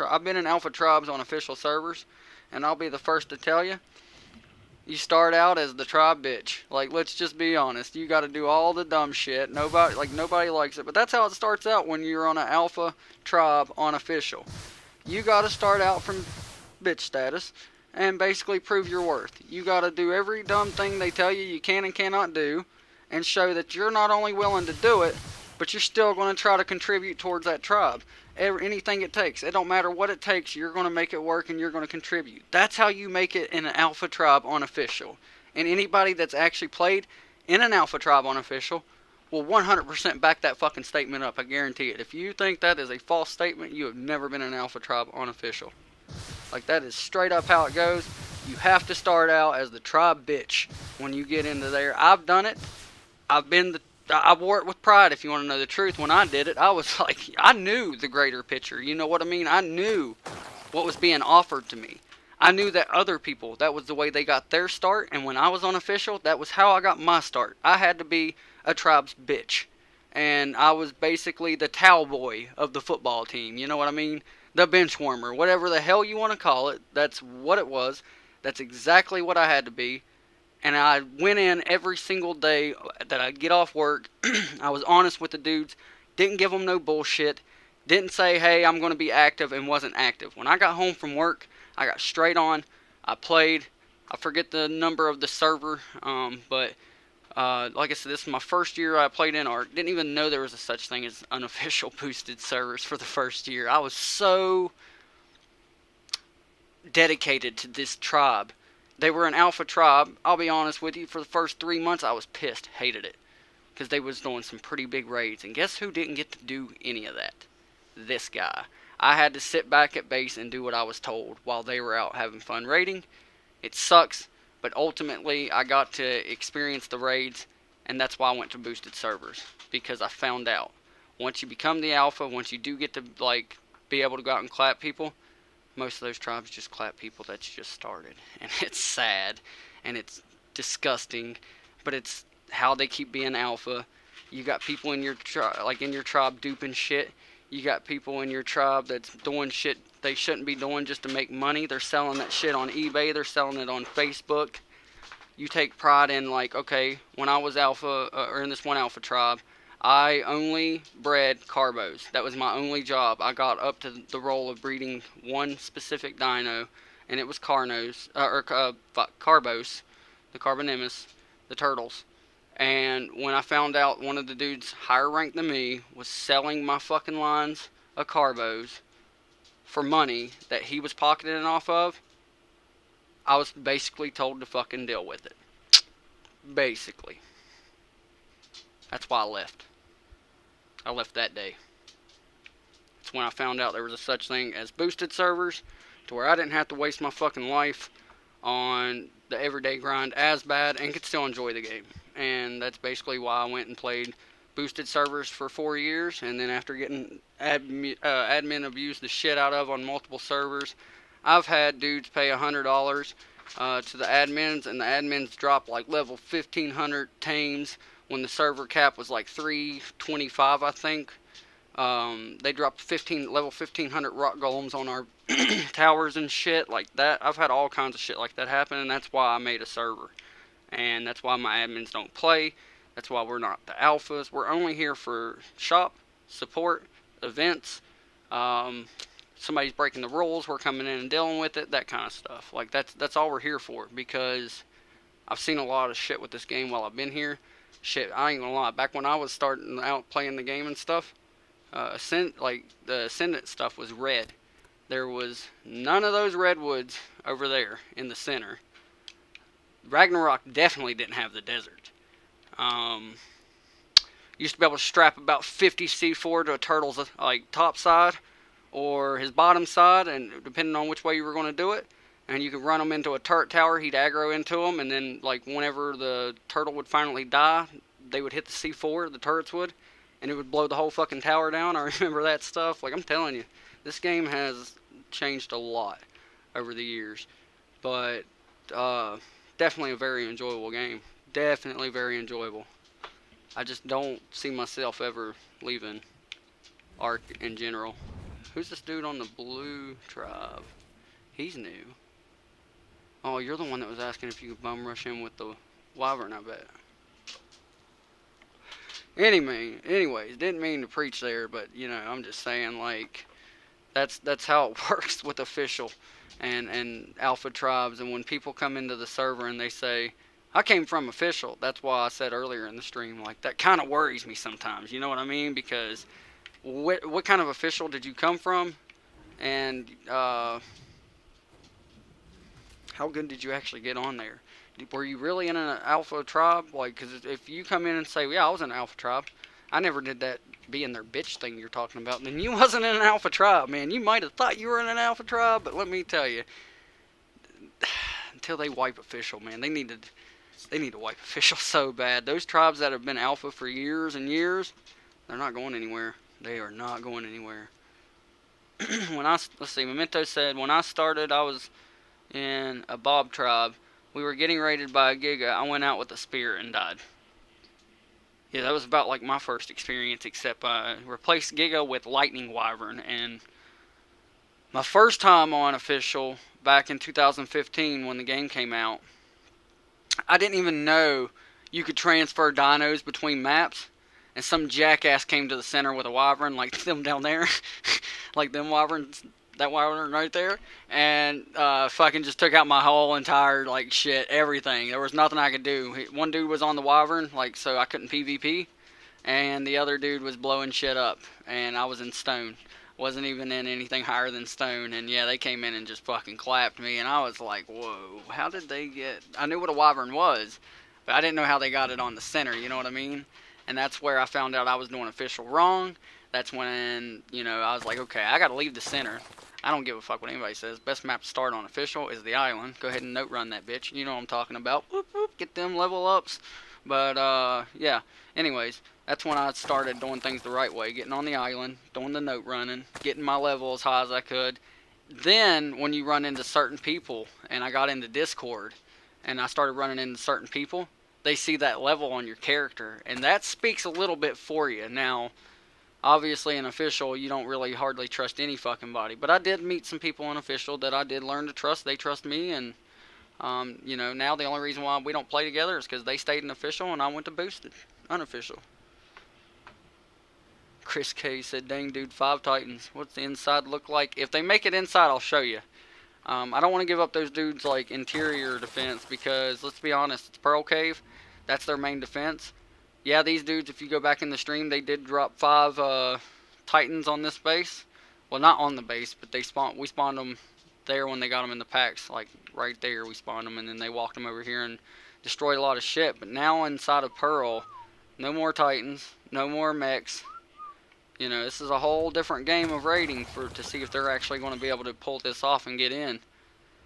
I've been in alpha tribes on official servers, and I'll be the first to tell you. You start out as the tribe bitch. Like, let's just be honest. You got to do all the dumb shit. Nobody likes it, but that's how it starts out when you're on an alpha tribe on official. You got to start out from bitch status and basically prove your worth. You got to do every dumb thing they tell you can and cannot do, and show that you're not only willing to do it, but you're still going to try to contribute towards that tribe. Anything it takes. It don't matter what it takes. You're going to make it work and you're going to contribute. That's how you make it in an alpha tribe on official. And anybody that's actually played in an alpha tribe on official will 100% back that fucking statement up. I guarantee it. If you think that is a false statement, you have never been in an alpha tribe on official. Like, that is straight up how it goes. You have to start out as the tribe bitch when you get into there. I've done it. I wore it with pride, if you want to know the truth. When I did it, I was like, I knew the greater picture. You know what I mean? I knew what was being offered to me. I knew that other people, that was the way they got their start. And when I was on official, that was how I got my start. I had to be a tribe's bitch. And I was basically the towel boy of the football team. You know what I mean? The bench warmer. Whatever the hell you want to call it. That's what it was. That's exactly what I had to be. And I went in every single day that I get off work. I was honest with the dudes. Didn't give them no bullshit. Didn't say, hey, I'm going to be active, and wasn't active. When I got home from work, I got straight on. I played. I forget the number of the server. But like I said, this is my first year I played in ARC. Didn't even know there was a such thing as unofficial boosted servers for the first year. I was so dedicated to this tribe. They were an alpha tribe. I'll be honest with you, for the first 3 months I was pissed, hated it, because they was doing some pretty big raids. And guess who didn't get to do any of that? This guy. I had to sit back at base and do what I was told while they were out having fun raiding. It sucks, but ultimately I got to experience the raids, and that's why I went to boosted servers, because I found out once you become the alpha, once you do get to like be able to go out and clap people, most of those tribes just clap people that's just started. And it's sad. And it's disgusting. But it's how they keep being alpha. You got people in your tribe duping shit. You got people in your tribe that's doing shit they shouldn't be doing just to make money. They're selling that shit on eBay. They're selling it on Facebook. You take pride in, like, okay, when I was alpha, or in this one alpha tribe, I only bred carbos. That was my only job. I got up to the role of breeding one specific dino, and it was carbos, the Carbonimus, the turtles. And when I found out one of the dudes higher ranked than me was selling my fucking lines of carbos for money that he was pocketing off of, I was basically told to fucking deal with it. Basically. That's why I left. I left that day. That's when I found out there was a such thing as boosted servers, to where I didn't have to waste my fucking life on the everyday grind as bad and could still enjoy the game. And that's basically why I went and played boosted servers for 4 years, and then after getting admin abused the shit out of on multiple servers, I've had dudes pay $100 to the admins, and the admins dropped like level 1500 tames when the server cap was like 325, I think. They dropped level 1500 rock golems on our towers and shit like that. I've had all kinds of shit like that happen, and that's why I made a server. And that's why my admins don't play. That's why we're not the alphas. We're only here for shop, support, events. Somebody's breaking the rules, we're coming in and dealing with it, that kind of stuff. Like that's all we're here for, because I've seen a lot of shit with this game while I've been here. Shit, I ain't gonna lie. Back when I was starting out playing the game and stuff, the Ascendant stuff was red. There was none of those redwoods over there in the center. Ragnarok definitely didn't have the desert. Used to be able to strap about 50 C4 to a turtle's like top side or his bottom side, and depending on which way you were going to do it, and you could run him into a turret tower. He'd aggro into him, and then like whenever the turtle would finally die, they would hit the C4, the turrets would, and it would blow the whole fucking tower down. I remember that stuff. Like, I'm telling you, this game has changed a lot over the years, but definitely a very enjoyable game. Definitely very enjoyable. I just don't see myself ever leaving Ark in general. Who's this dude on the blue tribe? He's new. Oh, you're the one that was asking if you could bum rush him with the wyvern, I bet. Anyways, didn't mean to preach there, but you know, I'm just saying, like, that's how it works with official and alpha tribes. And when people come into the server and they say, I came from official, that's why I said earlier in the stream, like, that kind of worries me sometimes, you know what I mean? Because what kind of official did you come from? And how good did you actually get on there? Were you really in an alpha tribe? Like, because if you come in and say, yeah, I was in an alpha tribe, I never did that being their bitch thing you're talking about, then you wasn't in an alpha tribe, man. You might have thought you were in an alpha tribe, but let me tell you, until they wipe official, man, they need to wipe official so bad. Those tribes that have been alpha for years and years, they're not going anywhere. They are not going anywhere. Let's see, Memento said, when I started, I was in a Bob tribe. We were getting raided by a Giga. I went out with a spear and died. Yeah, that was about like my first experience, except I replaced Giga with Lightning Wyvern. And my first time on official back in 2015 when the game came out, I didn't even know you could transfer dinos between maps. And some jackass came to the center with a wyvern, like them down there, like them wyverns, that wyvern right there, and fucking just took out my whole entire, like, shit, everything. There was nothing I could do. One dude was on the wyvern, like, so I couldn't PvP, and the other dude was blowing shit up, and I was in stone. Wasn't even in anything higher than stone, and yeah, they came in and just fucking clapped me, and I was like, whoa, how did they get... I knew what a wyvern was, but I didn't know how they got it on the center, you know what I mean? And that's where I found out I was doing official wrong. That's when, you know, I was like, okay, I gotta leave the center. I don't give a fuck what anybody says. Best map to start on official is the island. Go ahead and note run that bitch. You know what I'm talking about. Whoop, whoop, get them level ups. But, yeah. Anyways, that's when I started doing things the right way. Getting on the island, doing the note running, getting my level as high as I could. Then, when you run into certain people, and I got into Discord, and I started running into certain people, they see that level on your character, and that speaks a little bit for you. Now, obviously in official, you don't really hardly trust any fucking body, but I did meet some people in official that I did learn to trust. They trust me, and you know, now the only reason why we don't play together is because they stayed in official and I went to boosted, unofficial. Chris K said, dang dude, 5 Titans. What's the inside look like? If they make it inside, I'll show you. I don't want to give up those dudes like interior defense, because let's be honest, it's Pearl Cave. That's their main defense. Yeah, these dudes, if you go back in the stream, they did drop 5 Titans on this base. Well, not on the base, but we spawned them there when they got them in the packs. Like, right there, we spawned them, and then they walked them over here and destroyed a lot of shit. But now inside of Pearl, no more Titans, no more mechs. You know, this is a whole different game of raiding to see if they're actually going to be able to pull this off and get in.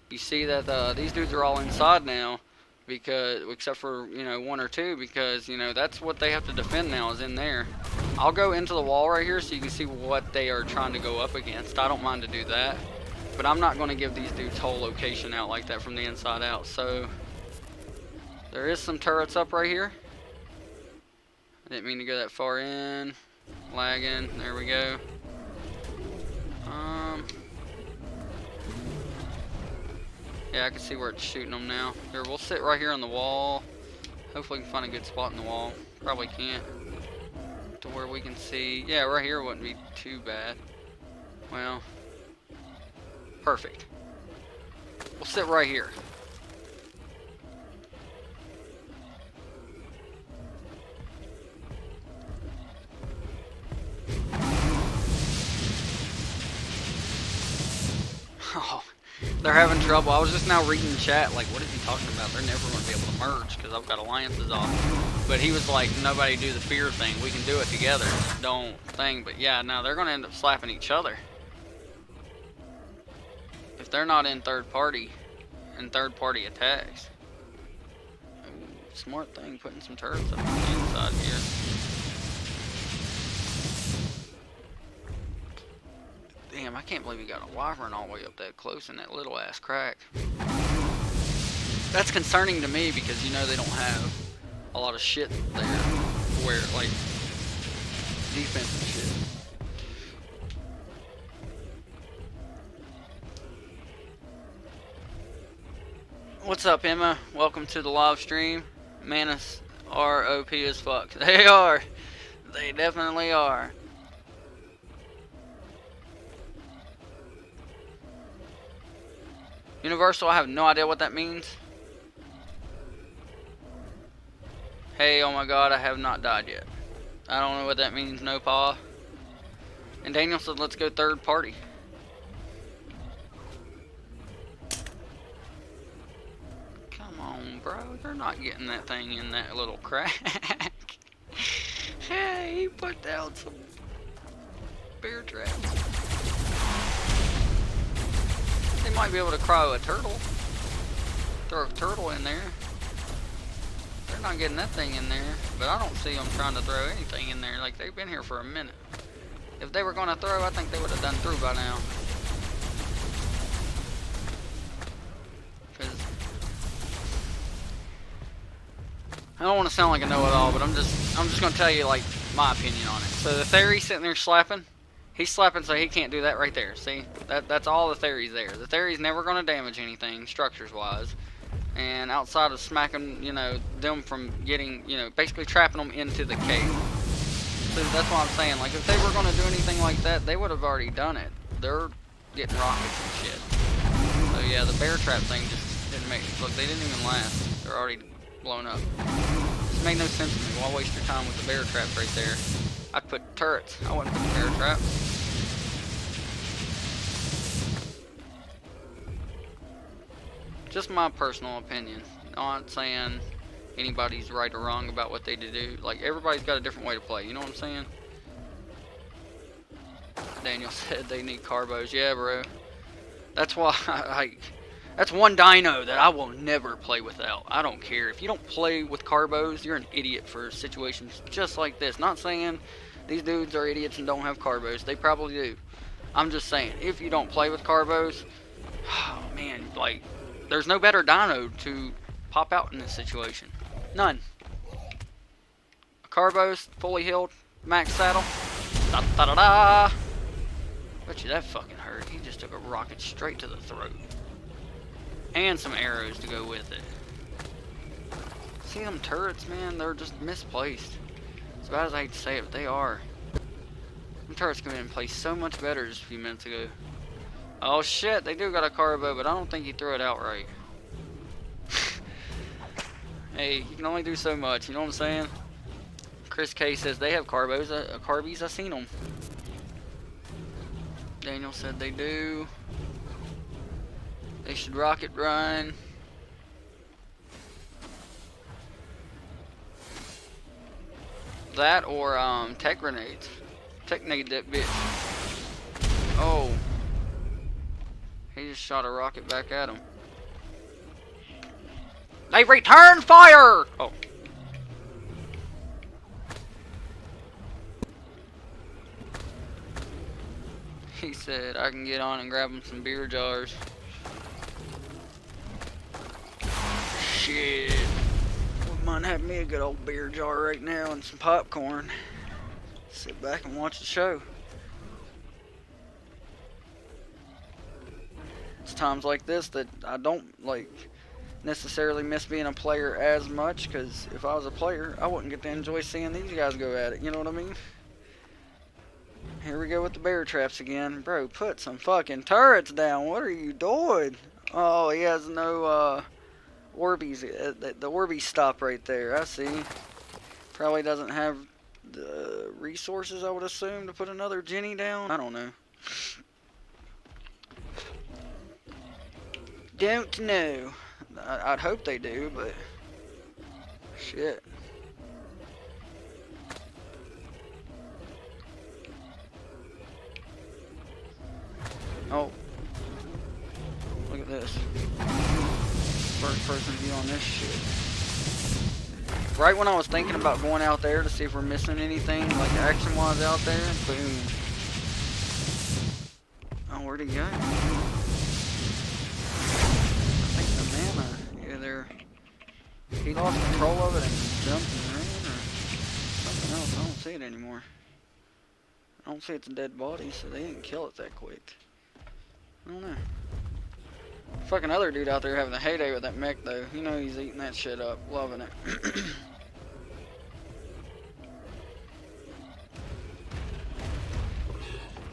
You see that these dudes are all inside now, because except for, you know, one or two, because, you know, that's what they have to defend now, is in there. I'll go into the wall right here so you can see what they are trying to go up against. I don't mind to do that, but I'm not going to give these dudes whole location out like that from the inside out. So there is some turrets up right here. I didn't mean to go that far in. Lagging. There we go. Yeah, I can see where it's shooting them now. Here, we'll sit right here on the wall. Hopefully we can find a good spot in the wall. Probably can't. To where we can see. Yeah, right here wouldn't be too bad. Well, perfect. We'll sit right here. Oh, they're having trouble. I was just now reading the chat, like, what is he talking about? They're never going to be able to merge because I've got alliances off. But he was like, nobody do the fear thing. We can do it together. Don't thing. But yeah, now they're going to end up slapping each other. If they're not in third party attacks. Ooh, smart thing, putting some turrets up on the inside here. Damn, I can't believe he got a wyvern all the way up that close in that little ass crack. That's concerning to me because, you know, they don't have a lot of shit there where, like, defense and shit. What's up, Emma? Welcome to the live stream. Manus are OP as fuck. They are. They definitely are. Universal, I have no idea what that means. Hey, oh my god, I have not died yet. I don't know what that means, no pa. And Daniel said, let's go third party. Come on, bro. They're not getting that thing in that little crack. Hey, he put down some bear traps. They might be able to cryo a turtle. Throw a turtle in there. They're not getting that thing in there. But I don't see them trying to throw anything in there. Like, they've been here for a minute. If they were going to throw, I think they would have done through by now. Because I don't want to sound like a know-it-all, but I'm just going to tell you, like, my opinion on it. So the Theory's sitting there slapping. He's slapping, so he can't do that right there. See? That's all the Theory's there. The Theory's never going to damage anything, structures-wise. And outside of smacking, you know, them from getting, you know, basically trapping them into the cave. So that's what I'm saying. Like, if they were going to do anything like that, they would have already done it. They're getting rockets and shit. So yeah, the bear trap thing just didn't make... Look, they didn't even last. They're already blown up. This made no sense to me. Why waste your time with the bear traps right there? I'd put turrets. I wouldn't put the bear trap. Just my personal opinion. I'm not saying anybody's right or wrong about what they do. Like, everybody's got a different way to play. You know what I'm saying? Daniel said they need carbos. Yeah, bro. That's why that's one dino that I will never play without. I don't care. If you don't play with carbos, you're an idiot for situations just like this. Not saying these dudes are idiots and don't have carbos. They probably do. I'm just saying, if you don't play with carbos, oh man, like, there's no better dino to pop out in this situation. None. A carbos, fully healed, max saddle. Da da da da. Bet you that fucking hurt. He just took a rocket straight to the throat. And some arrows to go with it. See them turrets, man? They're just misplaced. As bad as I hate to say it, but they are. Them turrets came in place so much better just a few minutes ago. Oh shit, they do got a carbo, but I don't think he threw it out right. Hey, you can only do so much, you know what I'm saying? Chris K says they have carbos, carbies, I seen them. Daniel said they do. They should rocket run. That or tech grenades. Tech grenade that bitch. Oh. He just shot a rocket back at him. They return fire! Oh. He said I can get on and grab him some beer jars. Shit. Wouldn't mind having me a good old beer jar right now and some popcorn. Sit back and watch the show. It's times like this that I don't like necessarily miss being a player as much, because if I was a player, I wouldn't get to enjoy seeing these guys go at it, you know what I mean? Here we go with the bear traps again. Bro, put some fucking turrets down. What are you doing? Oh, he has no Orbeez. The Orbeez stop right there. I see. Probably doesn't have the resources, I would assume, to put another Jenny down. I don't know. Don't know. I'd hope they do, but shit. Oh, look at this. First person view on this shit. Right when I was thinking about going out there to see if we're missing anything, like action-wise out there, boom. Oh, where'd he go? I think the mana, either he lost control of it and jumped and ran, or something else. I don't see it anymore. I don't see it's a dead body, so they didn't kill it that quick. I don't know. Fucking other dude out there having a heyday with that mech though. You know he's eating that shit up. Loving it.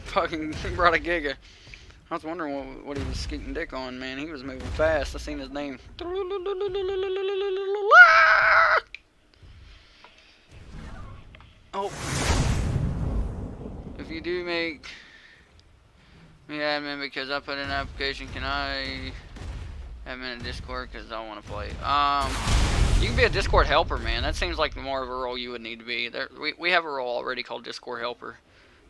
Fucking brought a Giga. I was wondering what he was skeeting dick on, man. He was moving fast. I seen his name. Oh. If you do make me admin because I put in an application, can I admin a Discord because I want to play? You can be a Discord helper, man. That seems like more of a role you would need to be. We have a role already called Discord helper.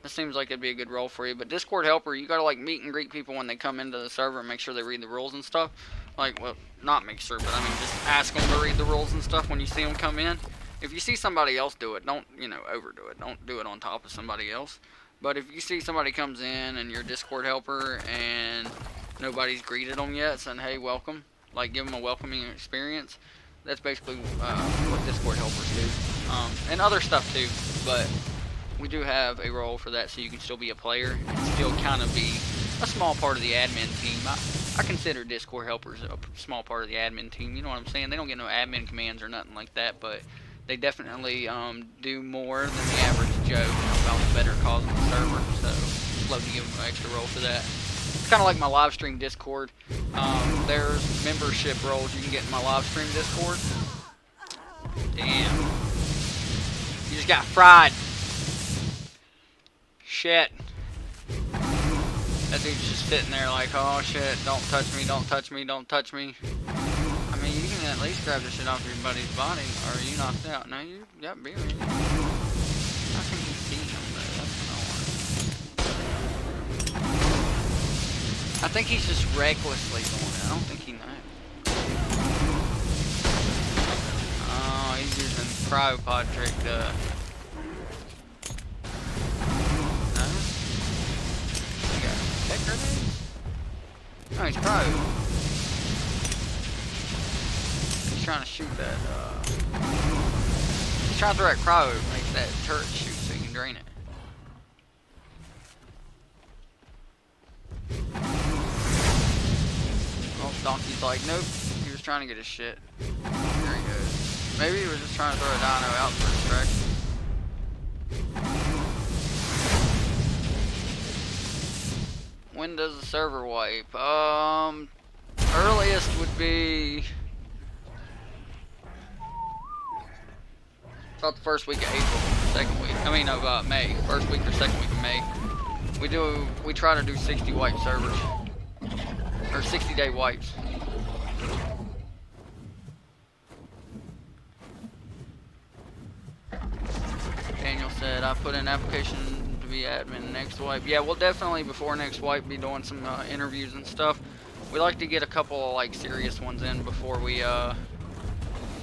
This seems like it'd be a good role for you. But Discord helper, you gotta like meet and greet people when they come into the server and make sure they read the rules and stuff. Like, well, not make sure, but I mean just ask them to read the rules and stuff when you see them come in. If you see somebody else do it, don't, you know, overdo it. Don't do it on top of somebody else. But if you see somebody comes in and you're a Discord helper and nobody's greeted them yet, saying, hey, welcome, like give them a welcoming experience, that's basically what Discord helpers do. And other stuff too, but we do have a role for that so you can still be a player and still kind of be a small part of the admin team. I consider Discord helpers a small part of the admin team, you know what I'm saying? They don't get no admin commands or nothing like that, but they definitely do more than the average Joe to help out the better cause of the server, so love to give them an extra role for that. It's kind of like my live stream Discord. There's membership roles you can get in my live stream Discord. Damn. You just got fried. Shit. That dude's just sitting there like, oh shit, don't touch me, don't touch me, don't touch me. I mean, you can at least grab the shit off your buddy's body, or are you knocked out? No, you got beer in you. How can you see him though? That's what I want. I think he's just recklessly going in. I don't think he knows. Oh, he's using cryopod trick to... No, he's cryo. He's trying to shoot that, he's trying to throw that cryo to make that turret shoot so you can drain it. Oh, Donkey's like, nope. He was trying to get his shit. There he goes. Maybe he was just trying to throw a dino out for a distraction. When does the server wipe? Earliest would be about the first week of April, second week. I mean of May, first week or second week of May. We try to do 60 wipe servers, or 60-day wipes. Daniel said I put in an application to be admin next wipe. Yeah, we'll definitely before next wipe be doing some interviews and stuff. We like to get a couple of like serious ones in before we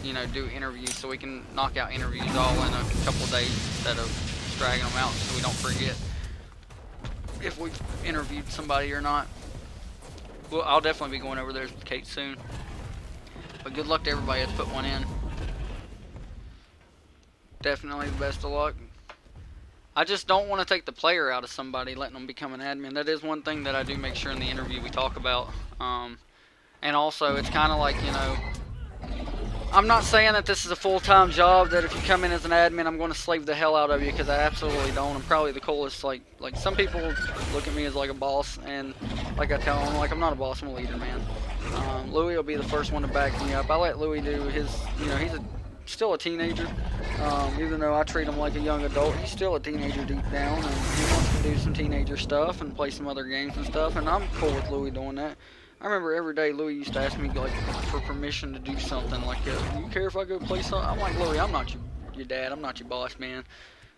you know, do interviews so we can knock out interviews all in a couple of days instead of dragging them out so we don't forget if we've interviewed somebody or not. Well, I'll definitely be going over there with Kate soon. But good luck to everybody that's put one in. Definitely the best of luck. I just don't want to take the player out of somebody, letting them become an admin. That is one thing that I do make sure in the interview we talk about. And also, it's kind of like, you know, I'm not saying that this is a full-time job, that if you come in as an admin, I'm going to slave the hell out of you, because I absolutely don't. I'm probably the coolest. Like some people look at me as like a boss, and like I tell them, like, I'm not a boss, I'm a leader, man. Louis will be the first one to back me up. I let Louis do his, you know, he's still a teenager. Even though I treat him like a young adult, he's still a teenager deep down, and he wants to do some teenager stuff and play some other games and stuff, and I'm cool with Louis doing that. I remember every day Louis used to ask me like for permission to do something, like, do you care if I go play something? I'm like, Louis, I'm not your dad, I'm not your boss, man.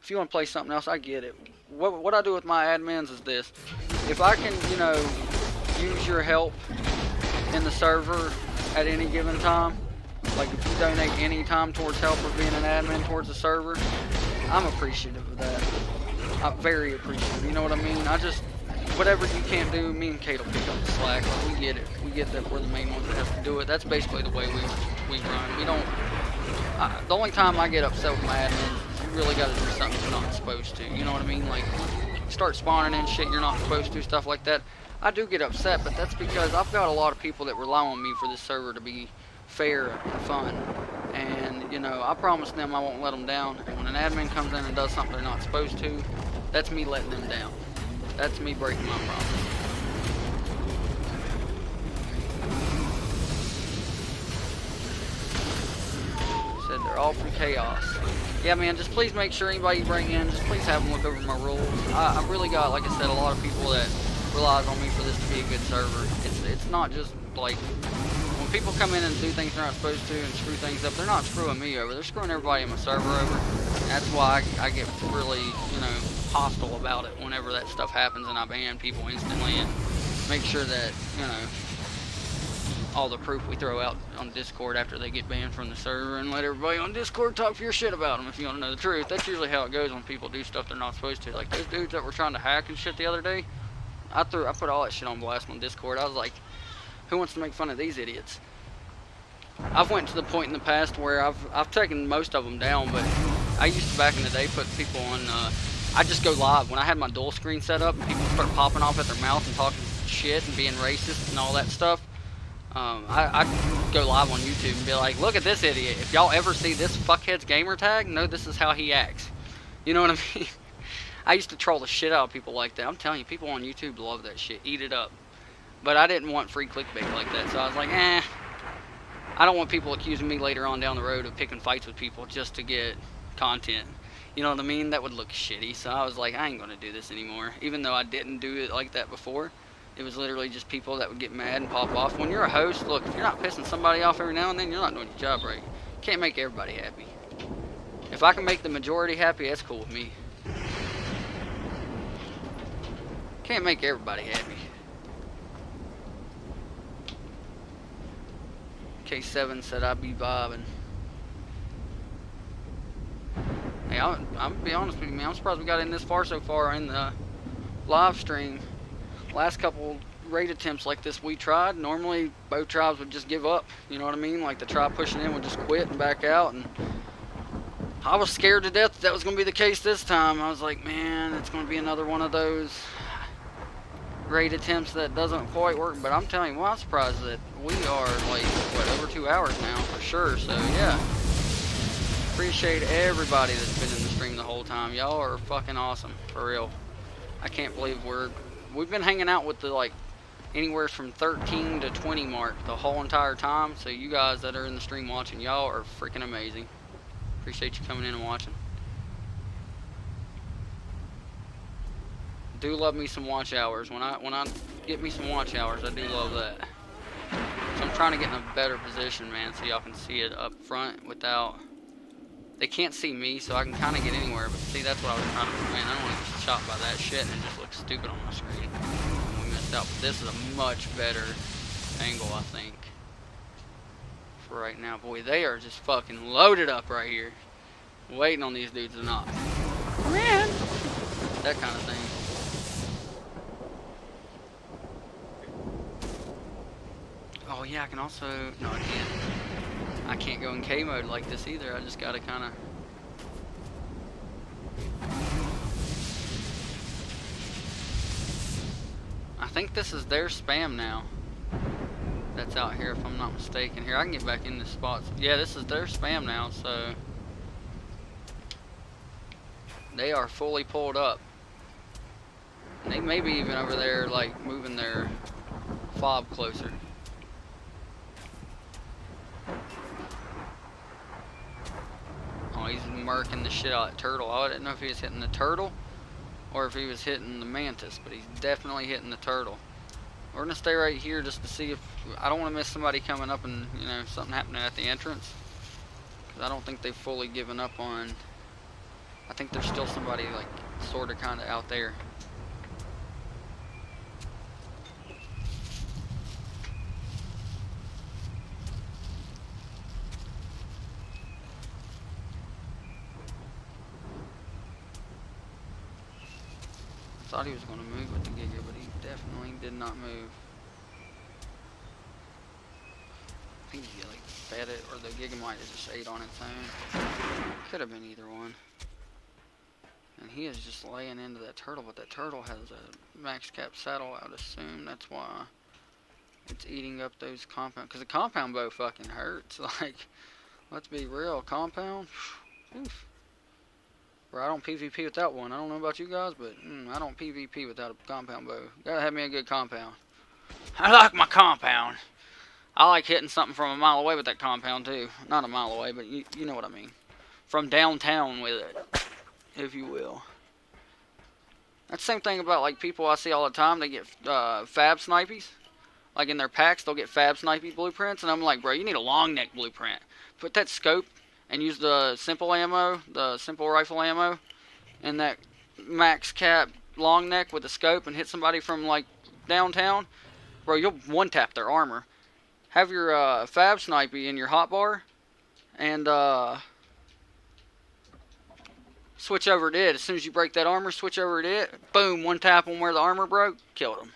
If you want to play something else, I get it. What I do with my admins is this: if I can, you know, use your help in the server at any given time, like if you donate any time towards help or being an admin towards the server, I'm appreciative of that. I'm very appreciative, you know what I mean? Whatever you can't do, me and Kate will pick up the slack. Like, we get it. We get that we're the main ones that have to do it. That's basically the way we run. We don't. The only time I get upset with my admins is you really got to do something you're not supposed to. You know what I mean? Like, start spawning in shit you're not supposed to, stuff like that. I do get upset, but that's because I've got a lot of people that rely on me for this server to be fair and fun. And, you know, I promise them I won't let them down. And when an admin comes in and does something they're not supposed to, that's me letting them down. That's me breaking my promise. Said they're all from Chaos. Yeah, man, just please make sure anybody you bring in, just please have them look over my rules. I've really got, like I said, a lot of people that relies on me for this to be a good server. It's not just like, when people come in and do things they're not supposed to and screw things up, they're not screwing me over. They're screwing everybody in my server over. And that's why I get really, you know, hostile about it whenever that stuff happens, and I ban people instantly and make sure that, you know, all the proof we throw out on Discord after they get banned from the server, and let everybody on Discord talk your shit about them if you want to know the truth. That's usually how it goes when people do stuff they're not supposed to. Like those dudes that were trying to hack and shit the other day, I put all that shit on blast on Discord. I was like, who wants to make fun of these idiots? I've went to the point in the past where I've taken most of them down, but I used to back in the day put people on, I just go live. When I had my dual screen set up and people start popping off at their mouth and talking shit and being racist and all that stuff, I'd go live on YouTube and be like, look at this idiot. If y'all ever see this fuckhead's gamer tag, know this is how he acts. You know what I mean? I used to troll the shit out of people like that. I'm telling you, people on YouTube love that shit. Eat it up. But I didn't want free clickbait like that, so I was like, I don't want people accusing me later on down the road of picking fights with people just to get content. You know what I mean? That would look shitty. So I was like, I ain't going to do this anymore. Even though I didn't do it like that before. It was literally just people that would get mad and pop off. When you're a host, look, if you're not pissing somebody off every now and then, you're not doing your job right. You can't make everybody happy. If I can make the majority happy, that's cool with me. Can't make everybody happy. K7 said I'd be vibing. Hey, I'm gonna be honest with you, man. I'm surprised we got in this far so far in the live stream. Last couple raid attempts like this we tried, normally both tribes would just give up. You know what I mean? Like the tribe pushing in would just quit and back out. And I was scared to death that was going to be the case this time. I was like, man, it's going to be another one of those raid attempts that doesn't quite work. But I'm telling you, well, I'm surprised that we are like, what, over 2 hours now for sure. So yeah, appreciate everybody that's been in the stream the whole time. Y'all are fucking awesome, for real. I can't believe we've been hanging out with the like anywhere from 13 to 20 mark the whole entire time. So you guys that are in the stream watching, y'all are freaking amazing. Appreciate you coming in and watching. Do love me some watch hours. When I get me some watch hours, I do love that. So I'm trying to get in a better position, man, so y'all can see it up front without. They can't see me, so I can kind of get anywhere. But see, that's what I was trying to prevent. I don't want to get shot by that shit and it just looks stupid on my screen. We missed out. But this is a much better angle, I think. right now. Boy, they are just fucking loaded up right here. Waiting on these dudes to knock. Man! That kind of thing. Oh yeah, I can also... No, I can't. I can't go in K mode like this either. I just gotta kind of... I think this is their spam now. That's out here, if I'm not mistaken. Here, I can get back in this spot. Yeah, this is their spam now, so... They are fully pulled up. They may be even over there, like, moving their fob closer. Oh, he's murking the shit out of that turtle. I didn't know if he was hitting the turtle or if he was hitting the mantis, but he's definitely hitting the turtle. We're gonna stay right here just to see if... I don't want to miss somebody coming up and, you know, something happening at the entrance. Because I don't think they've fully given up on... I think there's still somebody, like, sort of kind of out there. I thought he was going to move with the Giga, but he definitely did not move. I think he, like, fed it, or the Giga might have just ate on its own. Could have been either one. And he is just laying into that turtle, but that turtle has a max cap saddle, I would assume. That's why it's eating up those compound. Because the compound bow fucking hurts. Like, let's be real. Compound? Oof. Bro, I don't PvP without one. I don't know about you guys, but I don't PvP without a compound bow. Gotta have me a good compound. I like my compound. I like hitting something from a mile away with that compound, too. Not a mile away, but you know what I mean. From downtown with it. If you will. That's the same thing about, like, people I see all the time. They get fab snipies. Like, in their packs, they'll get fab snipey blueprints. And I'm like, bro, you need a long neck blueprint. Put that scope and use the simple ammo, the simple rifle ammo, and that max cap long neck with the scope and hit somebody from, like, downtown. Bro, you'll one-tap their armor. Have your fab snipey in your hotbar. And, switch over to it. As soon as you break that armor, switch over to it. Boom, one tap on where the armor broke. Killed him.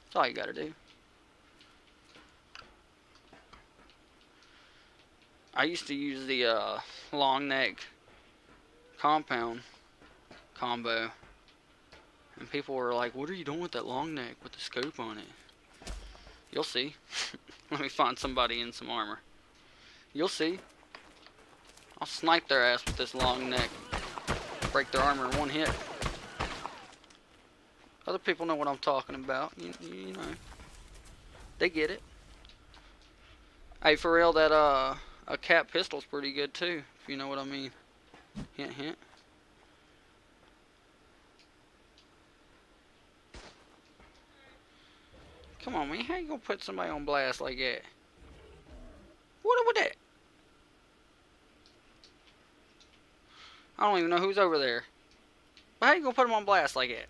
That's all you gotta do. I used to use the long neck compound combo. And people were like, what are you doing with that long neck with the scope on it? You'll see. Let me find somebody in some armor. You'll see. I'll snipe their ass with this long neck. Break their armor in one hit. Other people know what I'm talking about. You know. They get it. Hey, for real, that a cap pistol's pretty good too, if you know what I mean. Hint, hint. Come on, man. How you gonna put somebody on blast like that? What up with that? I don't even know who's over there. But how you gonna put them on blast like that?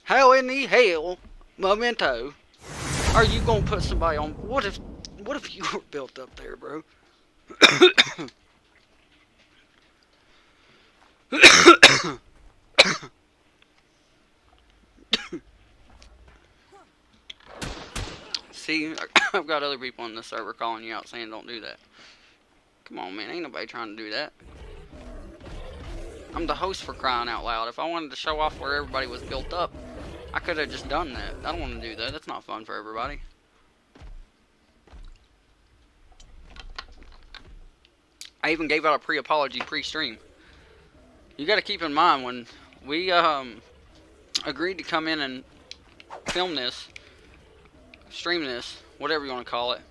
How in the hell, Memento, are you gonna put somebody on? What if you were built up there, bro? See, I've got other people on the server calling you out saying don't do that. Come on, man. Ain't nobody trying to do that. I'm the host, for crying out loud. If I wanted to show off where everybody was built up, I could have just done that. I don't want to do that. That's not fun for everybody. I even gave out a pre-apology pre-stream. You got to keep in mind, when we agreed to come in and film this, stream this, whatever you want to call it,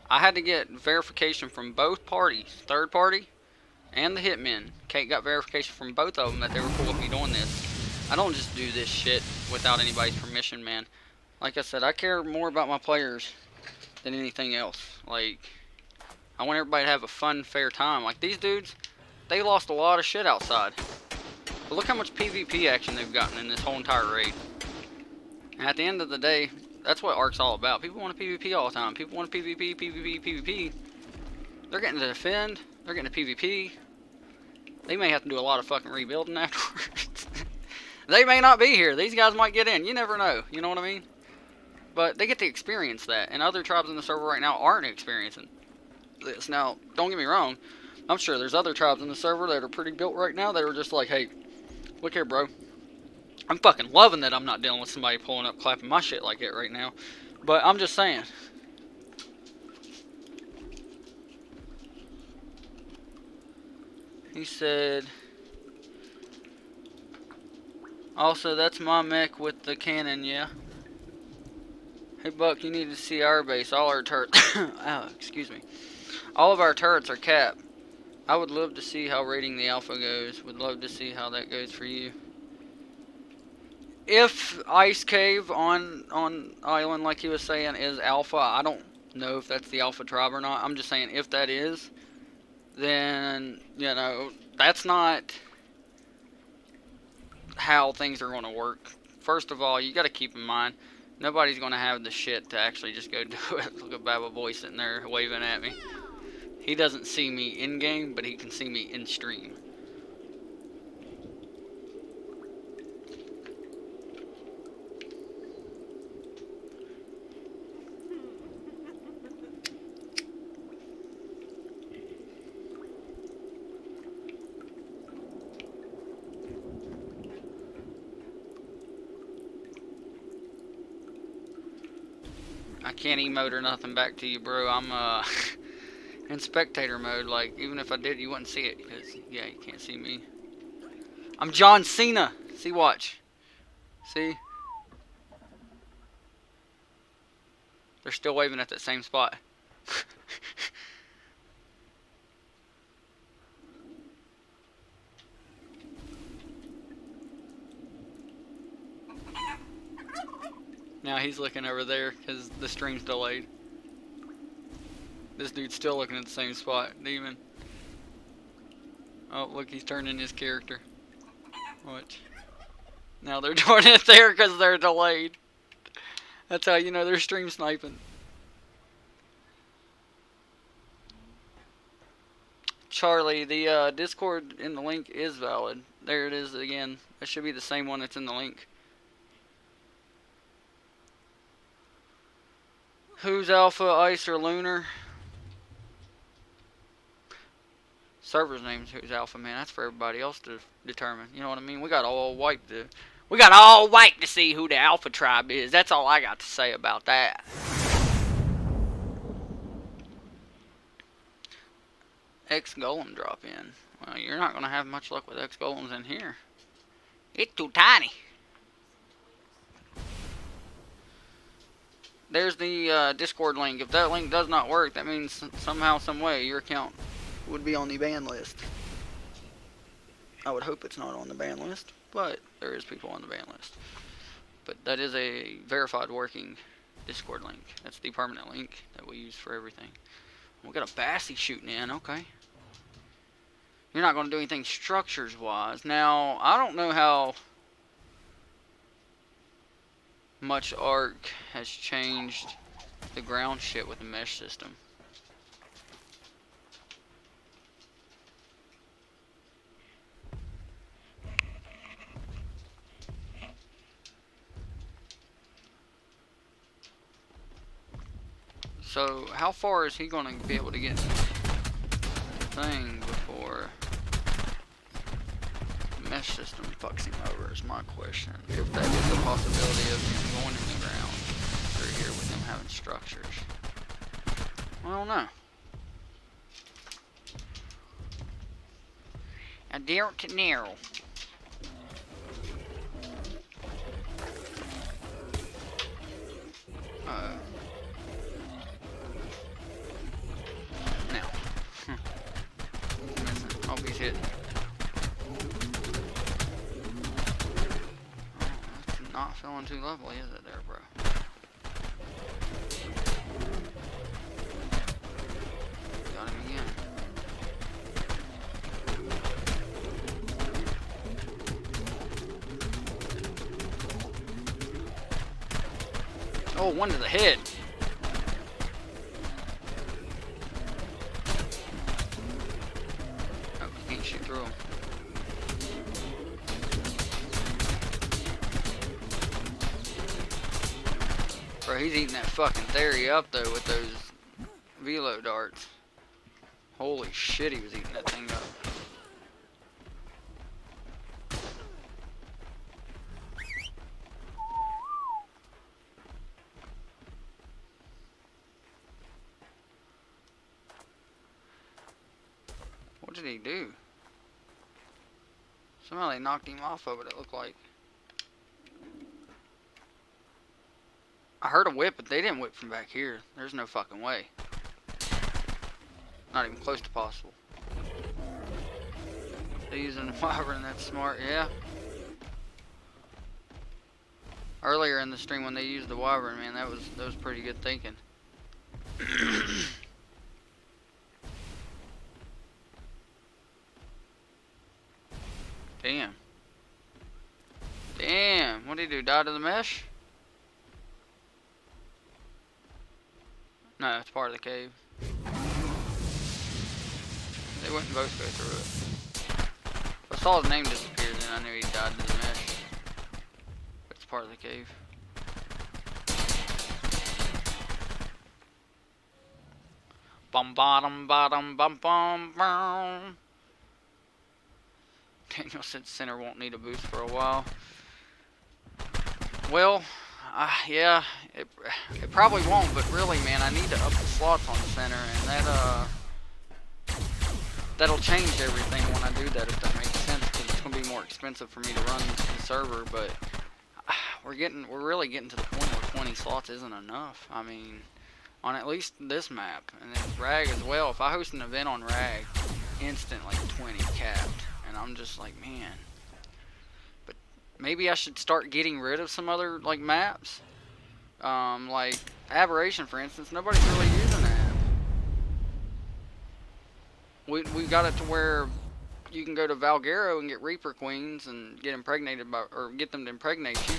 I had to get verification from both parties, third party and the hitmen. Kate got verification from both of them that they were cool with me doing this. I don't just do this shit without anybody's permission, man. Like I said, I care more about my players than anything else. Like, I want everybody to have a fun, fair time. Like, these dudes, they lost a lot of shit outside. But look how much PvP action they've gotten in this whole entire raid. And at the end of the day, that's what Ark's all about. People want to PvP all the time. People want to PvP, PvP, PvP. They're getting to defend. They're getting to PvP. They may have to do a lot of fucking rebuilding afterwards. They may not be here. These guys might get in. You never know. You know what I mean? But they get to experience that. And other tribes in the server right now aren't experiencing this. Now, don't get me wrong. I'm sure there's other tribes in the server that are pretty built right now that are just like, hey, look here, bro. I'm fucking loving that I'm not dealing with somebody pulling up, clapping my shit like it right now. But I'm just saying. He said, also, that's my mech with the cannon, yeah. Hey, Buck, you need to see our base. All our turrets... oh, excuse me. All of our turrets are capped. I would love to see how raiding the alpha goes. Would love to see how that goes for you. If Ice Cave on Island, like he was saying, is alpha, I don't know if that's the alpha tribe or not. I'm just saying if that is, then, you know, that's not how things are going to work. First of all, you got to keep in mind, nobody's going to have the shit to actually just go do it. Look at Baba Boy sitting there waving at me. He doesn't see me in-game, but he can see me in-stream. I can't emote or nothing back to you, bro. I'm in spectator mode. Like, even if I did, you wouldn't see it because, yeah, you can't see me. I'm John Cena. See, watch. See? They're still waving at that same spot. Now he's looking over there because the stream's delayed. This dude's still looking at the same spot. Demon. Oh, look, he's turning his character. Watch. Now they're doing it there because they're delayed. That's how you know they're stream sniping. Charlie, the Discord in the link is valid. There it is again. It should be the same one that's in the link. Who's Alpha, Ice, or Lunar? Server's name's Who's Alpha, man. That's for everybody else to determine. You know what I mean? We got all white to see who the Alpha tribe is. That's all I got to say about that. X Golem drop in. Well, you're not gonna have much luck with X Golems in here. It's too tiny. There's the Discord link. If that link does not work, that means somehow, some way, your account would be on the ban list. I would hope it's not on the ban list, but there is people on the ban list. But that is a verified working Discord link. That's the permanent link that we use for everything. We got a Bassy shooting in, okay. You're not going to do anything structures-wise. Now, I don't know how much Ark has changed the ground shit with the mesh system. So, how far is he going to be able to get the thing before the mesh system fucks him over is my question. If that is a possibility of him going in the ground through here with him having structures. I don't know. I don't know. Now. Hope he's hitting. That's not feeling too lovely, is it there, bro? Got him again. Oh, one to the head. Oh, you can't shoot through him. Bro, he's eating that fucking theory up though with those velo darts. Holy shit, he was eating that thing up. What did he do? Somehow they knocked him off of it, it looked like. I heard a whip, but they didn't whip from back here. There's no fucking way. Not even close to possible. They're using Wyvern, that's smart, yeah. Earlier in the stream when they used the Wyvern, man, that was pretty good thinking. Damn. Damn, what did he do? Die to the mesh? No, it's part of the cave. They wouldn't both go through it. If I saw his name disappear, then I knew he died to the mesh. But it's part of the cave. Bum bottom bottom bum bum bum. Daniel said center won't need a boost for a while. Well, yeah, it probably won't, but really, man, I need to up the slots on the center, and that'll change everything when I do that, if that makes sense, because it's going to be more expensive for me to run the server, but we're really getting to the point where 20 slots isn't enough. I mean, on at least this map, and then Rag as well. If I host an event on Rag, instantly 20 capped, and I'm just like, man. But maybe I should start getting rid of some other like maps, like Aberration, for instance. Nobody's really using that. We got it to where you can go to Valguero and get Reaper Queens and get impregnated by, or get them to impregnate you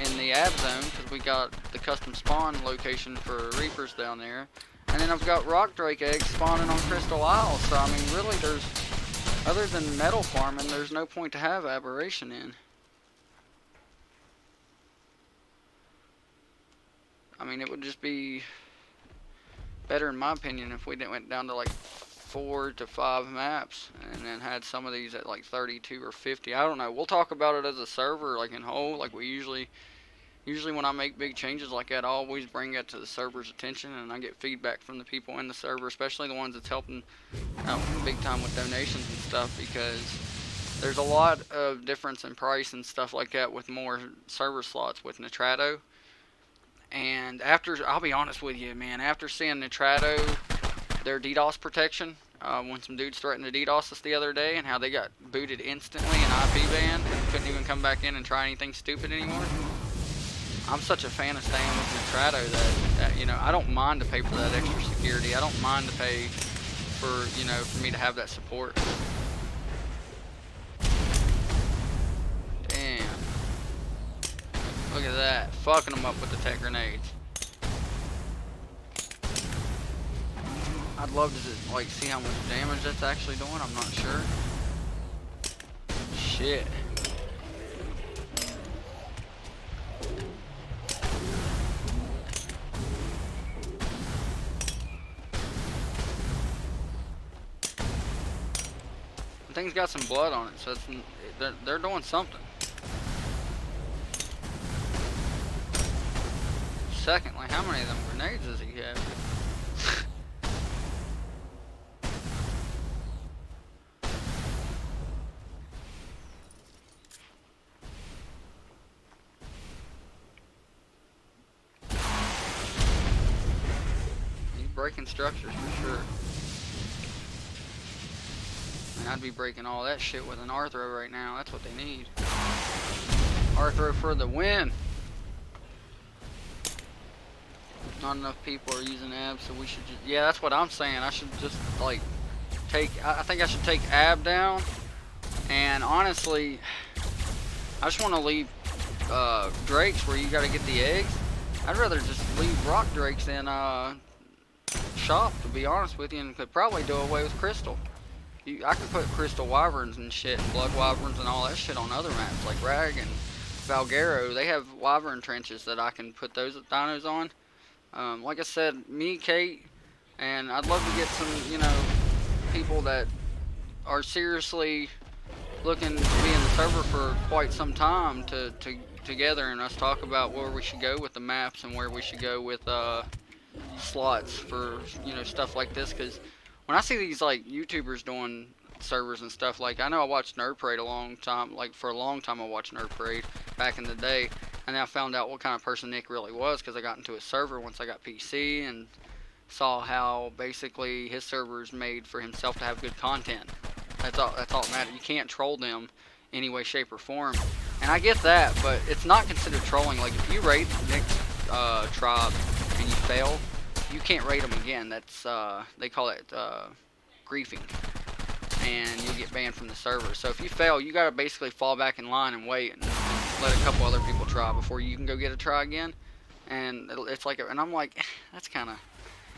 in the Ab Zone, because we got the custom spawn location for Reapers down there. And then I've got Rock Drake eggs spawning on Crystal Isle. So I mean, really, there's, other than metal farming, there's no point to have Aberration in. I mean, it would just be better, in my opinion, if we went down to like 4 to 5 maps and then had some of these at like 32 or 50. I don't know. We'll talk about it as a server, like in whole, like we usually when I make big changes like that, I always bring that to the server's attention, and I get feedback from the people in the server, especially the ones that's helping out big time with donations and stuff, because there's a lot of difference in price and stuff like that with more server slots with Nitrato. And after, I'll be honest with you, man, after seeing Nitrato, their DDoS protection, when some dudes threatened to DDoS us the other day, and how they got booted instantly and IP banned and couldn't even come back in and try anything stupid anymore. I'm such a fan of staying with Nitrato that, you know, I don't mind to pay for that extra security. I don't mind to pay for, you know, for me to have that support. Damn. Look at that. Fucking them up with the tech grenades. I'd love to, like, see how much damage that's actually doing. I'm not sure. Shit. The thing's got some blood on it, so it's, they're doing something. Secondly, how many of them grenades does he have? He's breaking structures for sure. And I'd be breaking all that shit with an Arthro right now. That's what they need. Arthro for the win. Not enough people are using Ab, so we should just, yeah, that's what I'm saying. I should just like take, I think I should take Ab down, and honestly I just want to leave Drake's where you got to get the eggs, I'd rather just leave rock drakes in shop, to be honest with you, and could probably do away with crystal. I could put crystal wyverns and shit, and blood wyverns and all that shit on other maps like Rag and Valguero. They have wyvern trenches that I can put those dinos on. Like I said, me, Kate, and I'd love to get some, you know, people that are seriously looking to be in the server for quite some time to together and us talk about where we should go with the maps and where we should go with slots for, you know, stuff like this. Because when I see these like YouTubers doing servers and stuff, like I know I watched Nerd Parade a long time, like for a long time I watched Nerd Parade back in the day, and then I found out what kind of person Nick really was because I got into his server once I got PC and saw how basically his server is made for himself to have good content. That's all that matters. You can't troll them any way, shape, or form. And I get that, but it's not considered trolling. Like if you raid Nick's tribe and you fail, you can't raid them again. That's they call it griefing, and you get banned from the server. So if you fail, you gotta basically fall back in line and wait and let a couple other people try before you can go get a try again. And it's like, and I'm like, that's kind of.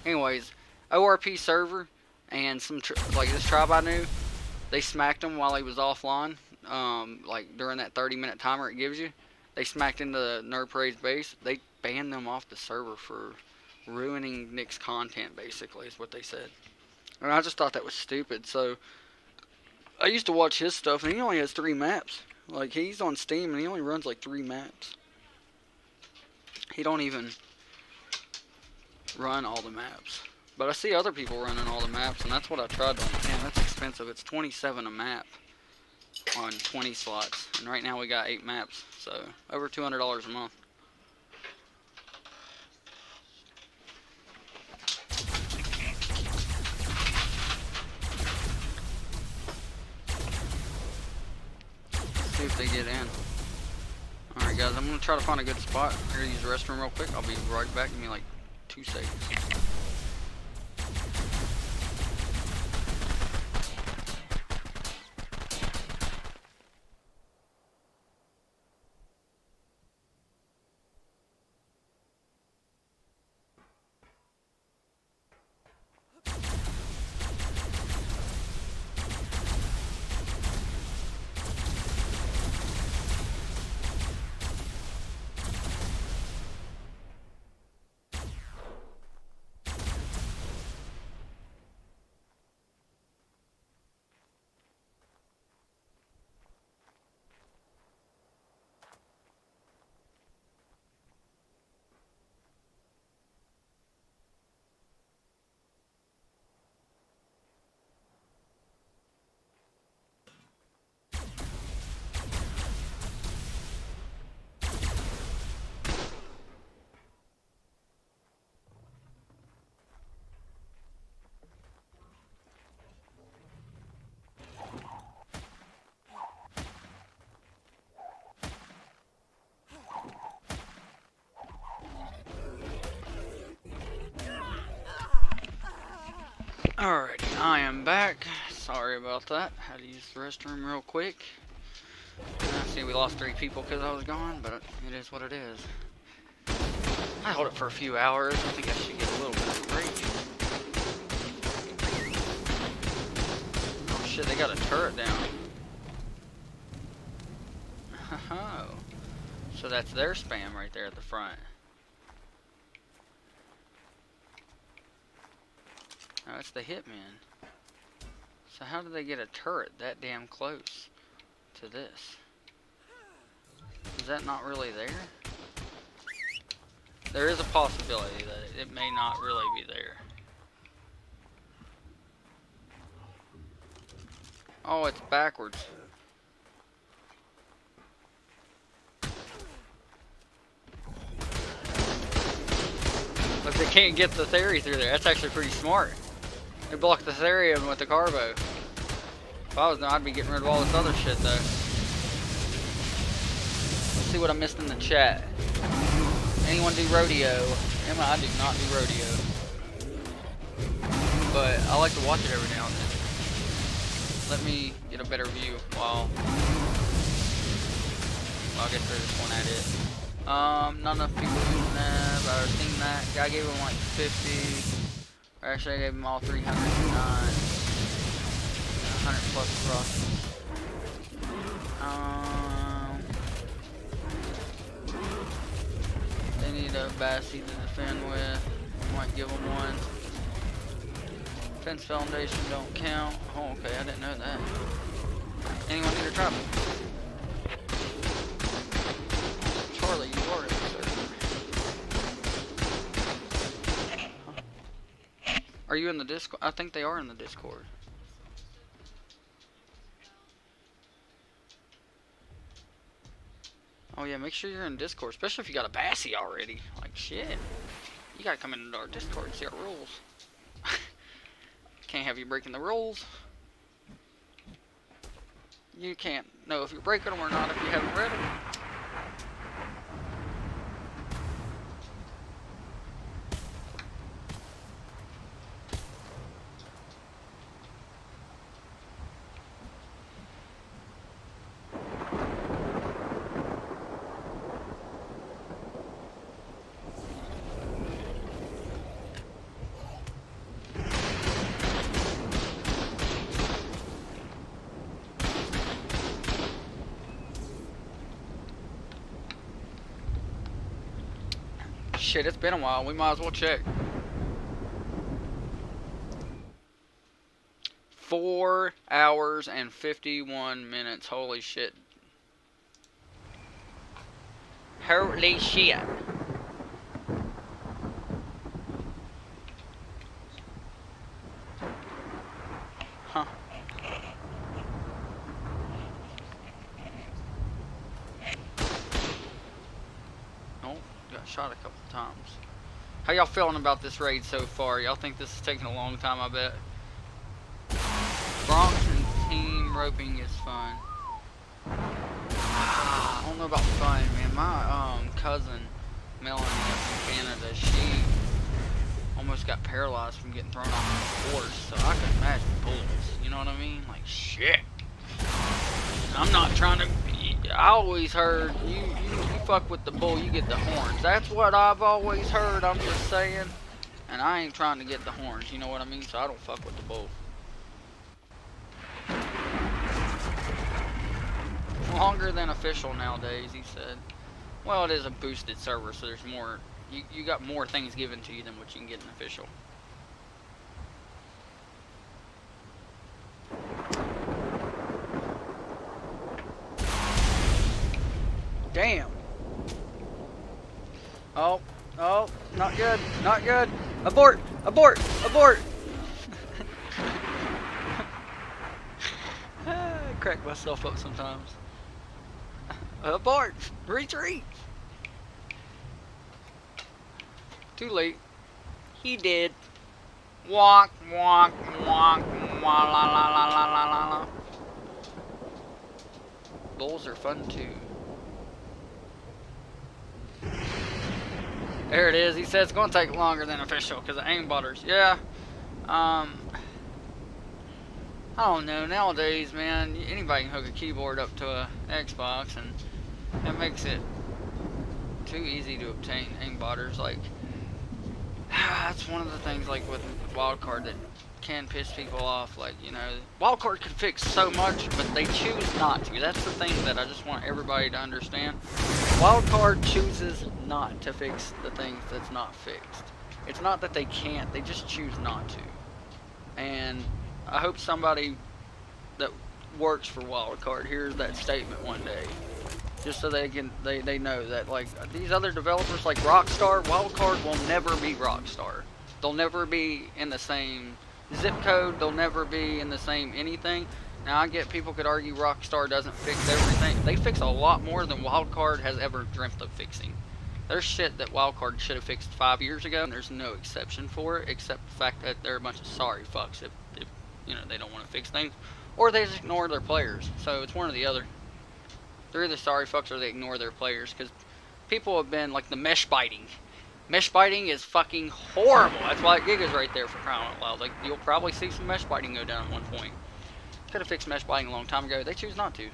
Anyways, ORP server and some like this tribe I knew, they smacked him while he was offline. Like during that 30-minute timer it gives you, they smacked into the Nerd Parade's base. They banned them off the server for ruining Nick's content, basically, is what they said. And I just thought that was stupid. So I used to watch his stuff, and he only has 3 maps. Like, he's on Steam, and he only runs like 3 maps. He don't even run all the maps. But I see other people running all the maps, and that's what I tried to understand. That's expensive. It's $27 a map on 20 slots. And right now we got 8 maps, so over $200 a month. See if they get in. Alright guys, I'm going to try to find a good spot. I'm going to use the restroom real quick. I'll be right back. Give me like 2 seconds. Alright, I am back. Sorry about that. Had to use the restroom real quick. I see we lost 3 people because I was gone, but it is what it is. I hold it for a few hours. I think I should get a little bit of a break. Oh shit, they got a turret down. Oh. So that's their spam right there at the front. Oh, it's the Hitman. So how do they get a turret that damn close to this? Is that not really there? There is a possibility that it may not really be there. Oh, it's backwards. But they can't get the theory through there. That's actually pretty smart. They blocked the therium with the carbo. If I was them, I'd be getting rid of all this other shit though. Let's see what I missed in the chat. Anyone do rodeo? Emma, I do not do rodeo. But I like to watch it every now and then. Let me get a better view while... Well, I guess there's just one at it. Not enough people using that. I've already seen that. Guy gave him like 50. Or actually, I gave him all 309. 100 plus crosses. They need a Bassy to defend with. Might give them one. Fence foundation don't count. Oh, okay, I didn't know that. Anyone need a trap? Charlie, you are in the server. Huh? Are you in the Discord? I think they are in the Discord. Oh yeah, make sure you're in Discord, especially if you got a Bassy already. Like shit. You gotta come into our Discord and see our rules. Can't have you breaking the rules. You can't know if you're breaking them or not if you haven't read them. Shit, it's been a while. We might as well check. 4 hours and 51 minutes. Holy shit. Holy shit. Huh. Oh, got shot a couple times. How y'all feeling about this raid so far? Y'all think this is taking a long time, I bet? Bronx and team roping is fun. I don't know about fun, man. My cousin, Melanie, up in Canada, she almost got paralyzed from getting thrown off the horse, so I can imagine bullets. You know what I mean? Like, shit. I'm not trying to... I always heard, you fuck with the bull, you get the horns. That's what I've always heard, I'm just saying. And I ain't trying to get the horns, you know what I mean? So I don't fuck with the bull. Longer than official nowadays, he said. Well, it is a boosted server, so there's more... You got more things given to you than what you can get in official. Damn. Oh, not good, not good. Abort, abort, abort. I crack myself up sometimes. Abort, retreat. Too late. He did. Walk, walk, walk, la la la la la la la. Bulls are fun too. There it is. He said it's going to take longer than official because of aimbotters. Yeah. I don't know. Nowadays, man, anybody can hook a keyboard up to a Xbox, and that makes it too easy to obtain aimbotters. Like, that's one of the things, like with wildcard, that can piss people off. Like, you know, wildcard can fix so much, but they choose not to. That's the thing that I just want everybody to understand. Wildcard chooses not to fix the things that's not fixed. It's not that they can't, they just choose not to. And I hope somebody that works for wildcard hears that statement one day, just so they know that, like, these other developers like Rockstar, wildcard will never be Rockstar. They'll never be in the same zip code, they'll never be in the same anything. Now, I get people could argue Rockstar doesn't fix everything. They fix a lot more than Wildcard has ever dreamt of fixing. There's shit that Wildcard should have fixed 5 years ago, and there's no exception for it, except the fact that they're a bunch of sorry fucks if you know, they don't want to fix things, or they just ignore their players. So it's one or the other. They're either sorry fucks or they ignore their players, because people have been like the mesh biting. Mesh biting is fucking horrible. That's why Giga's right there, for crying out loud. Like, you'll probably see some mesh biting go down at one point. Could have fixed mesh biting a long time ago. They choose not to.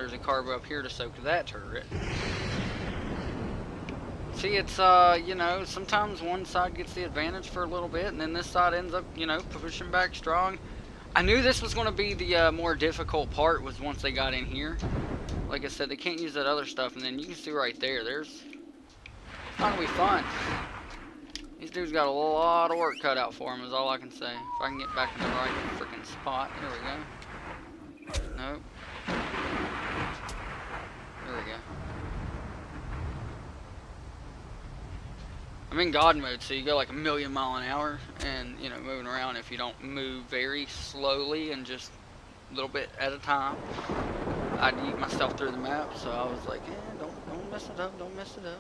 there's a carbo up here to soak that turret. See, it's, you know, sometimes one side gets the advantage for a little bit, and then this side ends up, you know, pushing back strong. I knew this was going to be the more difficult part was once they got in here. Like I said, they can't use that other stuff, and then you can see right there, it's not going to be fun. These dudes got a lot of work cut out for them, is all I can say. If I can get back in the right freaking spot. There we go. Nope. There we go. I'm in God mode, so you go like a million miles an hour, and, you know, moving around if you don't move very slowly and just a little bit at a time. I'd eat myself through the map, so I was like, don't mess it up, don't mess it up.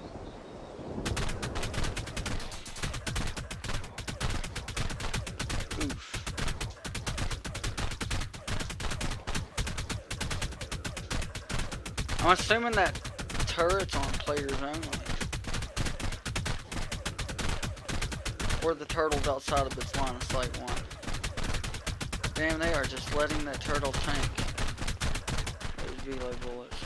Oof. I'm assuming that turret's on players only. Or the turtle's outside of its line of sight one. Damn, they are just letting that turtle tank those velo bullets.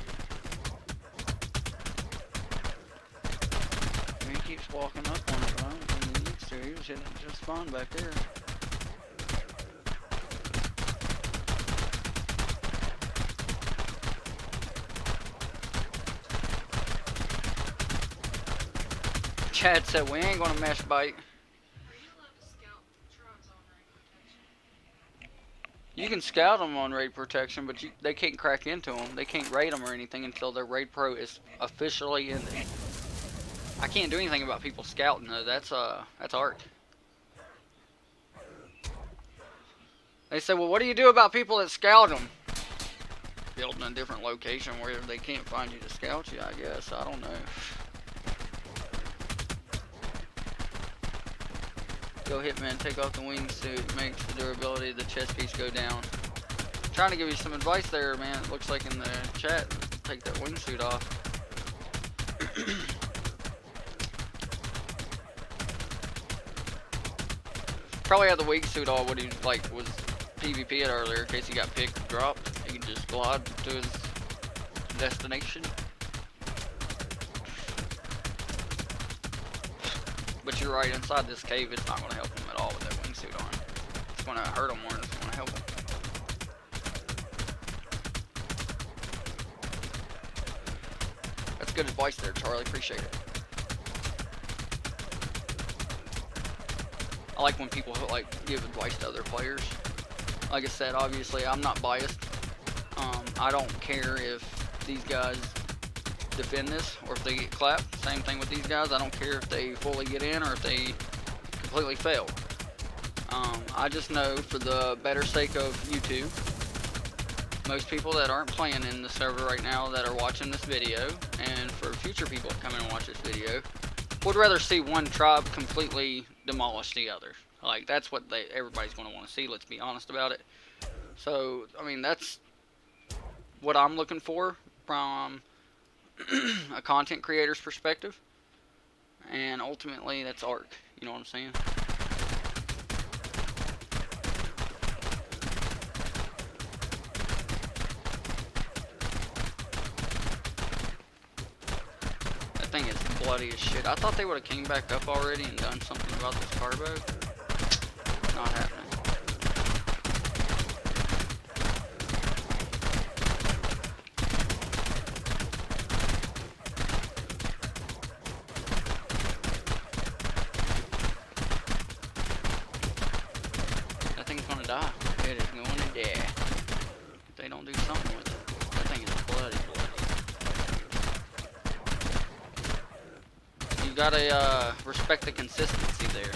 I mean, he keeps walking up on it, right? When he needs to. He was hitting it just fine back there. Chad said we ain't gonna mesh bite. You can scout them on raid protection, but they can't crack into them. They can't raid them or anything until their raid pro is officially ended. I can't do anything about people scouting though. That's art. They say, well, what do you do about people that scout them? Building a different location where they can't find you to scout you, I guess. I don't know. Go Hitman, take off the wingsuit, makes the durability of the chest piece go down. I'm trying to give you some advice there, man. It looks like in the chat, take that wingsuit off. Probably had the wingsuit on when he was PvP it earlier in case he got picked or dropped. He could just glide to his destination. But you're right, inside this cave, it's not going to help him at all with that wingsuit on. It's going to hurt him more than it's going to help him. That's good advice there, Charlie. Appreciate it. I like when people give advice to other players. Like I said, obviously, I'm not biased. I don't care if these guys defend this or if they get clapped. Same thing with these guys. I don't care if they fully get in or if they completely fail. I just know for the better sake of YouTube, most people that aren't playing in the server right now that are watching this video, and for future people that come in and watch this video, would rather see one tribe completely demolish the other. Like, that's what everybody's going to want to see, let's be honest about it. So, I mean, that's what I'm looking for from a content creator's perspective, and ultimately that's art, you know what I'm saying? That thing is bloody as shit. I thought they would have came back up already and done something about this carbo. Not happening. Die. It is going to die. If they don't do something with it. That thing is bloody. You gotta respect the consistency there.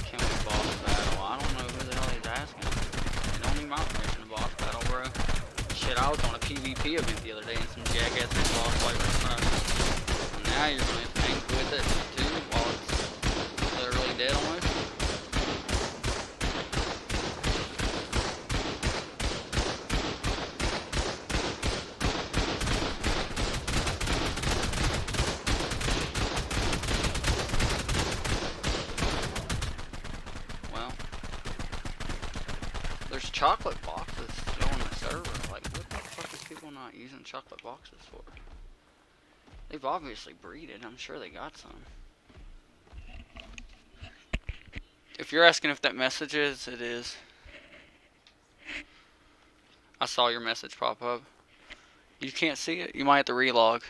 Can we boss battle? I don't know who the hell he's asking. You don't need my permission to boss battle, bro. Shit, I was on a PvP event the other day and some jackass did boss fight with snow. And now you're gonna tank with it too while it's literally dead almost. Chocolate boxes still on the server. Like, what the fuck is people people not using chocolate boxes for? They've obviously breeded. I'm sure they got some. If you're asking if that message is, it is. I saw your message pop up. You can't see it? You might have to relog.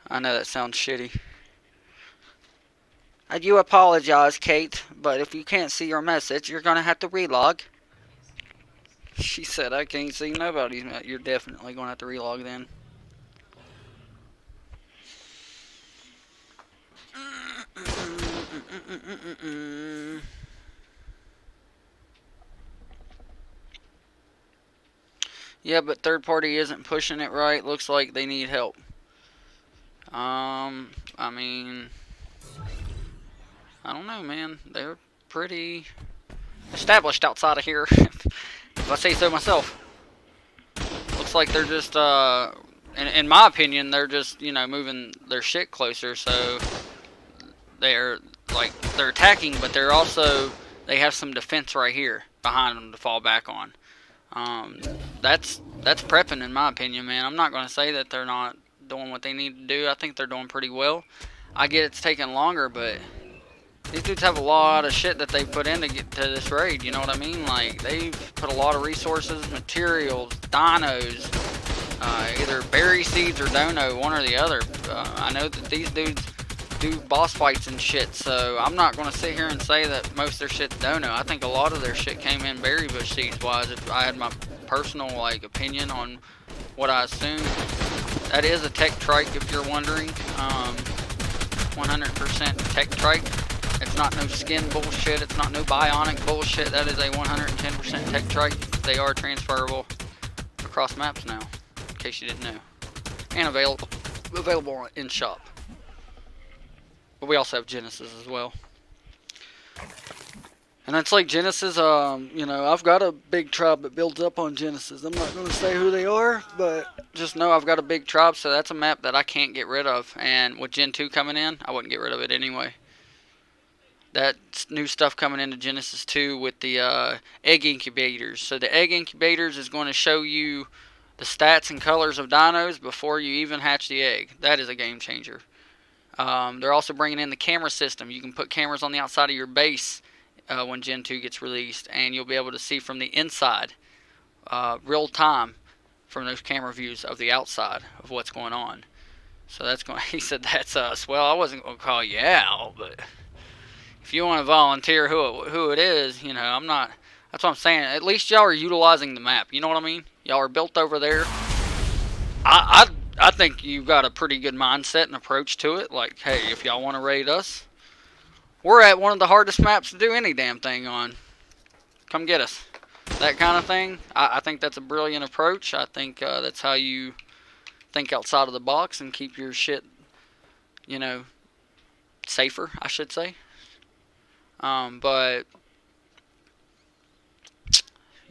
I know that sounds shitty. I do apologize, Kate, but if you can't see your message, you're gonna have to relog. She said, I can't see nobody's. You're definitely gonna have to relog then. Yeah, but third party isn't pushing it right. Looks like they need help. I mean, I don't know, man. They're pretty established outside of here, if I say so myself. Looks like they're just, in my opinion, they're just, you know, moving their shit closer. So they're attacking, but they're also, they have some defense right here behind them to fall back on. That's prepping, in my opinion, man. I'm not going to say that they're not doing what they need to do. I think they're doing pretty well. I get it's taking longer, but these dudes have a lot of shit that they put in to get to this raid, you know what I mean? Like, they've put a lot of resources, materials, dinos, either berry seeds or dono, one or the other. I know that these dudes do boss fights and shit, so I'm not going to sit here and say that most of their shit's dono. I think a lot of their shit came in berry bush seeds wise, if I had my personal, like, opinion on what I assume. That is a tech trike, if you're wondering. 100% tech trike. It's not no skin bullshit. It's not no bionic bullshit. That is a 110% tech trike. They are transferable across maps now, in case you didn't know. And available in shop. But we also have Genesis as well. And that's like Genesis, you know, I've got a big tribe that builds up on Genesis. I'm not going to say who they are, but just know I've got a big tribe, so that's a map that I can't get rid of. And with Gen 2 coming in, I wouldn't get rid of it anyway. That's new stuff coming into Genesis 2 with the egg incubators. So the egg incubators is going to show you the stats and colors of dinos before you even hatch the egg. That is a game changer. They're also bringing in the camera system. You can put cameras on the outside of your base when Gen 2 gets released, and you'll be able to see from the inside, real time, from those camera views of the outside of what's going on. So that's going. He said that's us. Well, I wasn't going to call you out, but if you want to volunteer who it is, you know, I'm not. That's what I'm saying. At least y'all are utilizing the map. You know what I mean? Y'all are built over there. I think you got a pretty good mindset and approach to it. Like, hey, if y'all want to raid us, we're at one of the hardest maps to do any damn thing on. Come get us. That kind of thing. I think that's a brilliant approach. I think that's how you think outside of the box and keep your shit, you know, safer, I should say. But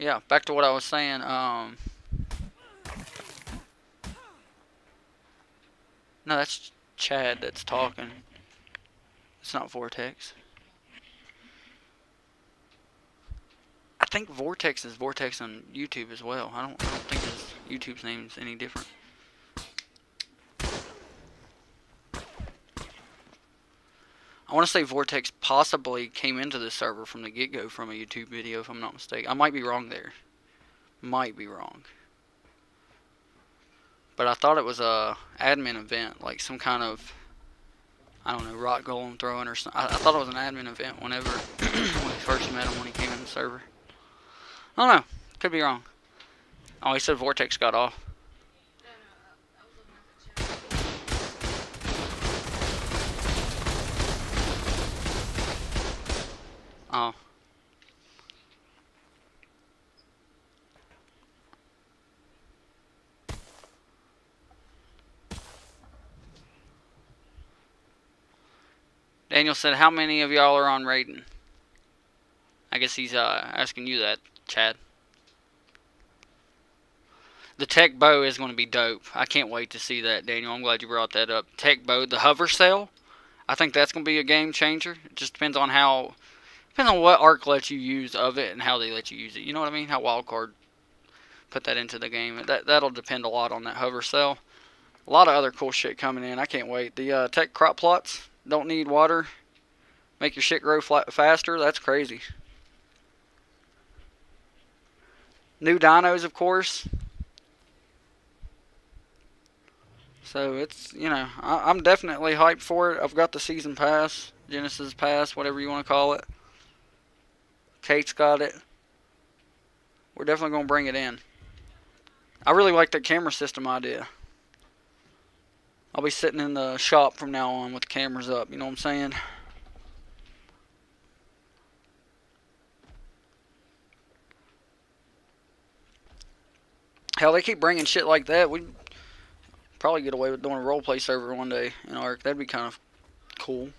yeah, back to what I was saying. No, that's Chad that's talking. It's not Vortex. I think Vortex is Vortex on YouTube as well. I don't think his YouTube's name is any different. I want to say Vortex possibly came into the server from the get-go from a YouTube video, if I'm not mistaken. I might be wrong there. Might be wrong. But I thought it was a admin event, like some kind of, I don't know, rock golem throwing or something. I thought it was an admin event whenever we first met him when he came in the server. I don't know. Could be wrong. Oh, he said Vortex got off. Oh. Daniel said, how many of y'all are on Raiden? I guess he's asking you that, Chad. The tech bow is going to be dope. I can't wait to see that, Daniel. I'm glad you brought that up. Tech bow, the hover cell. I think that's going to be a game changer. It just depends on how, depends on what arc lets you use of it and how they let you use it. You know what I mean? How wildcard put that into the game. That'll depend a lot on that hover cell. A lot of other cool shit coming in. I can't wait. The tech crop plots don't need water. Make your shit grow faster. That's crazy. New dinos, of course. So it's, you know, I'm definitely hyped for it. I've got the season pass, Genesis pass, whatever you want to call it. Kate's got it. We're definitely going to bring it in. I really like the camera system idea. I'll be sitting in the shop from now on with the cameras up, you know what I'm saying? Hell, they keep bringing shit like that. We'd probably get away with doing a roleplay server one day in Ark. That'd be kind of cool.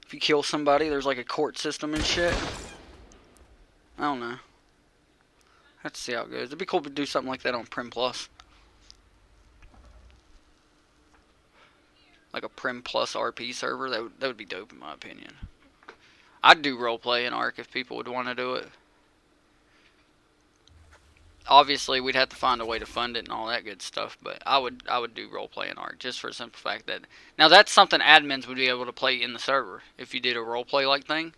If you kill somebody, there's like a court system and shit. I don't know. Have to see how it goes. It'd be cool to do something like that on Prim Plus. Like a Prim Plus RP server. That would be dope in my opinion. I'd do roleplay in Ark if people would want to do it. Obviously, we'd have to find a way to fund it and all that good stuff, but I would do roleplay in Ark just for the simple fact that... Now, that's something admins would be able to play in the server if you did a roleplay-like thing.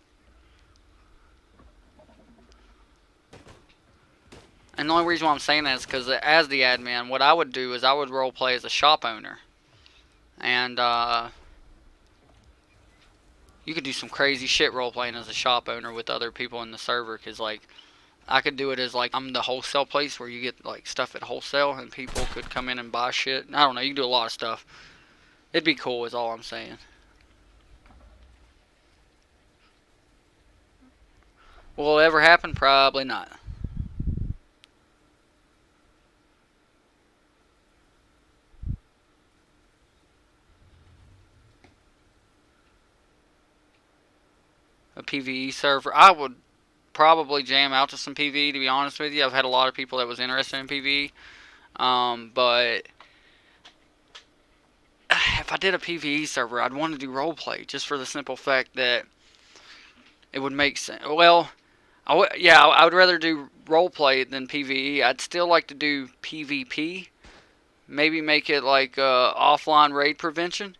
And the only reason why I'm saying that is because as the admin, what I would do is I would roleplay as a shop owner. And, you could do some crazy shit roleplaying as a shop owner with other people in the server, because, like... I could do it as like I'm the wholesale place where you get like stuff at wholesale and people could come in and buy shit. I don't know, you can do a lot of stuff. It'd be cool is all I'm saying. Will it ever happen? Probably not. A PvE server. I would probably jam out to some PvE, to be honest with you. I've had a lot of people that was interested in PvE. But if I did a PvE server, I'd want to do roleplay, just for the simple fact that it would make sense. Well, I would rather do roleplay than PvE. I'd still like to do PvP. Maybe make it like offline raid prevention.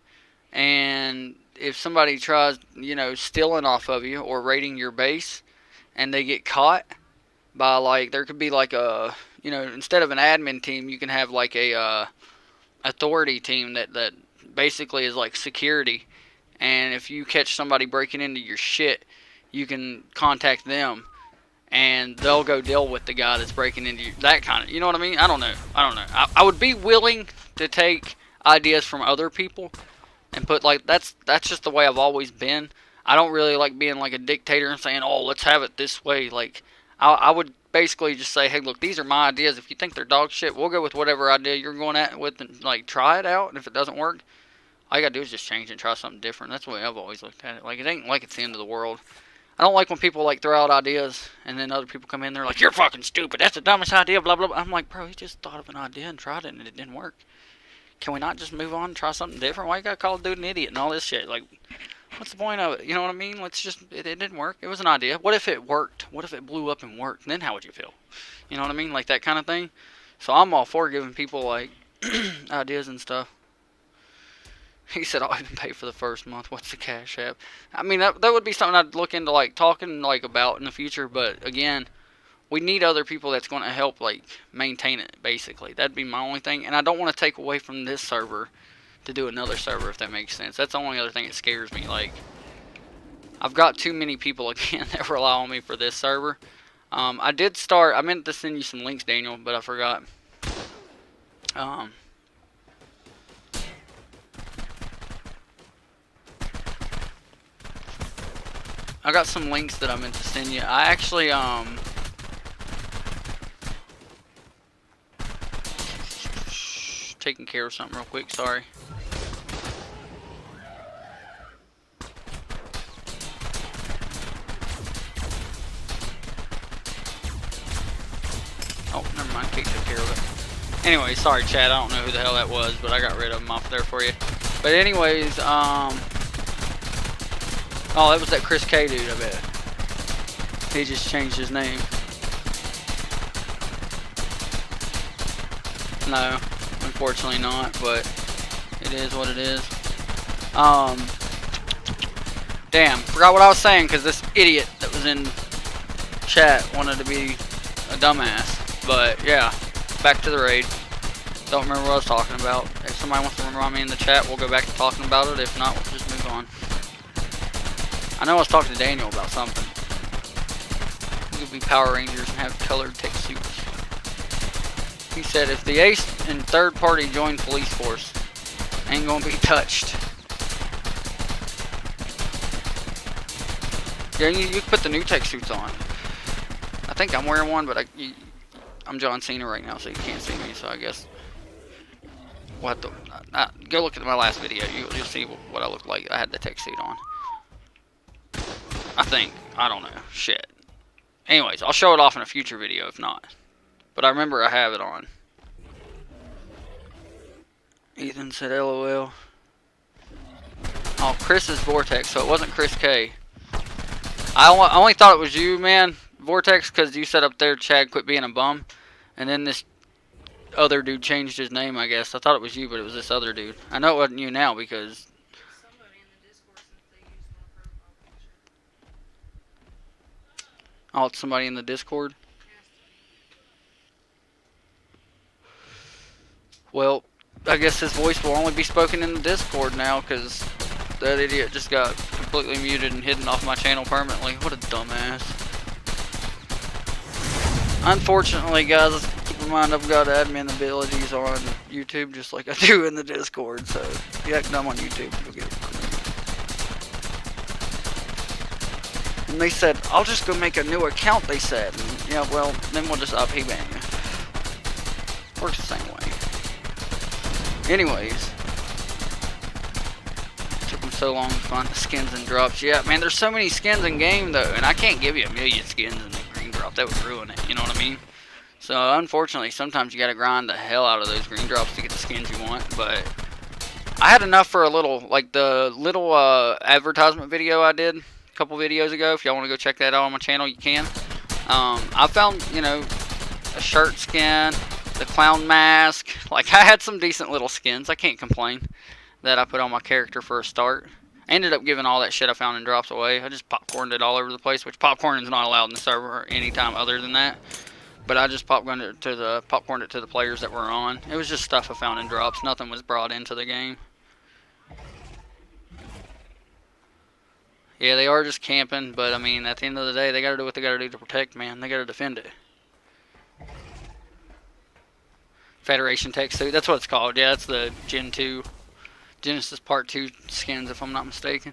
And if somebody tries, you know, stealing off of you or raiding your base, and they get caught by, like, there could be like a, you know, instead of an admin team, you can have like a authority team that basically is like security. And if you catch somebody breaking into your shit, you can contact them and they'll go deal with the guy that's breaking into you. That kind of, you know what I mean? I don't know. I would be willing to take ideas from other people and put, like, that's just the way I've always been. I don't really like being like a dictator and saying, oh, let's have it this way. Like, I would basically just say, hey, look, these are my ideas. If you think they're dog shit, we'll go with whatever idea you're going at with and, like, try it out. And if it doesn't work, all you got to do is just change it and try something different. That's the way I've always looked at it. Like, it ain't like it's the end of the world. I don't like when people, like, throw out ideas and then other people come in, they're like, you're fucking stupid. That's the dumbest idea, blah, blah, blah. I'm like, bro, he just thought of an idea and tried it and it didn't work. Can we not just move on and try something different? Why you got to call a dude an idiot and all this shit? Like... What's the point of it? You know what I mean? Let's just, it didn't work. It was an idea. What if it worked? What if it blew up and worked? Then how would you feel? You know what I mean? Like that kind of thing. So I'm all for giving people, like, ideas and stuff. He said, I'll even pay for the first month. What's the Cash App? I mean, that would be something I'd look into, like, talking, like, about in the future. But, again, we need other people that's going to help, like, maintain it, basically. That'd be my only thing. And I don't want to take away from this server to do another server, if that makes sense. That's the only other thing that scares me. Like, I've got too many people again that rely on me for this server. I meant to send you some links, Daniel, but I forgot. I got some links that I meant to send you. I actually taking care of something real quick, sorry. Oh, never mind, Kate took care of it. Anyway, sorry chat, I don't know who the hell that was, but I got rid of him off there for you. But anyways, oh, that was that Chris K dude, I bet. He just changed his name. No, unfortunately not, but it is what it is. Damn, forgot what I was saying because this idiot that was in chat wanted to be a dumbass. But yeah, back to the raid. Don't remember what I was talking about. If somebody wants to remind me in the chat, we'll go back to talking about it. If not, we'll just move on. I know I was talking to Daniel about something. We could be Power Rangers and have colored tech suits. He said if the ace and third party join police force, ain't gonna be touched. Yeah, you put the new tech suits on. I think I'm wearing one, but I'm John Cena right now, so you can't see me. So I guess we'll have to go look at my last video. You'll see what I look like. I had the tech suit on. I think. I don't know. Shit. Anyways, I'll show it off in a future video if not. But I remember I have it on. Ethan said LOL. Oh, Chris is Vortex, so it wasn't Chris K. I only thought it was you, man, Vortex, because you said up there, Chad, quit being a bum. And then this other dude changed his name, I guess. I thought it was you, but it was this other dude. I know it wasn't you now because... Somebody in the Discord since they used my profile picture. Oh, it's somebody in the Discord? Well, I guess his voice will only be spoken in the Discord now, because that idiot just got completely muted and hidden off my channel permanently. What a dumbass. Unfortunately, guys, keep in mind I've got admin abilities on YouTube just like I do in the Discord, so if you act dumb on YouTube, you'll get it from me. And they said, I'll just go make a new account, they said. And, yeah, well, then we'll just IP ban you. Works the same way. Anyways. Took them so long to find the skins and drops. Yeah, man, there's so many skins in game, though, and I can't give you a million skins in the green drop. That would ruin it, you know what I mean? So, unfortunately, sometimes you gotta grind the hell out of those green drops to get the skins you want, but I had enough for a little, like the little advertisement video I did a couple videos ago. If y'all want to go check that out on my channel, you can. I found, you know, a shirt skin, the clown mask. Like, I had some decent little skins. I can't complain that I put on my character for a start. I ended up giving all that shit I found in drops away. I just popcorned it all over the place, which popcorn is not allowed in the server anytime other than that. But I just popcorned it to the players that were on. It was just stuff I found in drops. Nothing was brought into the game. Yeah, they are just camping, but I mean, at the end of the day, they gotta do what they gotta do to protect, man. They gotta defend it. Federation tech suit, that's what it's called. Yeah, that's the Gen 2, Genesis Part 2 skins, if I'm not mistaken.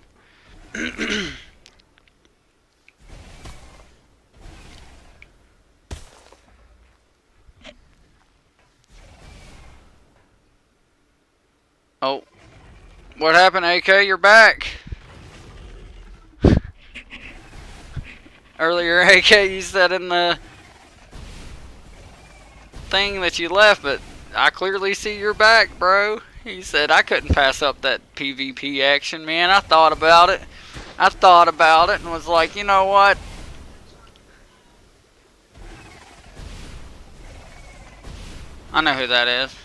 Oh, what happened, AK? You're back. Earlier, AK, you said in the thing that you left, but I clearly see you're back, bro. He said I couldn't pass up that PvP action, man. I thought about it. And was like, you know what? I know who that is.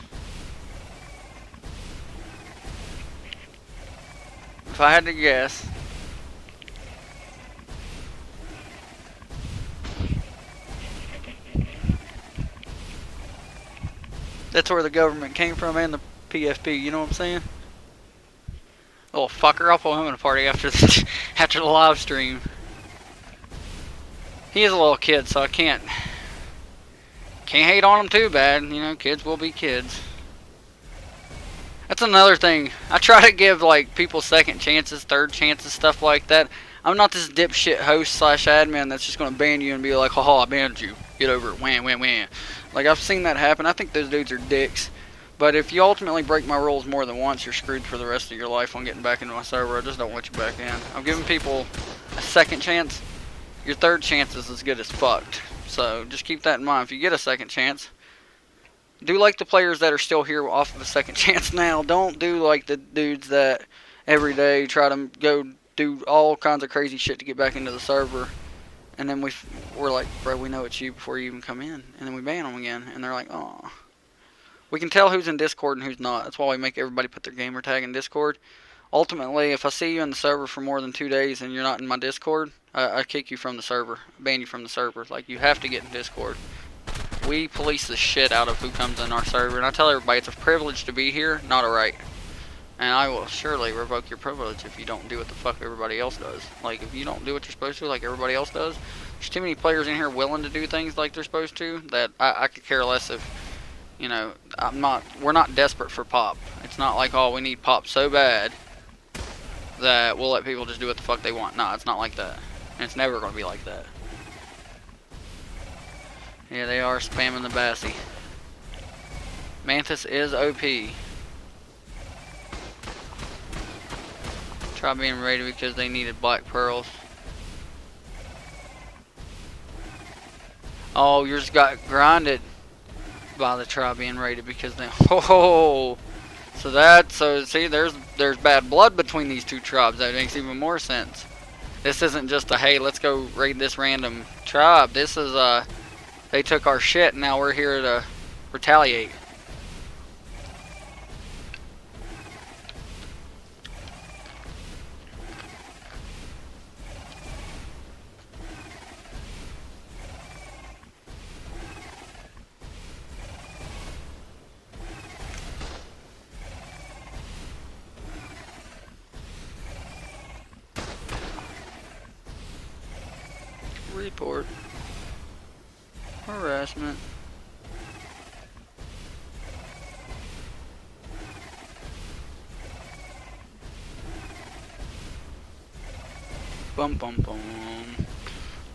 If I had to guess. That's where the government came from and the PFP, you know what I'm saying? Little fucker, I'll pull him in a party after the live stream. He is a little kid, so I can't hate on him too bad. You know, kids will be kids. That's another thing. I try to give like people second chances, third chances, stuff like that. I'm not this dipshit host / admin that's just gonna ban you and be like, haha, I banned you. Get over it. Wham, wham, wham. Like, I've seen that happen. I think those dudes are dicks. But if you ultimately break my rules more than once, you're screwed for the rest of your life on getting back into my server. I just don't want you back in. I'm giving people a second chance. Your third chance is as good as fucked. So just keep that in mind. If you get a second chance, do like the players that are still here off of a second chance now. Don't do like the dudes that every day try to go do all kinds of crazy shit to get back into the server. And then we're like, bro, we know it's you before you even come in. And then we ban them again. And they're like, oh. We can tell who's in Discord and who's not. That's why we make everybody put their gamer tag in Discord. Ultimately, if I see you in the server for more than 2 days and you're not in my Discord, I kick you from the server, ban you from the server. Like, you have to get in Discord. We police the shit out of who comes in our server, and I tell everybody it's a privilege to be here, not a right. And I will surely revoke your privilege if you don't do what the fuck everybody else does. Like, if you don't do what you're supposed to like everybody else does, there's too many players in here willing to do things like they're supposed to that I could care less if, you know, we're not desperate for pop. It's not like, oh, we need pop so bad that we'll let people just do what the fuck they want. Nah, it's not like that. And it's never going to be like that. Yeah, they are spamming the Bassie. Mantis is OP. Try being raided because they needed black pearls. Oh, yours got grinded by the tribe being raided because they... Oh! So see, there's bad blood between these two tribes. That makes even more sense. This isn't just a, hey, let's go raid this random tribe. This is they took our shit and now we're here to retaliate. Report. Harassment. Bum bum bum.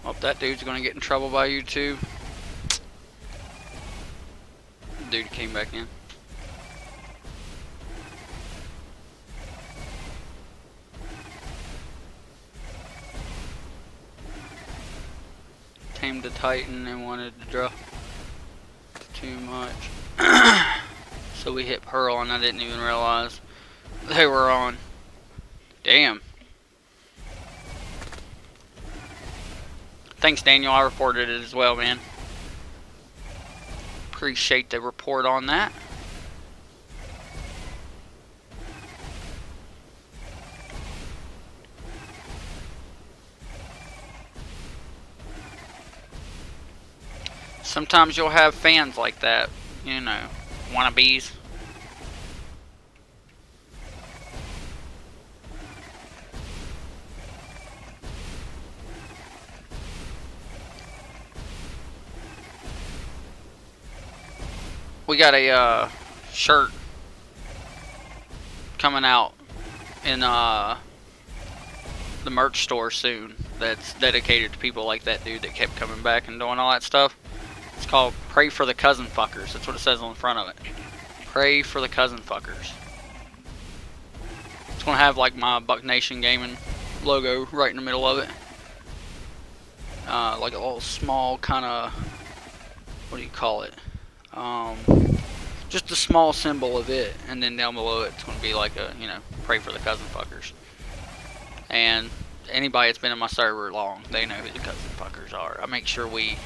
Hope that dude's gonna get in trouble by YouTube. Dude came back in. Tamed a Titan and wanted to draw too much. So we hit Pearl and I didn't even realize they were on. Damn. Thanks, Daniel. I reported it as well, man. Appreciate the report on that. Sometimes you'll have fans like that, you know, wannabes. We got a shirt coming out in the merch store soon that's dedicated to people like that dude that kept coming back and doing all that stuff. It's called Pray for the Cousin Fuckers. That's what it says on the front of it. Pray for the Cousin Fuckers. It's going to have like my Buck Nation Gaming logo right in the middle of it. Like a little small kind of, what do you call it? Just a small symbol of it. And then down below it, it's going to be like a, you know, Pray for the Cousin Fuckers. And anybody that's been in my server long, they know who the Cousin Fuckers are. I make sure we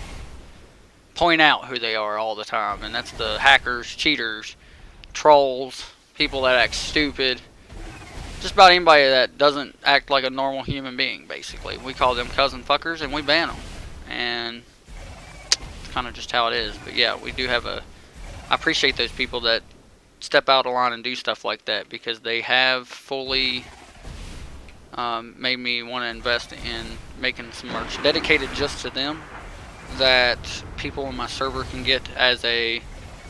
point out who they are all the time, and that's the hackers, cheaters, trolls, people that act stupid, just about anybody that doesn't act like a normal human being, basically. We call them cousin fuckers and we ban them, and it's kind of just how it is. But yeah, we do have I appreciate those people that step out of line and do stuff like that, because they have fully made me want to invest in making some merch dedicated just to them, that people in my server can get as a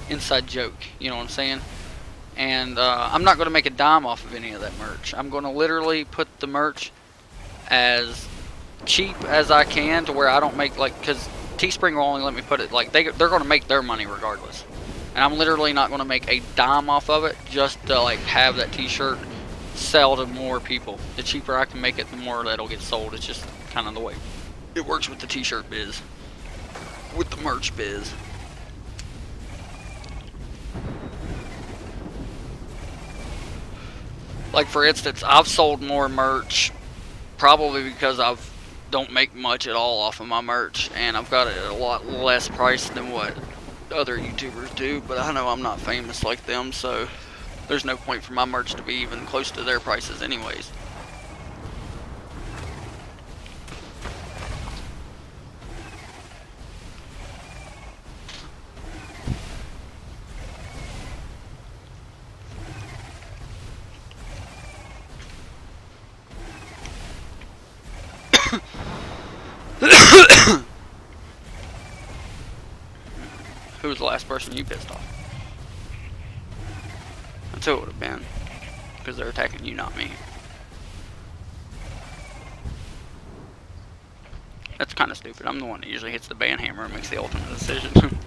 inside joke, you know what I'm saying? And I'm not going to make a dime off of any of that merch. I'm going to literally put the merch as cheap as I can, to where I don't make, like, because Teespring will only let me put it, like, they're going to make their money regardless. And I'm literally not going to make a dime off of it just to, like, have that t-shirt sell to more people. The cheaper I can make it, the more that'll get sold. It's just kind of the way it works with the t-shirt biz. With the merch biz. Like, for instance, I've sold more merch probably because I don't make much at all off of my merch, and I've got it at a lot less price than what other YouTubers do, but I know I'm not famous like them, so there's no point for my merch to be even close to their prices anyways. Who was the last person you pissed off? That's who it would have been. Because they're attacking you, not me. That's kind of stupid. I'm the one that usually hits the ban hammer and makes the ultimate decision.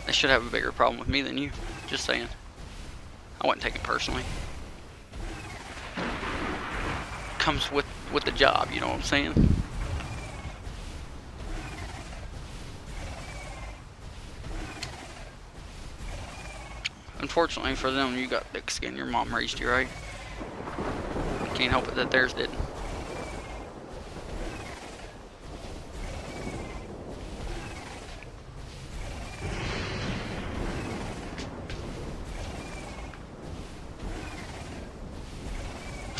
They should have a bigger problem with me than you. Just saying. I wouldn't take it personally. Comes with the job, you know what I'm saying? Unfortunately for them, you got thick skin. Your mom raised you, right? Can't help it that theirs didn't.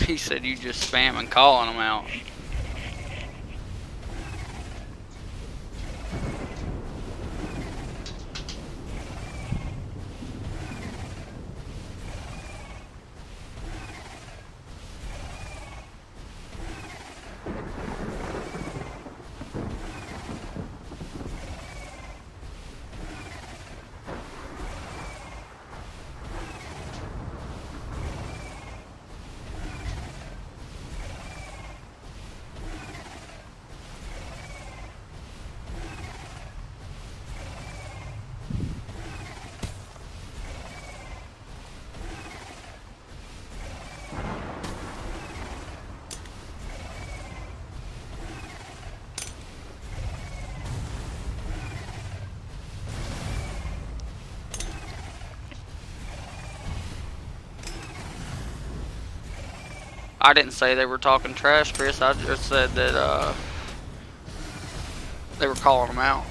He said you just spamming calling them out. I didn't say they were talking trash, Chris. I just said that they were calling them out.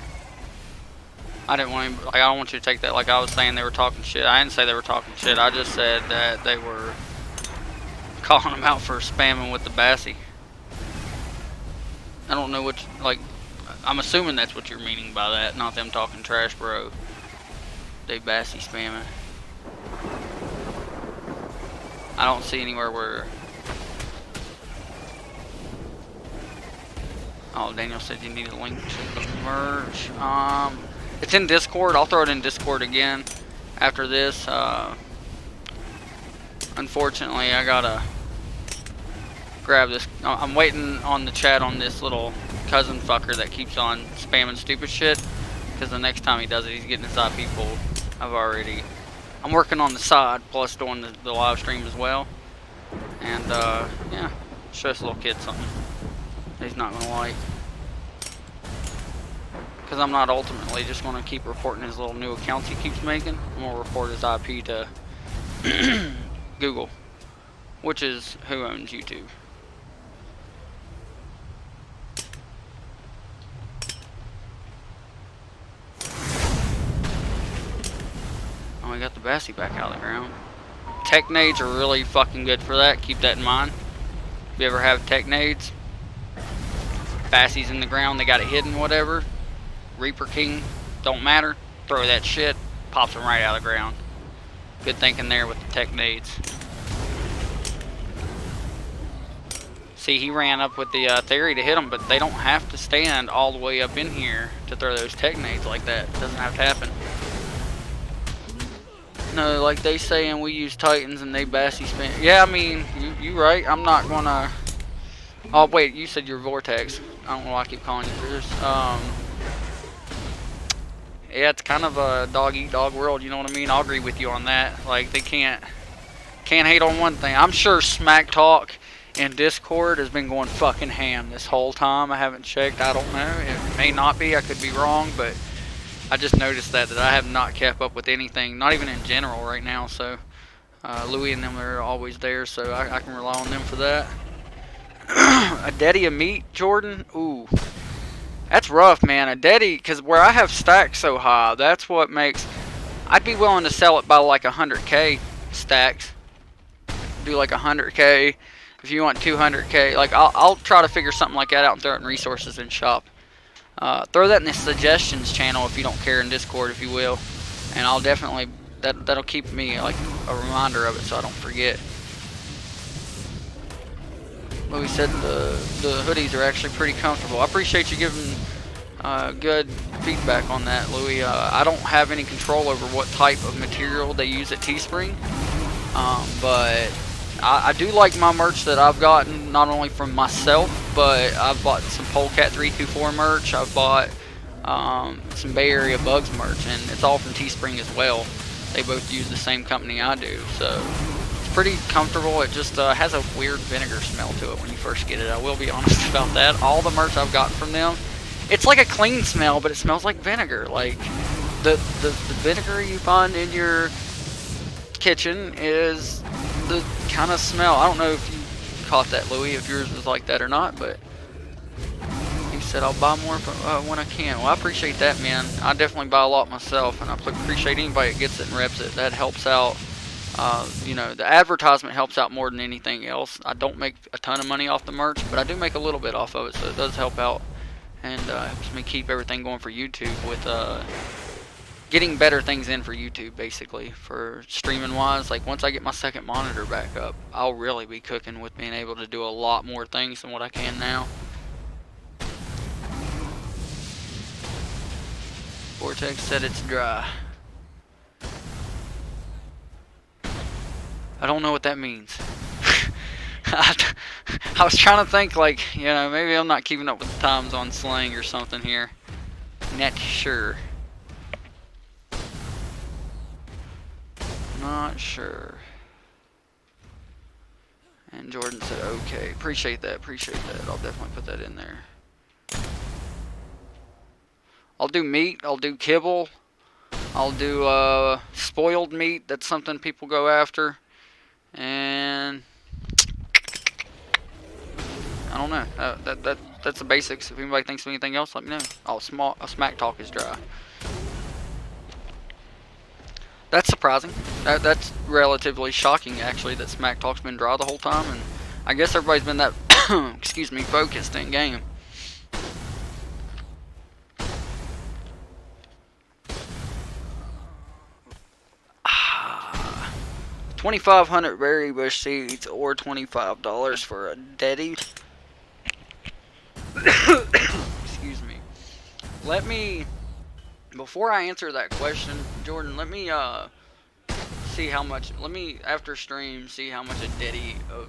I didn't want I don't want you to take that like I was saying they were talking shit. I didn't say they were talking shit. I just said that they were calling them out for spamming with the Bassy. I don't know what, like, I'm assuming that's what you're meaning by that, not them talking trash, bro. They Bassy spamming. I don't see anywhere where... Oh, Daniel said you need a link to the merch. It's in Discord. I'll throw it in Discord again after this. Unfortunately, I gotta grab this. I'm waiting on the chat on this little cousin fucker that keeps on spamming stupid shit. Because the next time he does it, he's getting his IP pulled. I'm working on the side, plus doing the live stream as well. And, yeah, show this little kid something he's not gonna like. Because I'm not ultimately just gonna keep reporting his little new accounts he keeps making. I'm gonna report his IP to Google, which is who owns YouTube. Oh, we got the Bassy back out of the ground. Tech nades are really fucking good for that. Keep that in mind. If you ever have tech nades, Bassy's in the ground, they got it hidden, whatever. Reaper King, don't matter. Throw that shit, pops them right out of the ground. Good thinking there with the tech nades. See, he ran up with the theory to hit them, but they don't have to stand all the way up in here to throw those tech nades like that. It doesn't have to happen. No, like they saying we use Titans and they Bassy spin. Yeah, I mean, you right. I'm not gonna... Oh, wait, you said you're Vortex. I don't know why I keep calling you for this. Yeah, it's kind of a dog-eat-dog world, you know what I mean? I'll agree with you on that. Like, they can't hate on one thing. I'm sure Smack Talk in Discord has been going fucking ham this whole time. I haven't checked. I don't know. It may not be. I could be wrong, but I just noticed that I have not kept up with anything, not even in general right now. So, Louie and them are always there, so I can rely on them for that. A daddy of meat, Jordan? Ooh. That's rough, man. A Deddy, because where I have stacks so high, that's what makes... I'd be willing to sell it by like 100k stacks. Do like 100k. If you want 200k, like I'll try to figure something like that out and throw it in resources and shop. Throw that in the suggestions channel if you don't care, in Discord if you will, and I'll definitely that'll keep me like a reminder of it so I don't forget. But we said the hoodies are actually pretty comfortable. I appreciate you giving good feedback on that, Louis. I don't have any control over what type of material they use at Teespring, but I do like my merch that I've gotten, not only from myself, but I've bought some Polecat324 merch. I've bought some Bay Area Bugs merch, and it's all from Teespring as well. They both use the same company I do, so it's pretty comfortable. It just has a weird vinegar smell to it when you first get it. I will be honest about that. All the merch I've gotten from them, it's like a clean smell, but it smells like vinegar. Like the vinegar you find in your kitchen is the kind of smell. I don't know if you caught that, Louis, if yours was like that or not, but he said I'll buy more when I can. Well, I appreciate that, man. I definitely buy a lot myself, and I appreciate anybody that gets it and reps it. That helps out. You know, the advertisement helps out more than anything else. I don't make a ton of money off the merch, but I do make a little bit off of it, so it does help out, and helps me keep everything going for YouTube with getting better things in for YouTube, basically, for streaming wise. Like once I get my second monitor back up, I'll really be cooking with being able to do a lot more things than what I can now. Vortex said it's dry. I don't know what that means. I was trying to think, like, you know, maybe I'm not keeping up with the times on slang or something here. Not sure. Not sure. And Jordan said okay. Appreciate that, appreciate that. I'll definitely put that in there. I'll do meat, I'll do kibble, I'll do spoiled meat. That's something people go after. And I don't know. That's the basics. If anybody thinks of anything else, let me know. Oh, smack talk is dry. That's surprising. That's relatively shocking, actually, that Smack Talk's been dry the whole time, and I guess everybody's been that, excuse me, focused in game. $2,500 berry bush seeds or $25 for a Deddy. Excuse me. Let me, before I answer that question, Jordan, let me see how much, let me after stream see how much a Deddy of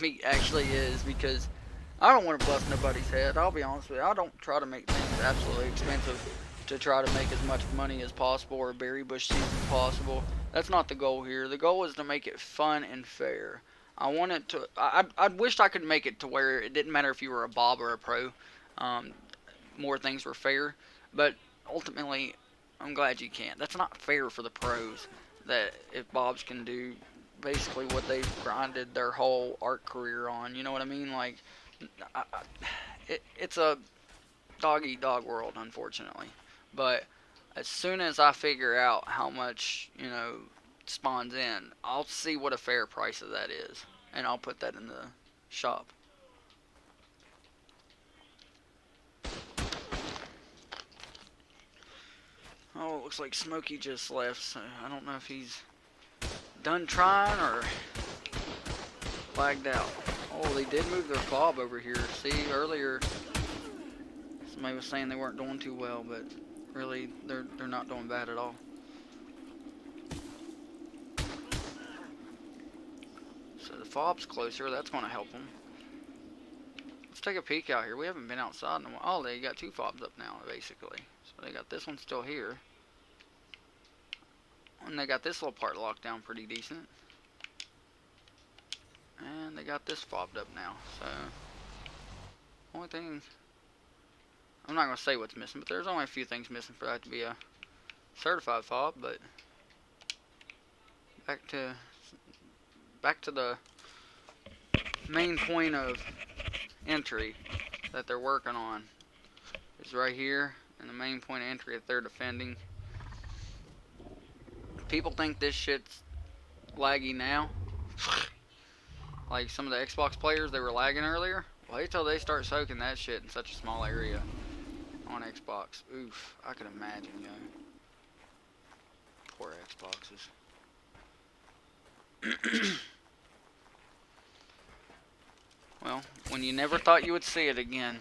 meat actually is, because I don't want to bust nobody's head. I'll be honest with you. I don't try to make things absolutely expensive to try to make as much money as possible or berry bush seeds as possible. That's not the goal here. The goal is to make it fun and fair. I want it to, I wished I could make it to where it didn't matter if you were a Bob or a pro. More things were fair, but ultimately, I'm glad you can't. That's not fair for the pros, that if Bobs can do basically what they've grinded their whole art career on, you know what I mean? Like, it's a dog-eat-dog world, unfortunately. But as soon as I figure out how much, you know, spawns in, I'll see what a fair price of that is, and I'll put that in the shop. Oh, it looks like Smokey just left, so I don't know if he's done trying or lagged out. Oh, they did move their fob over here. See, earlier somebody was saying they weren't doing too well, but really, they're not doing bad at all. So the fob's closer. That's going to help them. Let's take a peek out here. We haven't been outside in a while. Oh, they got two fobs up now, basically. So they got this one still here. And they got this little part locked down pretty decent. And they got this fobbed up now. So, only thing, I'm not going to say what's missing, but there's only a few things missing for that to be a certified fob. But back to the main point of entry that they're working on. is right here in the main point of entry that they're defending. People think this shit's laggy now. Like some of the Xbox players, they were lagging earlier. Wait till they start soaking that shit in such a small area on Xbox. Oof, I can imagine, yo. Poor Xboxes. Well, when you never thought you would see it again.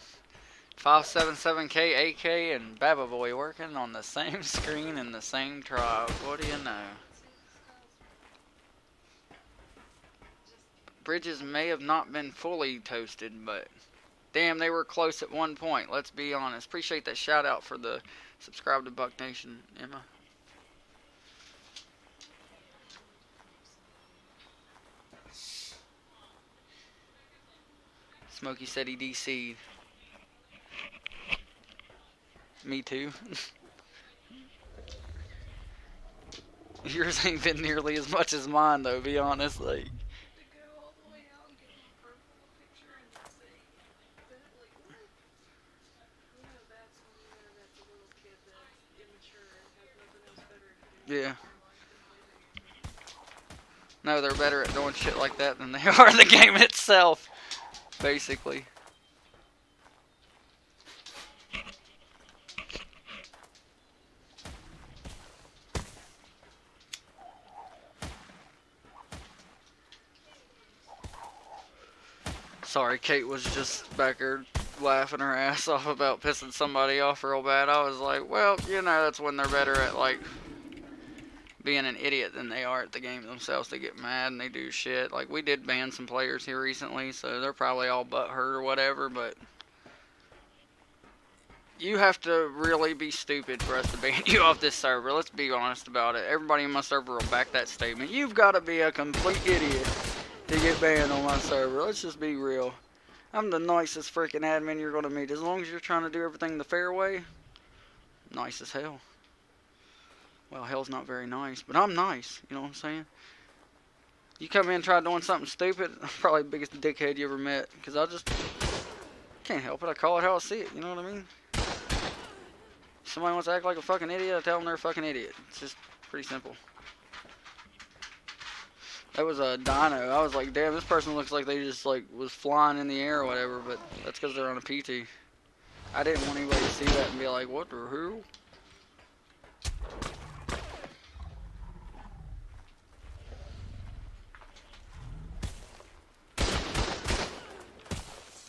577K, AK, and Baba Boy working on the same screen in the same trial. What do you know? Bridges may have not been fully toasted, but damn, they were close at one point. Let's be honest. Appreciate that shout out for the subscribe to Buck Nation, Emma. Smokey said he DC'd. Me too. Yours ain't been nearly as much as mine though, be honest. Like, To go all the way out and get my profile picture and say, like, what? You know that's when you know that's a little kid that's immature and has nothing else better to do. yeah. No, they're better at doing shit like that than they are the game itself, basically. Sorry, Kate was just back there laughing her ass off about pissing somebody off real bad. I was like, well, you know, that's when they're better at, like, being an idiot than they are at the game themselves. They get mad and they do shit. Like, we did ban some players here recently, so they're probably all butthurt or whatever, but you have to really be stupid for us to ban you off this server. Let's be honest about it. Everybody in my server will back that statement. You've got to be a complete idiot to get banned on my server. Let's just be real. I'm the nicest freaking admin you're going to meet. As long as you're trying to do everything the fair way, nice as hell. Well, hell's not very nice, but I'm nice. You know what I'm saying? You come in and try doing something stupid, I'm probably the biggest dickhead you ever met. Because I just can't help it. I call it how I see it. You know what I mean? Somebody wants to act like a fucking idiot, I tell them they're a fucking idiot. It's just pretty simple. That was a dino. I was like, damn, this person looks like they just like was flying in the air or whatever, but that's because they're on a PT. I didn't want anybody to see that and be like, what the hell?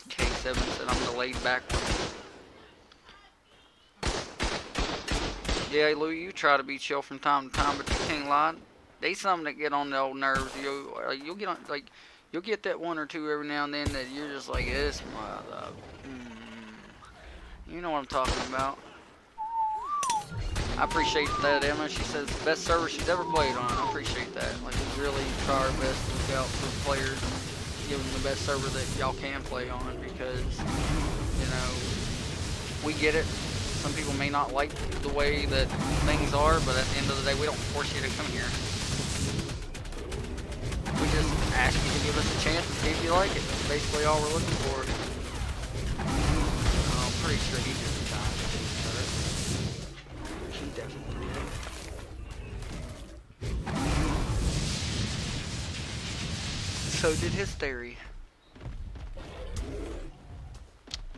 K7 said I'm the laid back one. Yeah, Lou, you try to be chill from time to time, but you can't lie. They something that get on the old nerves. You'll get on, like, you'll get that one or two every now and then that you're just like, this mother. You know what I'm talking about. I appreciate that, Emma. She says best server she's ever played on. I appreciate that. Like, we really try our best to look out for the players and give them the best server that y'all can play on because, you know, we get it. Some people may not like the way that things are, but at the end of the day, we don't force you to come here. We just ask you to give us a chance and see if you like it. That's basically all we're looking for. I'm pretty sure he just died. He definitely did. So did his theory.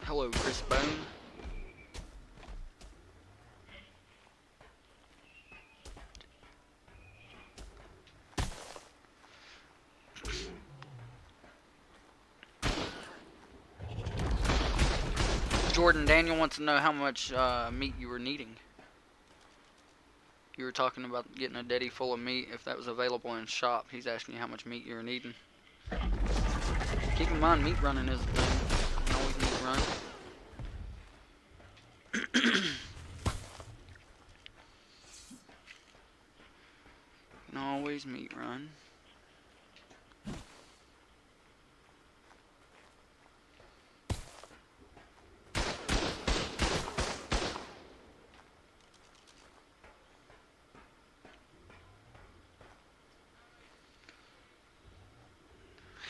Hello, Chris Bone. Jordan, Daniel wants to know how much meat you were needing. You were talking about getting a deddy full of meat if that was available in shop. He's asking you how much meat you were needing. Keep in mind, meat running is a thing. You can always meat run. You can always meat run.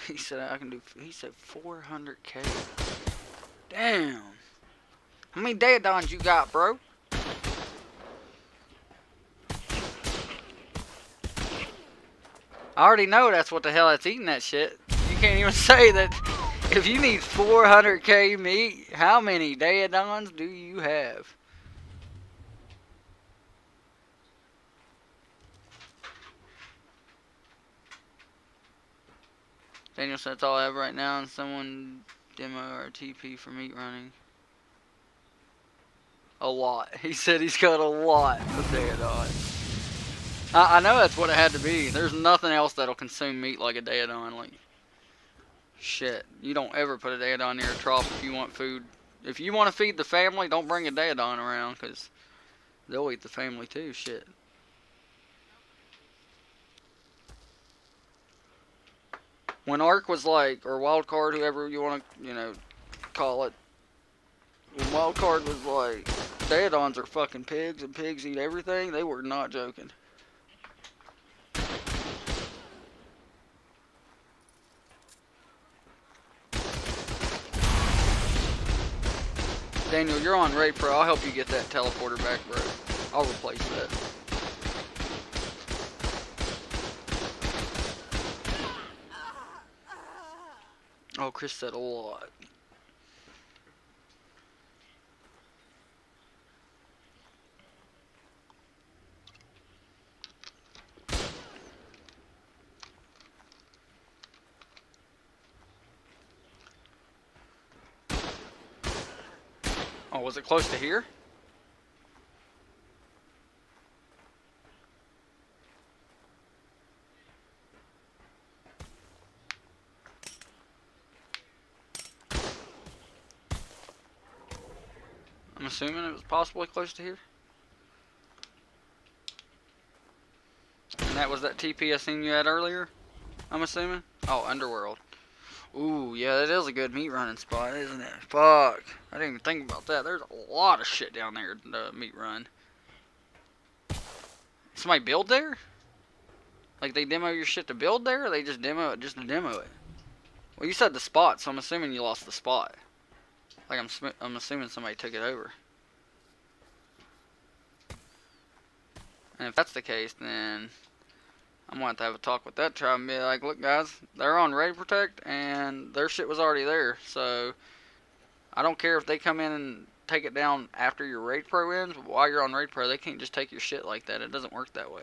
He said I can do. He said 400K. Damn. How many Daedons you got, bro? I already know that's what the hell that's eating that shit. You can't even say that. If you need 400k meat, how many Daedons do you have? Daniel said that's all I have right now, and someone demo or TP for meat running. A lot. He said he's got a lot of Daedons. I know that's what it had to be. There's nothing else that'll consume meat like a Daedon. Like, shit. You don't ever put a Daedon near a trough if you want food. If you want to feed the family, don't bring a Daedon around, because they'll eat the family too. Shit. When Ark was like, or Wildcard, whoever you want to, call it. When Wildcard was like, Daedons are fucking pigs and pigs eat everything, they were not joking. Daniel, you're on Raid Pro. I'll help you get that teleporter back, bro. I'll replace that. Oh, Chris said a lot. Oh, was it close to here? I'm assuming it was possibly close to here. And that was that TP I seen you at earlier, I'm assuming? Oh, Underworld. Ooh, yeah, that is a good meat running spot, isn't it? Fuck. I didn't even think about that. There's a lot of shit down there to meat run. Somebody build there? Like they demo your shit to build there, or they just demo it just to demo it? Well, you said the spot, so I'm assuming you lost the spot. Like I'm assuming somebody took it over. And if that's the case, then I'm going to have a talk with that tribe and be like, look guys, they're on Raid Protect and their shit was already there. So I don't care if they come in and take it down after your Raid Pro ends, but while you're on Raid Pro, they can't just take your shit like that. It doesn't work that way.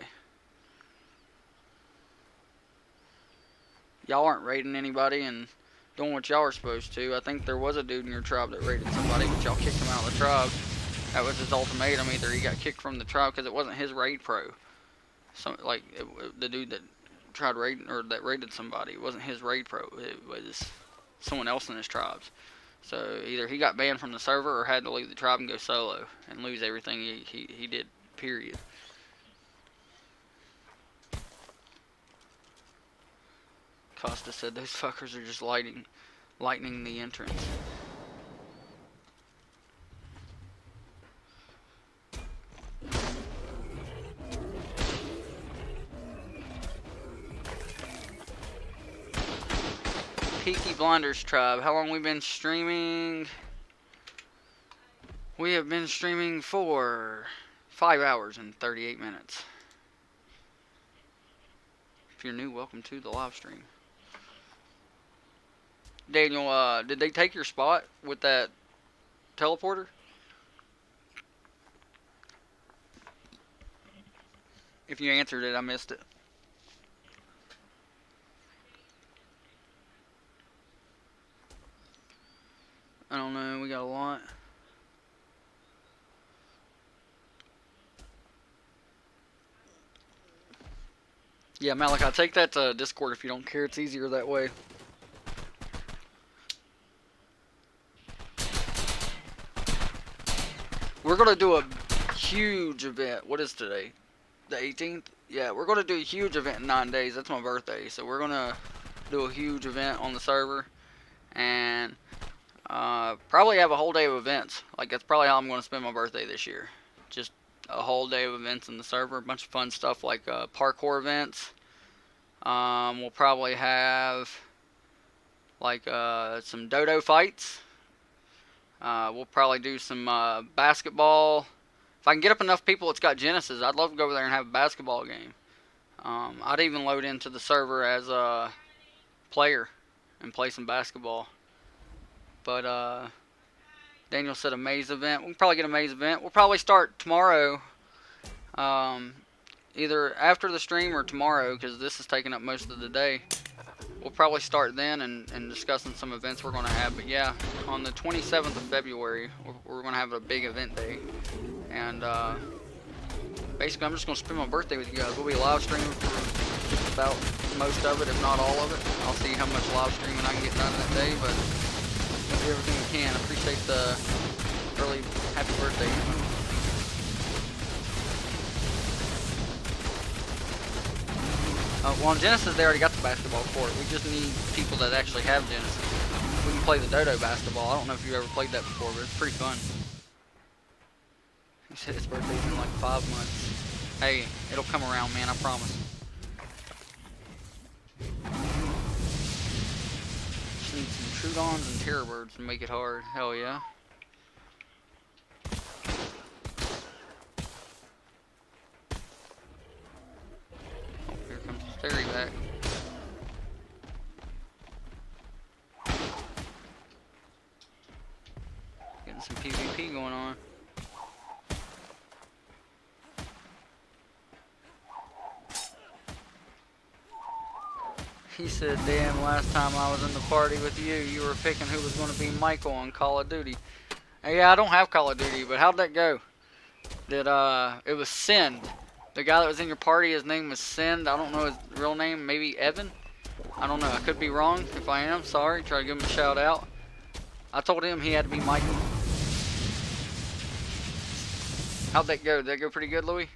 Y'all aren't raiding anybody and doing what y'all are supposed to. I think there was a dude in your tribe that raided somebody, but y'all kicked him out of the tribe. That was his ultimatum. Either he got kicked from the tribe because it wasn't his Raid Pro. The dude that tried raiding, or that raided somebody, it wasn't his Raid Pro. It was someone else in his tribes. So either he got banned from the server or had to leave the tribe and go solo and lose everything he did, period. Costa said those fuckers are just lightning the entrance. Peaky Blinders tribe, how long we been streaming? We have been streaming for 5 hours and 38 minutes. If you're new, welcome to the live stream. Daniel, did they take your spot with that teleporter? If you answered it, I missed it. I don't know, we got a lot. Yeah, Malik, I'll take that to Discord if you don't care. It's easier that way. We're going to do a huge event. What is today? The 18th? Yeah, we're going to do a huge event in 9 days. That's my birthday. So we're going to do a huge event on the server. And probably have a whole day of events. Like, that's probably how I'm going to spend my birthday this year. Just a whole day of events in the server. A bunch of fun stuff like parkour events. We'll probably have like some dodo fights. We'll probably do some basketball. If I can get up enough people that's got Genesis, I'd love to go over there and have a basketball game. I'd even load into the server as a player and play some basketball. But Daniel said a maze event. We'll probably get a maze event. We'll probably start tomorrow. Either after the stream or tomorrow, because this is taking up most of the day. We'll probably start then and discussing some events we're going to have. But yeah, on the 27th of February, we're going to have a big event day. And basically, I'm just going to spend my birthday with you guys. We'll be live streaming for just about most of it, if not all of it. I'll see how much live streaming I can get done that day, but we'll do everything we can. I appreciate the early happy birthday. Well, on Genesis, they already got the basketball court. We just need people that actually have Genesis. We can play the Dodo basketball. I don't know if you've ever played that before, but it's pretty fun. He said his birthday's in like 5 months. Hey, it'll come around, man, I promise. Just need some Trudons and Terror Birds to make it hard. Hell yeah. Theory back. Getting some PvP going on. He said, damn, last time I was in the party with you, you were picking who was going to be Michael on Call of Duty. Hey, yeah, I don't have Call of Duty, but how'd that go? It was Send. The guy that was in your party, his name was Send. I don't know his real name. Maybe Evan? I don't know. I could be wrong. If I am, sorry. Try to give him a shout out. I told him he had to be Michael. How'd that go? Did that go pretty good, Louis?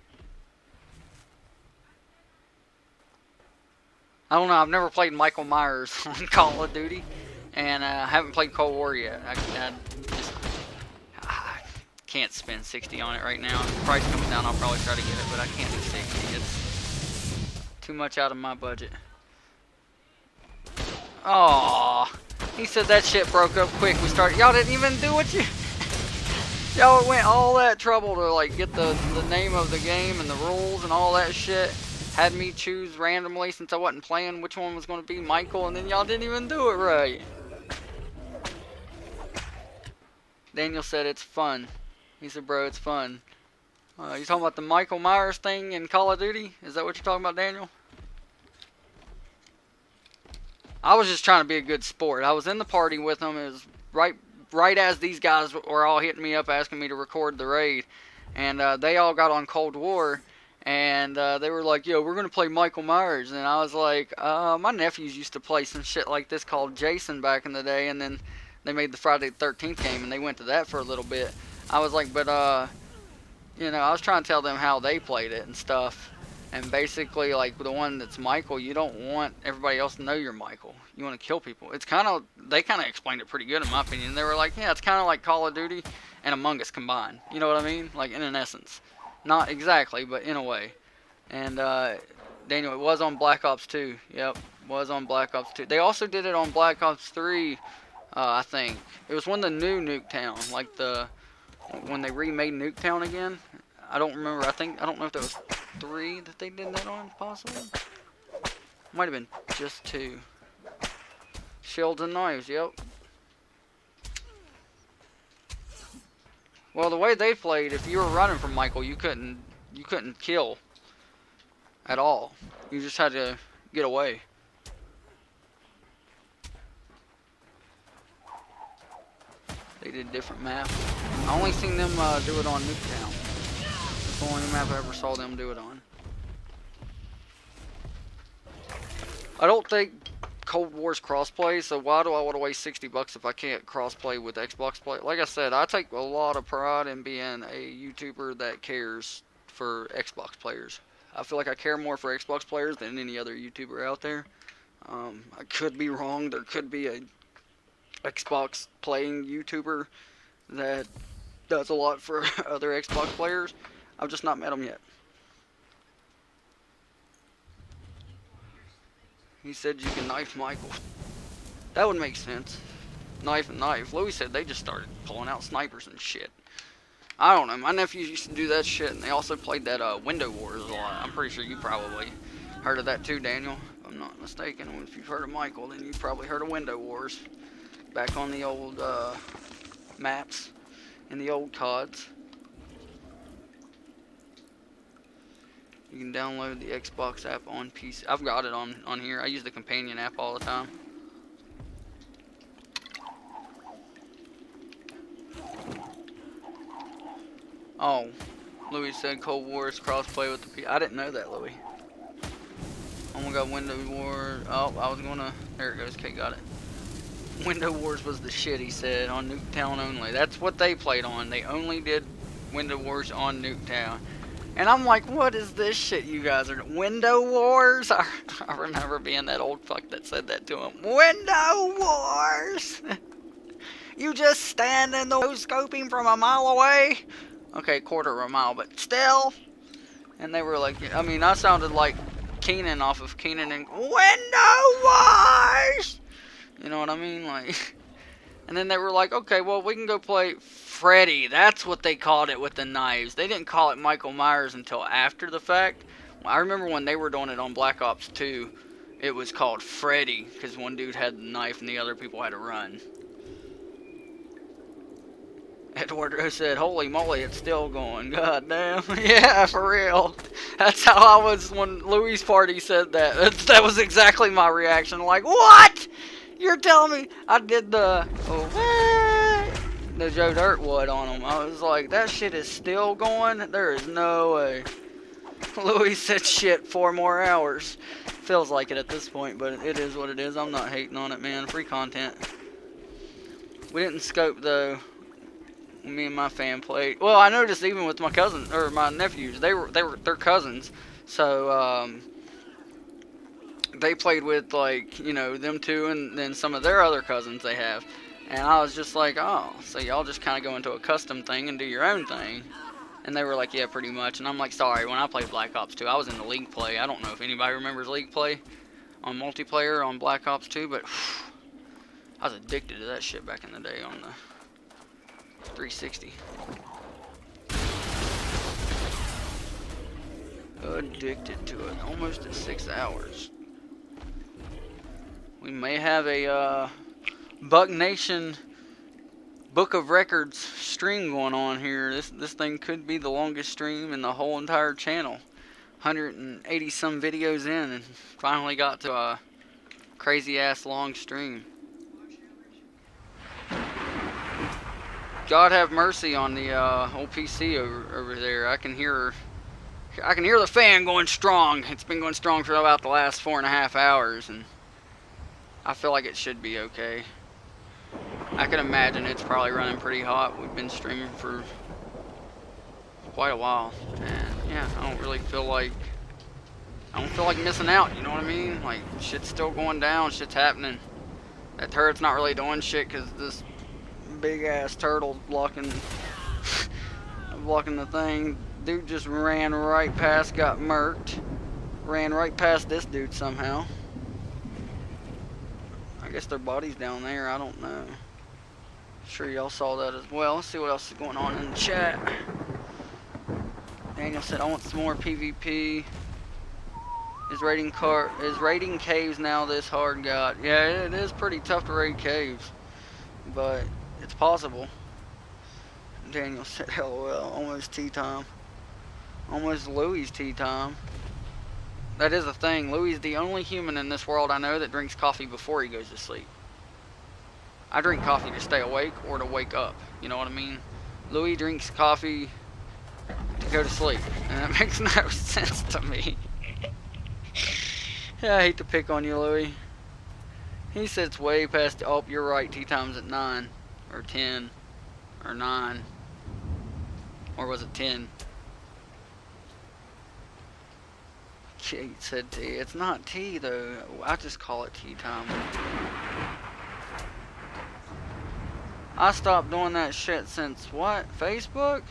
I don't know. I've never played Michael Myers on Call of Duty. And I haven't played Cold War yet. I just can't spend 60 on it right now. If the price comes down, I'll probably try to get it, but I can't do 60. It's too much out of my budget. Aww. He said that shit broke up quick. We started. Y'all didn't even do what you. Y'all went all that trouble to like get the name of the game and the rules and all that shit. Had me choose randomly since I wasn't playing which one was going to be Michael, and then y'all didn't even do it right. Daniel said it's fun. He said, bro, it's fun. You talking about the Michael Myers thing in Call of Duty? Is that what you're talking about, Daniel? I was just trying to be a good sport. I was in the party with them. It was right as these guys were all hitting me up asking me to record the raid. And they all got on Cold War. And they were like, yo, we're going to play Michael Myers. And I was like, my nephews used to play some shit like this called Jason back in the day. And then they made the Friday the 13th game and they went to that for a little bit. I was like, but, you know, I was trying to tell them how they played it and stuff. And basically, like, the one that's Michael, you don't want everybody else to know you're Michael. You want to kill people. It's kind of, they kind of explained it pretty good in my opinion. They were like, yeah, it's kind of like Call of Duty and Among Us combined. You know what I mean? Like, in an essence. Not exactly, but in a way. And, Daniel, it was on Black Ops 2. Yep, was on Black Ops 2. They also did it on Black Ops 3, I think. It was when the new Nuketown, like when they remade Nuketown again. I don't remember. I don't know if that was 3 that they did that on, possibly. Might have been just 2. Shields and knives, yep. Well, the way they played, if you were running from Michael, you couldn't kill at all. You just had to get away. They did different maps. I only seen them do it on Nuketown. That's the only map I ever saw them do it on. I don't think Cold War's crossplay, so why do I want to waste 60 bucks if I can't crossplay with Xbox play? Like I said, I take a lot of pride in being a YouTuber that cares for Xbox players. I feel like I care more for Xbox players than any other YouTuber out there. I could be wrong. There could be a Xbox playing YouTuber that does a lot for other Xbox players. I've just not met them yet. He said you can knife Michael. That would make sense. knife and knife. Louis said they just started pulling out snipers and shit. I don't know. My nephews used to do that shit, and they also played that Window Wars a lot. I'm pretty sure you probably heard of that too, Daniel. If I'm not mistaken. If you've heard of Michael, then you've probably heard of Window Wars. Back on the old maps in the old CODs. You can download the Xbox app on PC. I've got it on here. I use the companion app all the time. Oh, Louis said Cold War is crossplay with the P. I didn't know that, Louis. Oh my god, Window Wars. Oh, I was gonna. There it goes. Kate got it. Window Wars was the shit, he said, on Nuketown only. That's what they played on. They only did Window Wars on Nuketown. And I'm like, what is this shit you guys are doing? Window Wars? I remember being that old fuck that said that to him. Window Wars! You just stand in the scoping from a mile away? Okay, quarter of a mile, but still. And they were like, I mean, I sounded like Keenan off of Keenan and Window Wars! You know what I mean? Like, and then they were like, okay, well, we can go play Freddy. That's what they called it with the knives. They didn't call it Michael Myers until after the fact. I remember when they were doing it on Black Ops 2, it was called Freddy, because one dude had the knife and the other people had to run. Eduardo said, holy moly, it's still going. God damn. Yeah, for real. That's how I was when Louis' party said that. That was exactly my reaction. Like, what? You're telling me I did the Joe Dirt wood on him. I was like, that shit is still going? There is no way. Louis said, shit, 4 more hours. Feels like it at this point, but it is what it is. I'm not hating on it, man. Free content. We didn't scope, though. Me and my fam played. Well, I noticed even with my cousins, or my nephews, they're cousins. So, they played with, like, you know, them two and then some of their other cousins they have. And I was just like, oh, so y'all just kind of go into a custom thing and do your own thing. And they were like, yeah, pretty much. And I'm like, sorry, when I played Black Ops 2, I was in the League play. I don't know if anybody remembers League play on multiplayer on Black Ops 2, but I was addicted to that shit back in the day on the 360. Addicted to it. Almost at 6 hours. We may have a Buck Nation Book of Records stream going on here. This thing could be the longest stream in the whole entire channel. 180 some videos in and finally got to a crazy ass long stream. God have mercy on the old PC over there. I can hear the fan going strong. It's been going strong for about the last 4.5 hours, and I feel like it should be okay. I can imagine it's probably running pretty hot. We've been streaming for quite a while, and yeah, I don't feel like missing out. You know what I mean? Like, shit's still going down. Shit's happening. That turret's not really doing shit because this big ass turtle blocking the thing. Dude just ran right past, got murked. Ran right past this dude somehow. I guess their body's down there, I don't know. Sure y'all saw that as well. Let's see what else is going on in the chat. Daniel said, I want some more PvP. Is raiding caves now this hard, God? Yeah, it is pretty tough to raid caves. But it's possible. Daniel said, LOL, almost tea time. Almost Louis' tea time. That is a thing. Louis is the only human in this world I know that drinks coffee before he goes to sleep. I drink coffee to stay awake or to wake up. You know what I mean? Louis drinks coffee to go to sleep. And that makes no sense to me. Yeah, I hate to pick on you, Louis. He sits way past... Oh, you're right. Tea time's at 9. Or 10. Or 9. Or was it 10? Kate said tea. It's not tea, though. I just call it tea time. I stopped doing that shit since, what? Facebook?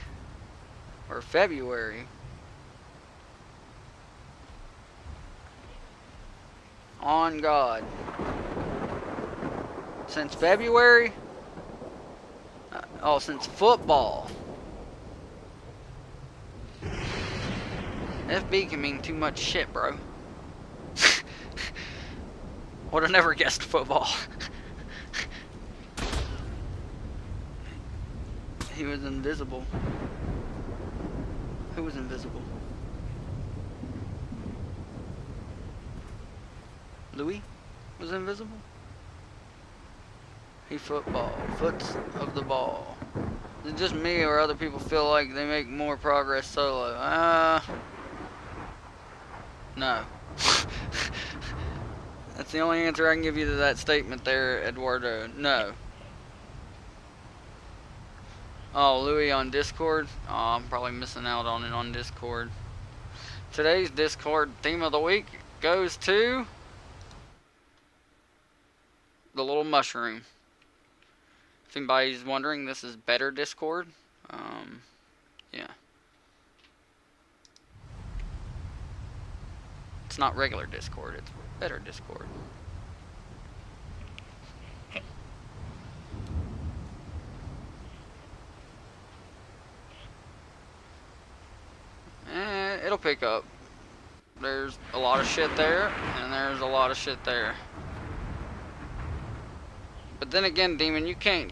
Or February? On God. Since February? Oh, since football. FB can mean too much shit, bro. Would have never guessed football. He was invisible. Who was invisible? Louis was invisible? He football. Foots of the ball. Is it just me or other people feel like they make more progress solo? No. That's the only answer I can give you to that statement there, Eduardo. No. Oh, Louis on Discord? Oh, I'm probably missing out on it on Discord. Today's Discord theme of the week goes to the little mushroom. If anybody's wondering, this is better Discord. Yeah. It's not regular Discord, it's better Discord. It'll pick up. There's a lot of shit there, and there's a lot of shit there. But then again, Demon, you can't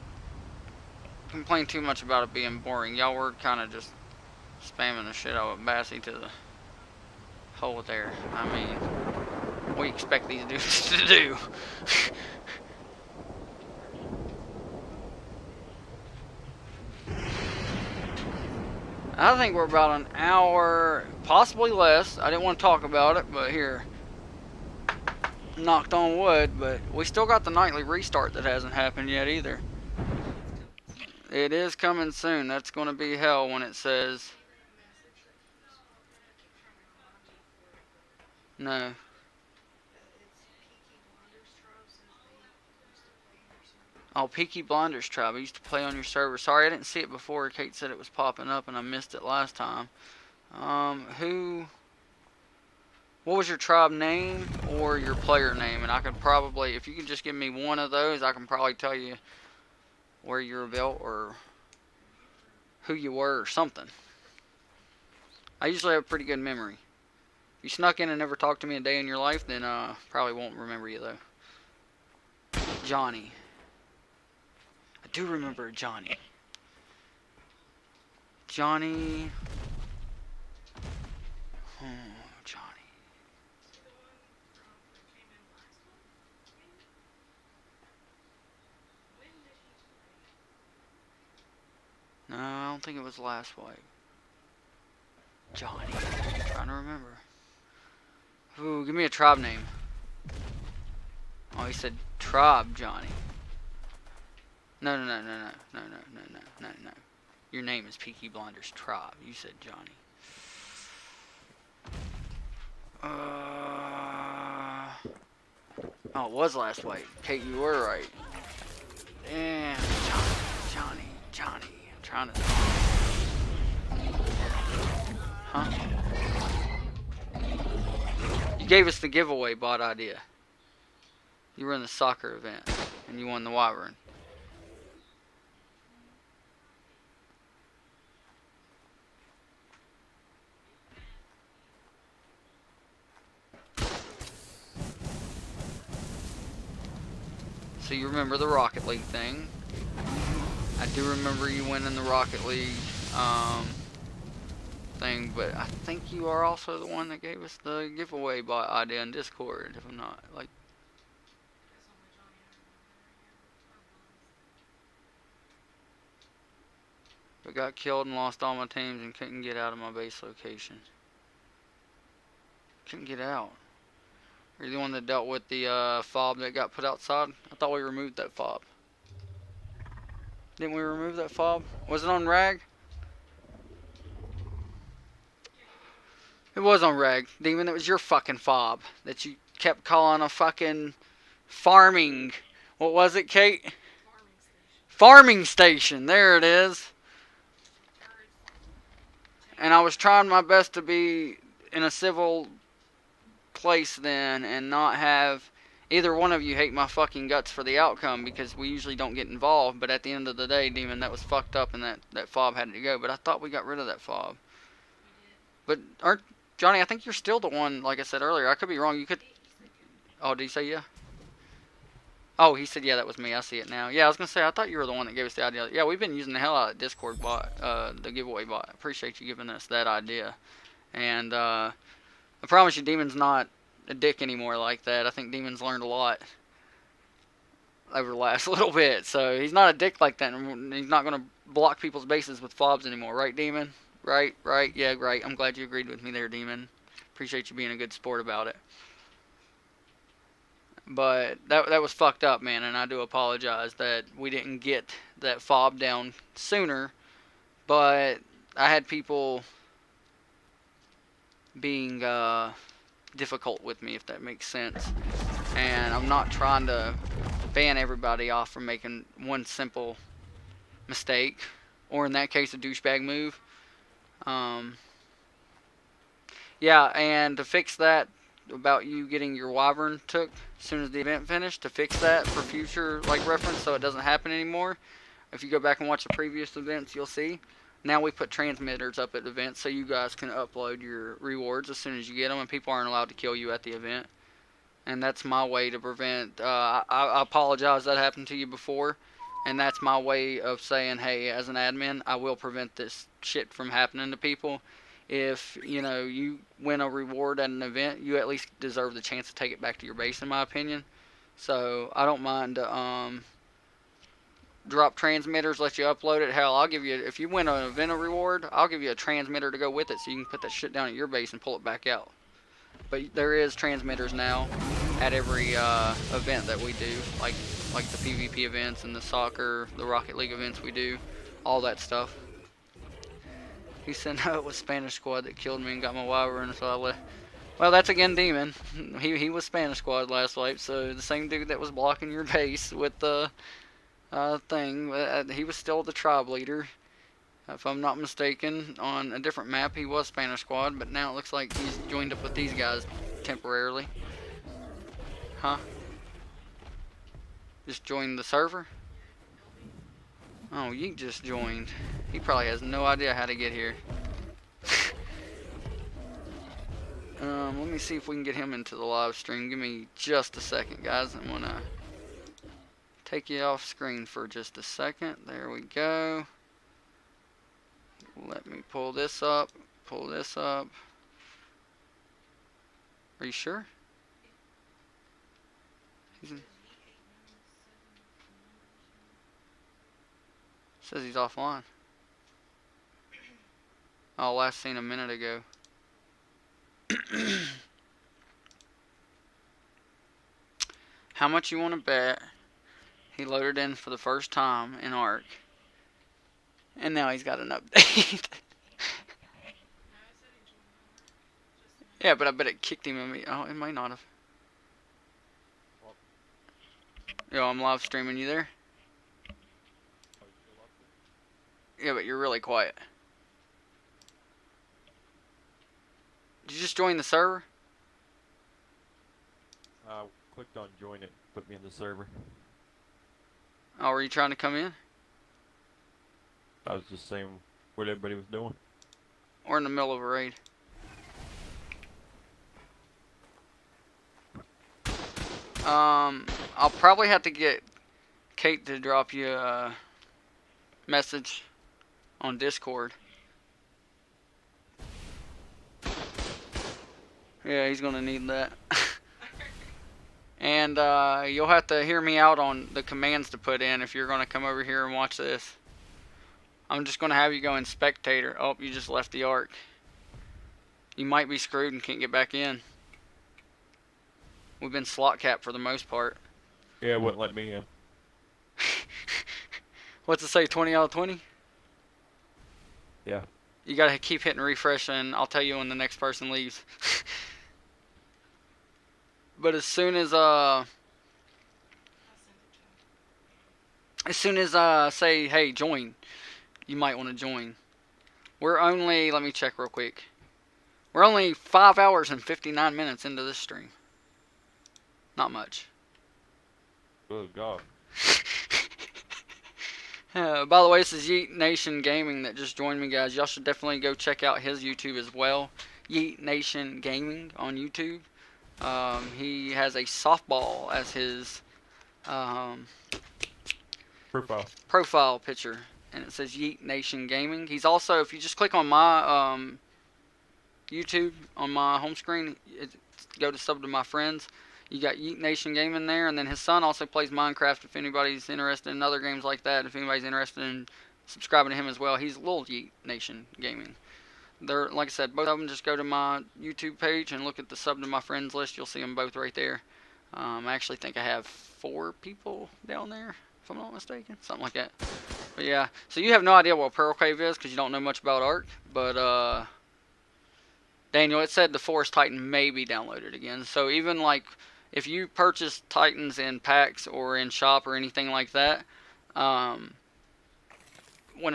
complain too much about it being boring. Y'all were kind of just spamming the shit out of Bassy to the hole there. I mean, what do you expect these dudes to do? I think we're about an hour, possibly less. I didn't want to talk about it, but here, knocked on wood, but we still got the nightly restart that hasn't happened yet either. It is coming soon. That's going to be hell when it says... No. Oh, Peaky Blinders Tribe. I used to play on your server. Sorry, I didn't see it before. Kate said it was popping up and I missed it last time. What was your tribe name or your player name? And I could probably, if you could just give me one of those, I can probably tell you where you were built or who you were or something. I usually have a pretty good memory. If you snuck in and never talked to me a day in your life, then probably won't remember you though. Johnny. I do remember Johnny. Johnny. Johnny. No, I don't think it was last wipe. Johnny. I'm trying to remember. Ooh, give me a tribe name. Oh, he said tribe Johnny. No. Your name is Peaky Blinders Tribe. You said Johnny. Oh, it was last wipe. Kate, you were right. Damn, Johnny. I'm trying to... Huh? You gave us the giveaway bot idea. You were in the soccer event, and you won the Wyvern. So you remember the Rocket League thing. I do remember you winning the Rocket League thing, but I think you are also the one that gave us the giveaway bot idea in Discord, if I'm not, like... But got killed and lost all my teams and couldn't get out of my base location. Couldn't get out. Are you the one that dealt with the fob that got put outside? I thought we removed that fob. Didn't we remove that fob? Was it on Rag? It was on Rag. Demon, it was your fucking fob that you kept calling a fucking farming... What was it, Kate? Farming station. There it is. And I was trying my best to be in a civil place then and not have either one of you hate my fucking guts for the outcome because we usually don't get involved. But at the end of the day, Demon, that was fucked up, and that fob had to go. But I thought we got rid of that fob. But aren't Johnny? I think you're still the one. Like I said earlier, I could be wrong. You could. Oh, did he say yeah? Oh, he said yeah. That was me. I see it now. Yeah, I was gonna say I thought you were the one that gave us the idea. Yeah, we've been using the hell out of Discord bot, the giveaway bot. Appreciate you giving us that idea. And I promise you, Demon's not a dick anymore like that. I think Demon's learned a lot over the last little bit. So he's not a dick like that, and he's not going to block people's bases with fobs anymore. Right, Demon? Right? Yeah, right. I'm glad you agreed with me there, Demon. Appreciate you being a good sport about it. But that was fucked up, man, and I do apologize that we didn't get that fob down sooner. But I had people being difficult with me, if that makes sense. And I'm not trying to ban everybody off from making one simple mistake, or in that case, a douchebag move. Yeah, and to fix that about you getting your wyvern took as soon as the event finished, to fix that for future reference so it doesn't happen anymore, if you go back and watch the previous events, you'll see. Now we put transmitters up at events so you guys can upload your rewards as soon as you get them, and people aren't allowed to kill you at the event. And that's my way to prevent, I apologize that happened to you before, and that's my way of saying, hey, as an admin, I will prevent this shit from happening to people. If, you win a reward at an event, you at least deserve the chance to take it back to your base, in my opinion. So, I don't mind, drop transmitters, let you upload it. Hell, I'll give you, if you win an event reward, I'll give you a transmitter to go with it so you can put that shit down at your base and pull it back out. But there is transmitters now at every event that we do, like the PvP events and the soccer, the Rocket League events we do, all that stuff. He said, no, it was Spanish Squad that killed me and got my wyvern, so I left. Well, that's again Demon. He was Spanish Squad last wipe, so the same dude that was blocking your base with the thing, he was still the tribe leader. If I'm not mistaken, on a different map he was Spanish Squad, but now it looks like he's joined up with these guys temporarily. Huh? Just joined the server? Oh, you just joined. He probably has no idea how to get here. Let me see if we can get him into the live stream. Give me just a second, guys. I'm gonna take you off screen for just a second. There we go. Let me pull this up. Pull this up. Are you sure? Says he's offline. Oh, last seen a minute ago. How much you want to bet he loaded in for the first time in Ark, and now he's got an update? Yeah, but I bet it kicked him immediately. Oh, it might not have. Yo, I'm live streaming. You there? Yeah, but you're really quiet. Did you just join the server? Clicked on join it, put me in the server. Oh, were you trying to come in? I was just saying what everybody was doing. We're in the middle of a raid. I'll probably have to get Kate to drop you a message on Discord. Yeah, he's gonna need that. And you'll have to hear me out on the commands to put in if you're gonna come over here and watch this. I'm just gonna have you go in spectator. Oh, you just left the Ark. You might be screwed and can't get back in. We've been slot capped for the most part. Yeah, it wouldn't let me in. What's it say, 20 out of 20? Yeah. You gotta keep hitting refresh, and I'll tell you when the next person leaves. But as soon as I say, hey, join, you might want to join. We're only, let me check real quick. We're only 5 hours and 59 minutes into this stream. Not much. Oh god. By the way, this is Yeet Nation Gaming that just joined me, guys. Y'all should definitely go check out his YouTube as well. Yeet Nation Gaming on YouTube. He has a softball as his profile picture, and it says Yeet Nation Gaming. He's also, if you just click on my YouTube on my home screen, go to sub to my friends. You got Yeet Nation Gaming there, and then his son also plays Minecraft. If anybody's interested in other games like that, if anybody's interested in subscribing to him as well, he's Lil Yeet Nation Gaming. They're, like I said, both of them. Just go to my YouTube page and look at the sub to my friends list. You'll see them both right there. I actually think I have 4 people down there, if I'm not mistaken, something like that. But yeah, so you have no idea what Pearl Cave is because you don't know much about Ark, but Daniel, it said the Forest Titan may be downloaded again. So even like if you purchase Titans in packs or in shop or anything like that, when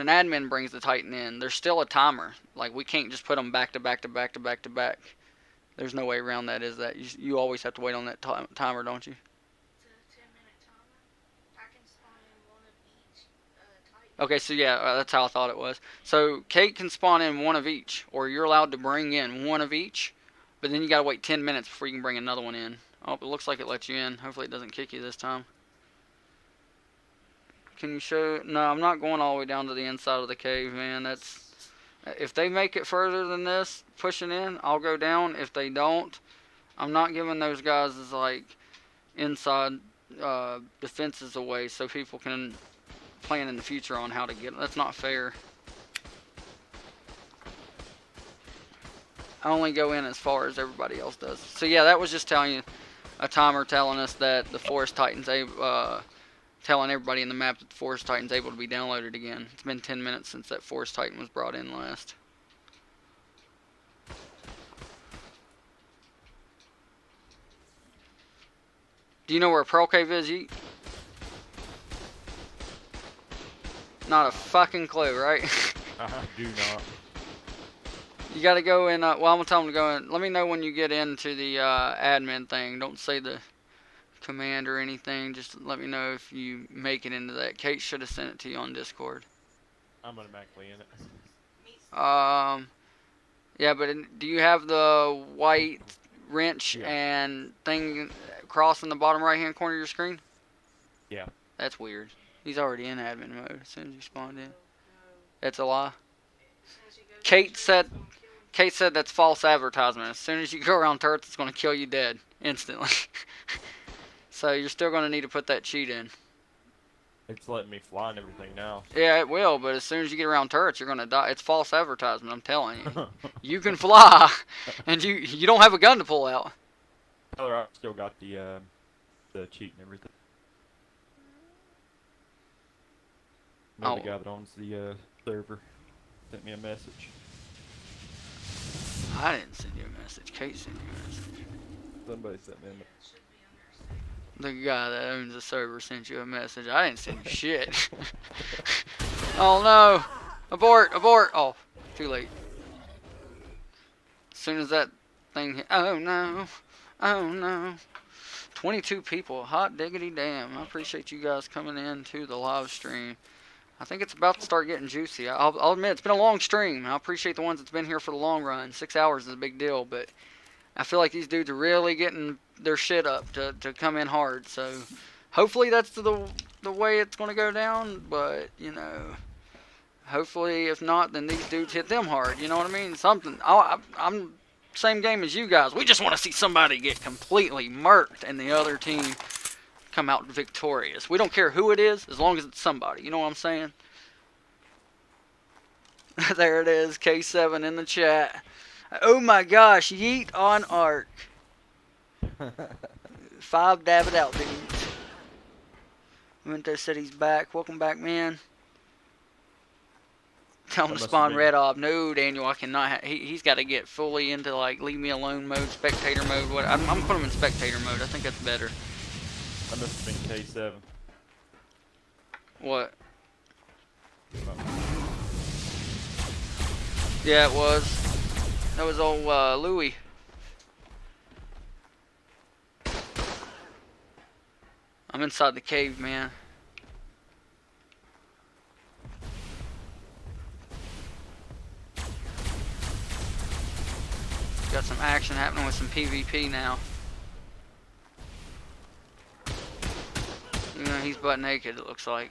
an admin brings the Titan in, there's still a timer. Like, we can't just put them back to back to back to back to back. There's no way around that, is that? You always have to wait on that timer, don't you? It's a 10-minute timer. I can spawn in one of each Titan. Okay, so yeah, that's how I thought it was. So Kate can spawn in one of each, or you're allowed to bring in one of each, but then you gotta wait 10 minutes before you can bring another one in. Oh, it looks like it lets you in. Hopefully it doesn't kick you this time. Can you show? No, I'm not going all the way down to the inside of the cave, man. That's, if they make it further than this, pushing in, I'll go down. If they don't, I'm not giving those guys as like inside defenses away so people can plan in the future on how to get it. That's not fair. I only go in as far as everybody else does. So yeah, that was just telling you, a timer telling us that the Forest Titan's telling everybody in the map that the Forest Titan's able to be downloaded again. It's been 10 minutes since that Forest Titan was brought in last. Do you know where Pearl Cave is, Yeet? Not a fucking clue, right? I do not. You gotta go in, well, I'm gonna tell them to go in. Let me know when you get into the admin thing. Don't say the command or anything. Just let me know if you make it into that. Kate should have sent it to you on Discord. I'm automatically in it. Yeah, but do you have the white wrench and thing crossing the bottom right hand corner of your screen? Yeah. That's weird. He's already in admin mode as soon as you spawned in. No. That's a lie. As soon as you go Kate to said- it's gonna kill you. Kate said that's false advertisement. As soon as you go around turrets, it's going to kill you dead instantly. So you're still going to need to put that cheat in. It's letting me fly and everything now. Yeah, it will, but as soon as you get around turrets, you're going to die. It's false advertisement, I'm telling you. You can fly, and you don't have a gun to pull out. Tyler, I still got the cheat and everything. No, the Oh. guy that owns the server sent me a message. I didn't send you a message. Kate sent you a message. Somebody sent me a message. It should be under safety. The guy that owns the server sent you a message. I didn't send you shit. Oh no! Abort! Abort! Oh, too late. As soon as that thing hit. Oh no! Oh no! 22 people. Hot diggity damn. I appreciate you guys coming in to the live stream. I think it's about to start getting juicy. I'll admit, it's been a long stream. I appreciate the ones that's been here for the long run. 6 hours is a big deal, but I feel like these dudes are really getting their shit up to come in hard. So hopefully that's the way it's going to go down. But, you know, hopefully if not, then these dudes hit them hard. You know what I mean? Something. I'm same game as you guys. We just want to see somebody get completely murked and the other team come out victorious. We don't care who it is, as long as it's somebody. You know what I'm saying? There it is, K7 in the chat. Oh my gosh, Yeet on Ark. 5 dab it out, dudes. Memento said he's back. Welcome back, man. Tell him to spawn Red Ob. No, Daniel, I cannot. He's got to get fully into like leave me alone mode, spectator mode. What? I'm putting him in spectator mode. I think that's better. I must have been K7. What? Yeah, it was. That was old I'm inside the cave, man. Got some action happening with some PvP now. You know, he's butt naked, it looks like.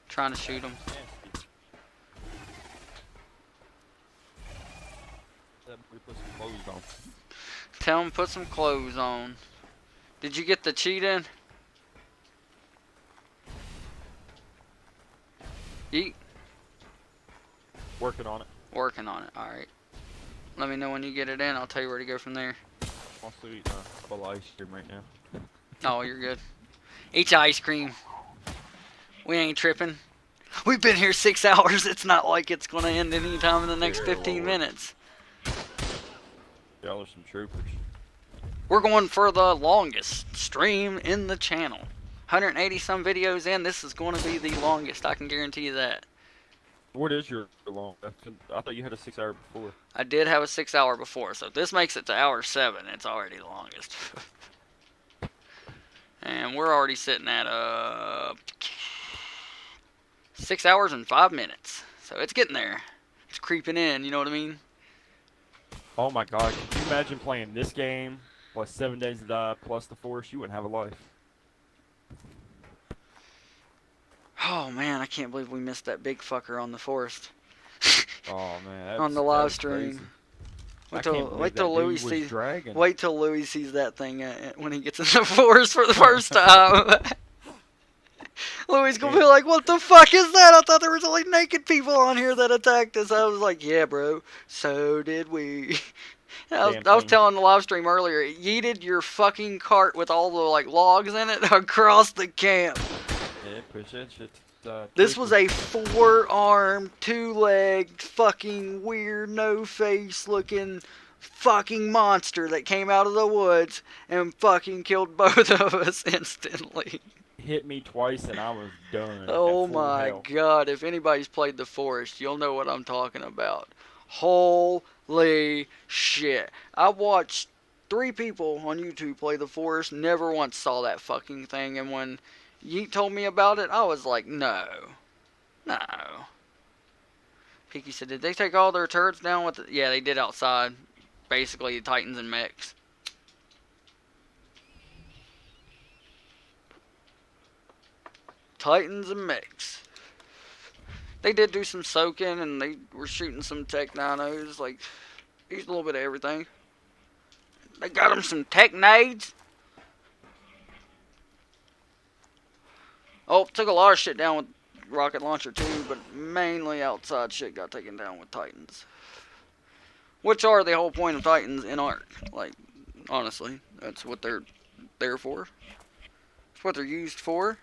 Trying to shoot him. We put some clothes on. Tell him put some clothes on. Did you get the cheat in? Yeet. Working on it. Working on it. Alright. Let me know when you get it in. I'll tell you where to go from there. I'm also eating a bowl of ice cream right now. Oh, you're good. Eat your ice cream. We ain't tripping. We've been here 6 hours. It's not like it's going to end anytime in the next 15 minutes. Y'all are some troopers. We're going for the longest stream in the channel. 180 some videos in. This is going to be the longest. I can guarantee you that. What is your long? I thought you had a 6 hour before. I did have a 6 hour before, so if this makes it to hour 7, it's already the longest. And we're already sitting at 6 hours and 5 minutes. So it's getting there. It's creeping in, you know what I mean? Oh my god, could you imagine playing this game plus 7 Days to Die plus the Force? You wouldn't have a life. Oh man, I can't believe we missed that big fucker on the forest. Oh man, on the live stream. Wait till Louis sees. Wait till Louis sees that thing when he gets in the forest for the first time. Louis gonna be like, "What the fuck is that? I thought there was only naked people on here that attacked us." I was like, "Yeah, bro. So did we." I was telling the live stream earlier. It yeeted your fucking cart with all the like logs in it across the camp. Yeah, push that shit. This was a 4-armed, 2-legged, fucking weird, no-face looking fucking monster that came out of the woods and fucking killed both of us instantly. Hit me twice and I was done. Oh my god, if anybody's played The Forest, you'll know what I'm talking about. Holy shit. I watched 3 people on YouTube play The Forest, never once saw that fucking thing, and when Yeet told me about it, I was like, no. No. Peaky said, did they take all their turrets down with the... Yeah, they did outside. Basically, Titans and mechs. Titans and mechs. They did do some soaking, and they were shooting some Tech 9.0s. Like, used a little bit of everything. They got them some Tech nades. Oh, took a lot of shit down with rocket launcher too, but mainly outside shit got taken down with Titans. Which are the whole point of Titans in Ark. Like, honestly, that's what they're there for. That's what they're used for.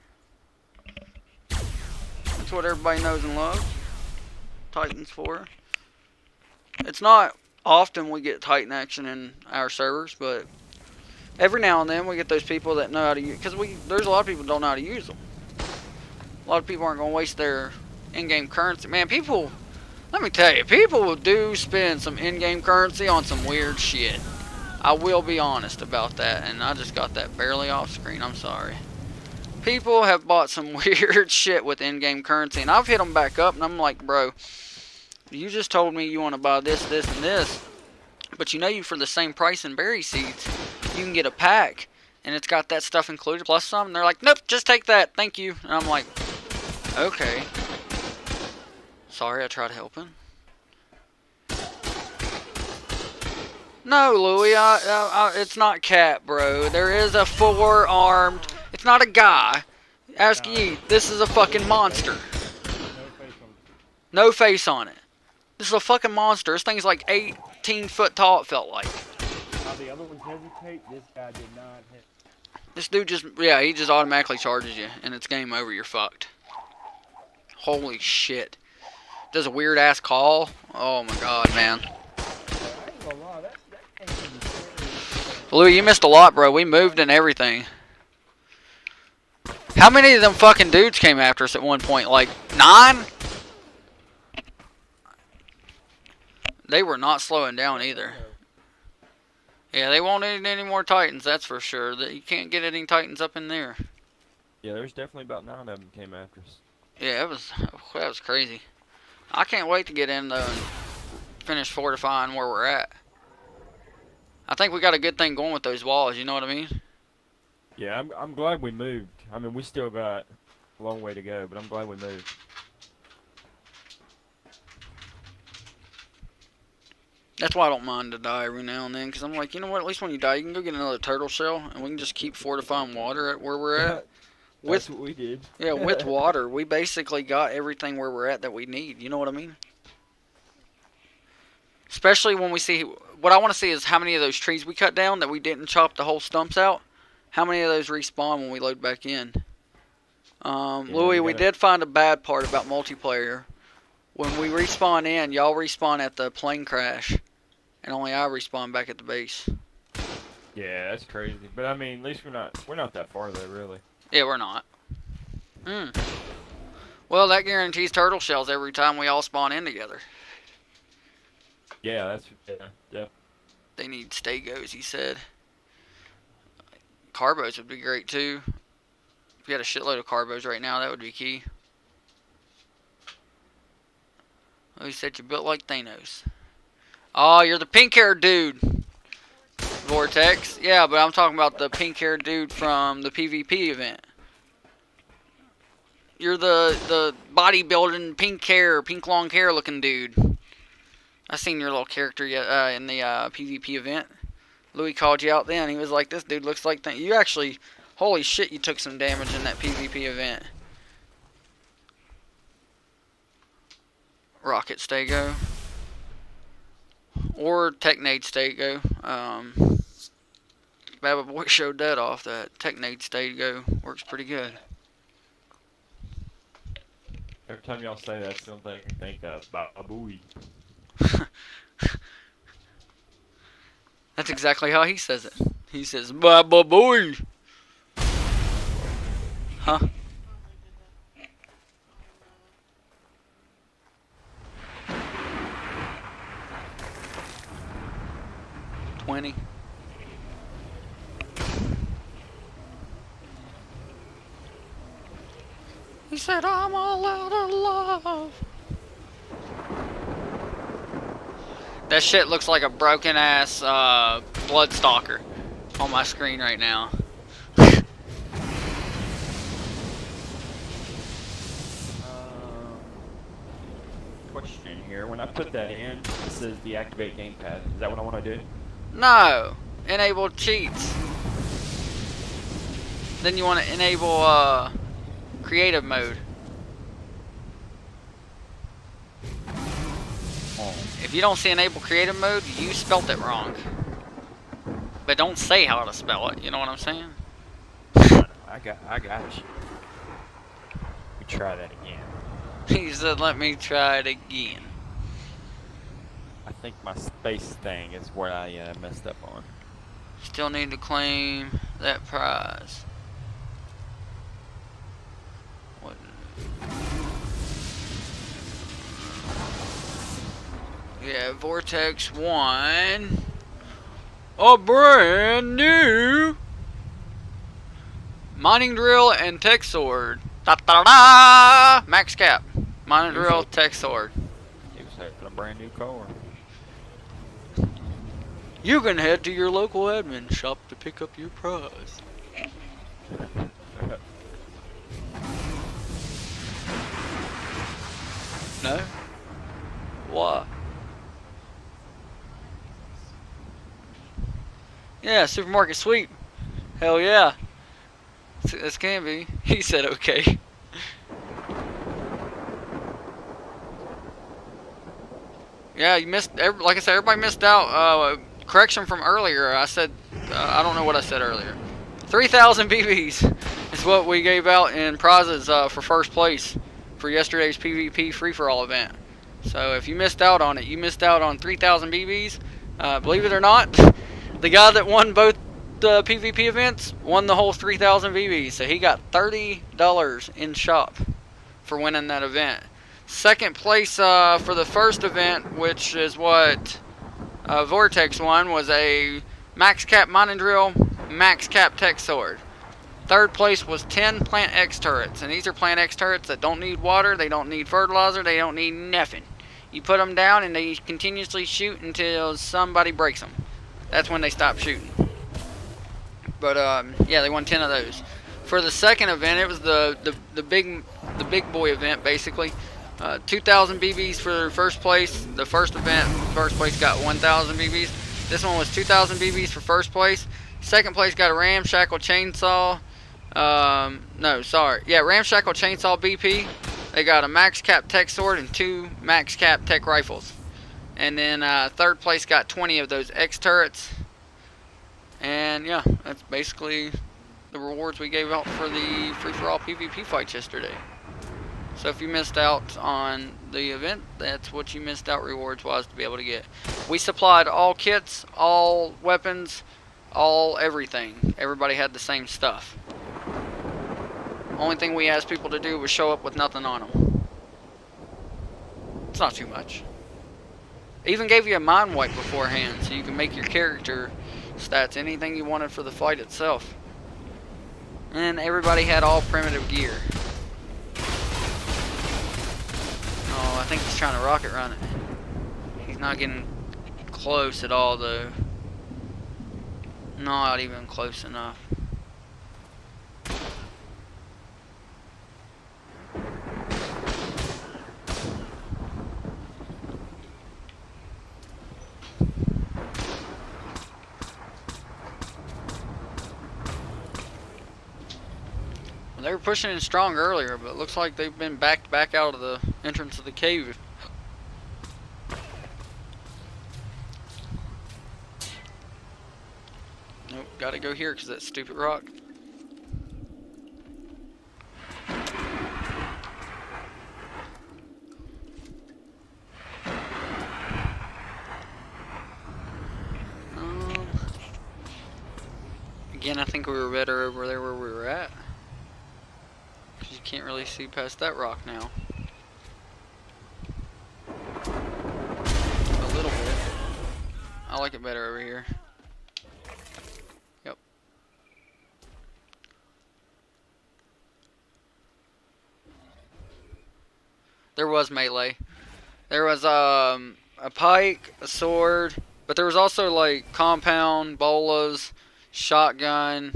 That's what everybody knows and loves Titans for. It's not often we get Titan action in our servers, but every now and then we get those people that know how to use, because there's a lot of people who don't know how to use them. A lot of people aren't going to waste their in-game currency. Man, people, let me tell you, people do spend some in-game currency on some weird shit. I will be honest about that, and I just got that barely off screen. I'm sorry. People have bought some weird shit with in-game currency, and I've hit them back up, and I'm like, bro, you just told me you want to buy this, this, and this, but you know you for the same price in berry seeds, you can get a pack, and it's got that stuff included plus some, and they're like, nope, just take that, thank you. And I'm like, okay. Sorry, I tried helping. No, Louis, it's not cat, bro. There is a 4-armed... It's not a guy. Ask Yeet. This is a fucking monster. No face on it. This is a fucking monster. This thing's like 18 foot tall, it felt like. How the other ones hesitate, this guy did not hit. This dude just... Yeah, he just automatically charges you, and it's game over. You're fucked. Holy shit. Does a weird ass call. Oh my god, man. Louis, you missed a lot, bro. We moved and everything. How many of them fucking dudes came after us at one point? Like, 9? They were not slowing down either. Yeah, they won't need any more Titans, that's for sure. You can't get any Titans up in there. Yeah, there's definitely about 9 of them came after us. Yeah, that was crazy. I can't wait to get in though and finish fortifying where we're at. I think we got a good thing going with those walls, you know what I mean? Yeah, I'm glad we moved. I mean, we still got a long way to go, but I'm glad we moved. That's why I don't mind to die every now and then, because I'm like, you know what, at least when you die, you can go get another turtle shell, and we can just keep fortifying water at where we're at. That's what we did. Yeah, with water, we basically got everything where we're at that we need, you know what I mean? Especially when we see, what I want to see is how many of those trees we cut down that we didn't chop the whole stumps out, how many of those respawn when we load back in. Louis, we did find a bad part about multiplayer. When we respawn in, y'all respawn at the plane crash, and only I respawn back at the base. Yeah, that's crazy. But I mean, at least we're not that far though, really. Yeah, we're not. Well, that guarantees turtle shells every time we all spawn in together. Yeah, yeah. They need stegos, he said. Carbos would be great too. If we had a shitload of carbos right now, that would be key. Oh, he said you built like Thanos. Oh, you're the pink-haired dude, Vortex. Yeah, but I'm talking about the pink-haired dude from the PvP event. You're the bodybuilding, pink long hair looking dude. I seen your little character in the PvP event. Louis called you out then. He was like, this dude looks like Thanos. You actually, holy shit, you took some damage in that PvP event. Rocket Stego. Or Technade Stego. Baba Boy showed that off. That Technade Stego works pretty good. Every time y'all say that, I still think about a buoy. That's exactly how he says it. He says, Baba Boy. Huh? 20. He said, I'm all out of love. That shit looks like a broken ass Bloodstalker on my screen right now. Question here. When I put that in, it says deactivate gamepad. Is that what I want to do? No. Enable cheats. Then you want to enable creative mode. If you don't see enable creative mode, you spelt it wrong. But don't say how to spell it, you know what I'm saying? I got you. We try that again. He said, let me try it again. I think my space thing is where I messed up on. Still need to claim that prize. What? Yeah, Vortex won a brand new mining drill and tech sword. Da da da! Max cap. Mining drill, tech sword. He was having a brand new car. You can head to your local admin shop to pick up your prize. No? Why? Yeah, supermarket sweep. Hell yeah. This can be. He said okay. Yeah, you missed. Like I said, everybody missed out. Correction from earlier. I said, I don't know what I said earlier. 3,000 BBs is what we gave out in prizes for first place for yesterday's PvP free-for-all event. So if you missed out on it, you missed out on 3,000 BBs. Believe it or not, the guy that won both the PvP events won the whole 3,000 BBs. So he got $30 in shop for winning that event. Second place for the first event, which is what Vortex won, was a max cap mining drill, max cap tech sword. Third place was 10 Plant X turrets, and these are Plant X turrets that don't need water, they don't need fertilizer, they don't need nothing. You put them down and they continuously shoot until somebody breaks them. That's when they stop shooting. But yeah, they won 10 of those. For the second event, it was the big boy event basically. 2,000 BBs for first place. The first event, first place got 1,000 BBs. This one was 2,000 BBs for first place. Second place got a ramshackle chainsaw. Ramshackle chainsaw BP. They got a max cap tech sword and 2 max cap tech rifles. And then third place got 20 of those X turrets. And yeah, that's basically the rewards we gave out for the free-for-all PvP fights yesterday. So if you missed out on the event, that's what you missed out rewards-wise to be able to get. We supplied all kits, all weapons, all everything. Everybody had the same stuff. Only thing we asked people to do was show up with nothing on them. It's not too much. Even gave you a mind wipe beforehand so you can make your character stats anything you wanted for the fight itself. And everybody had all primitive gear. Oh, I think he's trying to rocket run it. He's not getting close at all though. Not even close enough. They were pushing in strong earlier, but it looks like they've been backed back out of the entrance of the cave. Nope, gotta go here because that stupid rock. Again, I think we were better over there where we were at. You can't really see past that rock now. A little bit. I like it better over here. Yep. There was melee. There was a pike, a sword, but there was also like compound, bolas, shotgun,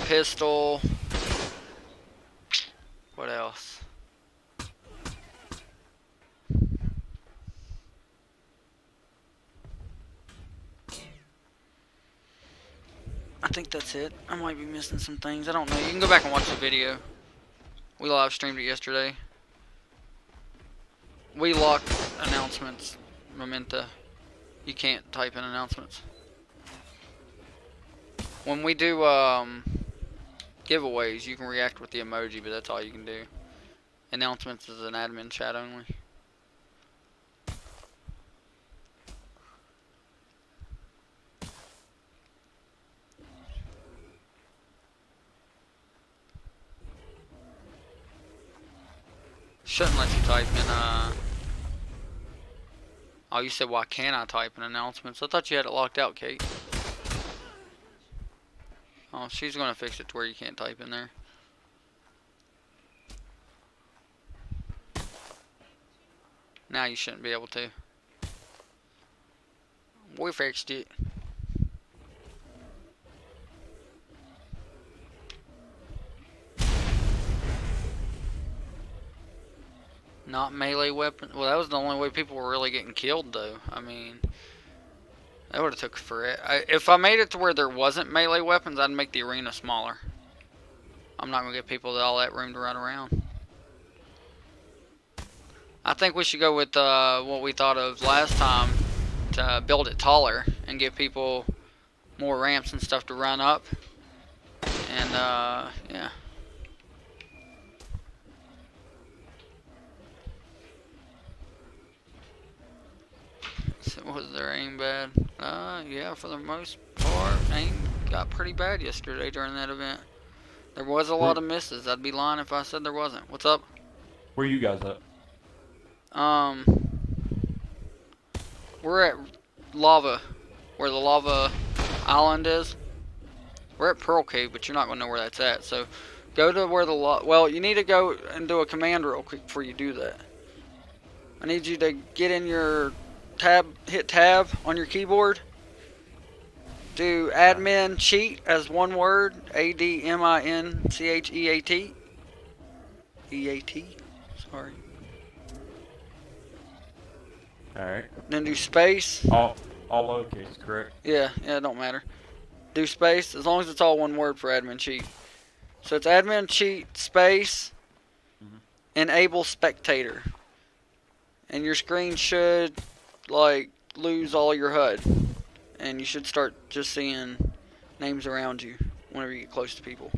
pistol. What else? I think that's it. I might be missing some things. I don't know. You can go back and watch the video. We live streamed it yesterday. We locked announcements. Memento. You can't type in announcements. When we do giveaways, you can react with the emoji, but that's all you can do. Announcements is an admin chat only. Shouldn't let you type in oh, you said why can't I type in announcements? I thought you had it locked out, Kate. Oh, she's gonna fix it to where you can't type in there. Now you shouldn't be able to. We fixed it. Not melee weapon. Well, that was the only way people were really getting killed, though. I mean, that would have took forever. If I made it to where there wasn't melee weapons, I'd make the arena smaller. I'm not gonna give people all that room to run around. I think we should go with what we thought of last time to build it taller and give people more ramps and stuff to run up. And yeah. So was their aim bad? Yeah, for the most part, aim got pretty bad yesterday during that event. There was a lot of misses. I'd be lying if I said there wasn't. What's up? Where you guys at? We're at lava. where the lava island is. We're at Pearl Cave, but you're not gonna know where that's at. So go to where the well, you need to go and do a command real quick before you do that. I need you to get in your tab, hit tab on your keyboard. Do admin cheat as one word, ADMINCHEAT. EAT. Sorry. Alright. Then do space. All lowercase, correct? Yeah, it don't matter. Do space, as long as it's all one word for admin cheat. So it's admin cheat space enable spectator. And your screen should like lose all your HUD. And you should start just seeing names around you whenever you get close to people.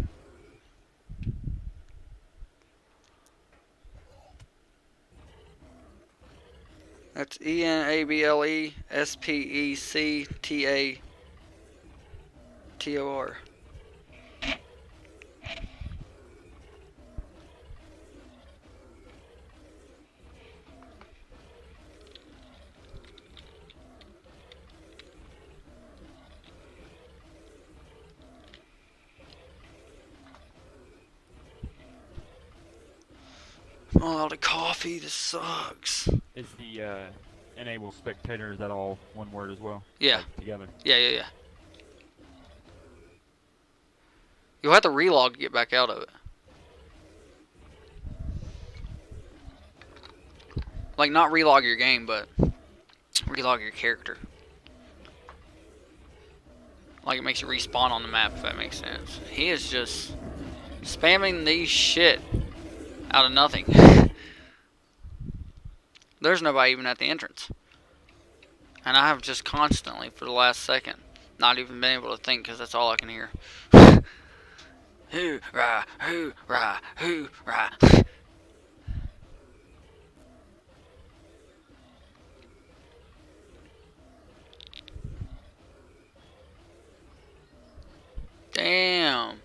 That's ENABLESPECTATOR. Oh, all the coffee, this sucks. Is the enable spectator, is that all one word as well? Yeah. Like, together? Yeah. You'll have to relog to get back out of it. Like, not relog your game, but relog your character. Like, it makes you respawn on the map, if that makes sense. He is just spamming these shit out of nothing. There's nobody even at the entrance. And I have just constantly, for the last second, not even been able to think, because that's all I can hear. Hoorah, hoorah, hoorah. Damn.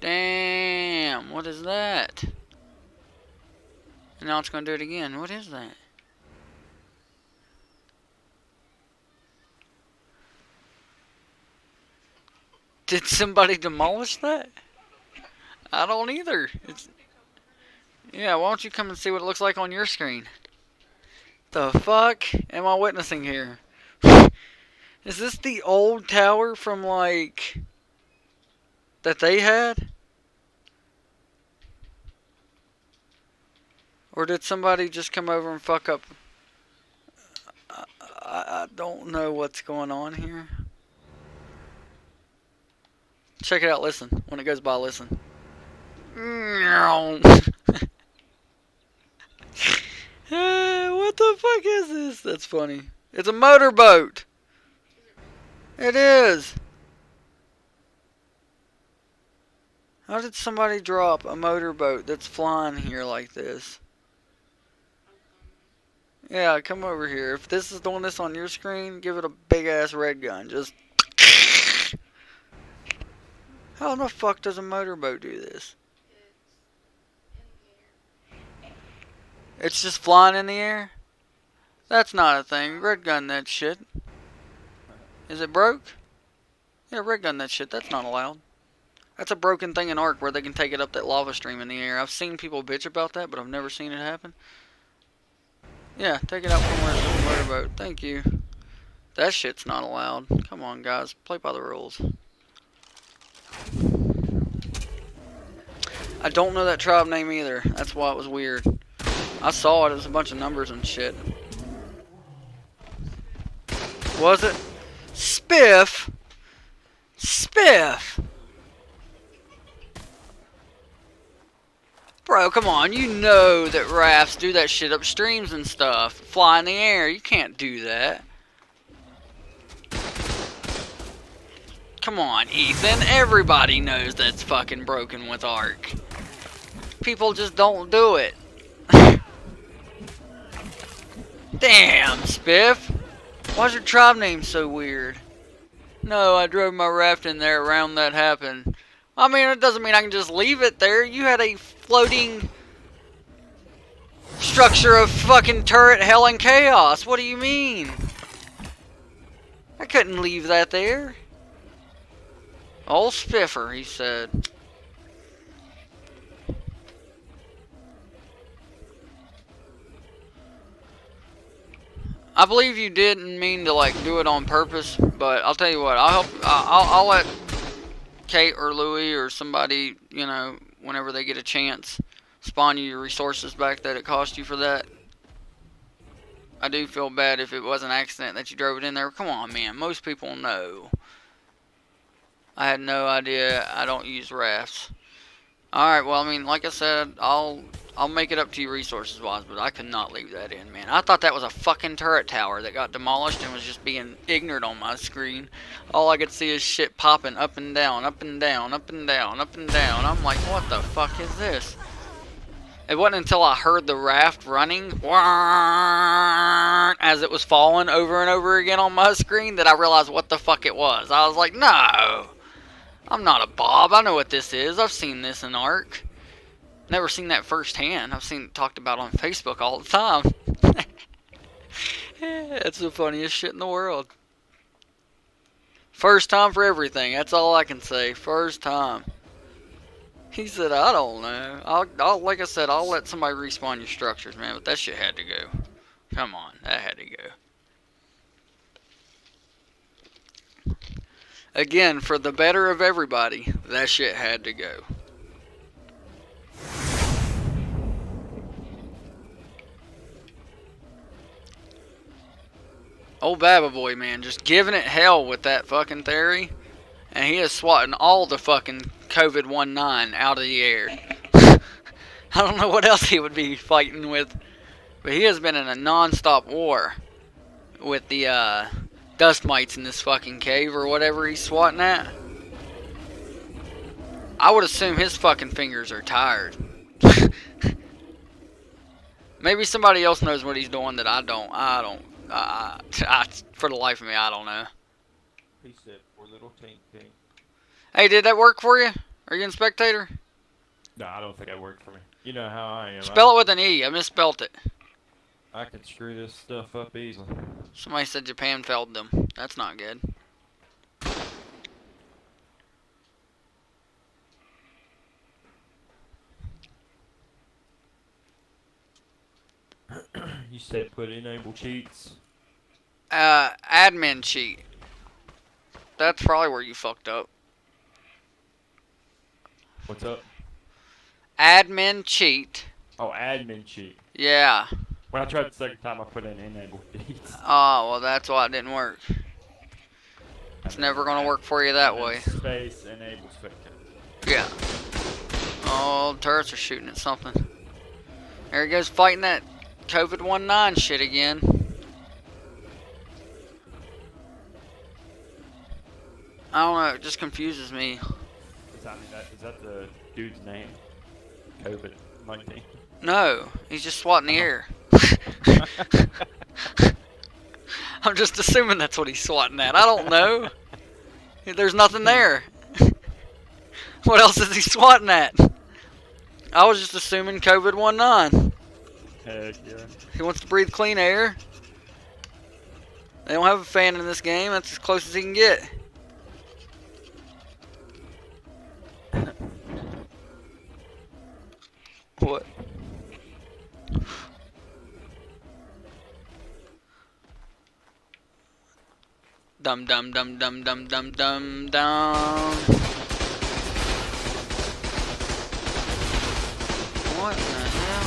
Damn, what is that? And now it's going to do it again. What is that? Did somebody demolish that? I don't either. Yeah, why don't you come and see what it looks like on your screen? The fuck am I witnessing here? Is this the old tower from, like, that they had? Or did somebody just come over and fuck up? I don't know what's going on here. Check it out, listen. When it goes by, listen. What the fuck is this? That's funny. It's a motorboat. It is. How did somebody drop a motorboat that's flying here like this? Yeah, come over here. If this is the one that's on your screen, give it a big ass red gun. Just. How in the fuck does a motorboat do this? It's just flying in the air? That's not a thing. Red gun that shit. Is it broke? Yeah, red gun that shit. That's not allowed. That's a broken thing in Ark where they can take it up that lava stream in the air. I've seen people bitch about that, but I've never seen it happen. Yeah, take it out from where it's a motorboat. Thank you. That shit's not allowed. Come on, guys. Play by the rules. I don't know that tribe name either. That's why it was weird. I saw it. It was a bunch of numbers and shit. Was it? Spiff? Spiff? Bro, come on. You know that rafts do that shit up streams and stuff. Fly in the air. You can't do that. Come on, Ethan. Everybody knows that's fucking broken with Ark. People just don't do it. Damn, Spiff. Why's your tribe name so weird? No, I drove my raft in there around that happened. I mean, it doesn't mean I can just leave it there. You had a floating structure of fucking turret hell and chaos. What do you mean? I couldn't leave that there. Old Spiffer, he said. I believe you didn't mean to like do it on purpose, but I'll tell you what. I'll let Kate or Louie or somebody, you know, whenever they get a chance, spawn you your resources back that it cost you for that. I do feel bad if it was an accident that you drove it in there. Come on, man. Most people know. I had no idea. I don't use rafts. Alright, well, I mean, like I said, I'll make it up to you resources wise, but I could not leave that in, man. I thought that was a fucking turret tower that got demolished and was just being ignorant on my screen. All I could see is shit popping up and down, up and down, up and down, up and down. I'm like, what the fuck is this? It wasn't until I heard the raft running as it was falling over and over again on my screen that I realized what the fuck it was. I was like, no, I'm not a Bob. I know what this is. I've seen this in Ark. Never seen that firsthand. I've seen it talked about on Facebook all the time. It's the funniest shit in the world. First time for everything. That's all I can say. First time. He said, I don't know. I'll like I said, I'll let somebody respawn your structures, man. But that shit had to go. Come on, that had to go. Again, for the better of everybody, that shit had to go. Old Baba Boy, man, just giving it hell with that fucking theory. And he is swatting all the fucking COVID-19 out of the air. I don't know what else he would be fighting with. But he has been in a non-stop war with the dust mites in this fucking cave or whatever he's swatting at. I would assume his fucking fingers are tired. Maybe somebody else knows what he's doing that I don't. For the life of me, I don't know. He said, poor little tink tink. Hey, did that work for you? Are you in spectator? No, I don't think that worked for me. You know how I am. Spell it with an E. I misspelt it. I can screw this stuff up easily. Somebody said Japan failed them. That's not good. You said put enable cheats. Admin cheat. That's probably where you fucked up. What's up? Admin cheat. Oh, admin cheat. Yeah. When I tried the second time, I put in enable cheats. Oh, well, that's why it didn't work. It's never gonna work for you that way. Space enable spectator. Yeah. Oh, turrets are shooting at something. There he goes fighting that COVID-19 shit again. I don't know, it just confuses me. Is that the dude's name? COVID-19. No, he's just swatting the air. I'm just assuming that's what he's swatting at. I don't know. There's nothing there. What else is he swatting at? I was just assuming COVID-19. Heck yeah. He wants to breathe clean air. They don't have a fan in this game. That's as close as he can get. What? Dum dum dum dum dum dum dum dum. What the hell?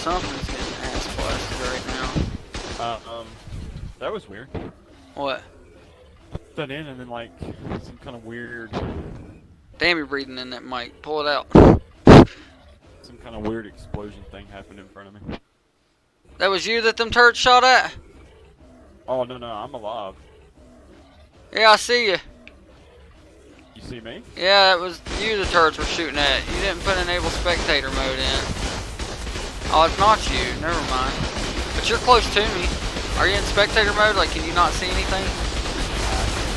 Something's getting ass blasted right now. That was weird. What? Put that in and then like some kind of weird. Damn, you're breathing in that mic. Pull it out. Some kind of weird explosion thing happened in front of me. That was you that them turrets shot at? Oh no, I'm alive. Yeah, I see you. You see me? Yeah, it was you the turrets were shooting at. You didn't put enable spectator mode in. Oh, it's not you. Never mind. But you're close to me. Are you in spectator mode? Like, can you not see anything?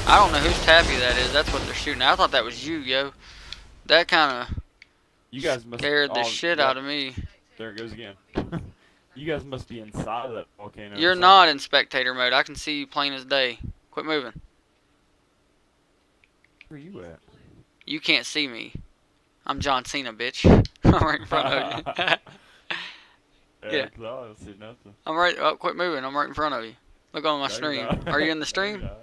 I don't know whose tappy that is. That's what they're shooting at. I thought that was you, yo. That kind of You guys must scared the shit out of me. There it goes again. You guys must be inside of that volcano. or You're something. not in spectator mode. I can see you plain as day. Quit moving. Where you at? You can't see me. I'm John Cena, bitch. I'm right in front of you. Yeah. 'Cause I don't see nothing. I'm right. Oh, quit moving. I'm right in front of you. Look on my No, you're stream. not. Are you in the No, stream? you're not.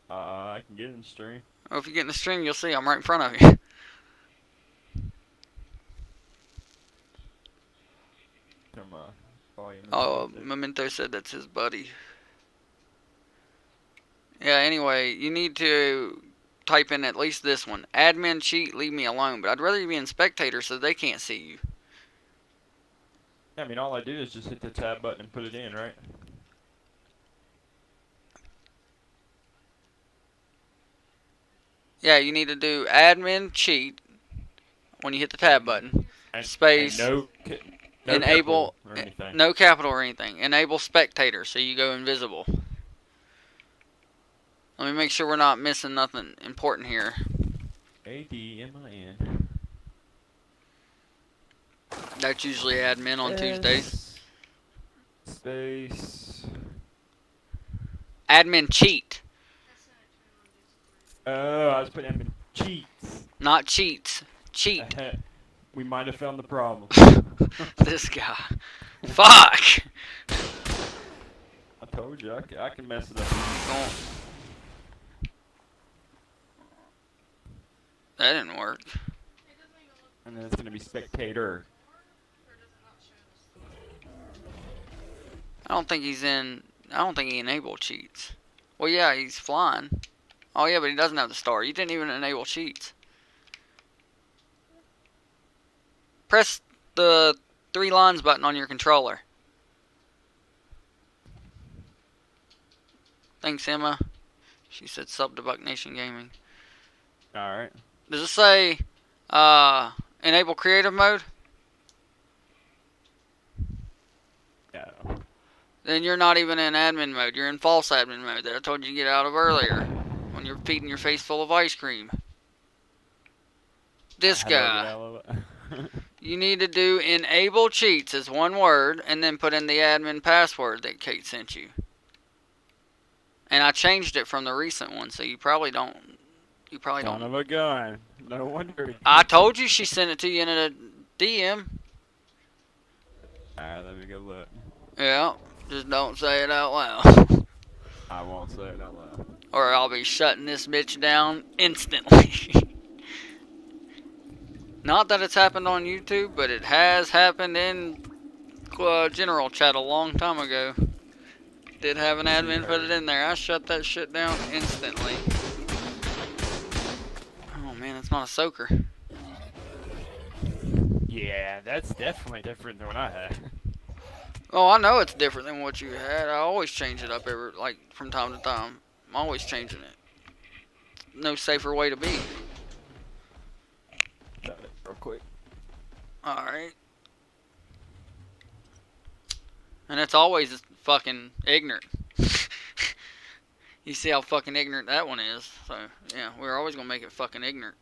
I can get in the stream. Oh, if you get in the stream, you'll see I'm right in front of you. Come on. Volume is Oh, up there. Memento said that's his buddy. Yeah, anyway, you need to type in at least this one. Admin cheat, leave me alone. But I'd rather you be in spectator so they can't see you. Yeah, I mean, all I do is just hit the tab button and put it in, right? Yeah, you need to do admin cheat when you hit the tab button. And, Space. And no Enable. capital or anything. No capital or anything. Enable spectator so you go invisible. Let me make sure we're not missing nothing important here. ADMIN. That's usually admin on Tuesdays. Space. Admin cheat, Oh, I was putting admin cheats. not cheats. Cheat. We might have found the problem. This guy. Fuck! I told you, I can mess it up. Oh. That didn't work. It doesn't even look And then it's going to be spectator. or does it not show us? I don't think he's in. I don't think he enabled cheats. Well, yeah, he's flying. Oh, yeah, but he doesn't have the star. You didn't even enable cheats. Press the 3 lines button on your controller. Thanks, Emma. She said sub to Buck Nation Gaming. Alright. Does it say enable creative mode? Yeah. Then you're not even in admin mode. You're in false admin mode that I told you to get out of earlier when you're feeding your face full of ice cream. This How do I get guy. out of it? You need to do enable cheats as one word and then put in the admin password that Kate sent you. And I changed it from the recent one, so you probably don't. You probably Son don't. of a gun. No wonder. I told you she sent it to you in a DM. Alright, let me go look. Yeah, just don't say it out loud. I won't say it out loud. Or I'll be shutting this bitch down instantly. Not that it's happened on YouTube, but it has happened in general chat a long time ago. Did have an admin put it in there. I shut that shit down instantly. Oh man, it's not a soaker. Yeah, that's definitely different than what I had. Oh, I know it's different than what you had. I always change it up from time to time. I'm always changing it. No safer way to be. Got it real quick. Alright. And it's always fucking ignorant. You see how fucking ignorant that one is. So, yeah, we're always gonna make it fucking ignorant.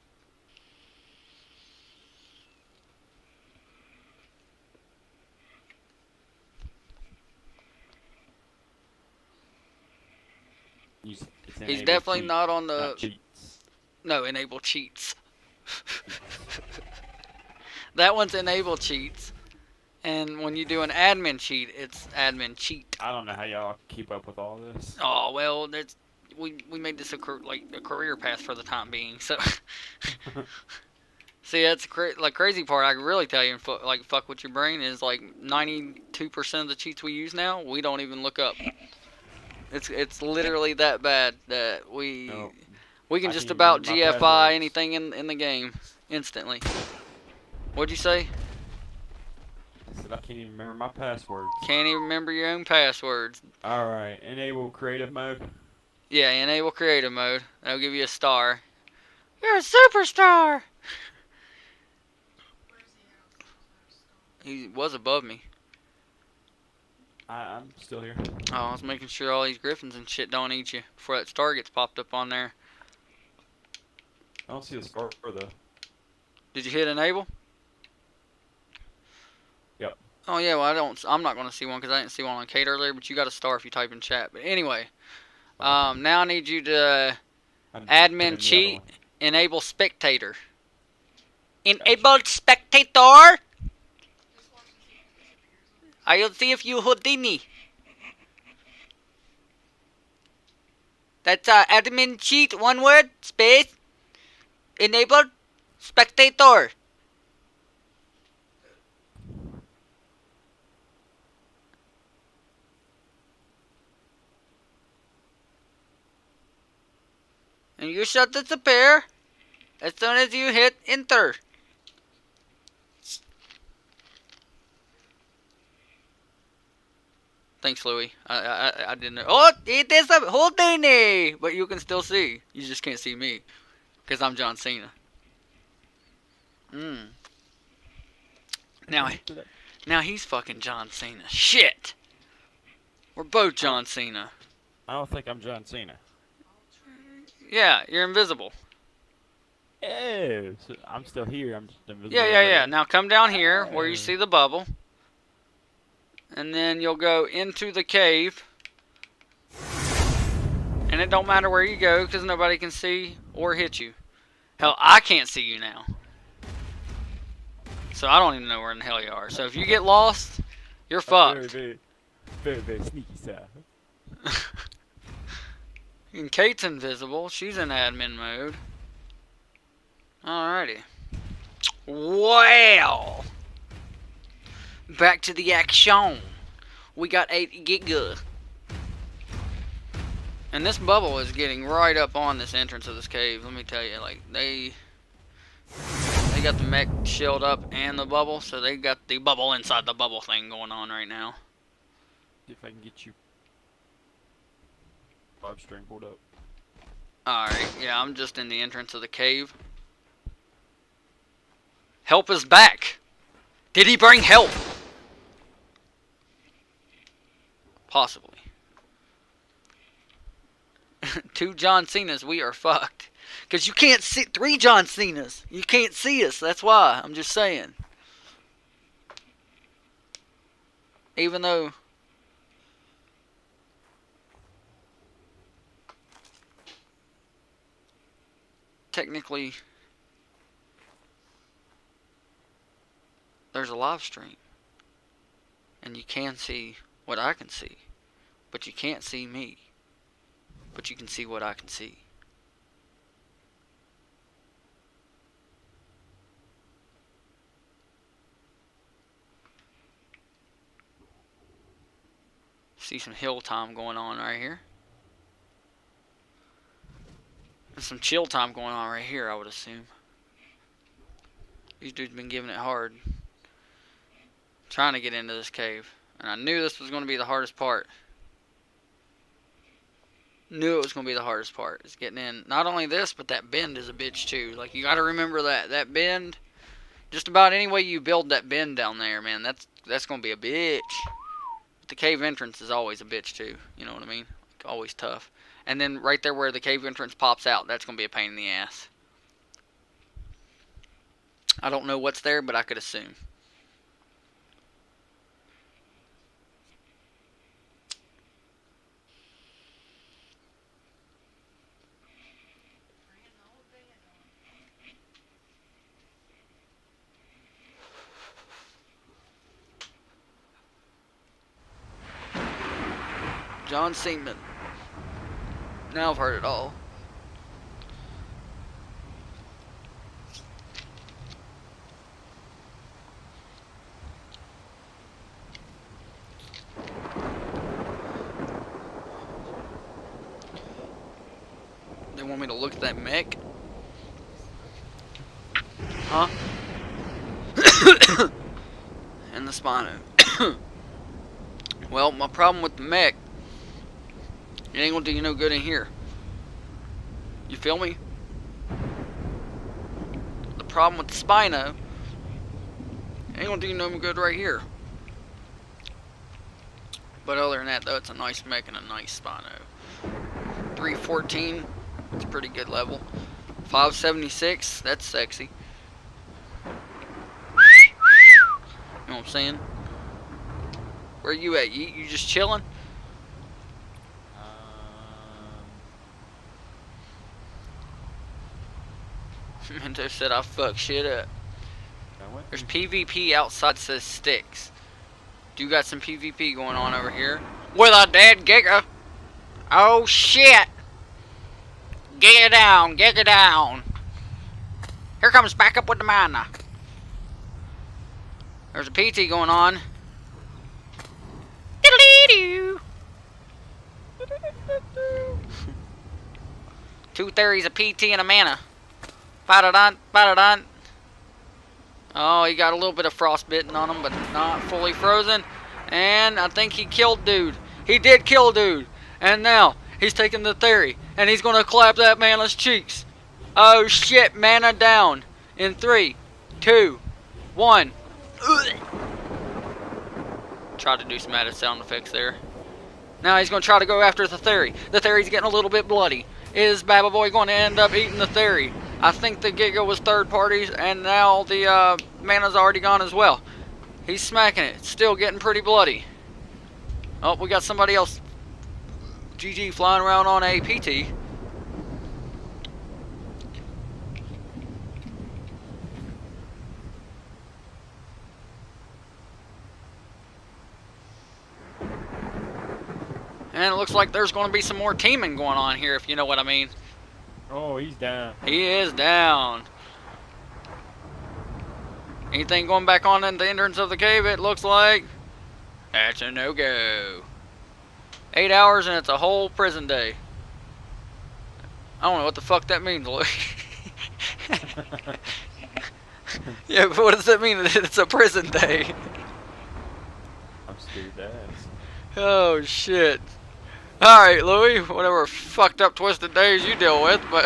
He's definitely not on the... Not cheats. No, enable cheats. That one's enable cheats. And when you do an admin cheat, it's admin cheat. I don't know how y'all keep up with all this. Oh, well, we made this a career path for the time being, so... See, that's crazy part. I can really tell you, fuck with your brain is 92% of the cheats we use now, we don't even look up. It's literally that bad that we can just about GFI anything in the game instantly. What'd you say? I said I can't even remember my passwords. Can't even remember your own passwords. Alright, enable creative mode. Yeah, enable creative mode. That'll give you a star. You're a superstar! Where's he at? He was above me. I'm still here. Oh, I was making sure all these griffins and shit don't eat you before that star gets popped up on there. I don't see the score though. Did you hit enable? Yep. Oh yeah, well I'm not gonna see one because I didn't see one on Kate earlier. But you got a star if you type in chat. But anyway, Okay. now I need you to I need to put admin in the other cheat, one. enable spectator. Gotcha. Enable spectator. Just watch and see if it disappears on it. I'll see if you Houdini. That's admin cheat, one word, space, enable spectator. And you should disappear as soon as you hit enter. Thanks, Louie. I didn't know. Oh, it is a Houdini! But you can still see. You just can't see me. Because I'm John Cena. Now he's fucking John Cena. Shit! We're both John Cena. I don't think I'm John Cena. Yeah, you're invisible. Oh, so I'm still here. I'm just invisible. Yeah. Now come down here where you see the bubble. And then you'll go into the cave. And it don't matter where you go because nobody can see or hit you. Hell, I can't see you now. So I don't even know where in the hell you are. So if you get lost, you're fucked. Very sneaky stuff. And Kate's invisible. She's in admin mode. Alrighty. Well. Back to the action. We got 8 giga. And this bubble is getting right up on this entrance of this cave. Let me tell you, like, they got the mech shield up and the bubble, so they got the bubble inside the bubble thing going on right now. See if I can get you Livestream pulled up. Alright, yeah, I'm just in the entrance of the cave. Help is back! Did he bring help? Possibly. 2 John Cenas, we are fucked. Because you can't see 3 John Cenas. You can't see us, that's why. I'm just saying. Even though technically there's a live stream. And you can see what I can see. But you can't see me. But you can see what I can see. See some hill time going on right here. And some chill time going on right here, I would assume. These dudes been giving it hard. Trying to get into this cave. And I knew this was going to be the hardest part. Knew it was going to be the hardest part. Is getting in. Not only this, but that bend is a bitch too. Like, you got to remember that. That bend, just about any way you build that bend down there, man, that's going to be a bitch. But the cave entrance is always a bitch too. You know what I mean? Like, always tough. And then right there where the cave entrance pops out, that's going to be a pain in the ass. I don't know what's there, but I could assume. John Seaman. Now I've heard it all. They want me to look at that mech? Huh? And the Spino. Well, my problem with the mech, it ain't gonna do you no good in here. You feel me? The problem with the Spino, it ain't gonna do you no good right here. But other than that, though, it's a nice mech and a nice Spino. 314, it's a pretty good level. 576, that's sexy. You know what I'm saying? Where you at? You just chilling? Minto said I fuck shit up. There's PvP outside says sticks. Do you got some PvP going on over here? With a dead Giga! Oh shit! Get down, get it down! Here comes back up with the mana. There's a PT going on. Diddle-dee-doo. 2 theories, a PT, and a mana. Ba-da-dun, ba-da-dun. Oh, he got a little bit of frostbitten on him, but not fully frozen. And I think he killed dude. He did kill dude. And now, he's taking the theory. And he's going to clap that mana's cheeks. Oh shit, mana down. In 3, 2, 1. Tried to do some added sound effects there. Now he's going to try to go after the theory. The theory's getting a little bit bloody. Is Baba Boy going to end up eating the theory? I think the Giga was third parties, and now the mana's already gone as well. He's smacking it. Still getting pretty bloody. Oh, we got somebody else. GG flying around on a PT. And it looks like there's going to be some more teaming going on here, if you know what I mean. Oh, he's down. He is down. Anything going back on in the entrance of the cave, it looks like. That's a no-go. 8 hours and it's a whole prison day. I don't know what the fuck that means, Louis. Yeah, but what does that mean? It's a prison day. I'm stupid ass. Oh, shit. Alright, Louis, whatever fucked up twisted days you deal with, but...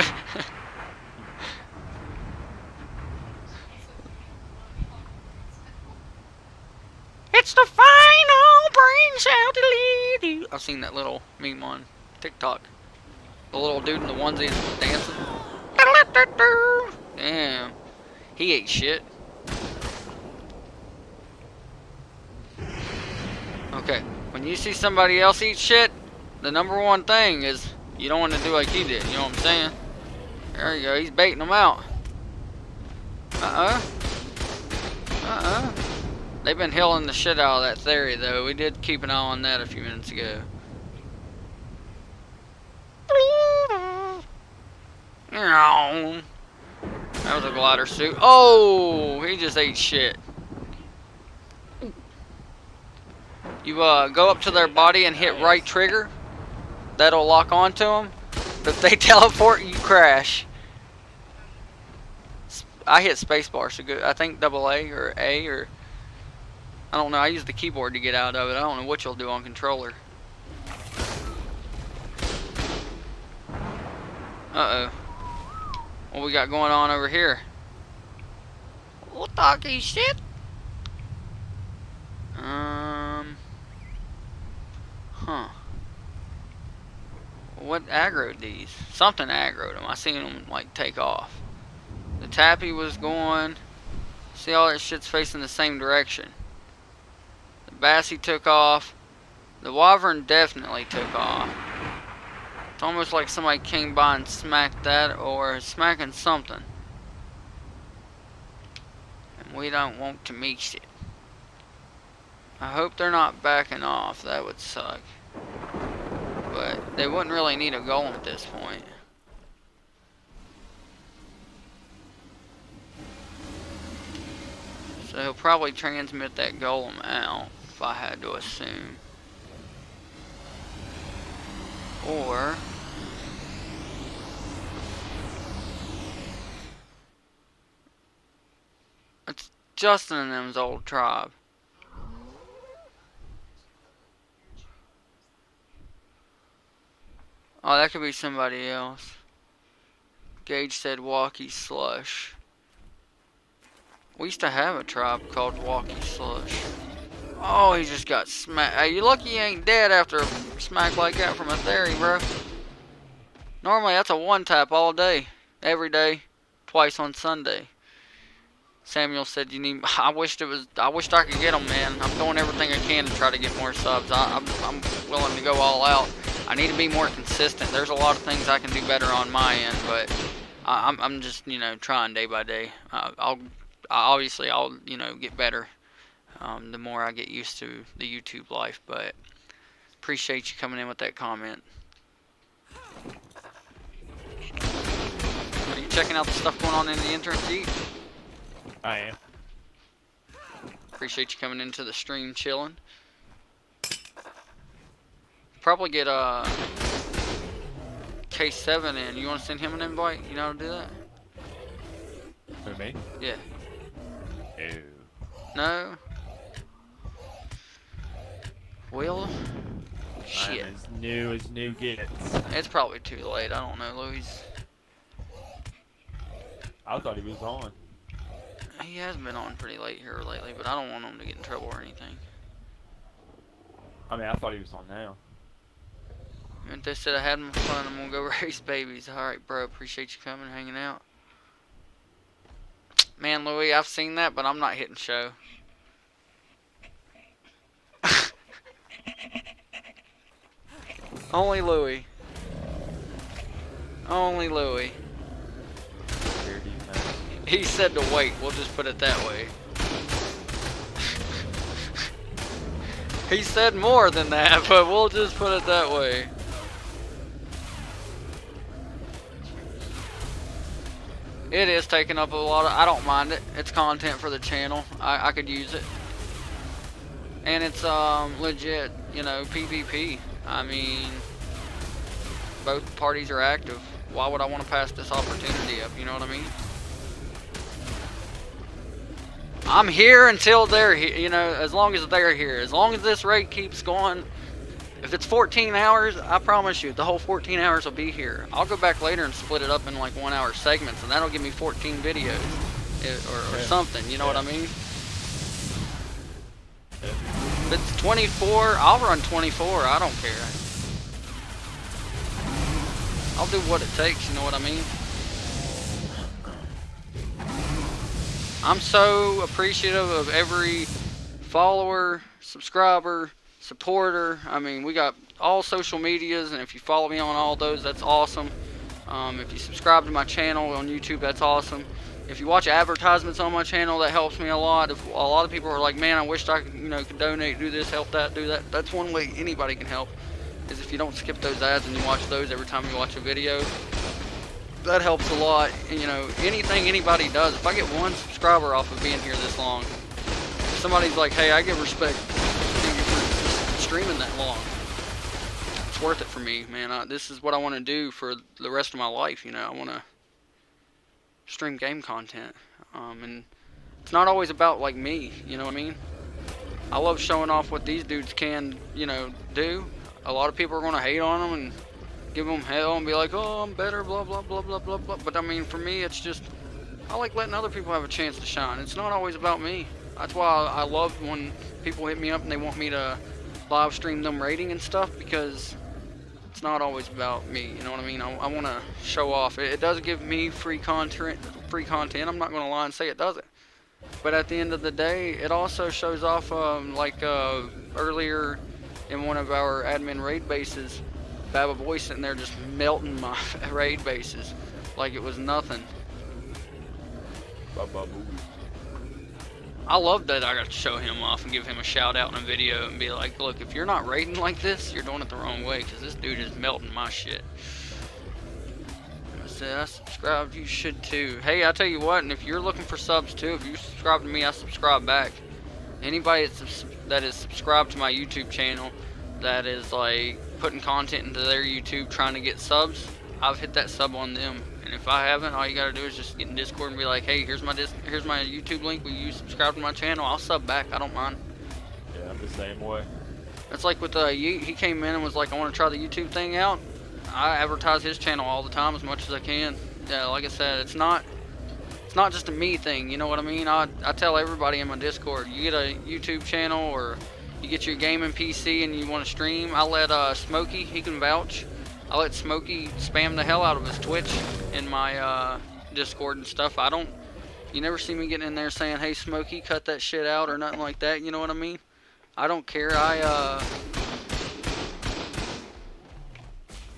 It's the final brain cell to lead you. I've seen that little meme on TikTok. The little dude in the onesie dancing. Damn. He ate shit. Okay, when you see somebody else eat shit, the number one thing is you don't want to do like he did, you know what I'm saying? There you go, he's baiting them out. They've been healing the shit out of that theory though. We did keep an eye on that a few minutes ago. That was a glider suit. Oh, he just ate shit. You go up to their body and hit right trigger. That'll lock onto them. But if they teleport, you crash. I hit spacebar, so good. I think double A or A or I don't know. I use the keyboard to get out of it. I don't know what you'll do on controller. Uh-oh. What we got going on over here? What talkie shit? Huh. What aggroed these? Something aggroed them. I seen them like take off. The tappy was going. See, all that shit's facing the same direction. The Bassie took off. The Wyvern definitely took off. It's almost like somebody came by and smacked that or smacking something. And we don't want to mix it. I hope they're not backing off. That would suck. But they wouldn't really need a golem at this point. So he'll probably transmit that golem out, if I had to assume. Or... it's Justin and them's old tribe. Oh, that could be somebody else. Gage said Walkie Slush. We used to have a tribe called Walkie Slush. Oh, he just got smacked. Hey, you lucky you ain't dead after a smack like that from a theory, bro. Normally, that's a one tap all day. Every day. Twice on Sunday. Samuel said you need. I wished I could get them, man. I'm doing everything I can to try to get more subs. I'm willing to go all out. I need to be more consistent. There's a lot of things I can do better on my end, but I'm just trying day by day. Obviously I'll get better the more I get used to the YouTube life. But appreciate you coming in with that comment. Are you checking out the stuff going on in the entrance, Eat? I am. Appreciate you coming into the stream, chilling. Probably get K7 in. You want to send him an invite? You know how to do that? Who, me? Yeah. Ew. No? Will? Shit. I'm as new gets. It's probably too late. I don't know, Louis. I thought he was on. He has been on pretty late here lately, but I don't want him to get in trouble or anything. I mean, I thought he was on now. And they said I had my fun. I'm gonna go raise babies. Alright, bro. Appreciate you coming, hanging out. Man, Louis, I've seen that, but I'm not hitting show. Only Louis. Only Louis. He said to wait. We'll just put it that way. He said more than that, but we'll just put it that way. It is taking up a lot of... I don't mind it. It's content for the channel. I could use it. And it's legit, PvP. I mean, both parties are active. Why would I want to pass this opportunity up? You know what I mean? I'm here until they're here, as long as they're here. As long as this raid keeps going. If it's 14 hours, I promise you, the whole 14 hours will be here. I'll go back later and split it up in like 1 hour segments, and that'll give me 14 videos. Or something, you know what I mean? If it's 24, I'll run 24, I don't care. I'll do what it takes, you know what I mean? I'm so appreciative of every follower, subscriber, supporter. I mean, we got all social medias, and if you follow me on all those, that's awesome. If you subscribe to my channel on YouTube, that's awesome. If you watch advertisements on my channel, that helps me a lot. If a lot of people are like, man, I wish I could donate, do this, help that, do that. That's one way anybody can help, is if you don't skip those ads and you watch those every time you watch a video. That helps a lot. Anything anybody does, if I get one subscriber off of being here this long, if somebody's like, hey, I give respect to you for streaming that long, it's worth it for me, man. This is what I want to do for the rest of my life. I want to stream game content, and it's not always about like me, you know what I mean? I love showing off what these dudes can do. A lot of people are going to hate on them and give them hell and be like, oh, I'm better, blah blah blah blah blah blah. But I mean, for me, it's just, I like letting other people have a chance to shine. It's not always about me. That's why I love when people hit me up and they want me to live stream them rating and stuff, because it's not always about me, you know what I mean? I want to show off. It does give me free content. I'm not going to lie and say it doesn't. But at the end of the day, it also shows off, earlier in one of our admin raid bases, Baba Boy sitting there just melting my raid bases like it was nothing. I love that I got to show him off and give him a shout out in a video and be like, look, if you're not raiding like this, you're doing it the wrong way, because this dude is melting my shit. I said, I subscribed, you should too. Hey, I tell you what, and if you're looking for subs too, if you subscribe to me, I subscribe back. Anybody that is subscribed to my YouTube channel that is like putting content into their YouTube trying to get subs, I've hit that sub on them. And if I haven't, all you gotta do is just get in Discord and be like, hey, here's my YouTube link, will you subscribe to my channel? I'll sub back, I don't mind. Yeah, I'm the same way. It's like with Yeet, he came in and was like, I want to try the YouTube thing out. I advertise his channel all the time as much as I can. Yeah, like I said, it's not just a me thing, you know what I mean? I tell everybody in my Discord, you get a YouTube channel or you get your gaming PC and you want to stream, I let Smokey, he can vouch. I let Smokey spam the hell out of his Twitch in my Discord and stuff. You never see me getting in there saying, "Hey, Smokey, cut that shit out," or nothing like that. You know what I mean? I don't care.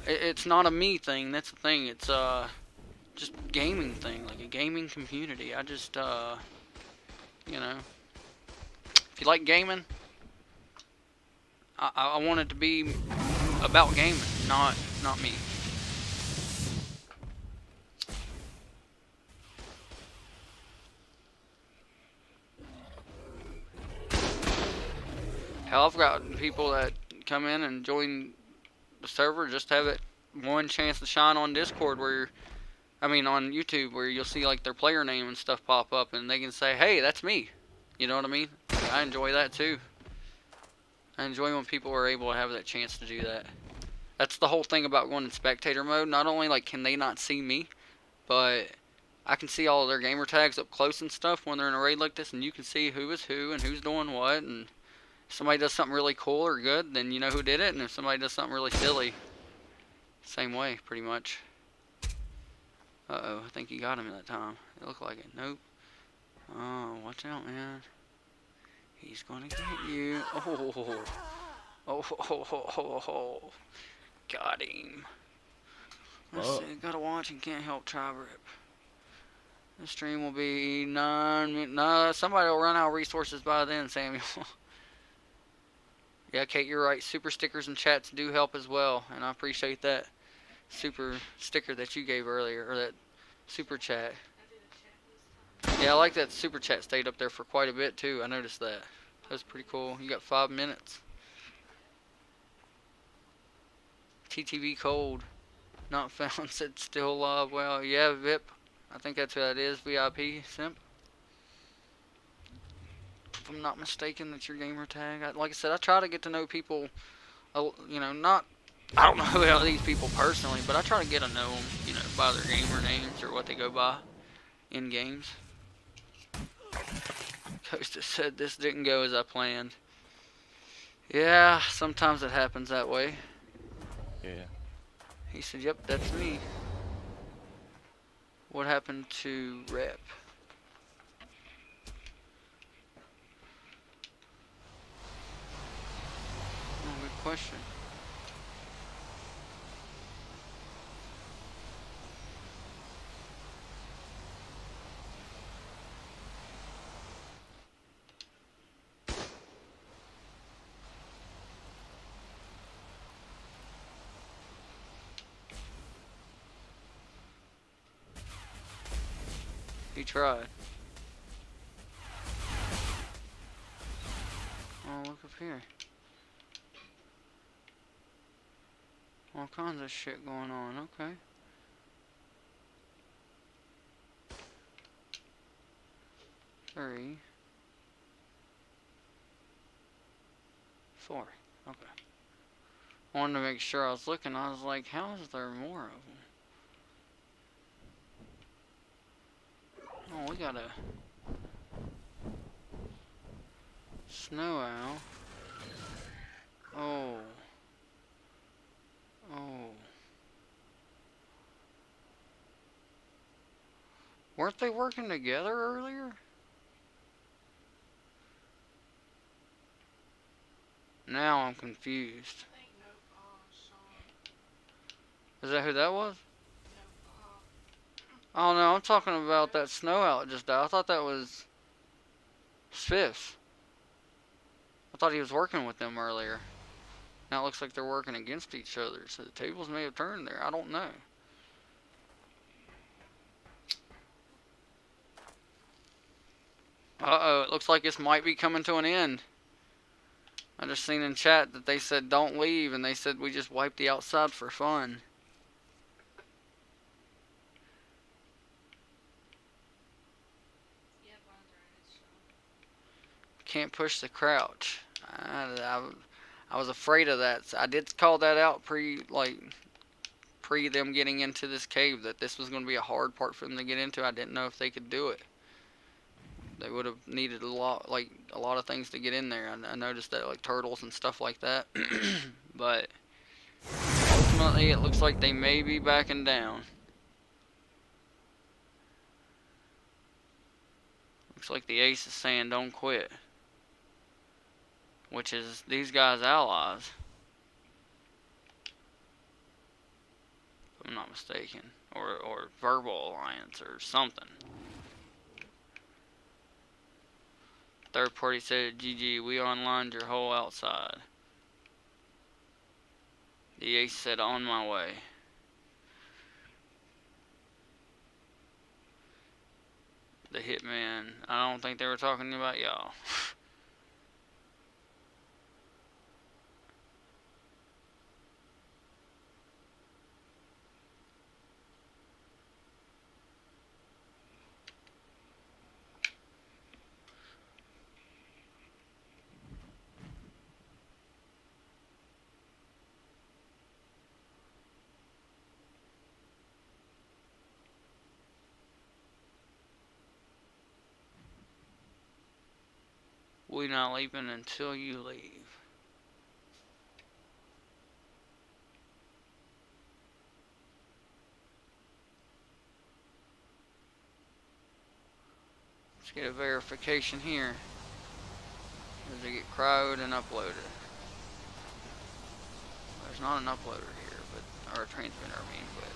It's not a me thing. That's the thing. It's just gaming thing, like a gaming community. I just you know, if you like gaming, I want it to be about gaming, not me. Hell, I've got people that come in and join the server just to have it one chance to shine on Discord on YouTube, where you'll see like their player name and stuff pop up and they can say, "Hey, that's me." You know what I mean? I enjoy that too. I enjoy when people are able to have that chance to do that. That's the whole thing about going in spectator mode. Not only like can they not see me, but I can see all of their gamer tags up close and stuff when they're in a raid like this, and you can see who is who and who's doing what, and if somebody does something really cool or good, then you know who did it, and if somebody does something really silly, same way, pretty much. Uh-oh, I think he got him that time. It looked like it. Nope. Oh, watch out, man. He's gonna get you. Oh. Oh. Got him. Let's see, gotta watch and can't help try rip. The stream will be 9 minutes. Nah, somebody will run out of resources by then, Samuel. Yeah, Kate, you're right. Super stickers and chats do help as well, and I appreciate that super sticker that you gave earlier, or that super chat. Yeah, I like that super chat stayed up there for quite a bit too. I noticed that. That was pretty cool. You got 5 minutes. TTV cold. Not found. Said still alive. Well, yeah, VIP. I think that's who that is. VIP simp. If I'm not mistaken, that's your gamer tag. Like I said, I try to get to know people. You know, not. I don't know who these people personally, but I try to get to know them. You know, by their gamer names or what they go by in games. Costa said this didn't go as I planned. Yeah, sometimes it happens that way. Yeah. He said, "Yep, that's me." What happened to Rep? Oh, good question. He tried. Oh, look up here. All kinds of shit going on. Okay. Three. 4. Okay. I wanted to make sure I was looking. I was like, how is there more of them? Oh, we got a snow owl. Oh. Weren't they working together earlier? Now I'm confused. Is that who that was? Oh no, I'm talking about that snow owl just died. I thought that was Spiff's. I thought he was working with them earlier. Now it looks like they're working against each other, so the tables may have turned there. I don't know. Uh-oh, it looks like this might be coming to an end. I just seen in chat that they said don't leave, and they said we just wiped the outside for fun. Can't push the crouch. I was afraid of that. So I did call that out pre them getting into this cave, that this was going to be a hard part for them to get into. I didn't know if they could do it. They would have needed a lot of things to get in there. I noticed that, like turtles and stuff like that. But ultimately, it looks like they may be backing down. Looks like the ace is saying don't quit, which is these guys' allies, if I'm not mistaken, or verbal alliance or something. Third party said, GG, we online your whole outside. The ace said, on my way. The hitman, I don't think they were talking about y'all. We not leaving until you leave. Let's get a verification here. Does it get crowd and uploaded? There's not an uploader here, but or a transmitter, I mean, but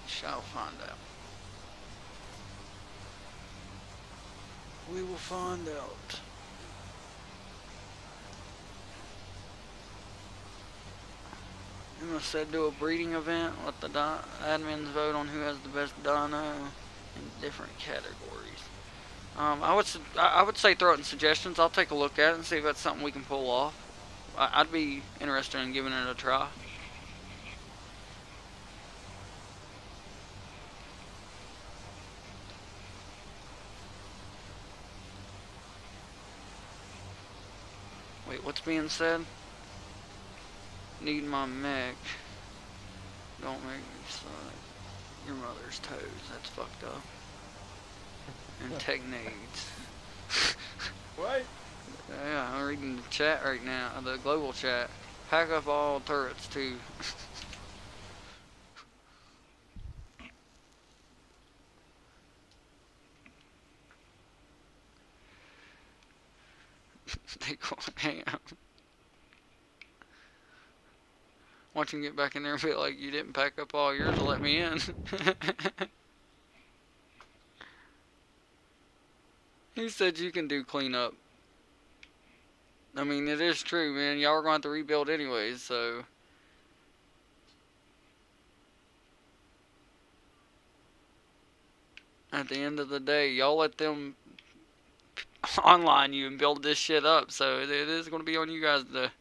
we shall find out. We will find out. Emma said do a breeding event. Let the admins vote on who has the best dino in different categories. I would say throw it in suggestions. I'll take a look at it and see if that's something we can pull off. I'd be interested in giving it a try. Wait, what's being said? Need my mech. Don't make me suck. Your mother's toes. That's fucked up. And tech needs. What? Yeah, I'm reading the chat right now, the global chat. Pack up all turrets too. They go hang out. Watch him get back in there and feel like you didn't pack up all yours to let me in. He said you can do cleanup. I mean, it is true, man. Y'all are going to have to rebuild anyways, so. At the end of the day, y'all let them online you and build this shit up, so it is going to be on you guys to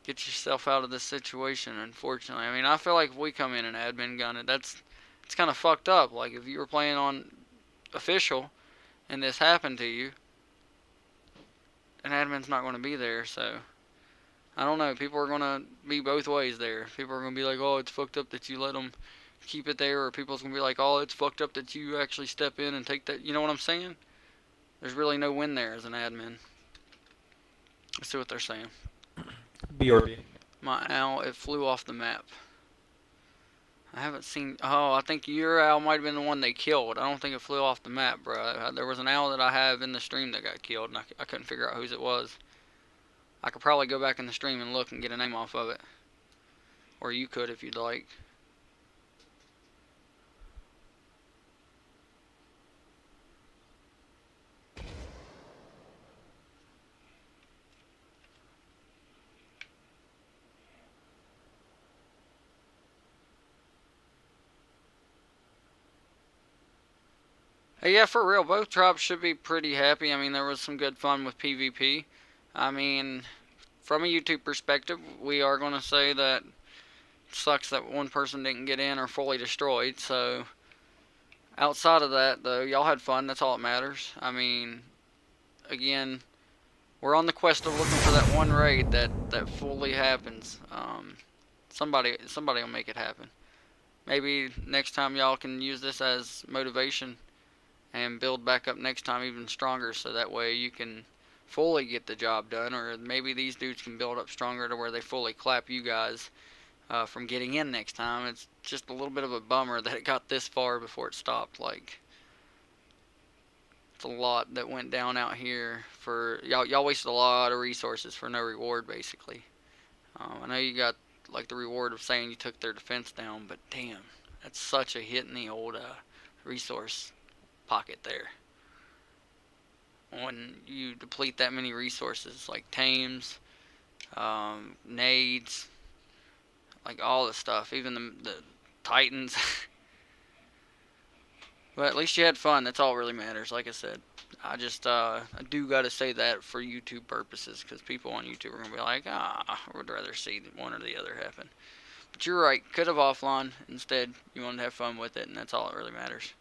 get yourself out of this situation, unfortunately. I mean, I feel like if we come in and admin gun it, it's kind of fucked up. Like, if you were playing on official and this happened to you, an admin's not going to be there, so I don't know. People are going to be both ways there. People are going to be like, oh, it's fucked up that you let them keep it there, or people's going to be like, oh, it's fucked up that you actually step in and take that. You know what I'm saying? There's really no win there as an admin. Let's see what they're saying. BRB. My owl, it flew off the map. I haven't seen. Oh, I think your owl might have been the one they killed. I don't think it flew off the map, bro. There was an owl that I have in the stream that got killed, and I couldn't figure out whose it was. I could probably go back in the stream and look and get a name off of it. Or you could if you'd like. Hey, yeah, for real, both tribes should be pretty happy. I mean, there was some good fun with PvP. I mean, from a YouTube perspective, we are going to say that it sucks that one person didn't get in or fully destroyed. So, outside of that, though, y'all had fun. That's all that matters. I mean, again, we're on the quest of looking for that one raid that fully happens. Somebody will make it happen. Maybe next time y'all can use this as motivation and build back up next time even stronger, so that way you can fully get the job done, or maybe these dudes can build up stronger to where they fully clap you guys from getting in next time. It's just a little bit of a bummer that it got this far before it stopped. Like, it's a lot that went down out here for y'all. Y'all wasted a lot of resources for no reward, basically. I know you got like the reward of saying you took their defense down, but damn, that's such a hit in the old resource pocket there. When you deplete that many resources, like tames, nades, like all the stuff, even the titans. But at least you had fun. That's all really matters. Like I said, I just I do gotta say that for YouTube purposes, because people on YouTube are gonna be like, I would rather see one or the other happen. But you're right. Could have offline. Instead, you wanted to have fun with it, and that's all that really matters.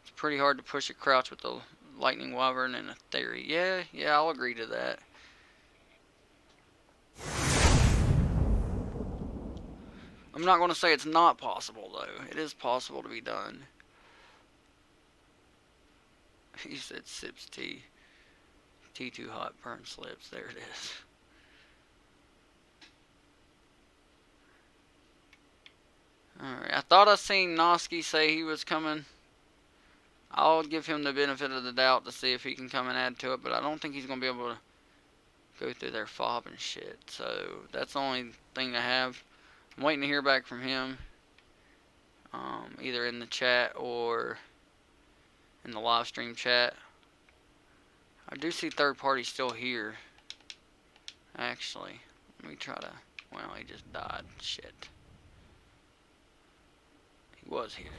It's pretty hard to push a crouch with the lightning wyvern and a theory. Yeah, I'll agree to that. I'm not gonna say it's not possible though. It is possible to be done. He said sips tea. Tea too hot, burn slips. There it is. Alright, I thought I seen Noski say he was coming. I'll give him the benefit of the doubt to see if he can come and add to it, but I don't think he's going to be able to go through their fob and shit. So that's the only thing I have. I'm waiting to hear back from him. Either in the chat or in the live stream chat. I do see third party still here. Actually, let me try to. Well, he just died. Shit. He was here.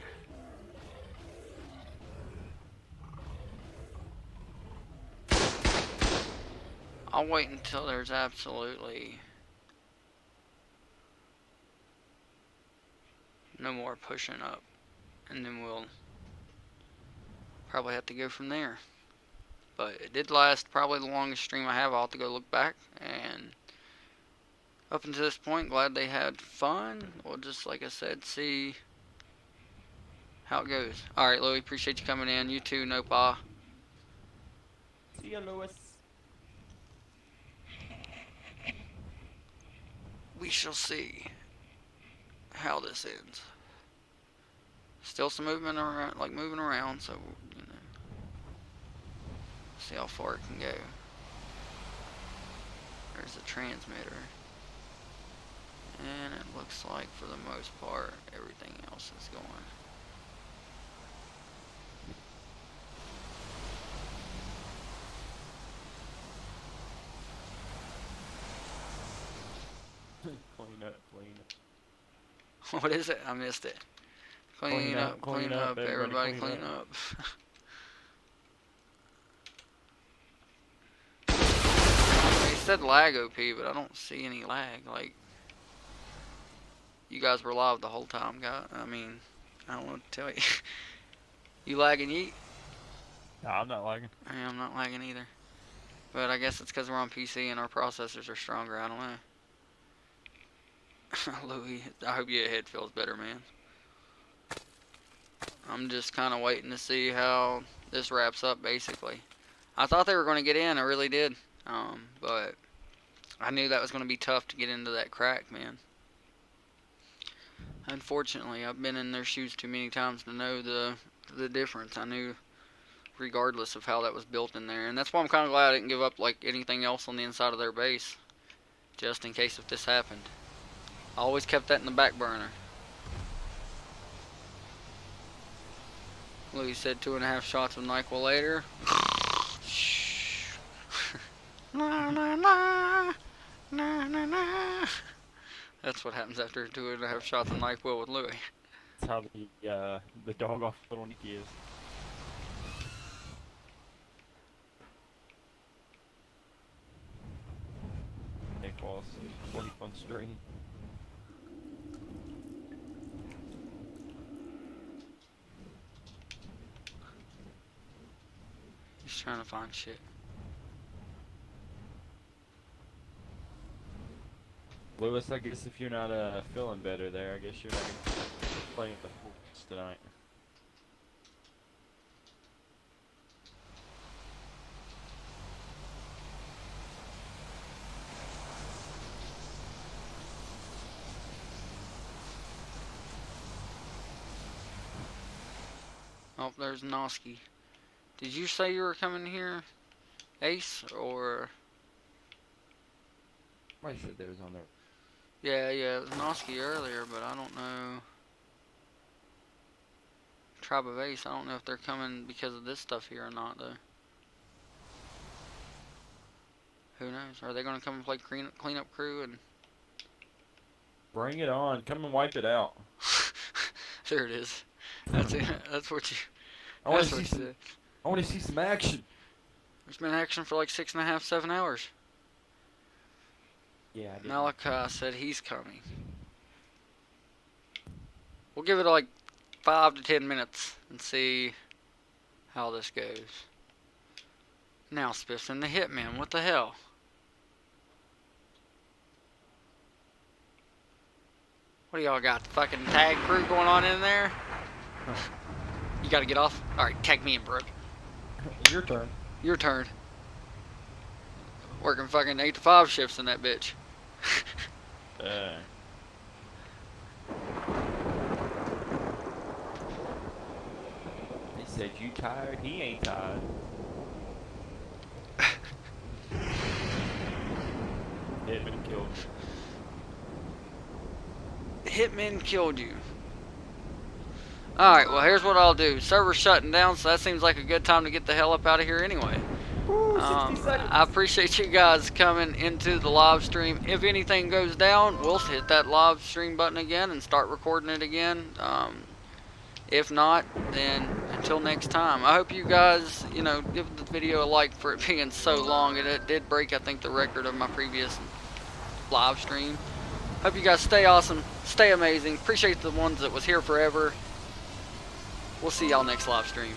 I'll wait until there's absolutely no more pushing up, and then we'll probably have to go from there. But it did last probably the longest stream I have. I'll have to go look back, and up until this point, glad they had fun. We'll just, like I said, see how it goes. Alright, Louie, appreciate you coming in. You too, Nopa. See ya, Lewis. We shall see how this ends. Still some movement around, like moving around, so you know, see how far it can go. There's the transmitter, and it looks like for the most part everything else is going. Clean up. What is it? I missed it. Clean up, everybody clean up. He said lag OP, but I don't see any lag. Like, you guys were live the whole time, guys. I mean, I don't know what to tell you. You lagging, Yeet? No, I'm not lagging. Yeah, I'm not lagging either. But I guess it's because we're on PC and our processors are stronger. I don't know. Louis, I hope your head feels better, man. I'm just kind of waiting to see how this wraps up, basically. I thought they were going to get in, I really did. But I knew that was going to be tough to get into that crack, man. Unfortunately, I've been in their shoes too many times to know the difference. I knew regardless of how that was built in there. And that's why I'm kind of glad I didn't give up like anything else on the inside of their base. Just in case if this happened. I always kept that in the back burner. Louis said 2.5 shots of NyQuil later. Na, na, na, na, na, na. That's what happens after 2.5 shots of NyQuil with Louis. That's how the dog off little Nicky is. Nick Walls, 40 fun stream. He's trying to find shit. Lewis, I guess if you're not feeling better there, I guess you're not gonna play with the Hawks tonight. Oh, there's Noski. Did you say you were coming here, Ace, or? I said they was on there. Yeah, it was Noski earlier, but I don't know. Tribe of Ace, I don't know if they're coming because of this stuff here or not, though. Who knows? Are they going to come and play cleanup crew and... Bring it on. Come and wipe it out. There it is. That's it. That's what you... I want That's to what see you some. said. I want to see some action. There's been action for like 6.5, 7 hours. Yeah, I did. Malachi said he's coming. We'll give it like 5 to 10 minutes and see how this goes. Now Spiff's in the Hitman. What the hell? What do y'all got? The fucking tag crew going on in there? You gotta get off? Alright, tag me in, Brooke. Your turn. Your turn. Working fucking 8 to 5 shifts in that bitch. He said you tired. He ain't tired. Hitman killed you. Hitman killed you. Alright, well here's what I'll do. Server's shutting down, so that seems like a good time to get the hell up out of here anyway. Woo, 60 seconds. I appreciate you guys coming into the live stream. If anything goes down, we'll hit that live stream button again and start recording it again. If not, then until next time. I hope you guys, give the video a like for it being so long. It did break, I think, the record of my previous live stream. Hope you guys stay awesome, stay amazing. Appreciate the ones that was here forever. We'll see y'all next live stream.